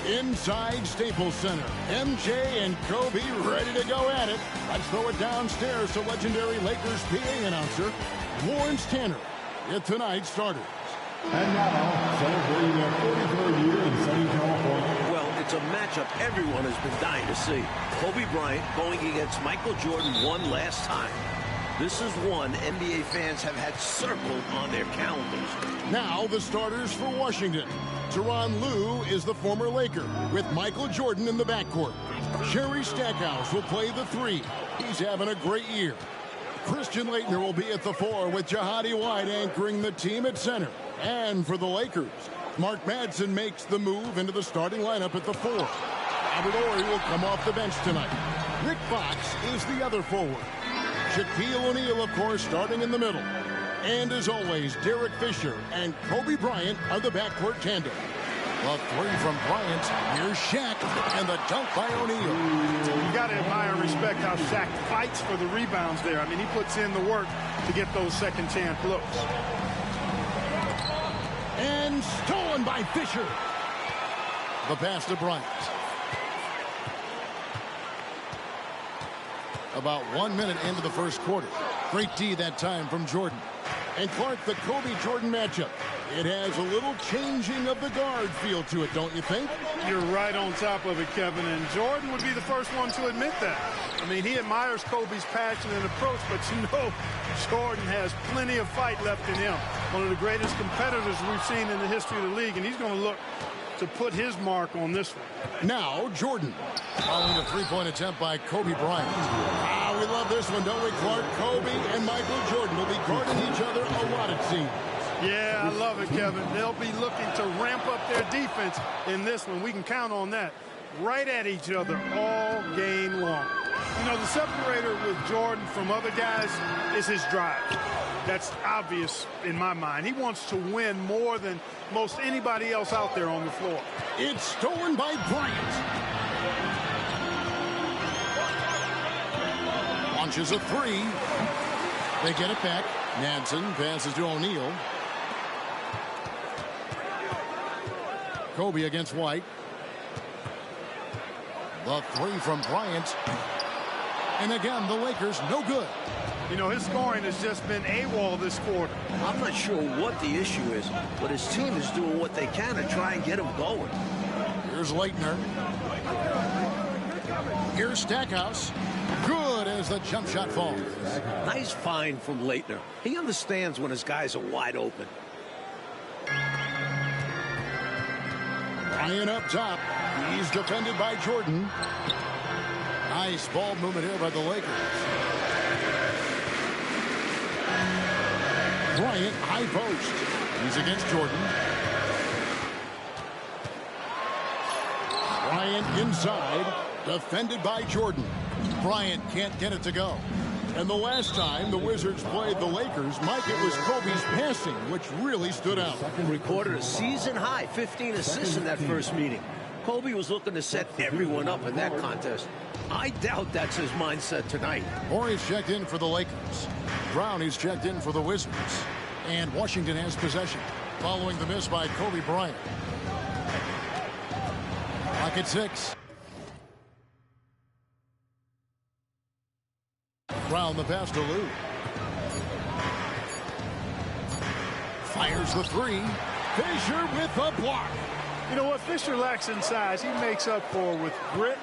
Inside Staples Center, MJ and Kobe ready to go at it. Let's throw it downstairs to legendary Lakers PA announcer Lawrence Tanner at tonight's starters. And now, celebrating their 43rd year in Southern California. Well, it's a matchup everyone has been dying to see. Kobe Bryant going against Michael Jordan one last time. This is one NBA fans have had circled on their calendars. Now the starters for Washington. Tyronn Lue is the former Laker with Michael Jordan in the backcourt. Sherry Stackhouse will play the three. He's having a great year. Christian Laettner will be at the four with Jahadi White anchoring the team at center. And for the Lakers, Mark Madsen makes the move into the starting lineup at the four. Albert Horry will come off the bench tonight. Rick Fox is the other forward. Shaquille O'Neal, of course, starting in the middle. And as always, Derek Fisher and Kobe Bryant are the backcourt tandem. The three from Bryant. Here's Shaq and the dunk by O'Neal. You got to admire and respect how Shaq fights for the rebounds there. I mean, he puts in the work to get those second chance looks. And stolen by Fisher. The pass to Bryant. About 1 minute into the first quarter. Great D that time from Jordan. And Clark, the Kobe-Jordan matchup. It has a little changing of the guard feel to it, don't you think? You're right on top of it, Kevin. And Jordan would be the first one to admit that. I mean, he admires Kobe's passion and approach, but you know Jordan has plenty of fight left in him. One of the greatest competitors we've seen in the history of the league, and he's going to look to put his mark on this one. Now, Jordan. Following a three-point attempt by Kobe Bryant. Ah, we love this one, don't we, Clark? Kobe and Michael Jordan will be guarding each other a lot, it seems. Yeah, I love it, Kevin. They'll be looking to ramp up their defense in this one. We can count on that. Right at each other all game long. You know, the separator with Jordan from other guys is his drive. That's obvious in my mind. He wants to win more than most anybody else out there on the floor. It's stolen by Bryant. Launches a three. They get it back. Madsen passes to O'Neal. Kobe against White. The three from Bryant. And again, the Lakers no good. You know, his scoring has just been AWOL this quarter. I'm not sure what the issue is, but his team is doing what they can to try and get him going. Here's Laettner. Here's Stackhouse. Good as the jump shot falls. Nice find from Laettner. He understands when his guys are wide open. Bryant up top. He's defended by Jordan. Nice ball movement here by the Lakers. Bryant, high post. He's against Jordan. Bryant inside, defended by Jordan. Bryant can't get it to go. And the last time the Wizards played the Lakers, Mike, it was Kobe's passing, which really stood out. Recorded a season-high 15 assists in that first meeting. Kobe was looking to set everyone up in that contest. I doubt that's his mindset tonight. Morey's checked in for the Lakers. Brownie's checked in for the Wizards. And Washington has possession, following the miss by Kobe Bryant. Clock at 6. Brown the pass to Lou. Fires the 3. Fisher with a block. You know what Fisher lacks in size, he makes up for with grit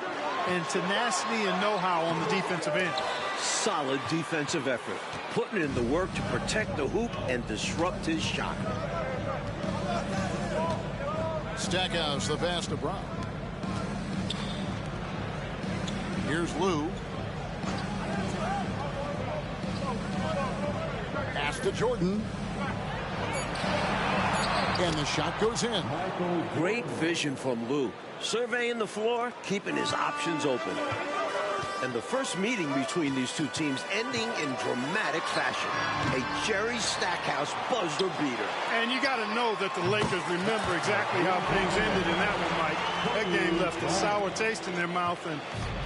and tenacity and know-how on the defensive end. Solid defensive effort, putting in the work to protect the hoop and disrupt his shot. Stackhouse the pass to Brown. Here's Lou. Pass to Jordan. And the shot goes in. Great vision from Lou. Surveying the floor, keeping his options open. And the first meeting between these two teams ending in dramatic fashion. A Jerry Stackhouse buzzer beater. And you got to know that the Lakers remember exactly how things ended in that one, Mike. That game left a sour taste in their mouth, and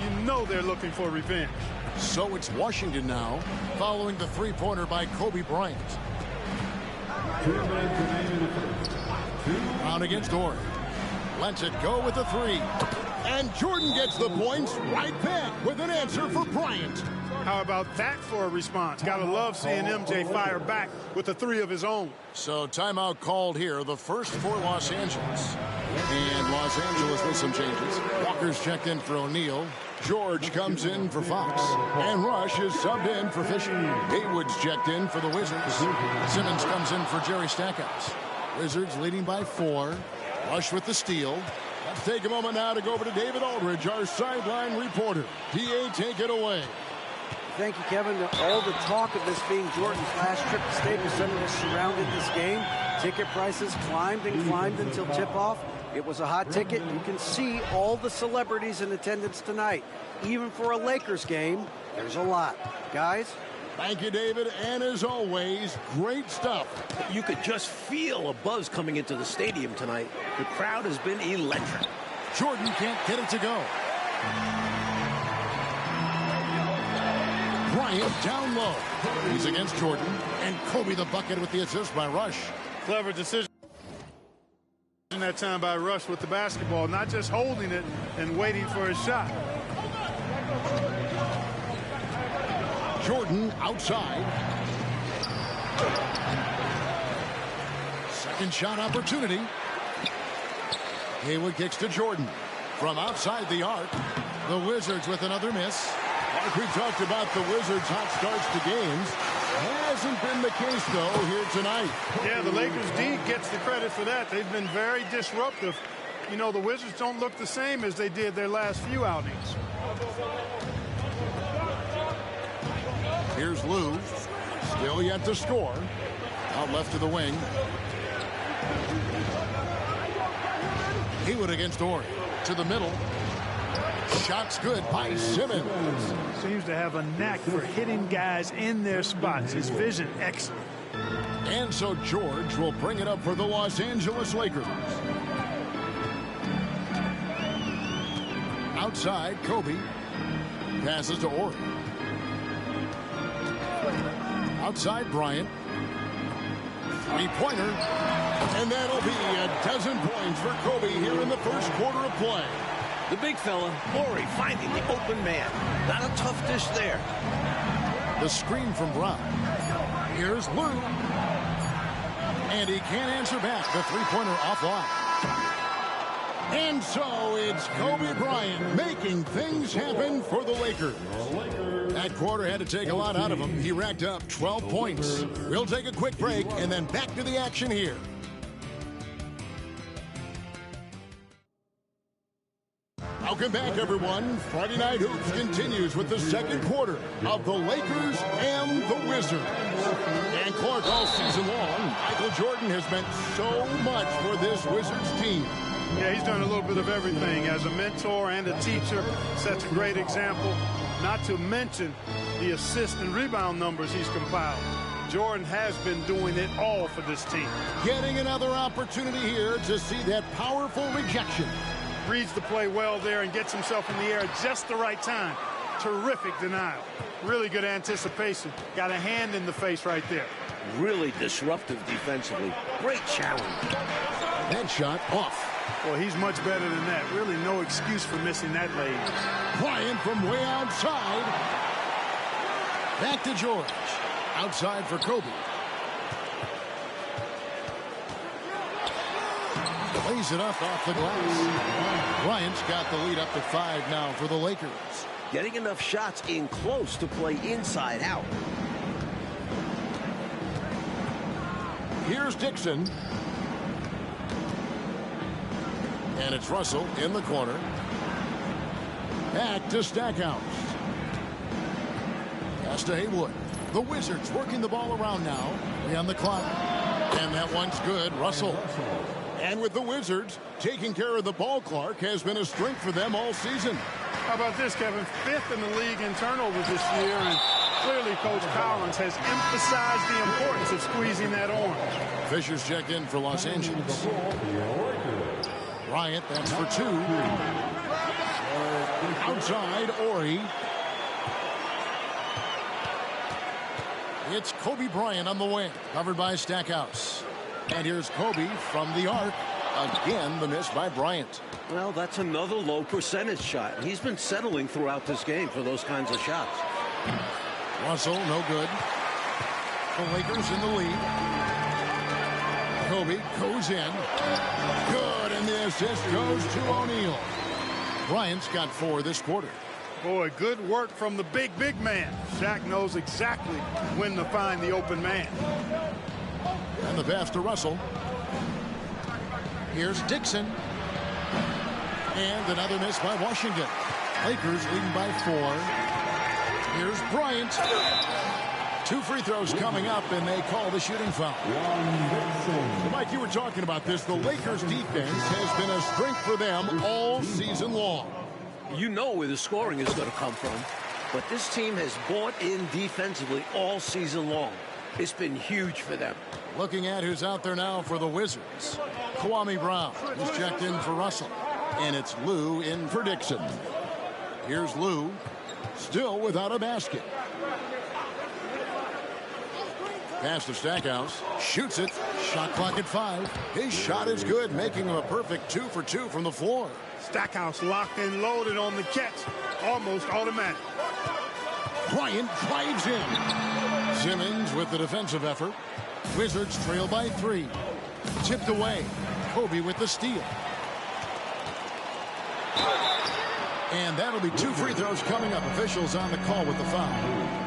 you know they're looking for revenge. So it's Washington now, following the three-pointer by Kobe Bryant. Brown against Horn. Lets it go with the 3. And Jordan gets the points right back with an answer for Bryant. How about that for a response? Gotta love seeing MJ fire back with a 3 of his own. So timeout called here, the first for Los Angeles. And Los Angeles with some changes. Walker's checked in for O'Neal. George comes in for Fox. And Rush is subbed in for Fisher. Haywood's checked in for the Wizards. Simmons comes in for Jerry Stackhouse. Wizards leading by 4. Rush with the steal. Let's take a moment now to go over to David Aldridge, our sideline reporter. PA, take it away. Thank you, Kevin. All the talk of this being Jordan's last trip to Staples Center has surrounded this game. Ticket prices climbed and climbed until tip-off. It was a hot ticket. You can see all the celebrities in attendance tonight. Even for a Lakers game, there's a lot. Guys? Thank you, David. And as always, great stuff. You could just feel a buzz coming into the stadium tonight. The crowd has been electric. Jordan can't get it to go. Bryant down low. He's against Jordan. And Kobe the bucket with the assist by Rush. Clever decision that time by Rush with the basketball, not just holding it and waiting for his shot. Jordan outside. Second shot opportunity. Haywood kicks to Jordan. From outside the arc, the Wizards with another miss. Like we talked about the Wizards' hot starts to games. Hasn't been the case, though, here tonight. Yeah, the Lakers' D gets the credit for that. They've been very disruptive. You know, the Wizards don't look the same as they did their last few outings. Here's Lou. Still yet to score. Out left to the wing. Haywood against Horry. To the middle. Shot's good by Simmons. Seems to have a knack for hitting guys in their spots. His vision excellent. And so George will bring it up for the Los Angeles Lakers. Outside, Kobe. Passes to Horry. Outside, Bryant. Three-pointer. And that'll be a dozen points for Kobe here in the first quarter of play. The big fella, Morey, finding the open man. Not a tough dish there. The screen from Brown. Here's Lou. And he can't answer back. The three-pointer offline. And so it's Kobe Bryant making things happen for the Lakers. That quarter had to take a lot out of him. He racked up 12 points. We'll take a quick break and then back to the action here. Welcome back, everyone. Friday Night Hoops continues with the second quarter of the Lakers and the Wizards. And Clark, all season long, Michael Jordan has meant so much for this Wizards team. Yeah, he's done a little bit of everything as a mentor and a teacher. Sets a great example, not to mention the assist and rebound numbers he's compiled. Jordan has been doing it all for this team. Getting another opportunity here to see that powerful rejection. Reads the play well there and gets himself in the air at just the right time. Terrific denial. Really good anticipation. Got a hand in the face right there. Really disruptive defensively. Great challenge. That shot off. Well, he's much better than that. Really no excuse for missing that lane. Bryant from way outside. Back to George. Outside for Kobe. Lays it up off the glass. Bryant's got the lead up to 5 now for the Lakers. Getting enough shots in close to play inside out. Here's Dixon. And it's Russell in the corner. Back to Stackhouse. Pass to Haywood. The Wizards working the ball around now. 3 on the clock. And that one's good. Russell. And with the Wizards, taking care of the ball, Clark, has been a strength for them all season. How about this, Kevin? 5th in the league in turnovers this year, and clearly Coach Collins has emphasized the importance of squeezing that orange. Fisher's checked in for Los Angeles. Bryant, that's for 2. Outside, Ori. It's Kobe Bryant on the wing, covered by Stackhouse. And here's Kobe from the arc. Again, the miss by Bryant. Well, that's another low percentage shot. He's been settling throughout this game for those kinds of shots. Russell, no good. The Lakers in the lead. Kobe goes in. Good, and the assist goes to O'Neal. Bryant's got 4 this quarter. Boy, good work from the big man. Shaq knows exactly when to find the open man. And the pass to Russell. Here's Dixon. And another miss by Washington. Lakers leading by 4. Here's Bryant. 2 free throws coming up, and they call the shooting foul. So Mike, you were talking about this. The Lakers defense has been a strength for them all season long. You know where the scoring is going to come from. But this team has bought in defensively all season long. It's been huge for them. Looking at who's out there now for the Wizards. Kwame Brown, who's checked in for Russell. And it's Lou in for Dixon. Here's Lou, still without a basket. Pass to Stackhouse. Shoots it. Shot clock at 5. His shot is good, making him a perfect 2 for 2 from the floor. Stackhouse locked and loaded on the catch. Almost automatic. Bryant drives in. Simmons with the defensive effort. Wizards trail by 3. Tipped away. Kobe with the steal. And that'll be 2 free throws coming up. Officials on the call with the foul.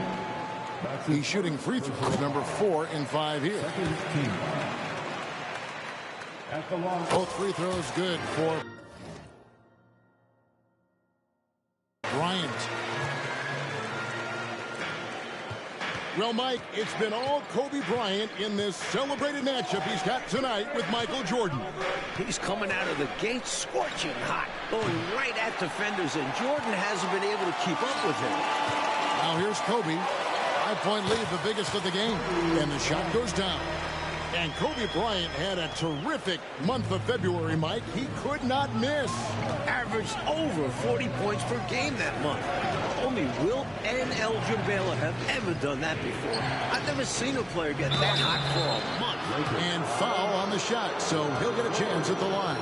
He's shooting free throws number 4 in 5 here. Both free throws good for Bryant. Well, Mike, it's been all Kobe Bryant in this celebrated matchup he's got tonight with Michael Jordan. He's coming out of the gate scorching hot, going right at defenders, and Jordan hasn't been able to keep up with him. Now here's Kobe. 5-point lead, the biggest of the game. And the shot goes down. And Kobe Bryant had a terrific month of February, Mike. He could not miss. Averaged over 40 points per game that month. Only Wilt and Elgin Baylor have ever done that before. I've never seen a player get that hot for a month. And foul on the shot, so he'll get a chance at the line.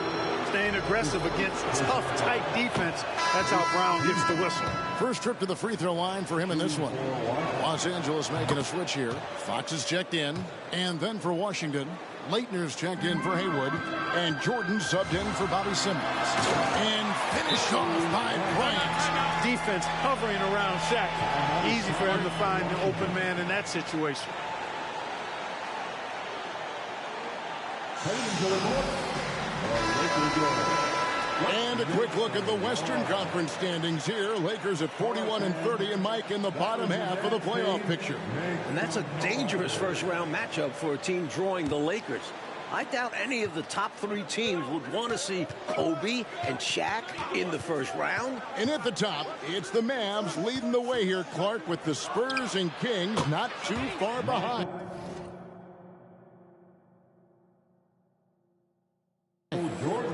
Staying aggressive against tough, tight defense. That's how Brown gets the whistle. First trip to the free throw line for him in this one. Los Angeles making a switch here. Fox is checked in. And then for Washington, Leitner's checked in for Haywood. And Jordan subbed in for Bobby Simmons. And finished off by Bryant. Defense hovering around Shaq. Easy for him to find the open man in that situation. And a quick look at the Western Conference standings here. Lakers at 41-30, and Mike in the bottom half of the playoff picture. And that's a dangerous first-round matchup for a team drawing the Lakers. I doubt any of the top 3 teams would want to see Kobe and Shaq in the first round. And at the top, it's the Mavs leading the way here, Clark, with the Spurs and Kings not too far behind.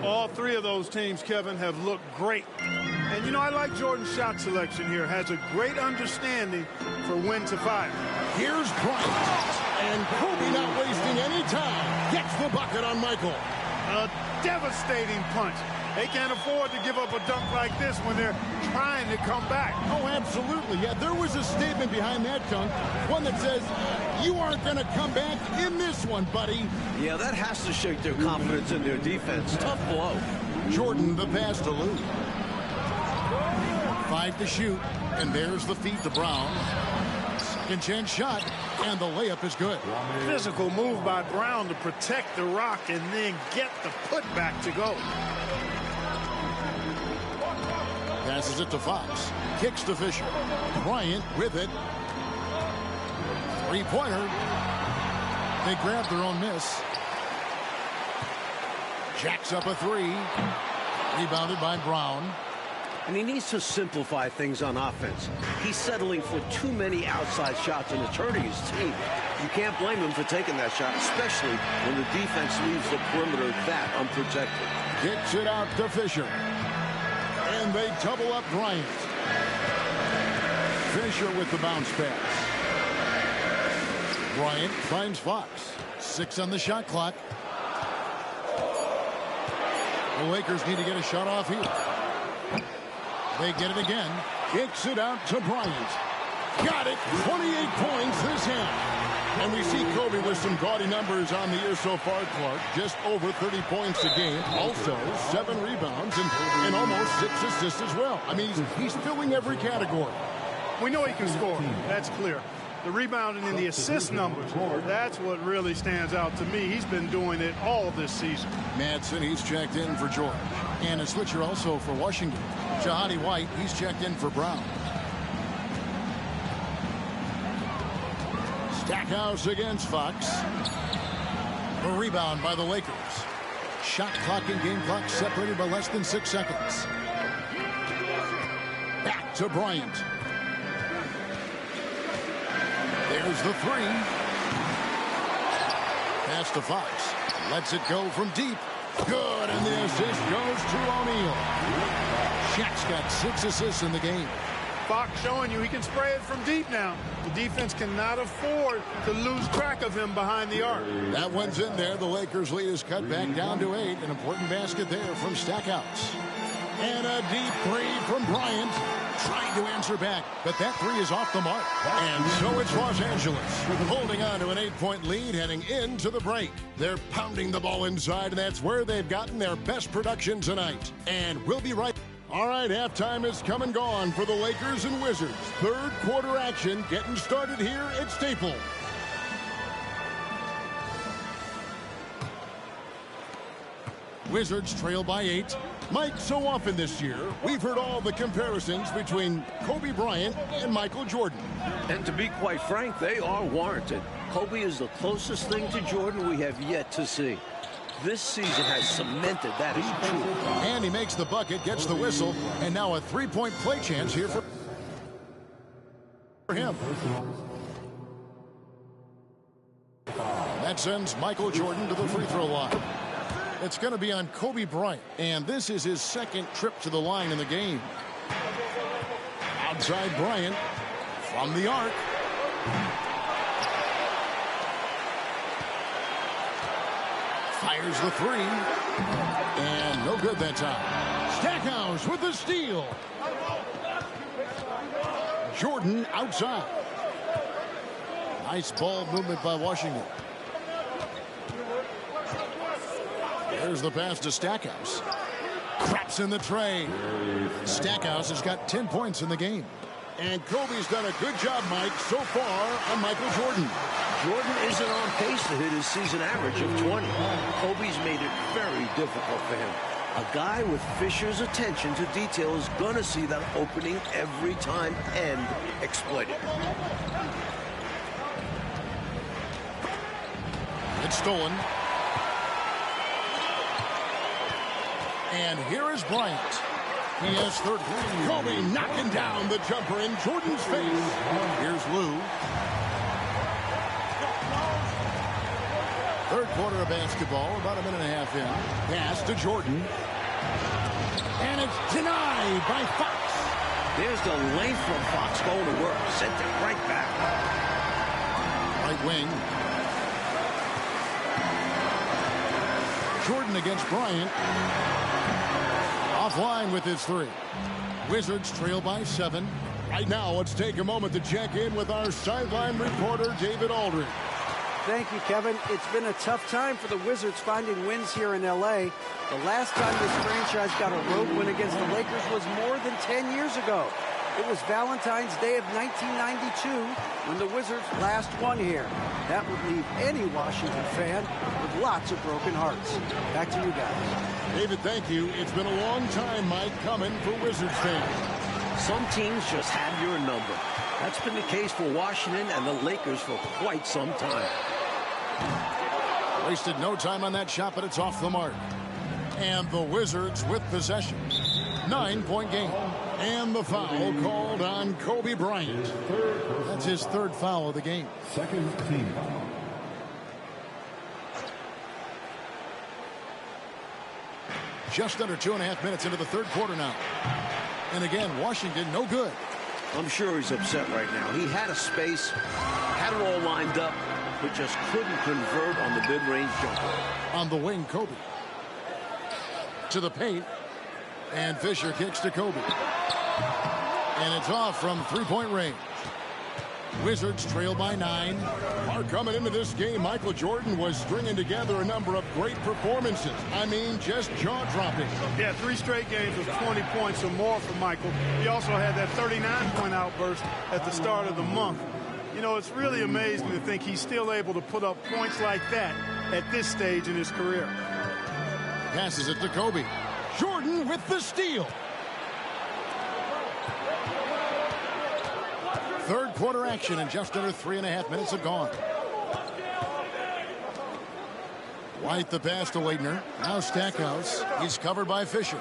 All 3 of those teams, Kevin, have looked great. And, you know, I like Jordan's shot selection here. Has a great understanding for when to fire. Here's Bryant. And Kobe not wasting any time. Gets the bucket on Michael. A devastating punch. They can't afford to give up a dunk like this when they're trying to come back. Oh, absolutely. Yeah, there was a statement behind that dunk. One that says, you aren't going to come back in this one, buddy. Yeah, that has to shake their confidence in their defense. Tough blow. Jordan the pass to Lou. 5 to shoot. And there's the feed to Brown. Second chance shot. And the layup is good. Physical move by Brown to protect the rock and then get the putback to go. Passes it to Fox. Kicks to Fisher. Bryant with it. 3-pointer. They grab their own miss. Jacks up a 3. Rebounded by Brown. And he needs to simplify things on offense. He's settling for too many outside shots and it's hurting his team. You can't blame him for taking that shot, especially when the defense leaves the perimeter that unprotected. Kicks it out to Fisher. And they double up Bryant. Fisher with the bounce pass. Bryant finds Fox. 6 on the shot clock. The Lakers need to get a shot off here. They get it again. Kicks it out to Bryant. Got it. 28 points this half. And we see Kobe with some gaudy numbers on the year so far, Clark. Just over 30 points a game. Also, 7 rebounds and almost 6 assists as well. I mean, he's filling every category. We know he can score. That's clear. The rebounding and the assist numbers, that's what really stands out to me. He's been doing it all this season. Madsen, he's checked in for George. And a switcher also for Washington. Jahadi White, he's checked in for Brown. Stackhouse against Fox. A rebound by the Lakers. Shot clock and game clock separated by less than 6 seconds. Back to Bryant. There's the 3. Pass to Fox. Lets it go from deep. Good, and the assist goes to O'Neal. Shaq's got 6 assists in the game. Fox showing you he can spray it from deep now. The defense cannot afford to lose track of him behind the arc. That one's in there. The Lakers' lead is cut back down to 8. An important basket there from Stackhouse. And a deep 3 from Bryant. Trying to answer back, but that 3 is off the mark. And so it's Los Angeles holding on to an 8-point lead heading into the break. They're pounding the ball inside, and that's where they've gotten their best production tonight. And we'll be right. All right, halftime is come and gone for the Lakers and Wizards. Third quarter action getting started here at Staples. Wizards trail by 8. Mike, so often this year, we've heard all the comparisons between Kobe Bryant and Michael Jordan. And to be quite frank, they are warranted. Kobe is the closest thing to Jordan we have yet to see. This season has cemented that is true. And he makes the bucket, gets the whistle, and now a 3-point play chance here for him. That sends Michael Jordan to the free throw line. It's going to be on Kobe Bryant, and this is his second trip to the line in the game. Outside Bryant from the arc. Fires the 3. And no good that time. Stackhouse with the steal. Jordan outside. Nice ball movement by Washington. There's the pass to Stackhouse. Craps in the tray. Stackhouse has got 10 points in the game. And Kobe's done a good job, Mike, so far on Michael Jordan. Jordan isn't on pace to hit his season average of 20. Kobe's made it very difficult for him. A guy with Fisher's attention to detail is going to see that opening every time and exploit it. It's stolen. And here is Bryant. He has 30. Kobe knocking down the jumper in Jordan's face. Here's Lou. Third quarter of basketball, about a minute and a half in. Pass to Jordan. And it's denied by Fox. There's the length from Fox going to work. Sent it right back. Right wing. Jordan against Bryant. Offline with his three. Wizards trail by 7. Right now, let's take a moment to check in with our sideline reporter, David Aldridge. Thank you, Kevin. It's been a tough time for the Wizards finding wins here in L.A. The last time this franchise got a road win against the Lakers was more than 10 years ago. It was Valentine's Day of 1992 when the Wizards last won here. That would leave any Washington fan with lots of broken hearts. Back to you guys. David, thank you. It's been a long time, Mike, coming for Wizards fans. Some teams just have your number. That's been the case for Washington and the Lakers for quite some time. Wasted no time on that shot, but it's off the mark. And the Wizards with possession. 9-point game. And the foul called on Kobe Bryant. That's his third foul of the game. Second team foul. Just under 2.5 minutes into the third quarter now. And again, Washington no good. I'm sure he's upset right now. He had a space, had it all lined up, but just couldn't convert on the mid-range jumper. On the wing, Kobe. To the paint. And Fisher kicks to Kobe. And it's off from three-point range. Wizards trail by 9. Coming into this game, Michael Jordan was stringing together a number of great performances. I mean, just jaw-dropping. Yeah, 3 straight games with 20 points or more for Michael. He also had that 39-point outburst at the start of the month. You know, it's really amazing to think he's still able to put up points like that at this stage in his career. Passes it to Kobe. Jordan with the steal. Third quarter action and just under 3.5 minutes have gone. White the pass to Leitner. Now Stackhouse. He's covered by Fisher.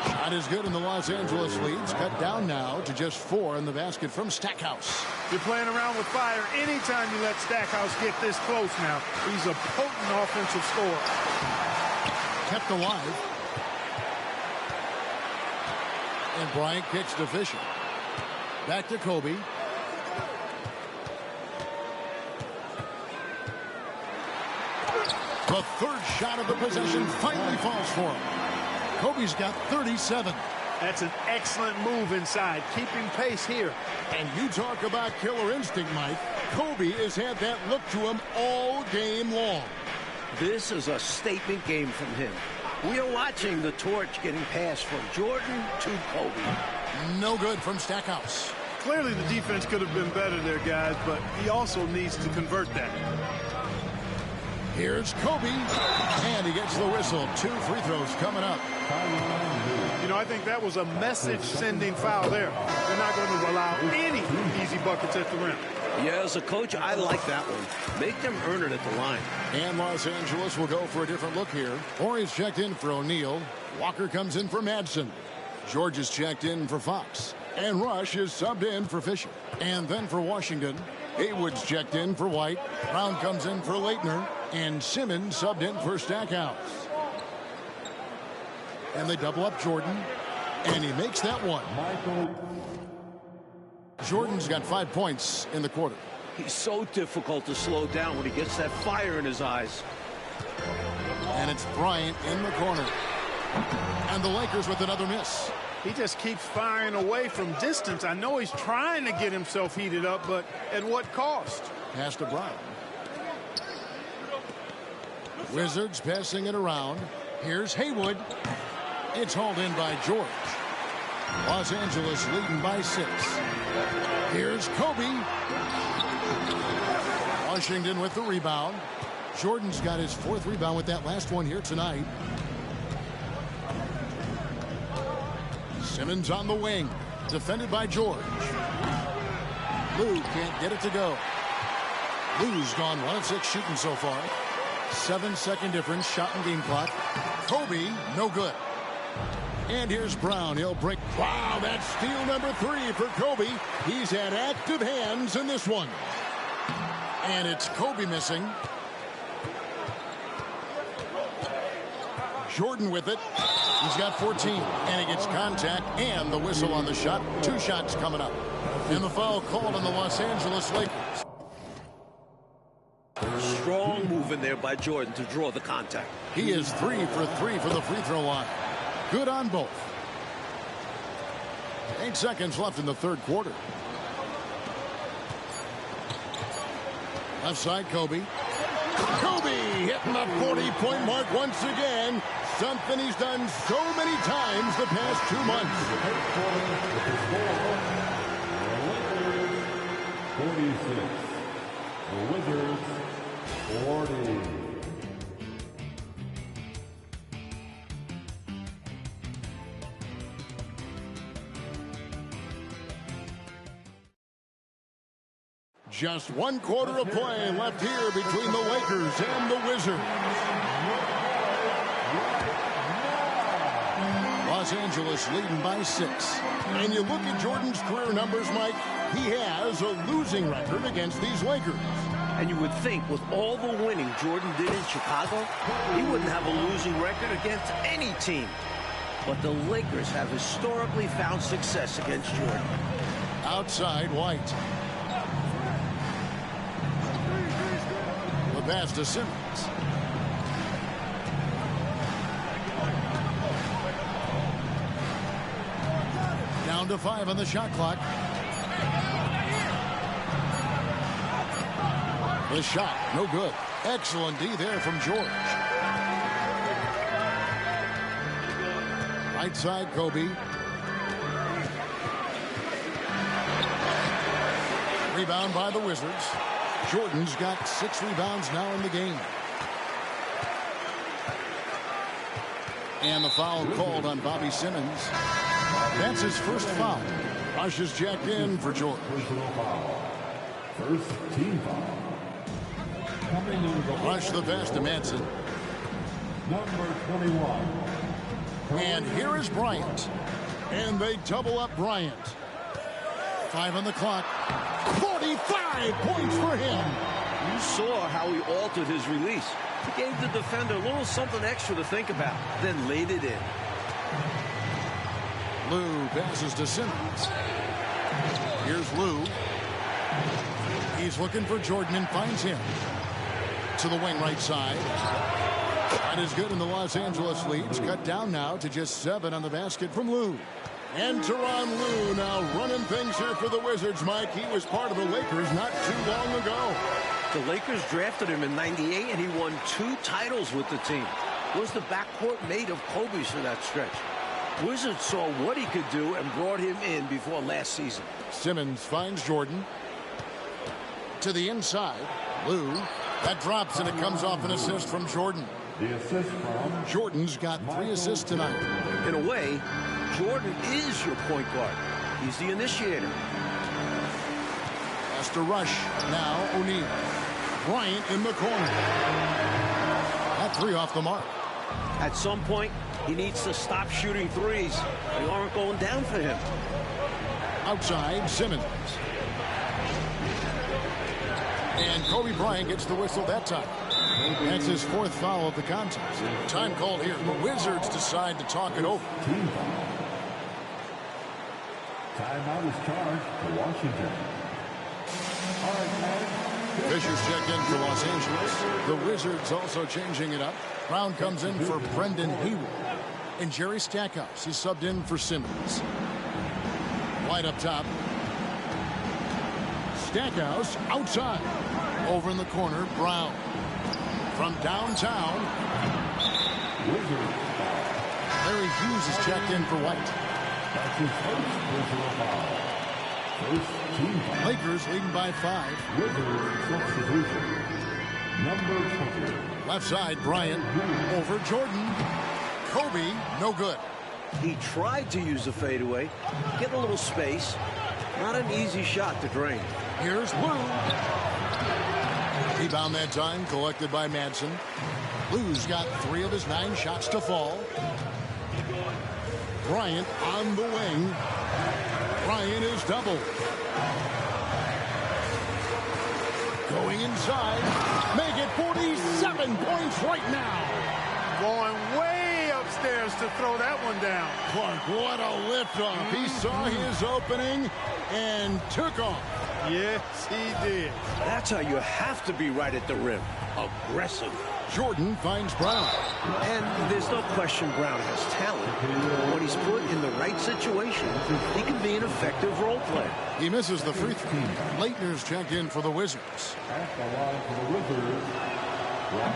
Shot is good and the Los Angeles leads. Cut down now to just 4 in the basket from Stackhouse. You're playing around with fire anytime you let Stackhouse get this close now. He's a potent offensive scorer. Kept alive. And Bryant kicks to Fisher. Back to Kobe. The third shot of the possession finally falls for him. Kobe's got 37. That's an excellent move inside, keeping pace here. And you talk about killer instinct, Mike. Kobe has had that look to him all game long. This is a statement game from him. We are watching the torch getting passed from Jordan to Kobe. No good from Stackhouse. Clearly the defense could have been better there, guys, but he also needs to convert that. Here's Kobe, and he gets the whistle. 2 free throws coming up. You know, I think that was a message-sending foul there. They're not going to allow any easy buckets at the rim. Yeah, as a coach, I like that one. Make them earn it at the line. And Los Angeles will go for a different look here. Horry's checked in for O'Neal. Walker comes in for Madsen. George is checked in for Fox. And Rush is subbed in for Fisher. And then for Washington, Haywood's checked in for White. Brown comes in for Leitner. And Simmons subbed in for Stackhouse. And they double up Jordan. And he makes that one. Jordan's got 5 points in the quarter. He's so difficult to slow down when he gets that fire in his eyes. And it's Bryant in the corner. And the Lakers with another miss. He just keeps firing away from distance. I know he's trying to get himself heated up, but at what cost? Pass to Brown. Wizards passing it around. Here's Haywood. It's hauled in by George. Los Angeles leading by 6. Here's Kobe. Washington with the rebound. Jordan's got his 4th rebound with that last one here tonight. Simmons on the wing. Defended by George. Lou can't get it to go. Lou's gone 1 of 6 shooting so far. 7-second difference, shot and game clock. Kobe, no good. And here's Brown. He'll break. Wow, that's steal number 3 for Kobe. He's had active hands in this one. And it's Kobe missing. Jordan with it. He's got 14. And he gets contact and the whistle on the shot. 2 shots coming up. And the foul called on the Los Angeles Lakers. Strong move in there by Jordan to draw the contact. He is 3 for 3 from the free throw line. Good on both. 8 seconds left in the third quarter. Left side, Kobe. Kobe hitting the 40-point mark once again. Something he's done so many times the past 2 months. 46. The Wizards, 40. Just 1 quarter of play left here between the Lakers and the Wizards. Los Angeles leading by 6. And you look at Jordan's career numbers, Mike, he has a losing record against these Lakers. And you would think with all the winning Jordan did in Chicago, he wouldn't have a losing record against any team. But the Lakers have historically found success against Jordan. Outside, White. The pass to Simmons. Down to 5 on the shot clock. The shot, no good. Excellent D there from George. Right side, Kobe. Rebound by the Wizards. Jordan's got 6 rebounds now in the game. And the foul called on Bobby Simmons. That's his first foul. Rush is jacked in for George. First team foul. Rush the pass to Manson. Number 21. And here is Bryant. And they double up Bryant. 5 on the clock. 45 points for him. You saw how he altered his release. He gave the defender a little something extra to think about, then laid it in. Lou passes to Simmons. Here's Lou. He's looking for Jordan and finds him. To the wing right side. That is good, and the Los Angeles leads cut down now to just 7 on the basket from Lou. And Tyronn Lue now running things here for the Wizards, Mike. He was part of the Lakers not too long ago. The Lakers drafted him in '98, and he won 2 titles with the team. Was the backcourt made of Kobe's for that stretch? Wizards saw what he could do and brought him in before last season. Simmons finds Jordan. To the inside. Lue. That drops, and it comes off an assist from Jordan. The assist from Jordan's got 3 assists tonight. In a way, Jordan is your point guard. He's the initiator. Has to Rush. Now O'Neal. Bryant in the corner. That 3 off the mark. At some point, he needs to stop shooting threes. They aren't going down for him. Outside, Simmons. And Kobe Bryant gets the whistle that time. That's his 4th foul of the contest. Time called here. The Wizards decide to talk it over. Timeout is charged to Washington. All right, man. Fisher's checked in for Los Angeles. The Wizards also changing it up. Brown comes in for Brendan Haywood. And Jerry Stackhouse is subbed in for Simmons. White up top. Stackhouse outside. Over in the corner, Brown. From downtown. Larry Hughes is checked in for White. That's his first personal foul. First team foul. Lakers leading by 5. Wizards substitution. Number 20. Left side, Bryant. Over Jordan. Kobe, no good. He tried to use a fadeaway. Get a little space. Not an easy shot to drain. Here's Lue. Rebound that time collected by Madsen. Lou's got 3 of his 9 shots to fall. Bryant on the wing. Bryant is doubled. Going inside. Make it 47 points right now. Going way upstairs to throw that one down. Clark, what a liftoff. He saw his opening and took off. Yes, he did. That's how you have to be right at the rim. Aggressive. Jordan finds Brown. And there's no question Brown has talent. When he's put in the right situation, he can be an effective role player. He misses the free throw. Leitner's checked in for the Wizards.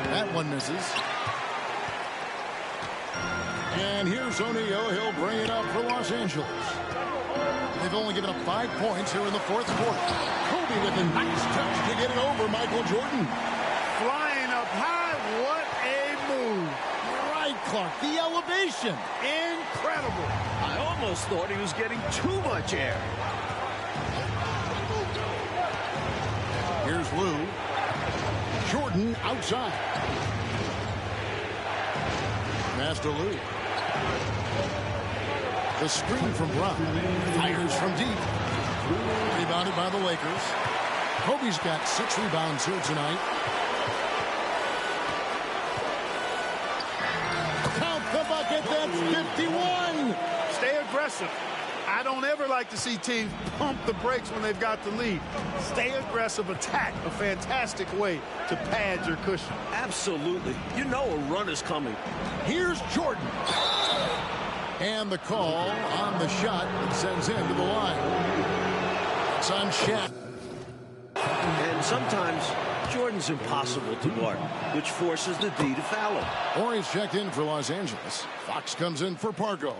That one misses. And here's O'Neal. He'll bring it up for Los Angeles. They've only given up 5 points here in the 4th quarter. Kobe with a nice touch to get it over Michael Jordan. Flying up high, what a move. Right, Clark, the elevation. Incredible. I almost thought he was getting too much air. Here's Lou. Jordan outside. Master Lou. The screen from Brown. Fires from deep. Rebounded by the Lakers. Kobe's got 6 rebounds here tonight. Count the bucket. That's 51. Stay aggressive. I don't ever like to see teams pump the brakes when they've got the lead. Stay aggressive, attack. A fantastic way to pad your cushion. Absolutely. You know a run is coming. Here's Jordan. And the call on the shot that sends him to the line. It's on Shat. And sometimes Jordan's impossible to guard, which forces the D to foul him. Horry's checked in for Los Angeles. Fox comes in for Pargo.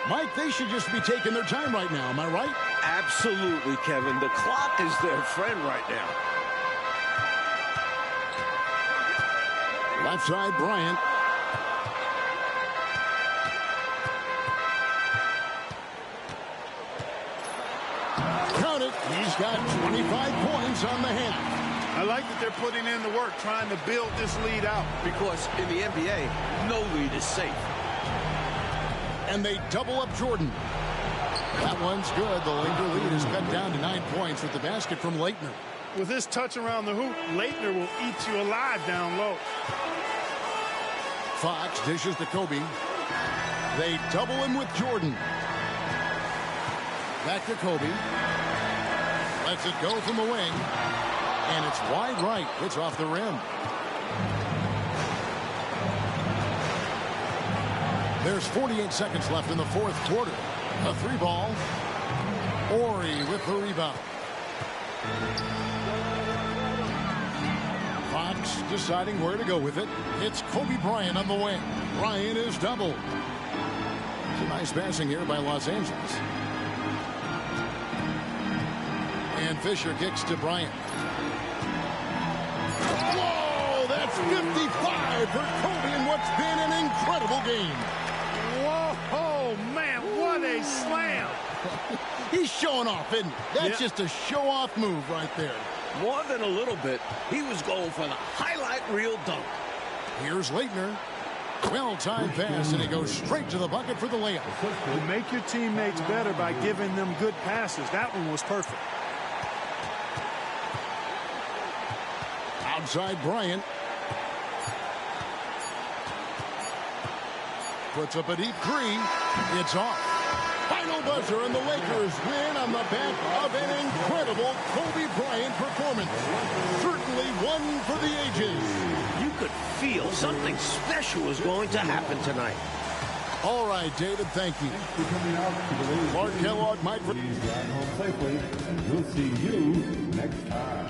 Mike, they should just be taking their time right now. Am I right? Absolutely, Kevin. The clock is their friend right now. Left side, Bryant. Count it. He's got 25 points on the half. I like that they're putting in the work, trying to build this lead out. Because in the NBA, no lead is safe. And they double up Jordan. That one's good. The Laker lead is cut down to 9 points with the basket from Leitner. With his touch around the hoop, Leitner will eat you alive down low. Fox dishes to Kobe. They double him with Jordan. Back to Kobe. Lets it go from the wing. And it's wide right. It's off the rim. There's 48 seconds left in the 4th quarter. A 3-ball. Horry with the rebound. Fox deciding where to go with it. It's Kobe Bryant on the wing. Bryant is doubled. Some nice passing here by Los Angeles. And Fisher kicks to Bryant. Whoa, that's 55 for Kobe in what's been an incredible game. Whoa, man, what a slam. He's showing off, isn't he? That's just a show-off move right there. More than a little bit. He was going for the highlight reel dunk. Here's Leitner. Well-timed pass, and he goes straight to the bucket for the layup. You make your teammates better by giving them good passes. That one was perfect. Outside Bryant. Puts up a deep 3. It's off. Final buzzer, and the Lakers win on the back of an incredible Kobe Bryant performance. Certainly one for the ages. You could feel something special was going to happen tonight. All right, David, thank you. Clark Kellogg, Mike. Please drive home safely, and we'll see you next time.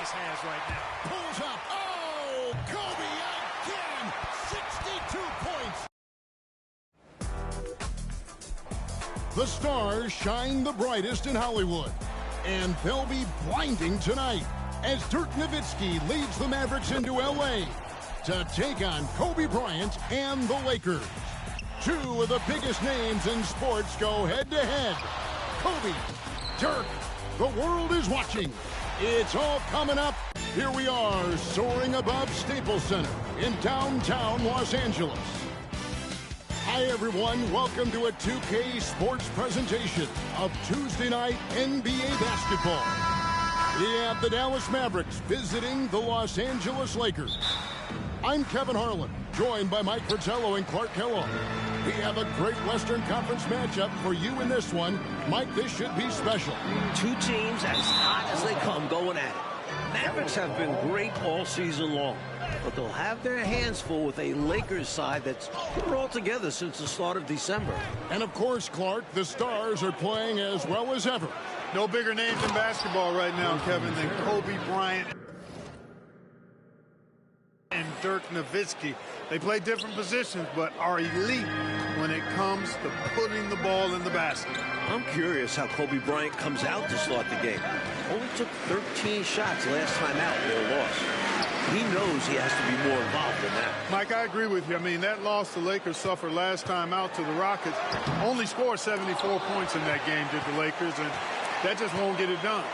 Dallas has right now. Pulls up. Oh, Kobe again. 62 points. The stars shine the brightest in Hollywood, and they'll be blinding tonight as Dirk Nowitzki leads the Mavericks into L.A. to take on Kobe Bryant and the Lakers. Two of the biggest names in sports go head-to-head. Kobe, Dirk, the world is watching. It's all coming up. Here we are, soaring above Staples Center in downtown Los Angeles. Hi, everyone. Welcome to a 2K Sports presentation of Tuesday night NBA basketball. We have the Dallas Mavericks visiting the Los Angeles Lakers. I'm Kevin Harlan, joined by Mike Fratello and Clark Kellogg. We have a great Western Conference matchup for you in this one. Mike, this should be special. Two teams as hot as they come going at it. Mavericks have been great all season long, but they'll have their hands full with a Lakers side that's put it all together since the start of December. And of course, Clark, the Stars are playing as well as ever. No bigger names in basketball right now, Kevin, than Kobe Bryant and Dirk Nowitzki. They play different positions, but are elite when it comes to putting the ball in the basket. I'm curious how Kobe Bryant comes out to start the game. Only took 13 shots last time out in their loss. He knows he has to be more involved than that. Mike, I agree with you. I mean, that loss the Lakers suffered last time out to the Rockets. Only scored 74 points in that game, did the Lakers, and that just won't get it done.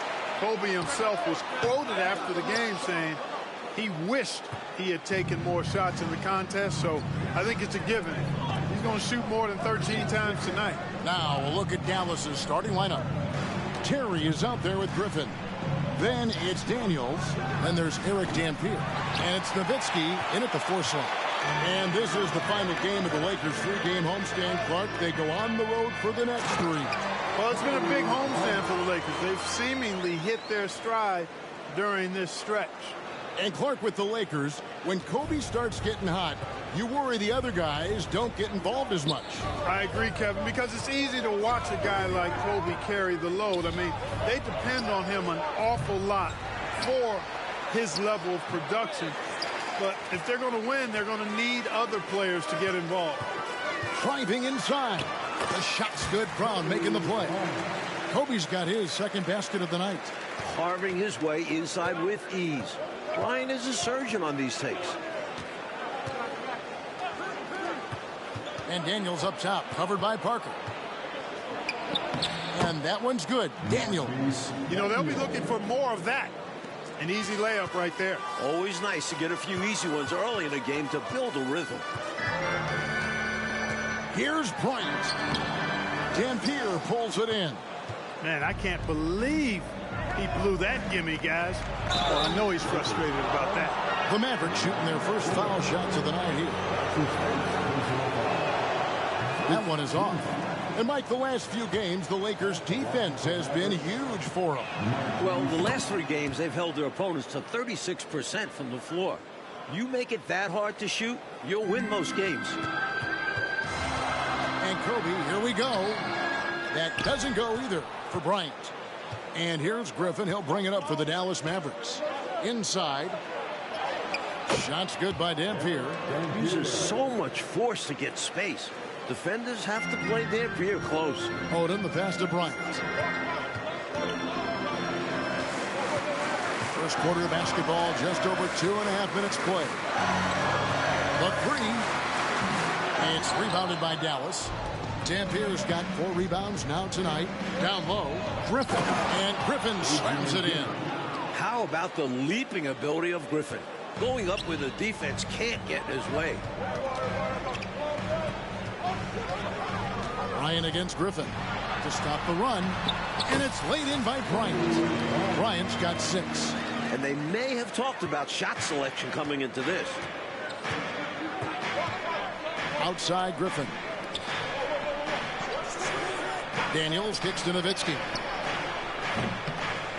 Kobe himself was quoted after the game saying he wished he had taken more shots in the contest, so I think it's a given. He's going to shoot more than 13 times tonight. Now we'll look at Dallas's starting lineup. Terry is out there with Griffin. Then it's Daniels. Then there's Eric Dampier. And it's Nowitzki in at the 4 slot. And this is the final game of the Lakers' 3-game homestand. Clark, they go on the road for the next 3. Well, it's been a big homestand for the Lakers. They've seemingly hit their stride during this stretch. And Clark, with the Lakers, when Kobe starts getting hot, you worry the other guys don't get involved as much. I agree, Kevin, because it's easy to watch a guy like Kobe carry the load. I mean, they depend on him an awful lot for his level of production. But if they're going to win, they're going to need other players to get involved. Driving inside. The shot's good. Brown making the play. Kobe's got his second basket of the night. Carving his way inside with ease. Bryant is a surgeon on these takes. And Daniels up top, covered by Parker. And that one's good. Daniels. You know, they'll be looking for more of that. An easy layup right there. Always nice to get a few easy ones early in a game to build a rhythm. Here's Bryant. Dampier pulls it in. Man, I can't believe he blew that gimme, guys. Well, I know he's frustrated about that. The Mavericks shooting their first foul shots of the night here. That one is off. And Mike, the last few games, the Lakers' defense has been huge for them. Well, the last 3 games, they've held their opponents to 36% from the floor. You make it that hard to shoot, you'll win most games. And Kobe, here we go. That doesn't go either for Bryant. And here's Griffin. He'll bring it up for the Dallas Mavericks. Inside. Shot's good by Dampier. Uses so much force to get space. Defenders have to play Dampier close. Odom, the pass to Bryant. First quarter of basketball, just over 2.5 minutes play. The 3. It's rebounded by Dallas. Dampier's got 4 rebounds now tonight. Down low, Griffin. And Griffin slams it in. How about the leaping ability of Griffin? Going up where the defense can't get in his way. Bryant against Griffin to stop the run. And it's laid in by Bryant. Bryant's got 6. And they may have talked about shot selection coming into this. Outside Griffin. Daniels kicks to Nowitzki.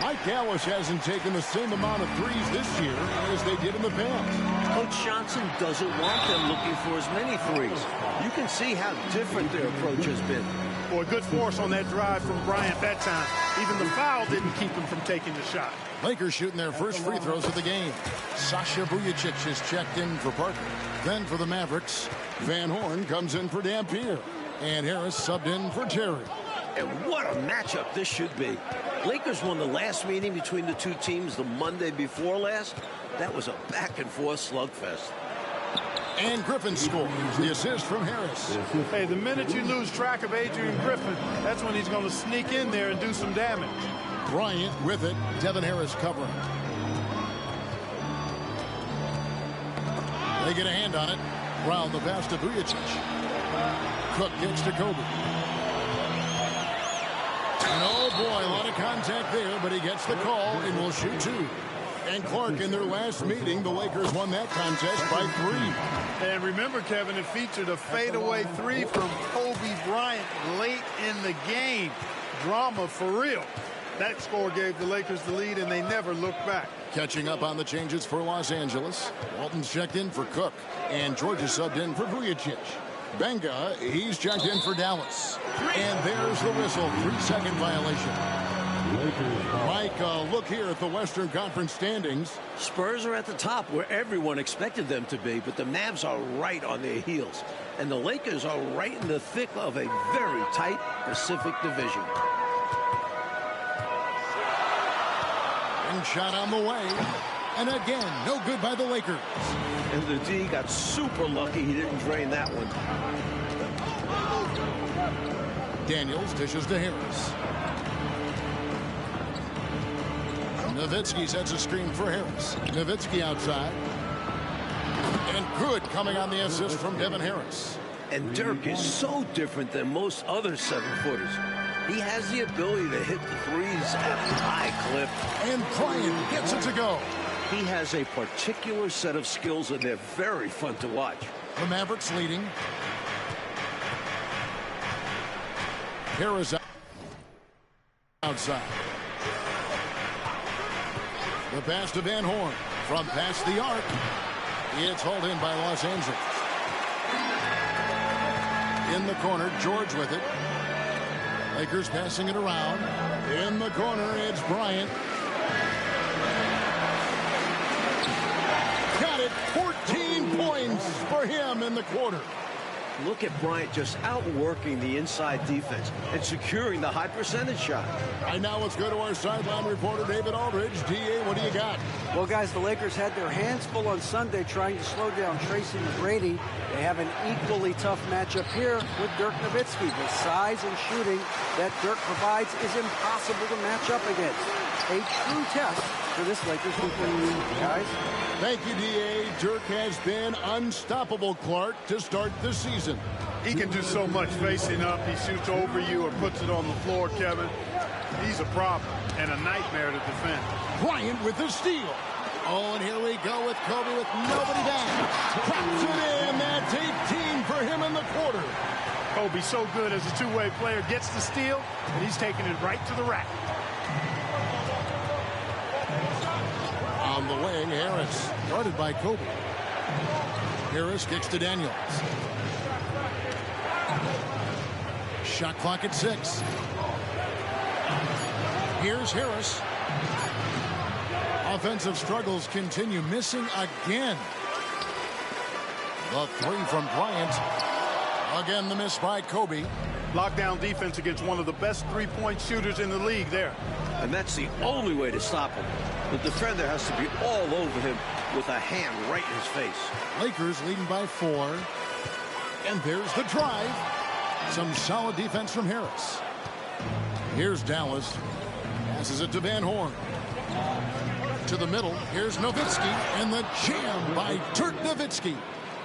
Mike Dallas hasn't taken the same amount of threes this year as they did in the past. Coach Johnson doesn't want them looking for as many threes. You can see how different their approach has been. Boy, good force on that drive from Bryant that time. Even the foul didn't keep him from taking the shot. Lakers shooting their first free throws of the game. Sasha Vujacic is checked in for Parker. Then for the Mavericks, Van Horn comes in for Dampier. And Harris subbed in for Terry. And what a matchup this should be. Lakers won the last meeting between the two teams the Monday before last. That was a back-and-forth slugfest. And Griffin scores the assist from Harris. Hey, the minute you lose track of Adrian Griffin, that's when he's going to sneak in there and do some damage. Bryant with it. Devin Harris covering. They get a hand on it. Brown the pass to Vujacic. Cook gets to Kobe. And oh boy, a lot of contact there, but he gets the call and will shoot two. And Clark, in their last meeting, the Lakers won that contest by 3. And remember, Kevin, it featured a fadeaway 3 from Kobe Bryant late in the game. Drama for real. That score gave the Lakers the lead, and they never looked back. Catching up on the changes for Los Angeles. Walton's checked in for Cook, and George is subbed in for Vujacic. Benga, he's checked in for Dallas. And there's the whistle, 3-second violation. Mike, look here at the Western Conference standings. Spurs are at the top where everyone expected them to be, but the Mavs are right on their heels. And the Lakers are right in the thick of a very tight Pacific division. And shot on the way. And again, no good by the Lakers. And the D got super lucky he didn't drain that one. Daniels dishes to Harris. Nowitzki sets a screen for Harris. Nowitzki outside. And good coming on the assist from Devin Harris. And Dirk is so different than most other 7-footers. He has the ability to hit threes at a high clip. And Bryant gets it to go. He has a particular set of skills, and they're very fun to watch. The Mavericks leading. Harris outside. The pass to Van Horn from past the arc. It's hauled in by Los Angeles. In the corner, George with it. Lakers passing it around. In the corner, it's Bryant. Got it. 14 points for him in the quarter. Look at Bryant just outworking the inside defense and securing the high percentage shot. Right now, let's go to our sideline reporter, David Aldridge. D.A., what do you got? Well, guys, the Lakers had their hands full on Sunday trying to slow down Tracy McGrady. They have an equally tough matchup here with Dirk Nowitzki. The size and shooting that Dirk provides is impossible to match up against. A true test for this Lakers team, guys. Thank you, D.A. Dirk has been unstoppable, Clark, to start the season. He can do so much facing up. He shoots over you or puts it on the floor, Kevin. He's a problem and a nightmare to defend. Bryant with the steal. Oh, and here we go with Kobe with nobody back. Drops it in. That's 18 for him in the quarter. Kobe so good as a two-way player. Gets the steal, and he's taking it right to the rack. On the wing, Harris, guarded by Kobe. Harris kicks to Daniels. Shot clock at 6. Here's Harris. Offensive struggles continue, missing again. The 3 from Bryant. Again, the miss by Kobe. Lockdown defense against one of the best three-point shooters in the league there. And that's the only way to stop him. The defender has to be all over him with a hand right in his face. Lakers leading by 4. And there's the drive. Some solid defense from Harris. Here's Dallas. Passes it to Van Horn. To the middle. Here's Nowitzki. And the jam by Dirk Nowitzki.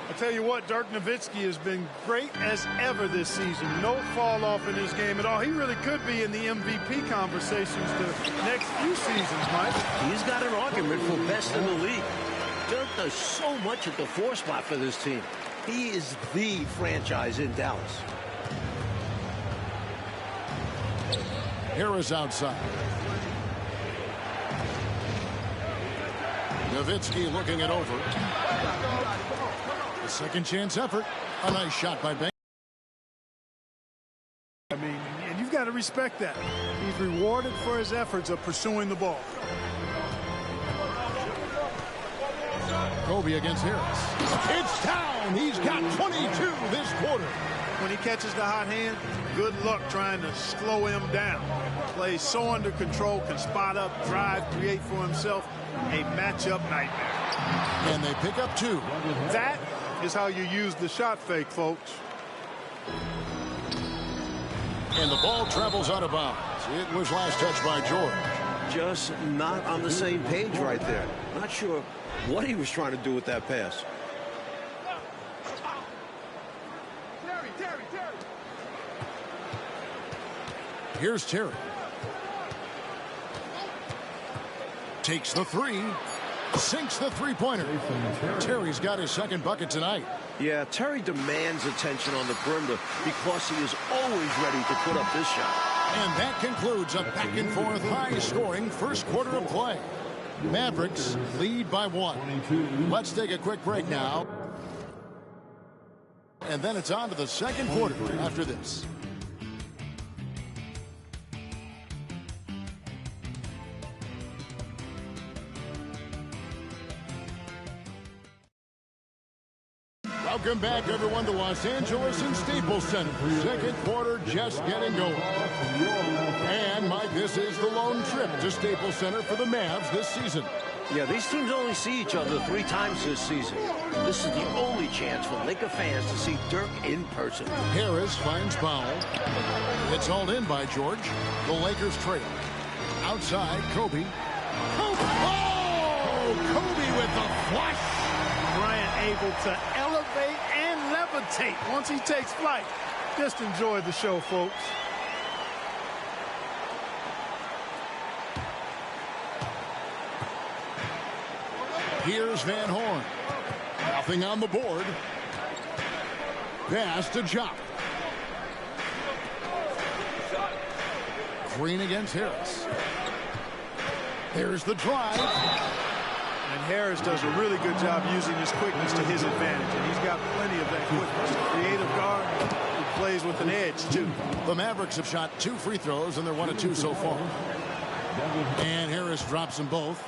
I tell you what, Dirk Nowitzki has been great as ever this season. No fall off in his game at all. He really could be in the MVP conversations the next few seasons, Mike. He's got an argument for best in the league. Dirk does so much at the 4 spot for this team. He is the franchise in Dallas. Harris outside. Nowitzki looking it over. A second chance effort. A nice shot by Banks. I mean, respect that. He's rewarded for his efforts of pursuing the ball. Kobe against Harris. It's down. He's got 22 this quarter. When he catches the hot hand, good luck trying to slow him down. Plays so under control, can spot up, drive, create for himself a matchup nightmare. And they pick up 2. That is how you use the shot fake, folks. And the ball travels out of bounds. It was last touched by George. Just not on the same page right there. Not sure what he was trying to do with that pass. Here's Terry. Takes the 3. Sinks the three-pointer. Terry's got his second bucket tonight. Yeah, Terry demands attention on the perimeter because he is always ready to put up this shot. And that concludes a back-and-forth, high-scoring first quarter of play. Mavericks lead by 1. Let's take a quick break now. And then it's on to the second quarter after this. Welcome back, everyone, to Los Angeles and Staples Center. Second quarter just getting going. And, Mike, this is the lone trip to Staples Center for the Mavs this season. Yeah, these teams only see each other 3 times this season. This is the only chance for Laker fans to see Dirk in person. Harris finds Powell. It's hauled in by George. The Lakers trail. Outside, Kobe. Oh! Kobe with the flush. Bryant able to elevate and levitate once he takes flight. Just enjoy the show, folks. Here's Van Horn. Nothing on the board. Pass to Jock. Green against Harris. There's the drive. And Harris does a really good job using his quickness to his advantage. And he's got plenty of that quickness. Creative guard who plays with an edge, too. The Mavericks have shot 2 free throws, and they're 1 of 2 so far. And Harris drops them both.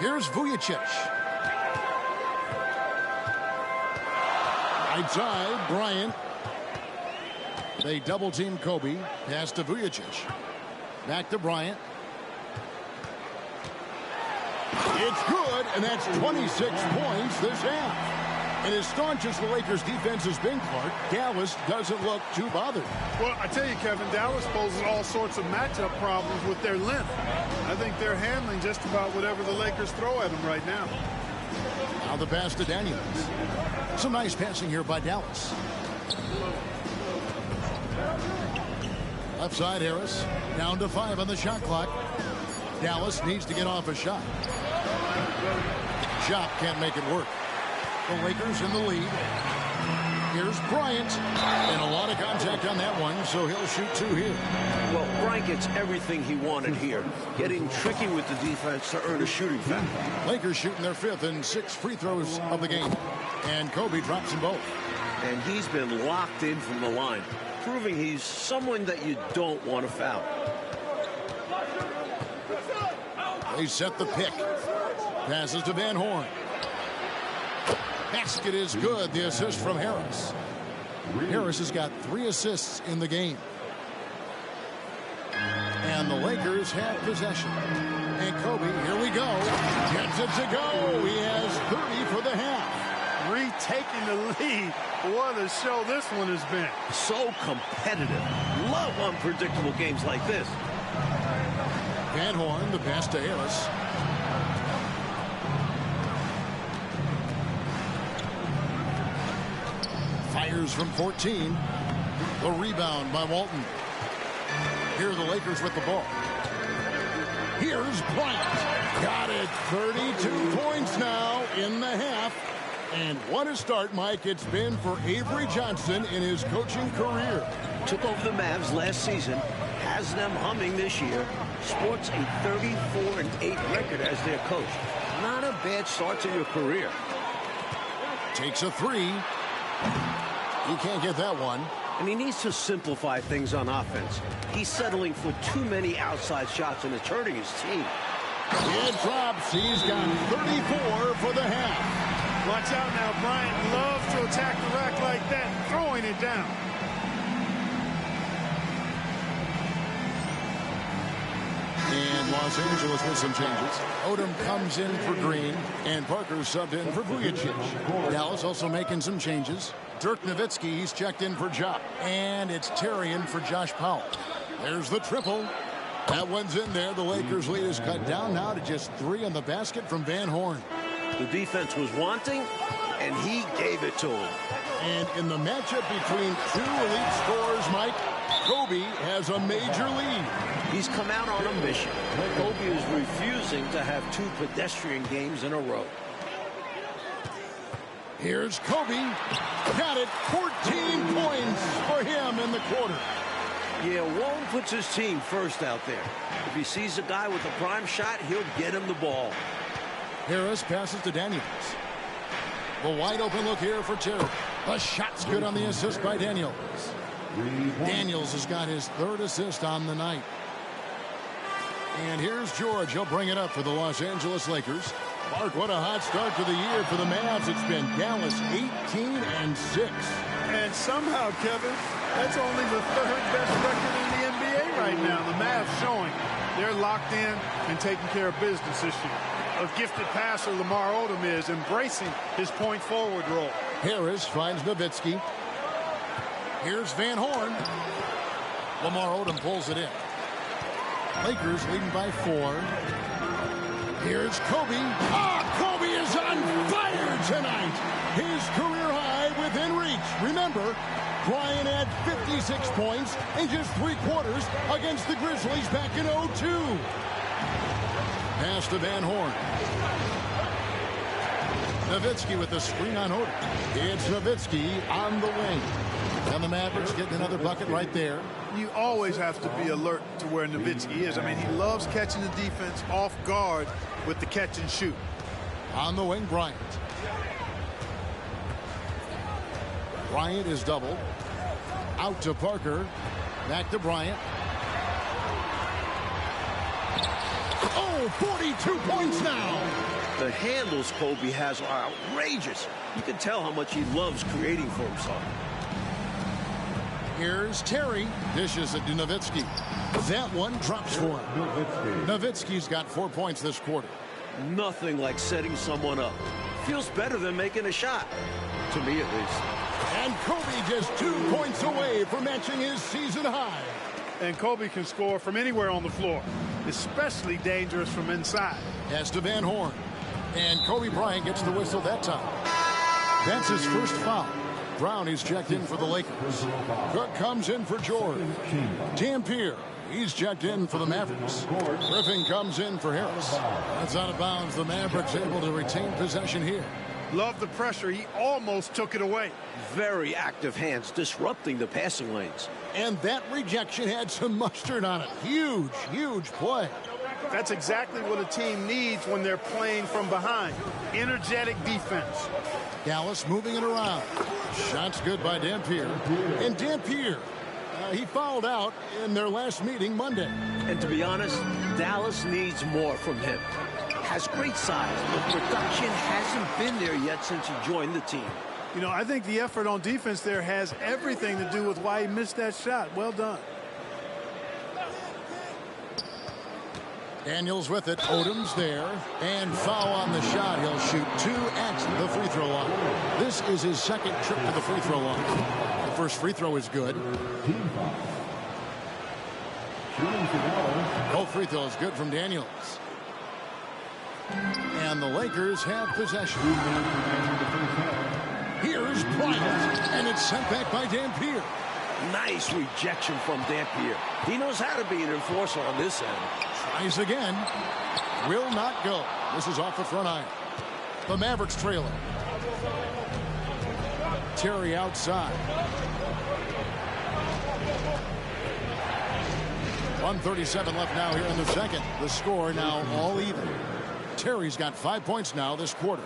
Here's Vujicic. Outside, Bryant. They double-team Kobe. Pass to Vujicic. Back to Bryant. It's good, and that's 26 points this half. And as staunch as the Lakers' defense has been, Clark, Dallas doesn't look too bothered. Well, I tell you, Kevin, Dallas poses all sorts of matchup problems with their length. I think they're handling just about whatever the Lakers throw at them right now. Now the pass to Daniels. Some nice passing here by Dallas. Left side, Harris. Down to 5 on the shot clock. Dallas needs to get off a shot. Shot can't make it work. The Lakers in the lead. Here's Bryant. And a lot of contact on that one, so he'll shoot 2 here. Well, Bryant gets everything he wanted here. Getting tricky with the defense to earn a shooting foul. Lakers shooting their 5th and 6th free throws of the game. And Kobe drops them both. And he's been locked in from the line, proving he's someone that you don't want to foul. They set the pick. Passes to Van Horn. Basket is good. The assist from Harris. Harris has got 3 assists in the game. And the Lakers have possession. And Kobe, here we go. Gets it to go. He has 30 for the half. Retaking the lead. What a show this one has been. So competitive. Love unpredictable games like this. Van Horn, the pass to Harris. Fires from 14. The rebound by Walton. Here are the Lakers with the ball. Here's Bryant. Got it. 32 points now in the half. And what a start, Mike, it's been for Avery Johnson in his coaching career. Took over the Mavs last season. Has them humming this year. Sports a 34-8 record as their coach. Not a bad start to your career. Takes a 3. He can't get that one. and he needs to simplify things on offense. He's settling for too many outside shots, and it's hurting his team. It drops. He's got 34 for the half. Watch out now. Bryant loves to attack the rack like that, throwing it down. And Los Angeles with some changes. Odom comes in for Green, and Parker subbed in for Vujacic. Dallas also making some changes. Dirk Nowitzki, he's checked in for Ja. And it's Terry in for Josh Powell. There's the triple. That one's in there. The Lakers' lead is cut down now to just 3 on the basket from Van Horn. The defense was wanting, and he gave it to him. And in the matchup between 2 elite scorers, Mike, Kobe has a major lead. He's come out on a mission. Kobe is refusing to have 2 pedestrian games in a row. Here's Kobe. Got it. 14 points for him in the quarter. Yeah, Wong puts his team first out there. If he sees a guy with a prime shot, he'll get him the ball. Harris passes to Daniels. The wide open look here for Terry. The shot's good on the assist by Daniels. Daniels has got his 3rd assist on the night. And here's George. He'll bring it up for the Los Angeles Lakers. Mark, what a hot start to the year for the Mavs. It's been Dallas 18-6. And somehow, Kevin, that's only the 3rd best record in the NBA right now. The Mavs showing they're locked in and taking care of business this year. A gifted passer, Lamar Odom is embracing his point forward role. Harris finds Nowitzki. Here's Van Horn. Lamar Odom pulls it in. Lakers leading by 4. Here's Kobe. Kobe is on fire tonight. His career high within reach. Remember, Bryant had 56 points in just 3 quarters against the Grizzlies back in 2002. Pass to Van Horn. Nowitzki with the screen on Odom. It's Nowitzki on the wing. And the Mavericks getting another bucket right there. You always have to be alert to where Nowitzki is. I mean, he loves catching the defense off guard with the catch and shoot. On the wing, Bryant. Bryant is doubled. Out to Parker. Back to Bryant. 42 points now. The handles Kobe has are outrageous. You can tell how much he loves creating for himself. Here's Terry. Dishes it to Nowitzki. That one drops for him. Nowitzki's got 4 points this quarter. Nothing like setting someone up. Feels better than making a shot. To me, at least. And Kobe just 2 points away from matching his season high. And Kobe can score from anywhere on the floor. Especially dangerous from inside. Pass to Van Horn. And Kobe Bryant gets the whistle that time. That's his first foul. Brown is checked in for the Lakers. Cook comes in for George. Dampier, he's checked in for the Mavericks. Griffin comes in for Harris. That's out of bounds. The Mavericks able to retain possession here. Love the pressure. He almost took it away. Very active hands disrupting the passing lanes. And that rejection had some mustard on it. Huge, huge play. That's exactly what a team needs when they're playing from behind. Energetic defense. Dallas moving it around. Shots good by Dampier. And Dampier, he fouled out in their last meeting Monday. And to be honest, Dallas needs more from him. Has great size, but production hasn't been there yet since he joined the team. You know, I think the effort on defense there has everything to do with why he missed that shot. Well done. Daniels with it. Odom's there. And foul on the shot. He'll shoot 2 at the free throw line. This is his 2nd trip to the free throw line. The first free throw is good. Both free throws good from Daniels. And the Lakers have possession. Here's Bryant. And it's sent back by Dampier. Nice rejection from Dampier. He knows how to be an enforcer on this end. Tries again. Will not go. This is off the front iron. The Mavericks trailing. Terry outside. 1:37 left now here in the second. The score now all even. Terry's got 5 points now this quarter.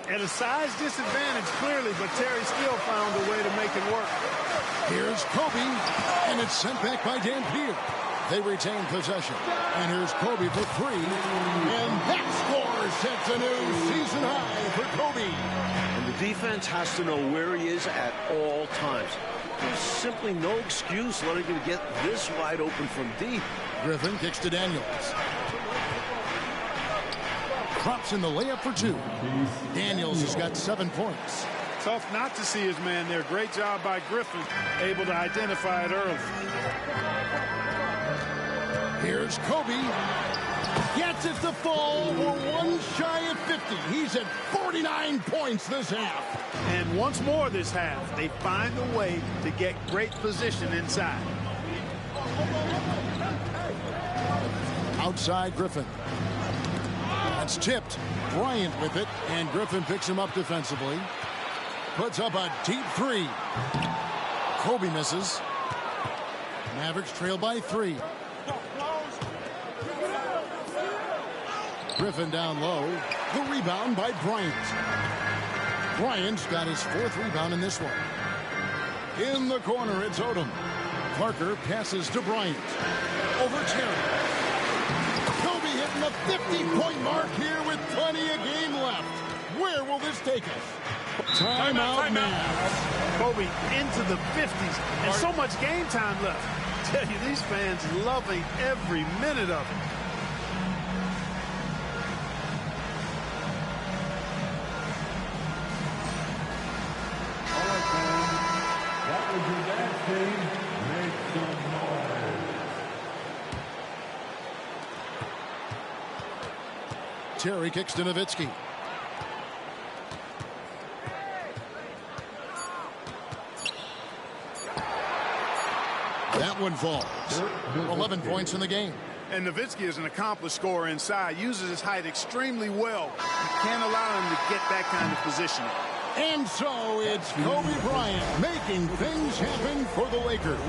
At a size disadvantage, clearly, but Terry still found a way to make it work. Here's Kobe, and it's sent back by Dampier. They retain possession. And here's Kobe for three. And that score sets a new season high for Kobe. And the defense has to know where he is at all times. There's simply no excuse letting him get this wide open from deep. Griffin kicks to Daniels. Drops in the layup for two. Daniels has got 7 points. Tough not to see his man there. Great job by Griffin, able to identify it early. Here's Kobe. Gets it to fall for one shy of 50. He's at 49 points this half. And once more this half, they find a way to get great position inside. Outside Griffin. That's tipped. Bryant with it, and Griffin picks him up defensively. Puts up a deep three. Kobe misses. Mavericks trail by 3. Griffin down low. The rebound by Bryant. Bryant's got his 4th rebound in this one. In the corner, it's Odom. Parker passes to Bryant. Over Terry. Kobe hitting the 50-point mark here with plenty of game left. Where will this take us? Timeout, Mavs. Kobe into the 50s, and so much game time left. I tell you, these fans loving every minute of it. Terry kicks to Nowitzki. That one falls. 11 points in the game. And Nowitzki is an accomplished scorer inside. Uses his height extremely well. You can't allow him to get that kind of positioning. And so it's Kobe Bryant making things happen for the Lakers.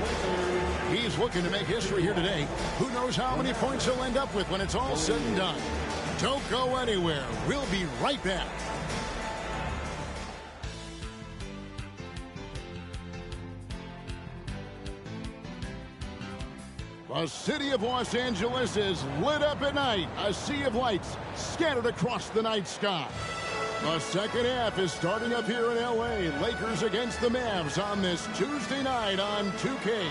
He's looking to make history here today. Who knows how many points he'll end up with when it's all said and done. Don't go anywhere. We'll be right back. The city of Los Angeles is lit up at night. A sea of lights scattered across the night sky. The second half is starting up here in L.A. Lakers against the Mavs on this Tuesday night on 2K.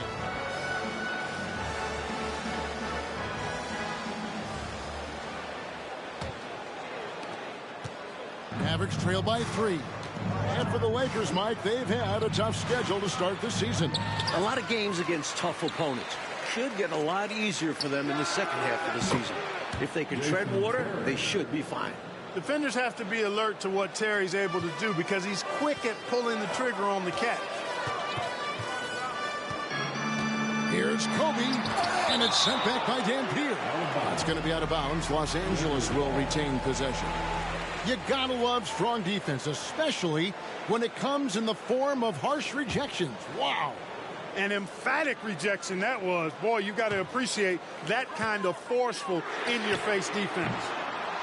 Mavericks trail by 3. And for the Lakers, Mike, they've had a tough schedule to start the season. A lot of games against tough opponents. Should get a lot easier for them in the second half of the season. If they can tread water, they should be fine. Defenders have to be alert to what Terry's able to do because he's quick at pulling the trigger on the catch. Here's Kobe, and it's sent back by Dampier. It's going to be out of bounds. Los Angeles will retain possession. You gotta love strong defense, especially when it comes in the form of harsh rejections. Wow. An emphatic rejection that was. Boy, you got to appreciate that kind of forceful, in-your-face defense.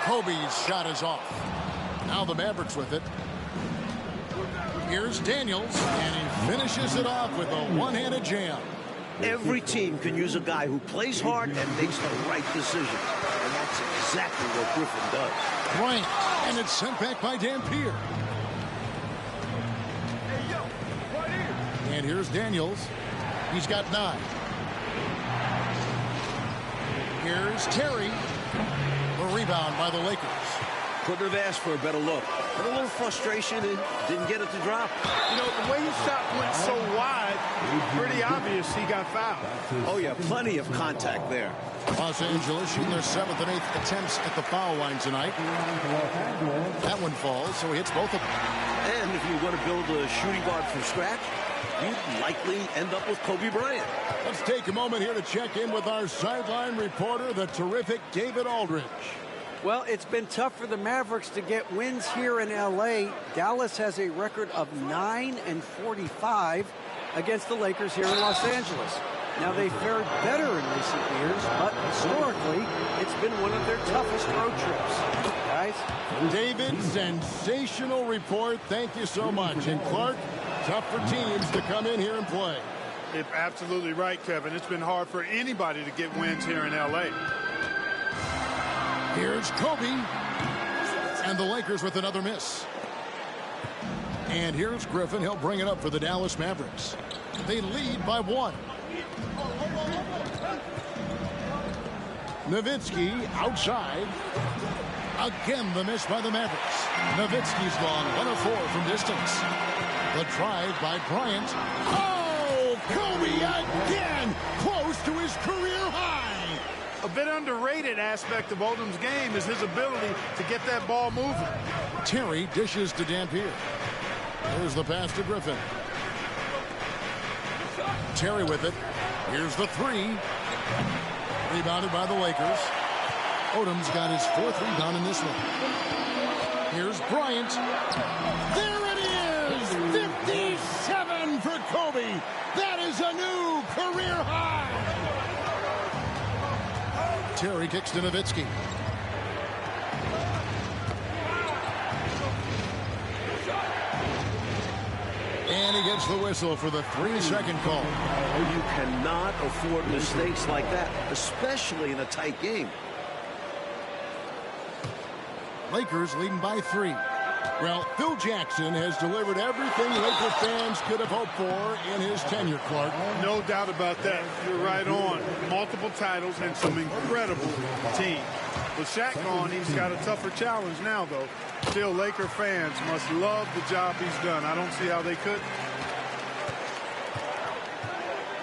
Kobe's shot is off. Now the Mavericks with it. Here's Daniels, and he finishes it off with a one-handed jam. Every team can use a guy who plays hard and makes the right decisions. And that's exactly what Griffin does. Bryant, and it's sent back by Dampier. And here's Daniels. He's got 9. Here's Terry. The rebound by the Lakers. Couldn't have asked for a better look. But a little frustration and didn't get it to drop. You know, the way his shot went so wide, pretty obvious he got fouled. Oh, yeah, plenty of contact there. Los Angeles shooting their 7th and 8th attempts at the foul line tonight. That one falls, so he hits both of them. And if you're going to build a shooting guard from scratch, you'd likely end up with Kobe Bryant. Let's take a moment here to check in with our sideline reporter, the terrific David Aldridge. Well, it's been tough for the Mavericks to get wins here in L.A. Dallas has a record of 9-45 against the Lakers here in Los Angeles. Now, they fared better in recent years, but historically, it's been one of their toughest road trips. guys. David, sensational report. Thank you so much. And Clark, tough for teams to come in here and play. You're absolutely right, Kevin. It's been hard for anybody to get wins here in L.A. Here's Kobe. And the Lakers with another miss. And here's Griffin. He'll bring it up for the Dallas Mavericks. They lead by 1. Nowitzki outside. Again, the miss by the Mavericks. Nowitzki's gone 1 of 4 from distance. The drive by Bryant. Oh, Kobe again! Close to his career high. A bit underrated aspect of Odom's game is his ability to get that ball moving. Terry dishes to Dampier. Here's the pass to Griffin. Terry with it. Here's the 3. Rebounded by the Lakers. Odom's got his 4th rebound in this one. Here's Bryant. There it is! 57 for Kobe. That is a new career high. Terry kicks to Nowitzki. And he gets the whistle for the 3-second call. You cannot afford mistakes like that, especially in a tight game. Lakers leading by 3. Well, Phil Jackson has delivered everything Laker fans could have hoped for in his tenure, Clark. No doubt about that. You're right on. Multiple titles and some incredible teams. With Shaq gone, he's got a tougher challenge now, though. Still, Laker fans must love the job he's done. I don't see how they could.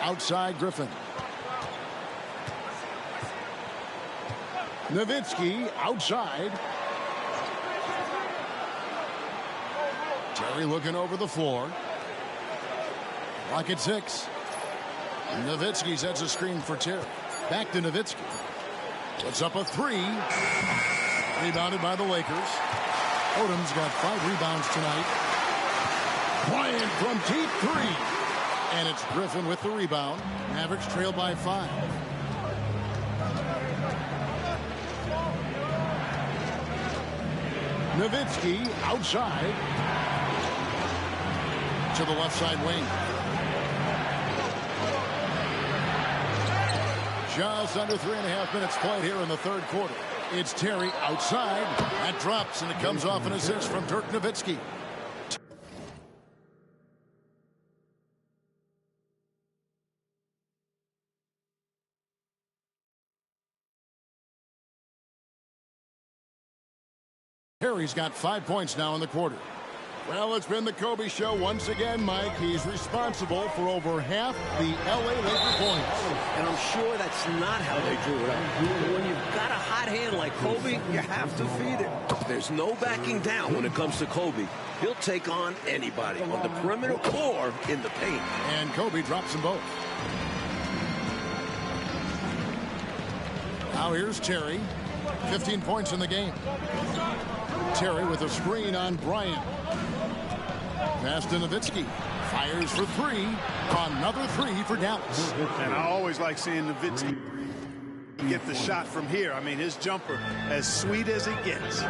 Outside Griffin. Nowitzki outside. Terry looking over the floor. Clock at 6. Nowitzki sets a screen for Terry. Back to Nowitzki. Puts up a 3. Rebounded by the Lakers. Odom's got 5 rebounds tonight. Bryant from deep 3. And it's Griffin with the rebound. Mavericks trail by 5. Nowitzki outside. To the left side wing. Just under 3.5 minutes played here in the 3rd quarter. It's Terry outside. That drops, and it comes off an assist from Dirk Nowitzki. Terry's got 5 points now in the quarter. Well, it's been the Kobe Show once again, Mike. He's responsible for over half the L.A. Laker points. And I'm sure that's not how they drew it up. But when you've got a hot hand like Kobe, you have to feed it. There's no backing down when it comes to Kobe. He'll take on anybody on the perimeter or in the paint. And Kobe drops them both. Now here's Terry. 15 points in the game. Terry with a screen on Bryant. Pass to Nowitzki. Fires for 3. Another 3 for Dallas. And I always like seeing Nowitzki get the shot from here. I mean, his jumper as sweet as it gets.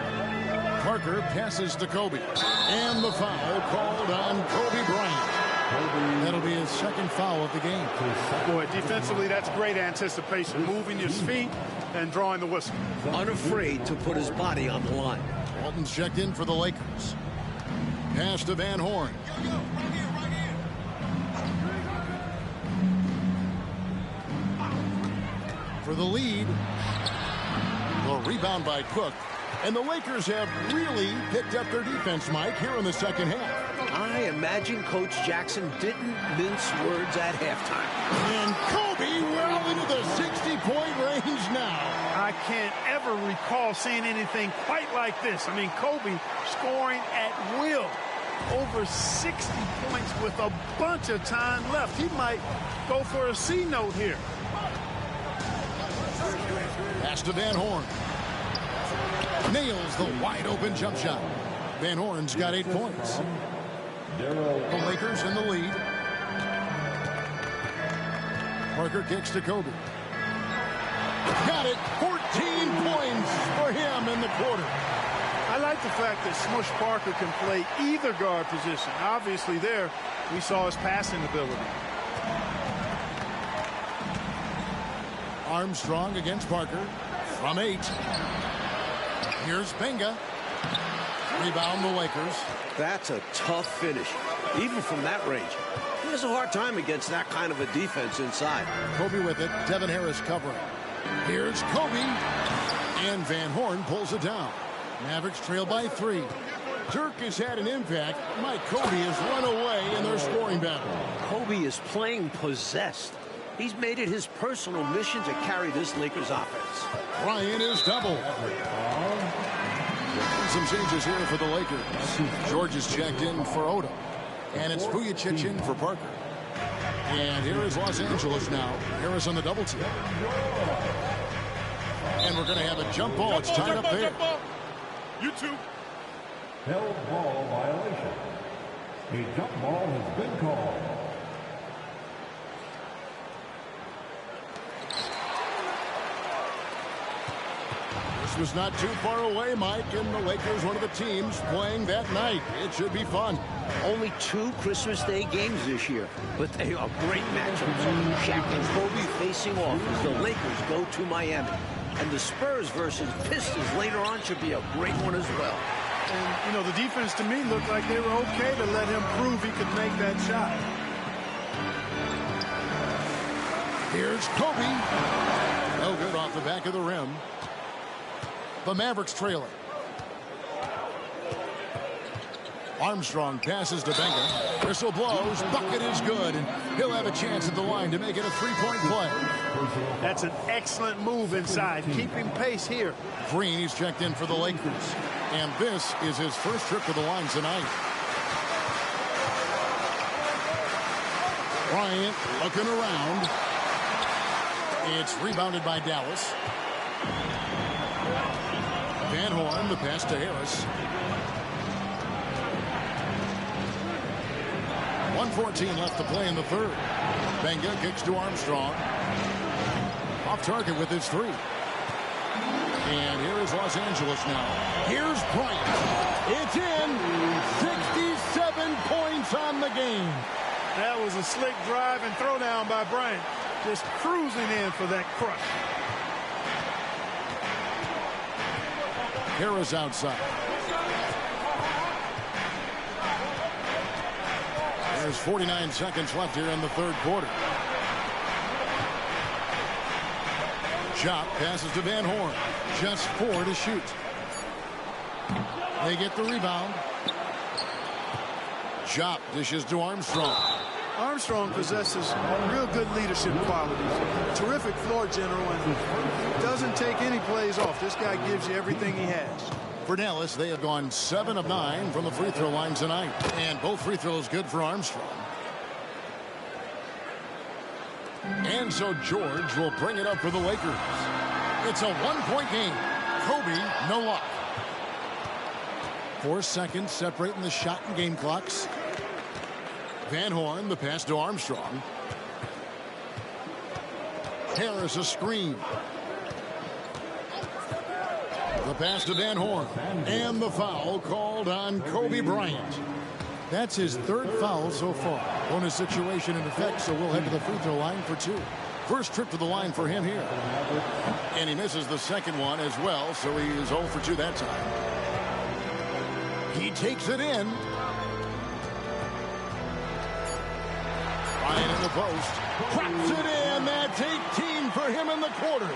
Parker passes to Kobe. And the foul called on Kobe Bryant. That'll be his 2nd foul of the game. Boy, defensively, that's great anticipation. Moving your feet and drawing the whistle. Unafraid to put his body on the line. Walton's checked in for the Lakers. Pass to Van Horn. For the lead. The rebound by Cook. And the Lakers have really picked up their defense, Mike, here in the 2nd half. I imagine Coach Jackson didn't mince words at halftime. And Kobe well into the 60-point range now. I can't ever recall seeing anything quite like this. I mean, Kobe scoring at will. Over 60 points with a bunch of time left. He might go for a C note here. Pass to Van Horn. Nails the wide open jump shot. Van Horn's got 8 points. The Lakers in the lead. Parker kicks to Kobe. Got it. 14 points for him in the quarter. like the fact that Smush Parker can play either guard position. Obviously there, we saw his passing ability. Armstrong against Parker from 8. Here's Benga. Rebound the Lakers. That's a tough finish, even from that range. He has a hard time against that kind of a defense inside. Kobe with it. Devin Harris covering. Here's Kobe. And Van Horn pulls it down. Mavericks trail by 3. Dirk has had an impact. Mike Kobe has run away in their scoring battle. Kobe is playing possessed. He's made it his personal mission to carry this Lakers offense. Ryan is double. Some changes here for the Lakers. George is checked in for Odo. And it's Vujicic in for Parker. And here is Los Angeles now. Harris on the double team. And we're going to have a jump ball. It's tied up there. You too. Held ball violation. A jump ball has been called. This was not too far away, Mike, and the Lakers, one of the teams playing that night. It should be fun. Only 2 Christmas Day games this year, but they are great matchups. Shaq and Kobe facing off as the Lakers go to Miami. And the Spurs versus Pistons later on should be a great one as well. And, you know, the defense to me looked like they were okay to let him prove he could make that shot. Here's Kobe. No good off the back of the rim. The Mavericks trailing. Armstrong passes to Benga. Whistle blows. Bucket is good. And he'll have a chance at the line to make it a 3-point play. That's an excellent move inside. Keeping pace here. Green, he's checked in for the Lakers. And this is his first trip to the line tonight. Bryant looking around. It's rebounded by Dallas. Van Horn, the pass to Harris. 1:14 left to play in the third. Benga kicks to Armstrong. Off target with his 3. And here is Los Angeles now. Here's Bryant. It's in. 67 points on the game. That was a slick drive and throwdown by Bryant. Just cruising in for that crush. Harris outside. There's 49 seconds left here in the third quarter. Chop passes to Van Horn. Just 4 to shoot. They get the rebound. Chop dishes to Armstrong. Armstrong possesses real good leadership qualities. Terrific floor general and doesn't take any plays off. This guy gives you everything he has. For Dallas, they have gone 7 of 9 from the free throw line tonight. And both free throws good for Armstrong. And so George will bring it up for the Lakers. It's a 1-point game. Kobe, no luck. 4 seconds separating the shot and game clocks. Van Horn, the pass to Armstrong. Harris, a screen. The pass to Van Horn. And the foul called on Kobe Bryant. That's his 3rd foul so far. Bonus situation in effect, so we'll head to the free throw line for 2. First trip to the line for him here. And he misses the second one as well, so he is 0 for 2 that time. He takes it in. Ryan in the post. Cracks it in. That's 18 for him in the quarter.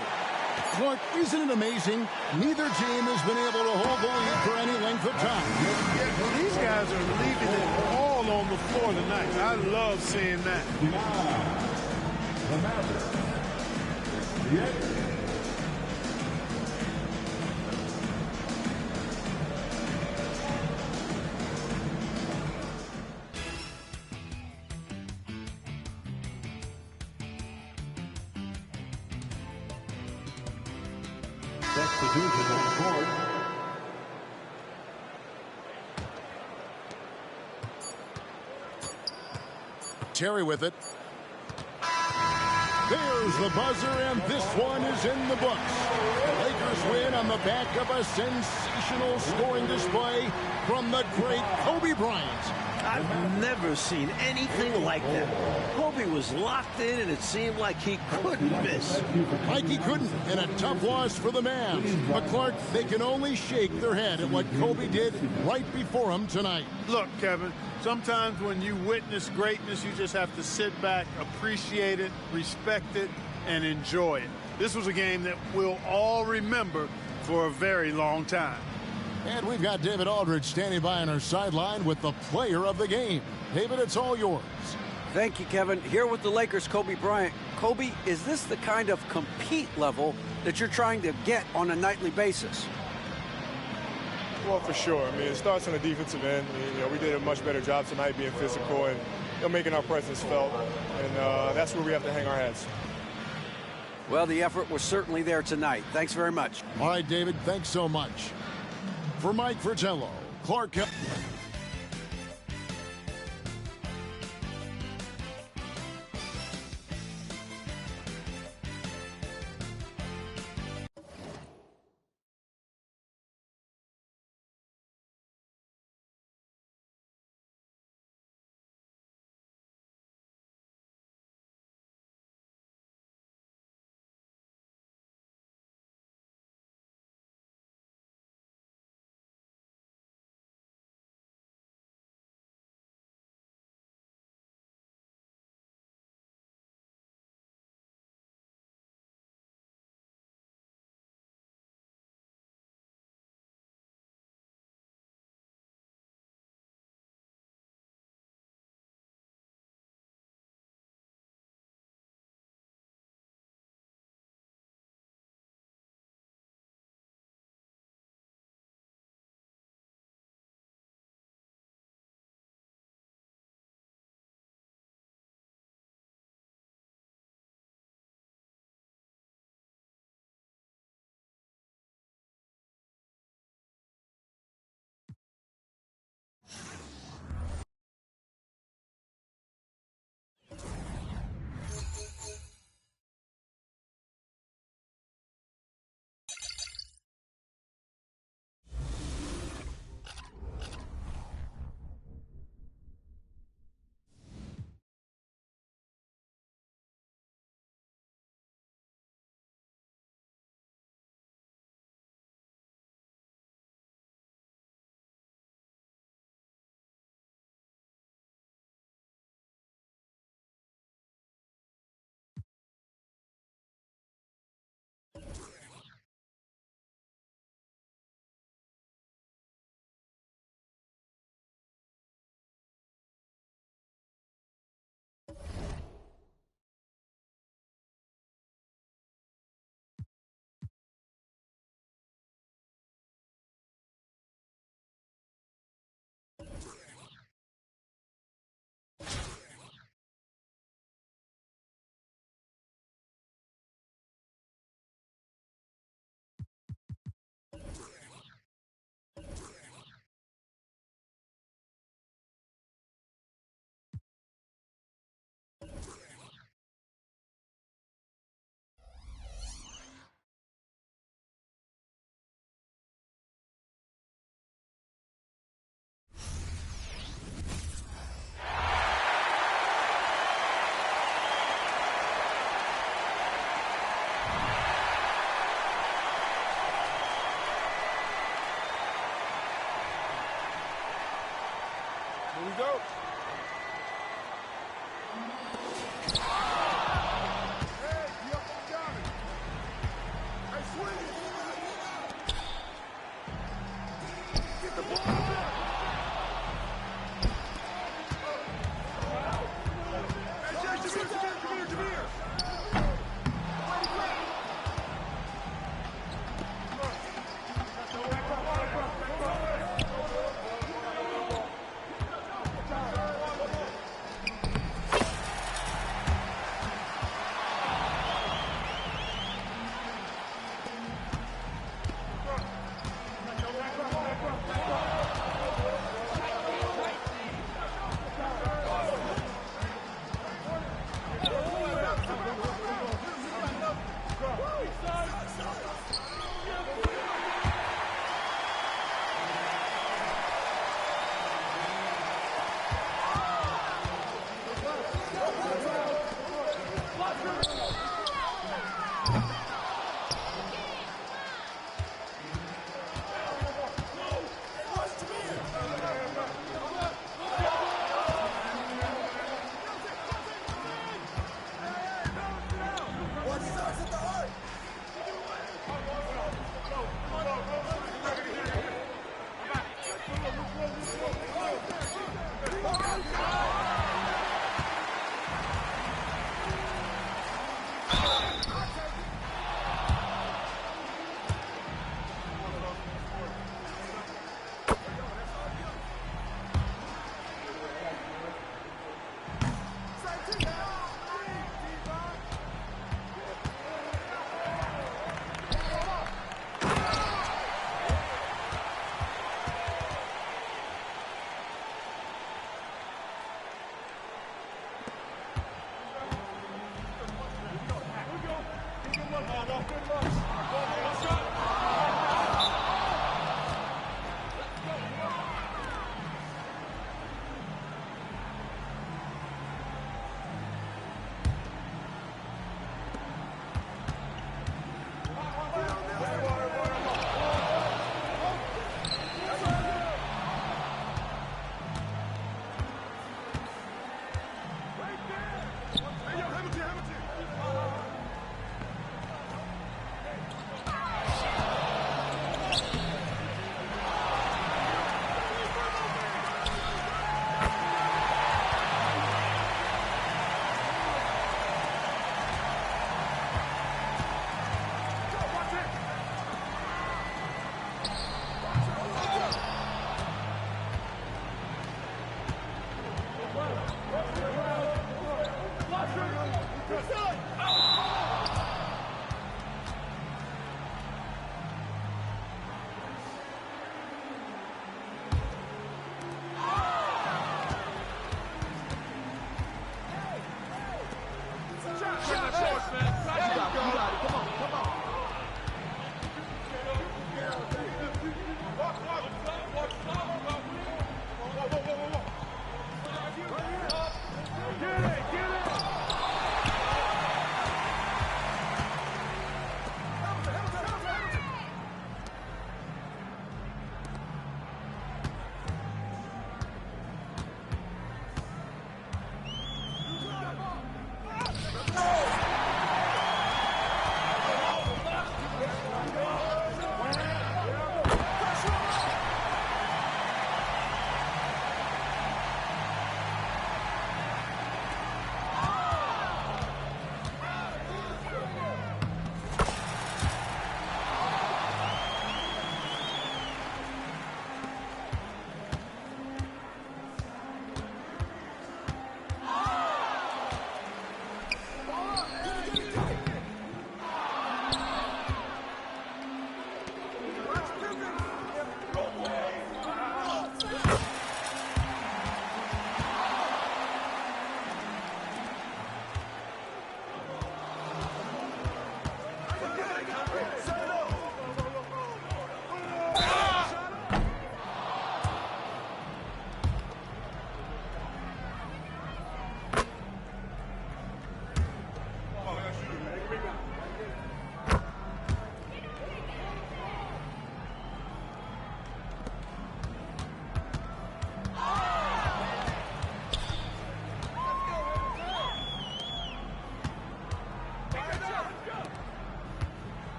Clark, isn't it amazing? Neither team has been able to hold the lead for any length of time. Well, these guys are leaving it all on the floor tonight. I love seeing that. The Mavericks. Substitution on court. Terry with it. There's the buzzer, and this one is in the books. The Lakers win on the back of a sensational scoring display from the great Kobe Bryant. I've never seen anything like that. Kobe was locked in, and it seemed like he couldn't miss. Like he couldn't, and a tough loss for the Mavs. But, Clark, they can only shake their head at what Kobe did right before him tonight. Look, Kevin, sometimes when you witness greatness, you just have to sit back, appreciate it, respect it, and enjoy it. This was a game that we'll all remember for a very long time. And we've got David Aldridge standing by on our sideline with the player of the game. David, it's all yours. Thank you, Kevin. Here with the Lakers, Kobe Bryant. Kobe, is this the kind of compete level that you're trying to get on a nightly basis? Well, for sure. I mean, it starts on the defensive end. We did a much better job tonight being physical and making our presence felt. And that's where we have to hang our hats. Well, the effort was certainly there tonight. Thanks very much. All right, David, thanks so much. For Mike Fratello, Clark.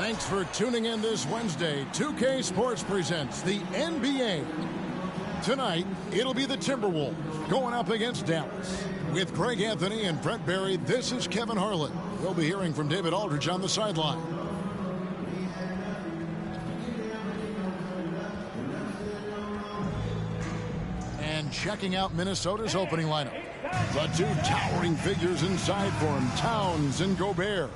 Thanks for tuning in this Wednesday. 2K Sports presents the NBA. Tonight, it'll be the Timberwolves going up against Dallas. With Greg Anthony and Brent Barry, this is Kevin Harlan. We'll be hearing from David Aldridge on the sideline. And checking out Minnesota's opening lineup. The two towering figures inside for him, Towns and Gobert.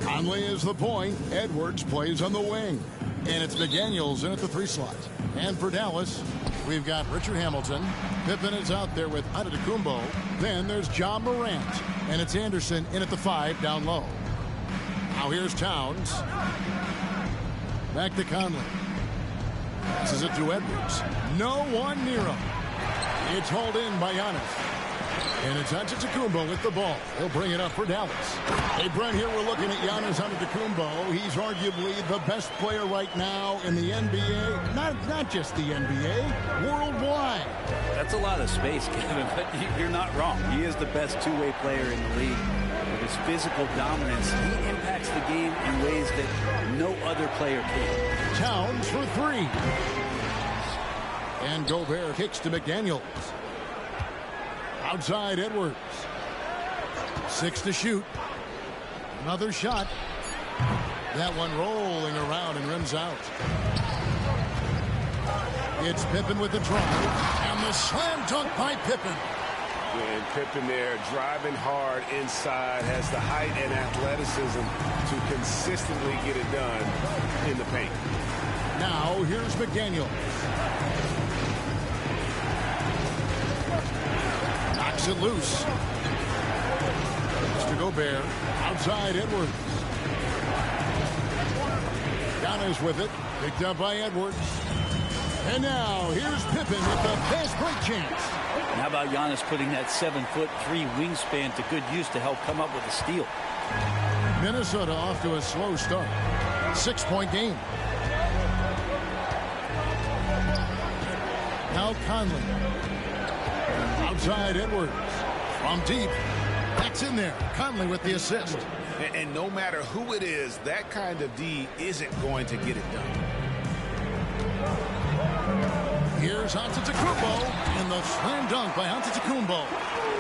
Conley is the point. Edwards plays on the wing. And it's McDaniels in at the 3 slot. And for Dallas, we've got Richard Hamilton. Pippen is out there with Antetokounmpo. Then there's John Morant. And it's Anderson in at the 5 down low. Now here's Towns. Back to Conley. Passes it to Edwards. No one near him. It's hauled in by Giannis. And it's Antetokounmpo with the ball. He'll bring it up for Dallas. Hey, Brent, here we're looking at Giannis Antetokounmpo. He's arguably the best player right now in the NBA. Not just the NBA, worldwide. That's a lot of space, Kevin, but you're not wrong. He is the best two-way player in the league. With his physical dominance, he impacts the game in ways that no other player can. Towns for 3. And Gobert kicks to McDaniels. Outside Edwards. 6 to shoot. Another shot. That one rolling around and rims out. It's Pippen with the drive. And the slam dunk by Pippen. And Pippen there driving hard inside, has the height and athleticism to consistently get it done in the paint. Now here's McDaniels. Knocks it loose. Mr. Gobert. Outside Edwards. Giannis with it. Picked up by Edwards. And now here's Pippen with the fast break chance. And how about Giannis putting that 7'3" wingspan to good use to help come up with a steal? Minnesota off to a slow start. 6-point game. Now Conley. Outside Edwards. From deep. That's in there. Conley with the assist. And no matter who it is, that kind of D isn't going to get it done. Here's Antetokounmpo, and the slam dunk by Antetokounmpo.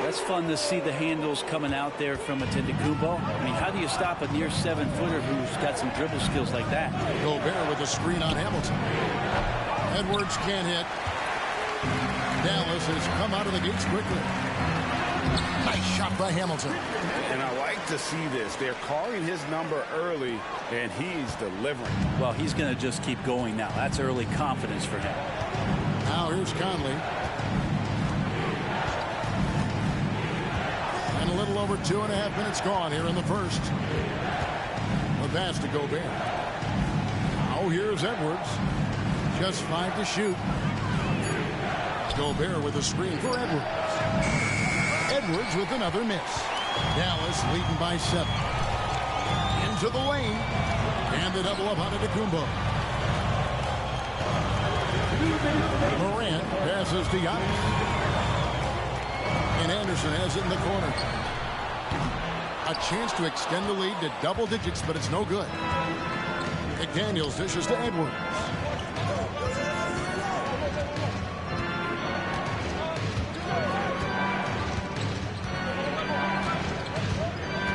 That's fun to see the handles coming out there from Antetokounmpo. I mean, how do you stop a near 7-footer who's got some dribble skills like that? Gobert with a screen on Hamilton. Edwards can't hit. Dallas has come out of the gates quickly. Nice shot by Hamilton. And I like to see this. They're calling his number early, and he's delivering. Well, he's going to just keep going now. That's early confidence for him. Now here's Conley. And a little over 2.5 minutes gone here in the first. The pass to Gobert. Now here's Edwards. Just 5 to shoot. Gobert with a screen for Edwards. Edwards with another miss. Dallas leading by 7. Into the lane. And the double up on Antetokounmpo. Morant passes to Giannis. And Anderson has it in the corner. A chance to extend the lead to double digits, but it's no good. McDaniels dishes to Edwards.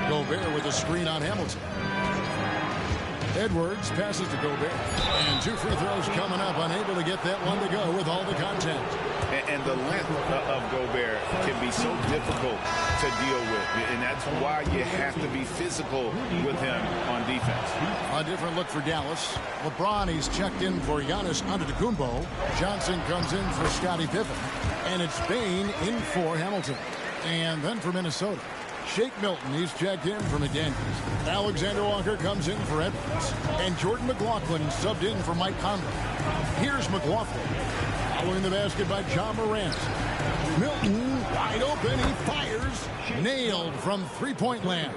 Gobert with a screen on Hamilton. Edwards passes to Gobert. And 2 free throws coming up. Unable to get that one to go with all the contact. And the length of Gobert can be so difficult to deal with. And that's why you have to be physical with him on defense. A different look for Dallas. LeBron, he's checked in for Giannis Antetokounmpo. Johnson comes in for Scottie Pippen. And it's Bane in for Hamilton. And then for Minnesota, Shake Milton, he's checked in for McDaniels. Alexander Walker comes in for Edwards. And Jordan McLaughlin subbed in for Mike Conley. Here's McLaughlin. Following the basket by John Morant. Milton wide open. He fires. Nailed from 3-point land.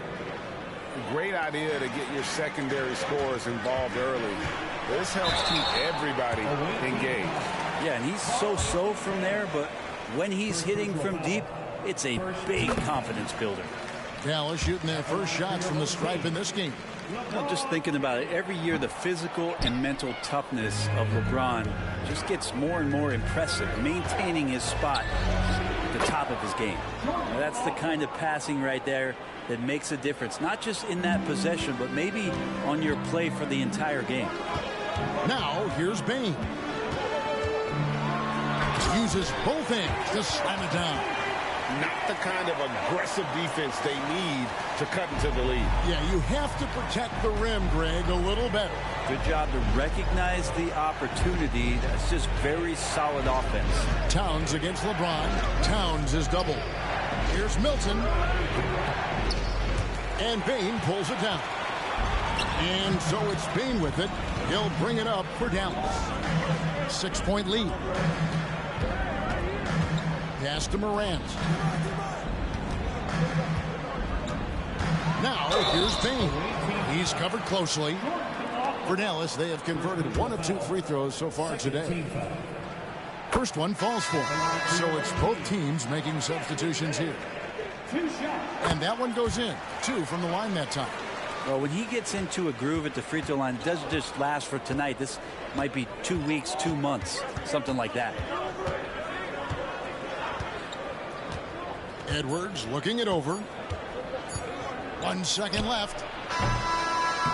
Great idea to get your secondary scorers involved early. This helps keep everybody engaged. Yeah, and he's so-so from there, but when he's hitting from deep, it's a big confidence builder. Dallas shooting their first shots from the stripe in this game. Well, just thinking about it, every year the physical and mental toughness of LeBron just gets more and more impressive, maintaining his spot at the top of his game. Now, that's the kind of passing right there that makes a difference, not just in that possession, but maybe on your play for the entire game. Now, here's Bane. Uses both hands to slam it down. Not the kind of aggressive defense they need to cut into the lead. Yeah, you have to protect the rim, Greg, a little better. Good job to recognize the opportunity. That's just very solid offense. Towns against LeBron. Towns is double. Here's Milton. And Bane pulls it down. And so it's Bane with it. He'll bring it up for Dallas. 6-point lead. Pass to Morant. Now, here's Bane. He's covered closely. For Dallas, they have converted 1 of 2 free throws so far today. First one falls for him. So it's both teams making substitutions here. And that one goes in. 2 from the line that time. Well, when he gets into a groove at the free throw line, it doesn't just last for tonight. This might be 2 weeks, 2 months, something like that. Edwards looking it over. 1 second left.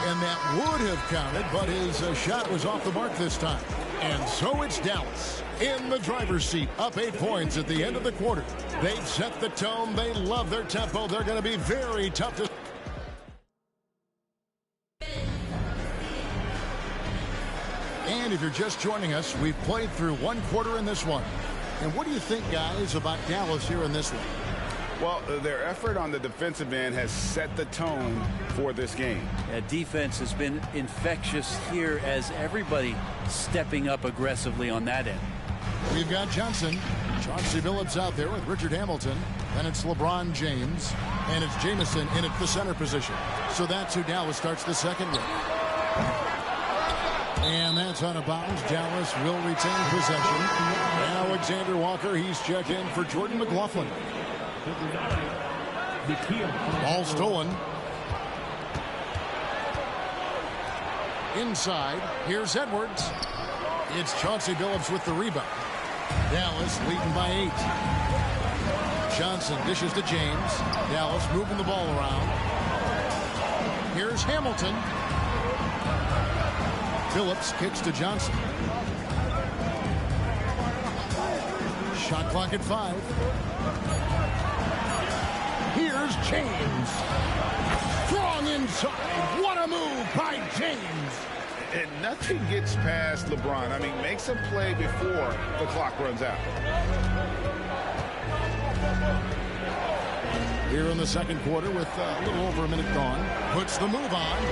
And that would have counted, but his shot was off the mark this time. And so it's Dallas in the driver's seat, up 8 points at the end of the quarter. They've set the tone. They love their tempo. They're going to be very tough to... And if you're just joining us, we've played through 1 quarter in this one. And what do you think, guys, about Dallas here in this one? Well, their effort on the defensive end has set the tone for this game. Yeah, defense has been infectious here as everybody stepping up aggressively on that end. We've got Johnson. Chauncey Billups out there with Richard Hamilton. And it's LeBron James. And it's Jamison in at the center position. So that's who Dallas starts the second with. And that's out of bounds. Dallas will retain possession. Alexander Walker, he's checked in for Jordan McLaughlin. Ball stolen. Inside, here's Edwards. It's Chauncey Billups with the rebound. Dallas leading by 8. Johnson dishes to James. Dallas moving the ball around. Here's Hamilton. Billups kicks to Johnson. Shot clock at 5. Here's James. Strong inside. What a move by James. And nothing gets past LeBron. I mean, makes a play before the clock runs out. Here in the second quarter with a little over a minute gone. Puts the move on.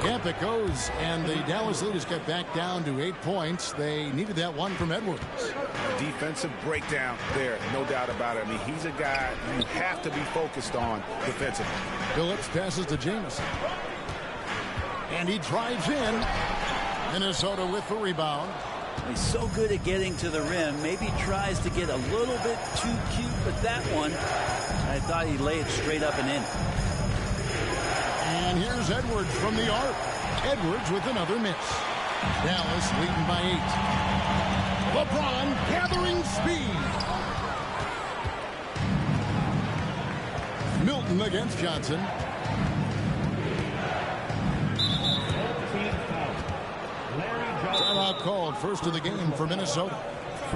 Camp it goes, and the Dallas leaders get back down to 8 points. They needed that one from Edwards. Defensive breakdown there, no doubt about it. I mean, he's a guy you have to be focused on defensively. Billups passes to Jamison. And he drives in. Minnesota with the rebound. He's so good at getting to the rim. Maybe tries to get a little bit too cute with that one. I thought he'd lay it straight up and in. And here's Edwards from the arc. Edwards with another miss. Dallas leading by 8. LeBron gathering speed. Milton against Johnson. Timeout called, first of the game for Minnesota.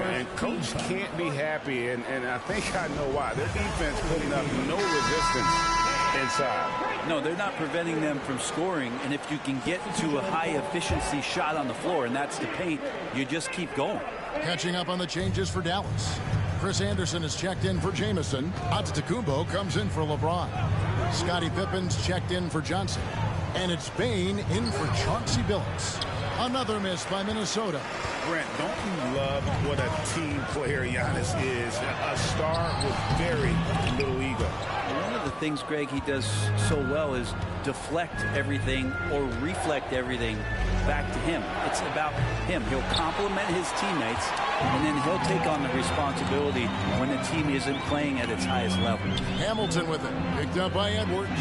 And coach can't be happy, and I think I know why. Their defense putting up no resistance inside. No, they're not preventing them from scoring, and if you can get to a high-efficiency shot on the floor, and that's the paint, you just keep going. Catching up on the changes for Dallas. Chris Anderson is checked in for Jamison. Antetokounmpo comes in for LeBron. Scottie Pippen's checked in for Johnson. And it's Bane in for Chauncey Billups. Another miss by Minnesota. Brent, don't you love what a team player Giannis is? A star with very little ego. One of the things, Greg, he does so well is deflect everything or reflect everything back to him. It's about him. He'll compliment his teammates, and then he'll take on the responsibility when the team isn't playing at its highest level. Hamilton with it. Picked up by Edwards.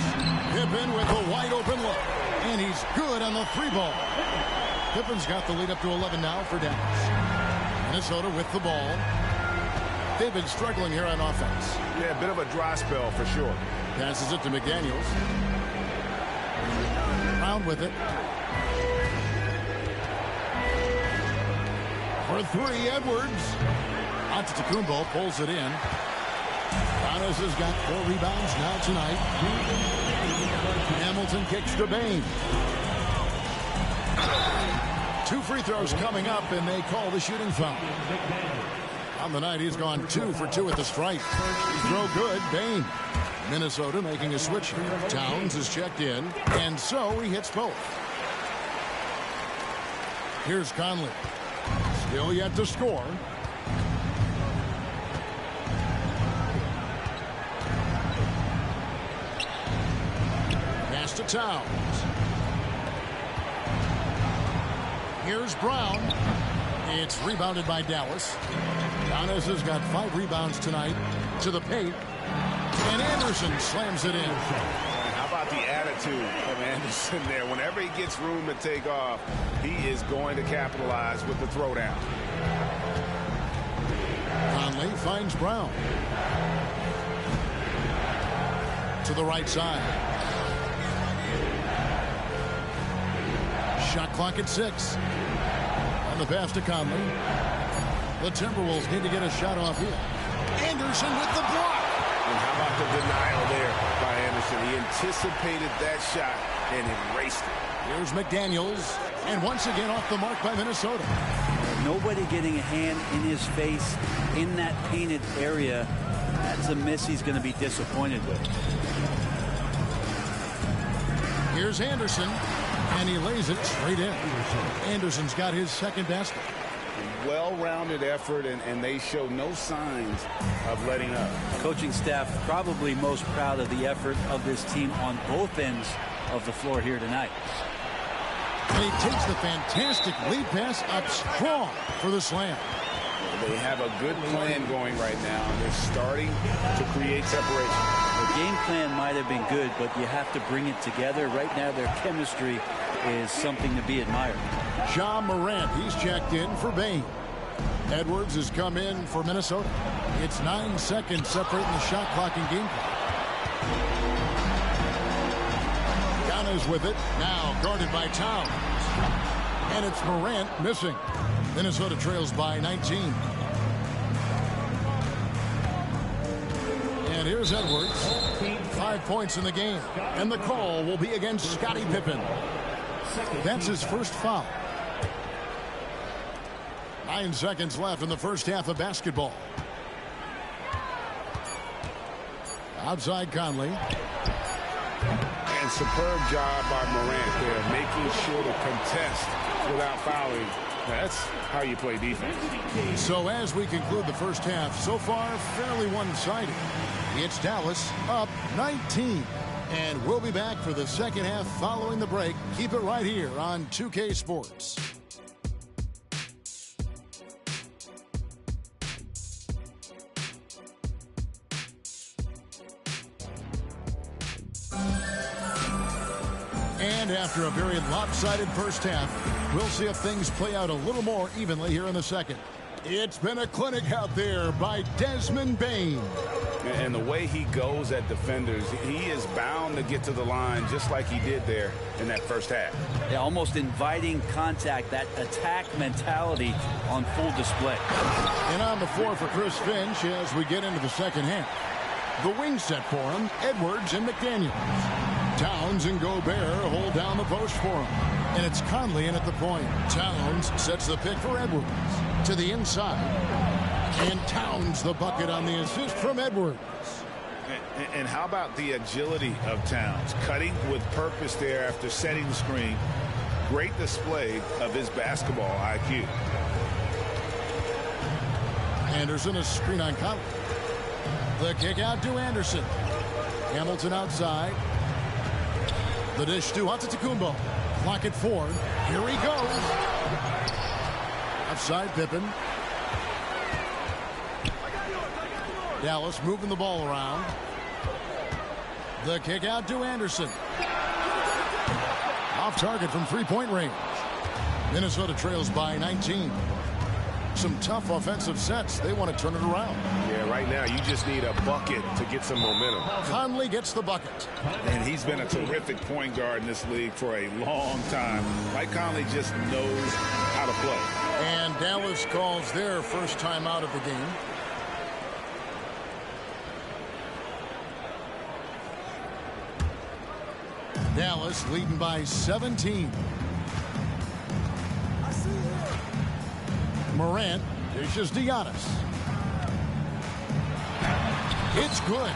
Pippen with a wide open look. And he's good on the 3-ball. Pippen's got the lead up to 11 now for Dallas. Minnesota with the ball. They've been struggling here on offense. Yeah, a bit of a dry spell for sure. Passes it to McDaniels. Brown with it. For 3, Edwards. Antetokounmpo pulls it in. Giannis has got 4 rebounds now tonight. Hamilton kicks to Bain. 2 free throws coming up, and they call the shooting foul. On the night, he's gone 2 for 2 at the stripe. Throw good, Bain. Minnesota making a switch here. Towns is checked in, and so he hits both. Here's Conley. Still yet to score. Pass to Towns. Here's Brown. It's rebounded by Dallas. Giannis has got 5 rebounds tonight. To the paint. And Anderson slams it in. How about the attitude of Anderson there? Whenever he gets room to take off, he is going to capitalize with the throwdown. Conley finds Brown. To the right side. Shot clock at 6. On the pass to Conley. The Timberwolves need to get a shot off here. Anderson with the block. And how about the denial there by Anderson? He anticipated that shot and erased it. Here's McDaniels. And once again off the mark by Minnesota. Nobody getting a hand in his face in that painted area. That's a miss he's going to be disappointed with. Here's Anderson. And he lays it straight in. Anderson's got his second basket. Well-rounded effort, and they show no signs of letting up. Coaching staff probably most proud of the effort of this team on both ends of the floor here tonight. And he takes the fantastic lead pass up strong for the slam. They have a good plan going right now, and they're starting to create separation. The game plan might have been good, but you have to bring it together. Right now, their chemistry is something to be admired. John Morant, he's checked in for Bain. Edwards has come in for Minnesota. It's 9 seconds separating the shot clock and game clock. Giannis with it, now guarded by Towns. And it's Morant missing. Minnesota trails by 19. And here's Edwards. 5 points in the game. And the call will be against Scottie Pippen. That's his first foul. 9 seconds left in the first half of basketball. Outside Conley. And superb job by Morant there, making sure to contest without fouling. That's how you play defense. So as we conclude the first half, so far fairly one-sided. It's Dallas up 19. And we'll be back for the second half following the break. Keep it right here on 2K Sports. And after a very lopsided first half, we'll see if things play out a little more evenly here in the second. It's been a clinic out there by Desmond Bain. And the way he goes at defenders, he is bound to get to the line just like he did there in that first half. Yeah, almost inviting contact, that attack mentality on full display. And on the floor for Chris Finch as we get into the second half. The wing set for him, Edwards and McDaniels. Towns and Gobert hold down the post for him. And it's Conley in at the point. Towns sets the pick for Edwards. To the inside. And Towns the bucket on the assist from Edwards. And how about the agility of Towns? Cutting with purpose there after setting the screen. Great display of his basketball IQ. Anderson, a screen on Conley. The kick out to Anderson. Hamilton outside. The dish to Antetokounmpo. Clock at 4. Here he goes. Outside Pippen. Dallas moving the ball around. The kick out to Anderson. Off target from three-point range. Minnesota trails by 19. Some tough offensive sets. They want to turn it around. Yeah, right now you just need a bucket to get some momentum. Conley gets the bucket. And he's been a terrific point guard in this league for a long time. Mike Conley just knows how to play. And Dallas calls their first time out of the game. Dallas leading by 17. Morant dishes to Giannis. It's good.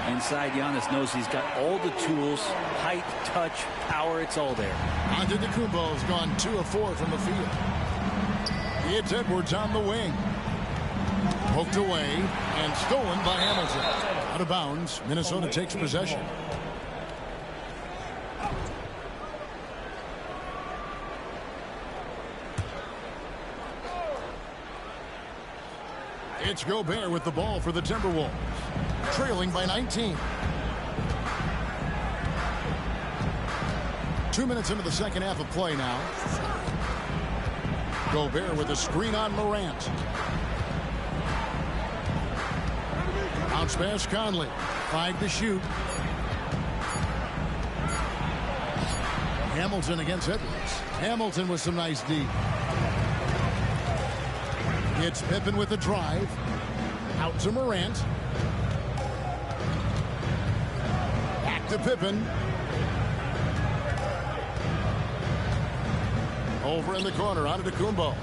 Inside, Giannis knows he's got all the tools, height, touch, power, it's all there. Antetokounmpo has gone 2 of 4 from the field. It's Edwards on the wing. Poked away and stolen by Hamilton. Out of bounds, Minnesota takes possession. It's Gobert with the ball for the Timberwolves. Trailing by 19. 2 minutes into the second half of play now. Gobert with a screen on Morant. Bounce pass Conley. 5 to shoot. Hamilton against Edwards. Hamilton with some nice D. It's Pippen with the drive. Out to Morant. Back to Pippen. Over in the corner, Antetokounmpo.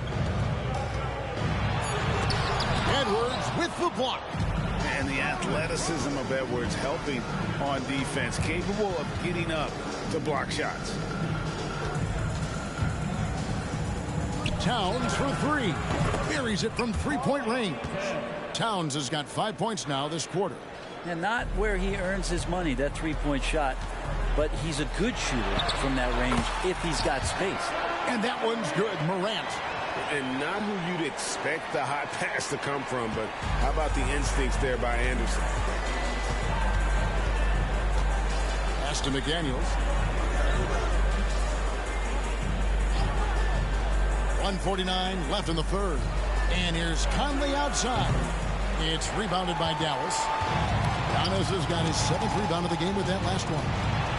Edwards with the block. And the athleticism of Edwards helping on defense, capable of getting up to block shots. Towns for 3. Buries it from three-point range. Towns has got 5 points now this quarter. And not where he earns his money, that three-point shot, but he's a good shooter from that range if he's got space. And that one's good, Morant. And not who you'd expect the high pass to come from, but how about the instincts there by Anderson? Pass to McDaniels. 1:49 left in the third. And here's Conley outside. It's rebounded by Dallas. Giannis has got his 7th rebound of the game with that last one.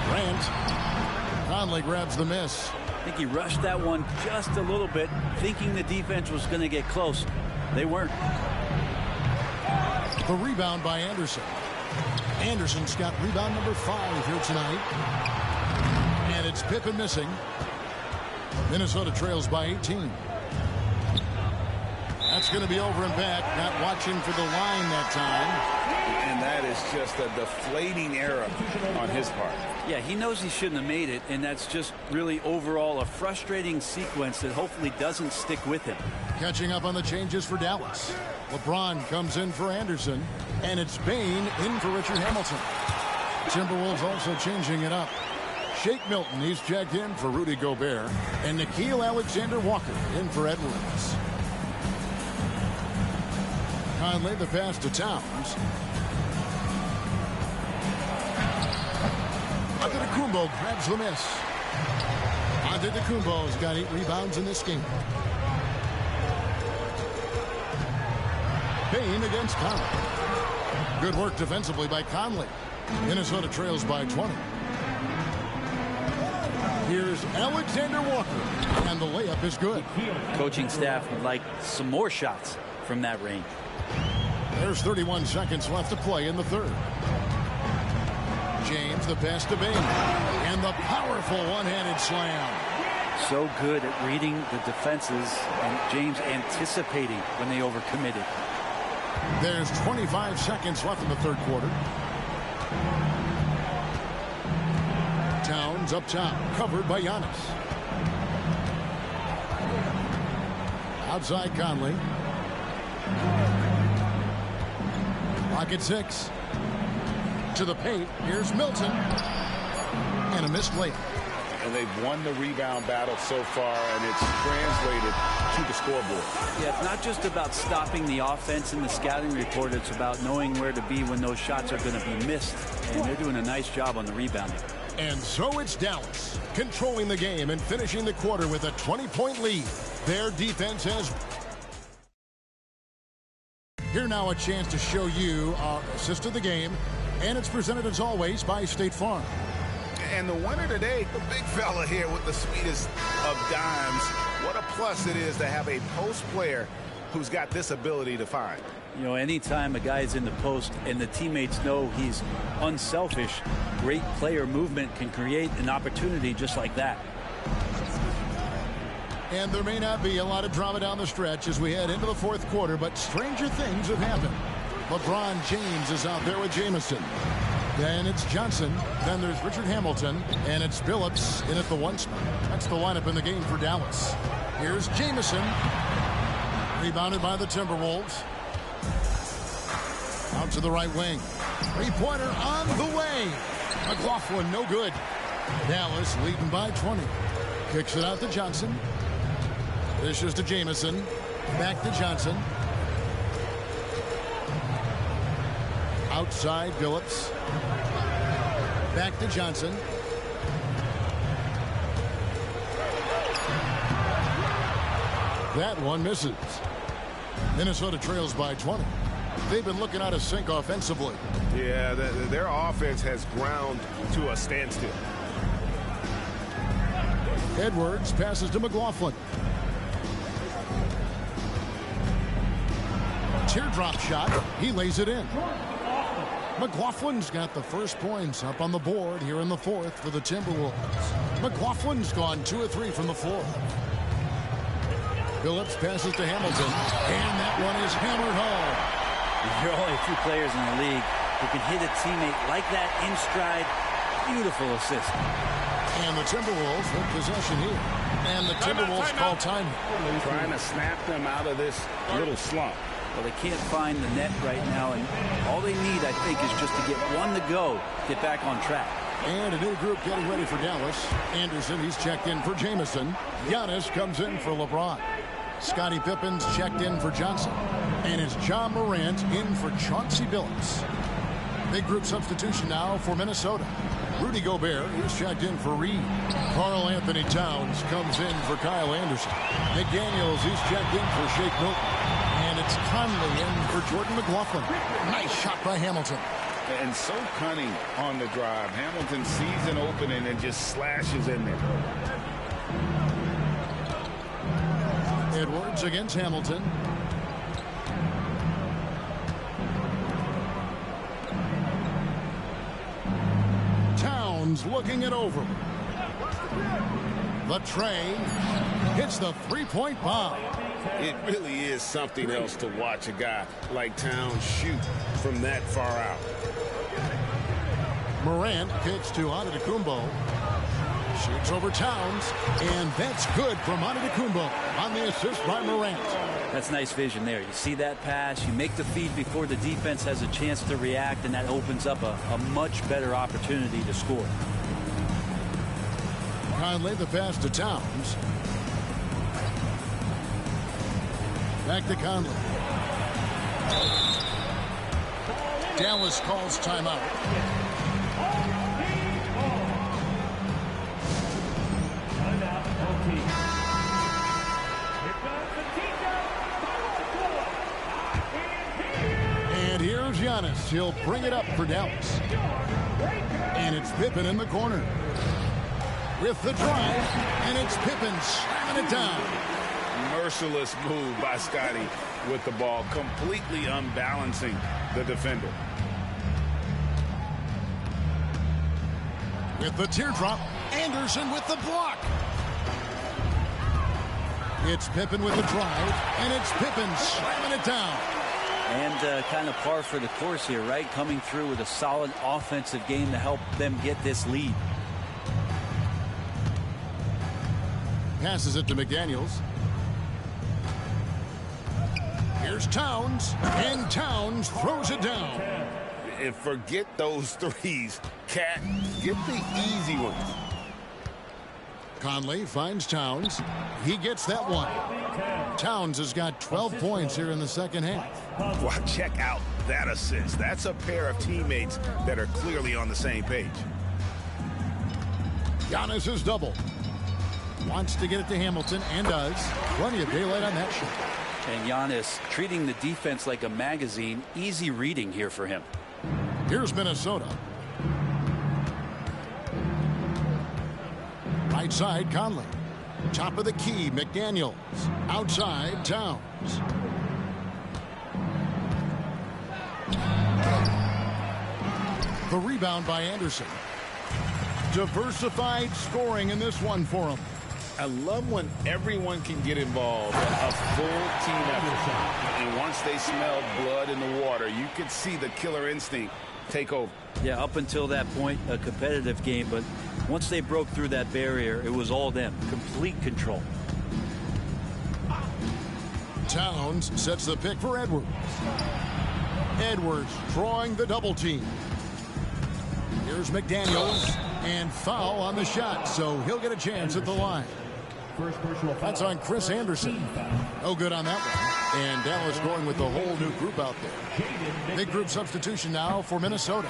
Grant. Conley grabs the miss. I think he rushed that one just a little bit, thinking the defense was going to get close. They weren't. The rebound by Anderson. Anderson's got rebound number 5 here tonight. And it's Pippen missing. Minnesota trails by 18. That's going to be over and back. Not watching for the line that time. And that is just a deflating error on his part. Yeah, he knows he shouldn't have made it, and that's just really overall a frustrating sequence that hopefully doesn't stick with him. Catching up on the changes for Dallas. LeBron comes in for Anderson, and it's Bain in for Richard Hamilton. Timberwolves also changing it up. Shake Milton, he's checked in for Rudy Gobert, and Nickeil Alexander-Walker in for Edwards. Conley the pass to Towns. Antetokounmpo grabs the miss. Antetokounmpo's got 8 rebounds in this game. Bain against Conley. Good work defensively by Conley. Minnesota trails by 20. Here's Alexander Walker, and the layup is good. Coaching staff would like some more shots from that range. There's 31 seconds left to play in the third. James the pass to Bain, and the powerful one-handed slam. So good at reading the defenses, and James anticipating when they overcommitted. There's 25 seconds left in the third quarter. Towns up top, covered by Giannis. Outside Conley. Clock at 6. To the paint. Here's Milton. And a missed layup. And they've won the rebound battle so far, and it's translated to the scoreboard. Yeah, it's not just about stopping the offense in the scouting report. It's about knowing where to be when those shots are going to be missed. And they're doing a nice job on the rebounding. And so it's Dallas controlling the game and finishing the quarter with a 20-point lead. Their defense has... Here now a chance to show you our assist of the game. And it's presented as always by State Farm. And the winner today, the big fella here with the sweetest of dimes. What a plus it is to have a post player who's got this ability to find. You know, anytime a guy is in the post and the teammates know he's unselfish, great player movement can create an opportunity just like that. And there may not be a lot of drama down the stretch as we head into the fourth quarter, but stranger things have happened. LeBron James is out there with Jamison. Then it's Johnson. Then there's Richard Hamilton. And it's Billups in at the 1 spot. That's the lineup in the game for Dallas. Here's Jamison. Rebounded by the Timberwolves. Out to the right wing. Three-pointer on the way. McLaughlin, no good. Dallas leading by 20. Kicks it out to Johnson. Dishes to Jamison. Back to Johnson. Outside Billups. Back to Johnson. That one misses. Minnesota trails by 20. They've been looking out of sync offensively. Yeah, their offense has ground to a standstill. Edwards passes to McLaughlin. Teardrop shot. He lays it in. McLaughlin's got the first points up on the board here in the fourth for the Timberwolves. McLaughlin's gone 2 of 3 from the floor. Billups passes to Hamilton, and that one is hammered home. There are only a few players in the league who can hit a teammate like that in stride. Beautiful assist. And the Timberwolves with possession here. And the Timberwolves call time. Trying to snap them out of this little slump. Well, they can't find the net right now, and all they need, I think, is just to get one to go, get back on track. And a new group getting ready for Dallas. Anderson, he's checked in for Jamison. Giannis comes in for LeBron. Scottie Pippen's checked in for Johnson. And it's John Morant in for Chauncey Billups. Big group substitution now for Minnesota. Rudy Gobert, he's checked in for Reed. Karl Anthony Towns comes in for Kyle Anderson. McDaniels, he's checked in for Shake Milton. And it's Conley in for Jordan McLaughlin. Nice shot by Hamilton. And so cunning on the drive. Hamilton sees an opening and just slashes in there. Edwards against Hamilton. Towns looking it over. The tray hits the three-point bomb. It really is something else to watch a guy like Towns shoot from that far out. Morant kicks to Antetokounmpo. Shoots over Towns, and that's good from Antetokounmpo on the assist by Morant. That's nice vision there. You see that pass, you make the feed before the defense has a chance to react, and that opens up a much better opportunity to score. Conley the pass to Towns. Back to Conley. Dallas calls timeout. And here's Giannis. He'll bring it up for Dallas. And it's Pippen in the corner. With the drive, and it's Pippen slamming it down. Merciless move by Scottie with the ball, completely unbalancing the defender. With the teardrop, Anderson with the block. It's Pippen with the drive, and it's Pippen slamming it down. And kind of par for the course here, right? Coming through with a solid offensive game to help them get this lead. Passes it to McDaniels. Here's Towns, and Towns throws it down. And forget those threes. Cat, get the easy ones. Conley finds Towns. He gets that one. Towns has got 12 points here in the second half. Well, check out that assist. That's a pair of teammates that are clearly on the same page. Giannis is double. Wants to get it to Hamilton and does. Plenty of daylight on that shot. And Giannis treating the defense like a magazine. Easy reading here for him. Here's Minnesota. Right side, Conley. Top of the key, McDaniels. Outside, Towns. The rebound by Anderson. Diversified scoring in this one for him. I love when everyone can get involved, a full team effort. And once they smell blood in the water, you could see the killer instinct take over. Yeah, up until that point, a competitive game, but once they broke through that barrier, it was all them. Complete control. Towns sets the pick for Edwards. Edwards drawing the double team. Here's McDaniels, and foul on the shot, so he'll get a chance at the line. That's on Chris Anderson. No good on that one. And Dallas going with the whole new group out there. Big group substitution now for Minnesota.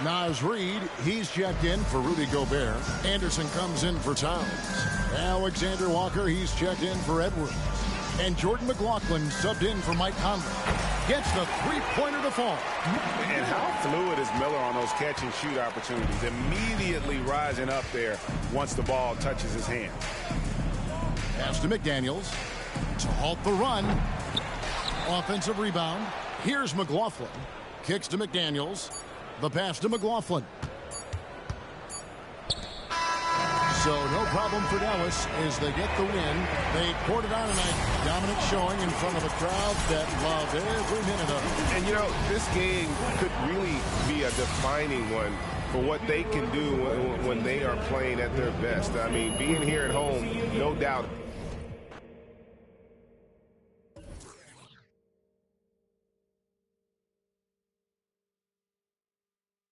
Naz Reid, he's checked in for Rudy Gobert. Anderson comes in for Towns. Alexander Walker, he's checked in for Edwards. And Jordan McLaughlin subbed in for Mike Conley. Gets the three-pointer to fall. And how fluid is Miller on those catch-and-shoot opportunities? Immediately rising up there once the ball touches his hand. Pass to McDaniels to halt the run. Offensive rebound. Here's McLaughlin. Kicks to McDaniels. The pass to McLaughlin. So no problem for Dallas as they get the win. They poured it on tonight. Dominant showing in front of a crowd that loved every minute of it. And, you know, this game could really be a defining one for what they can do when they are playing at their best. I mean, being here at home, no doubt,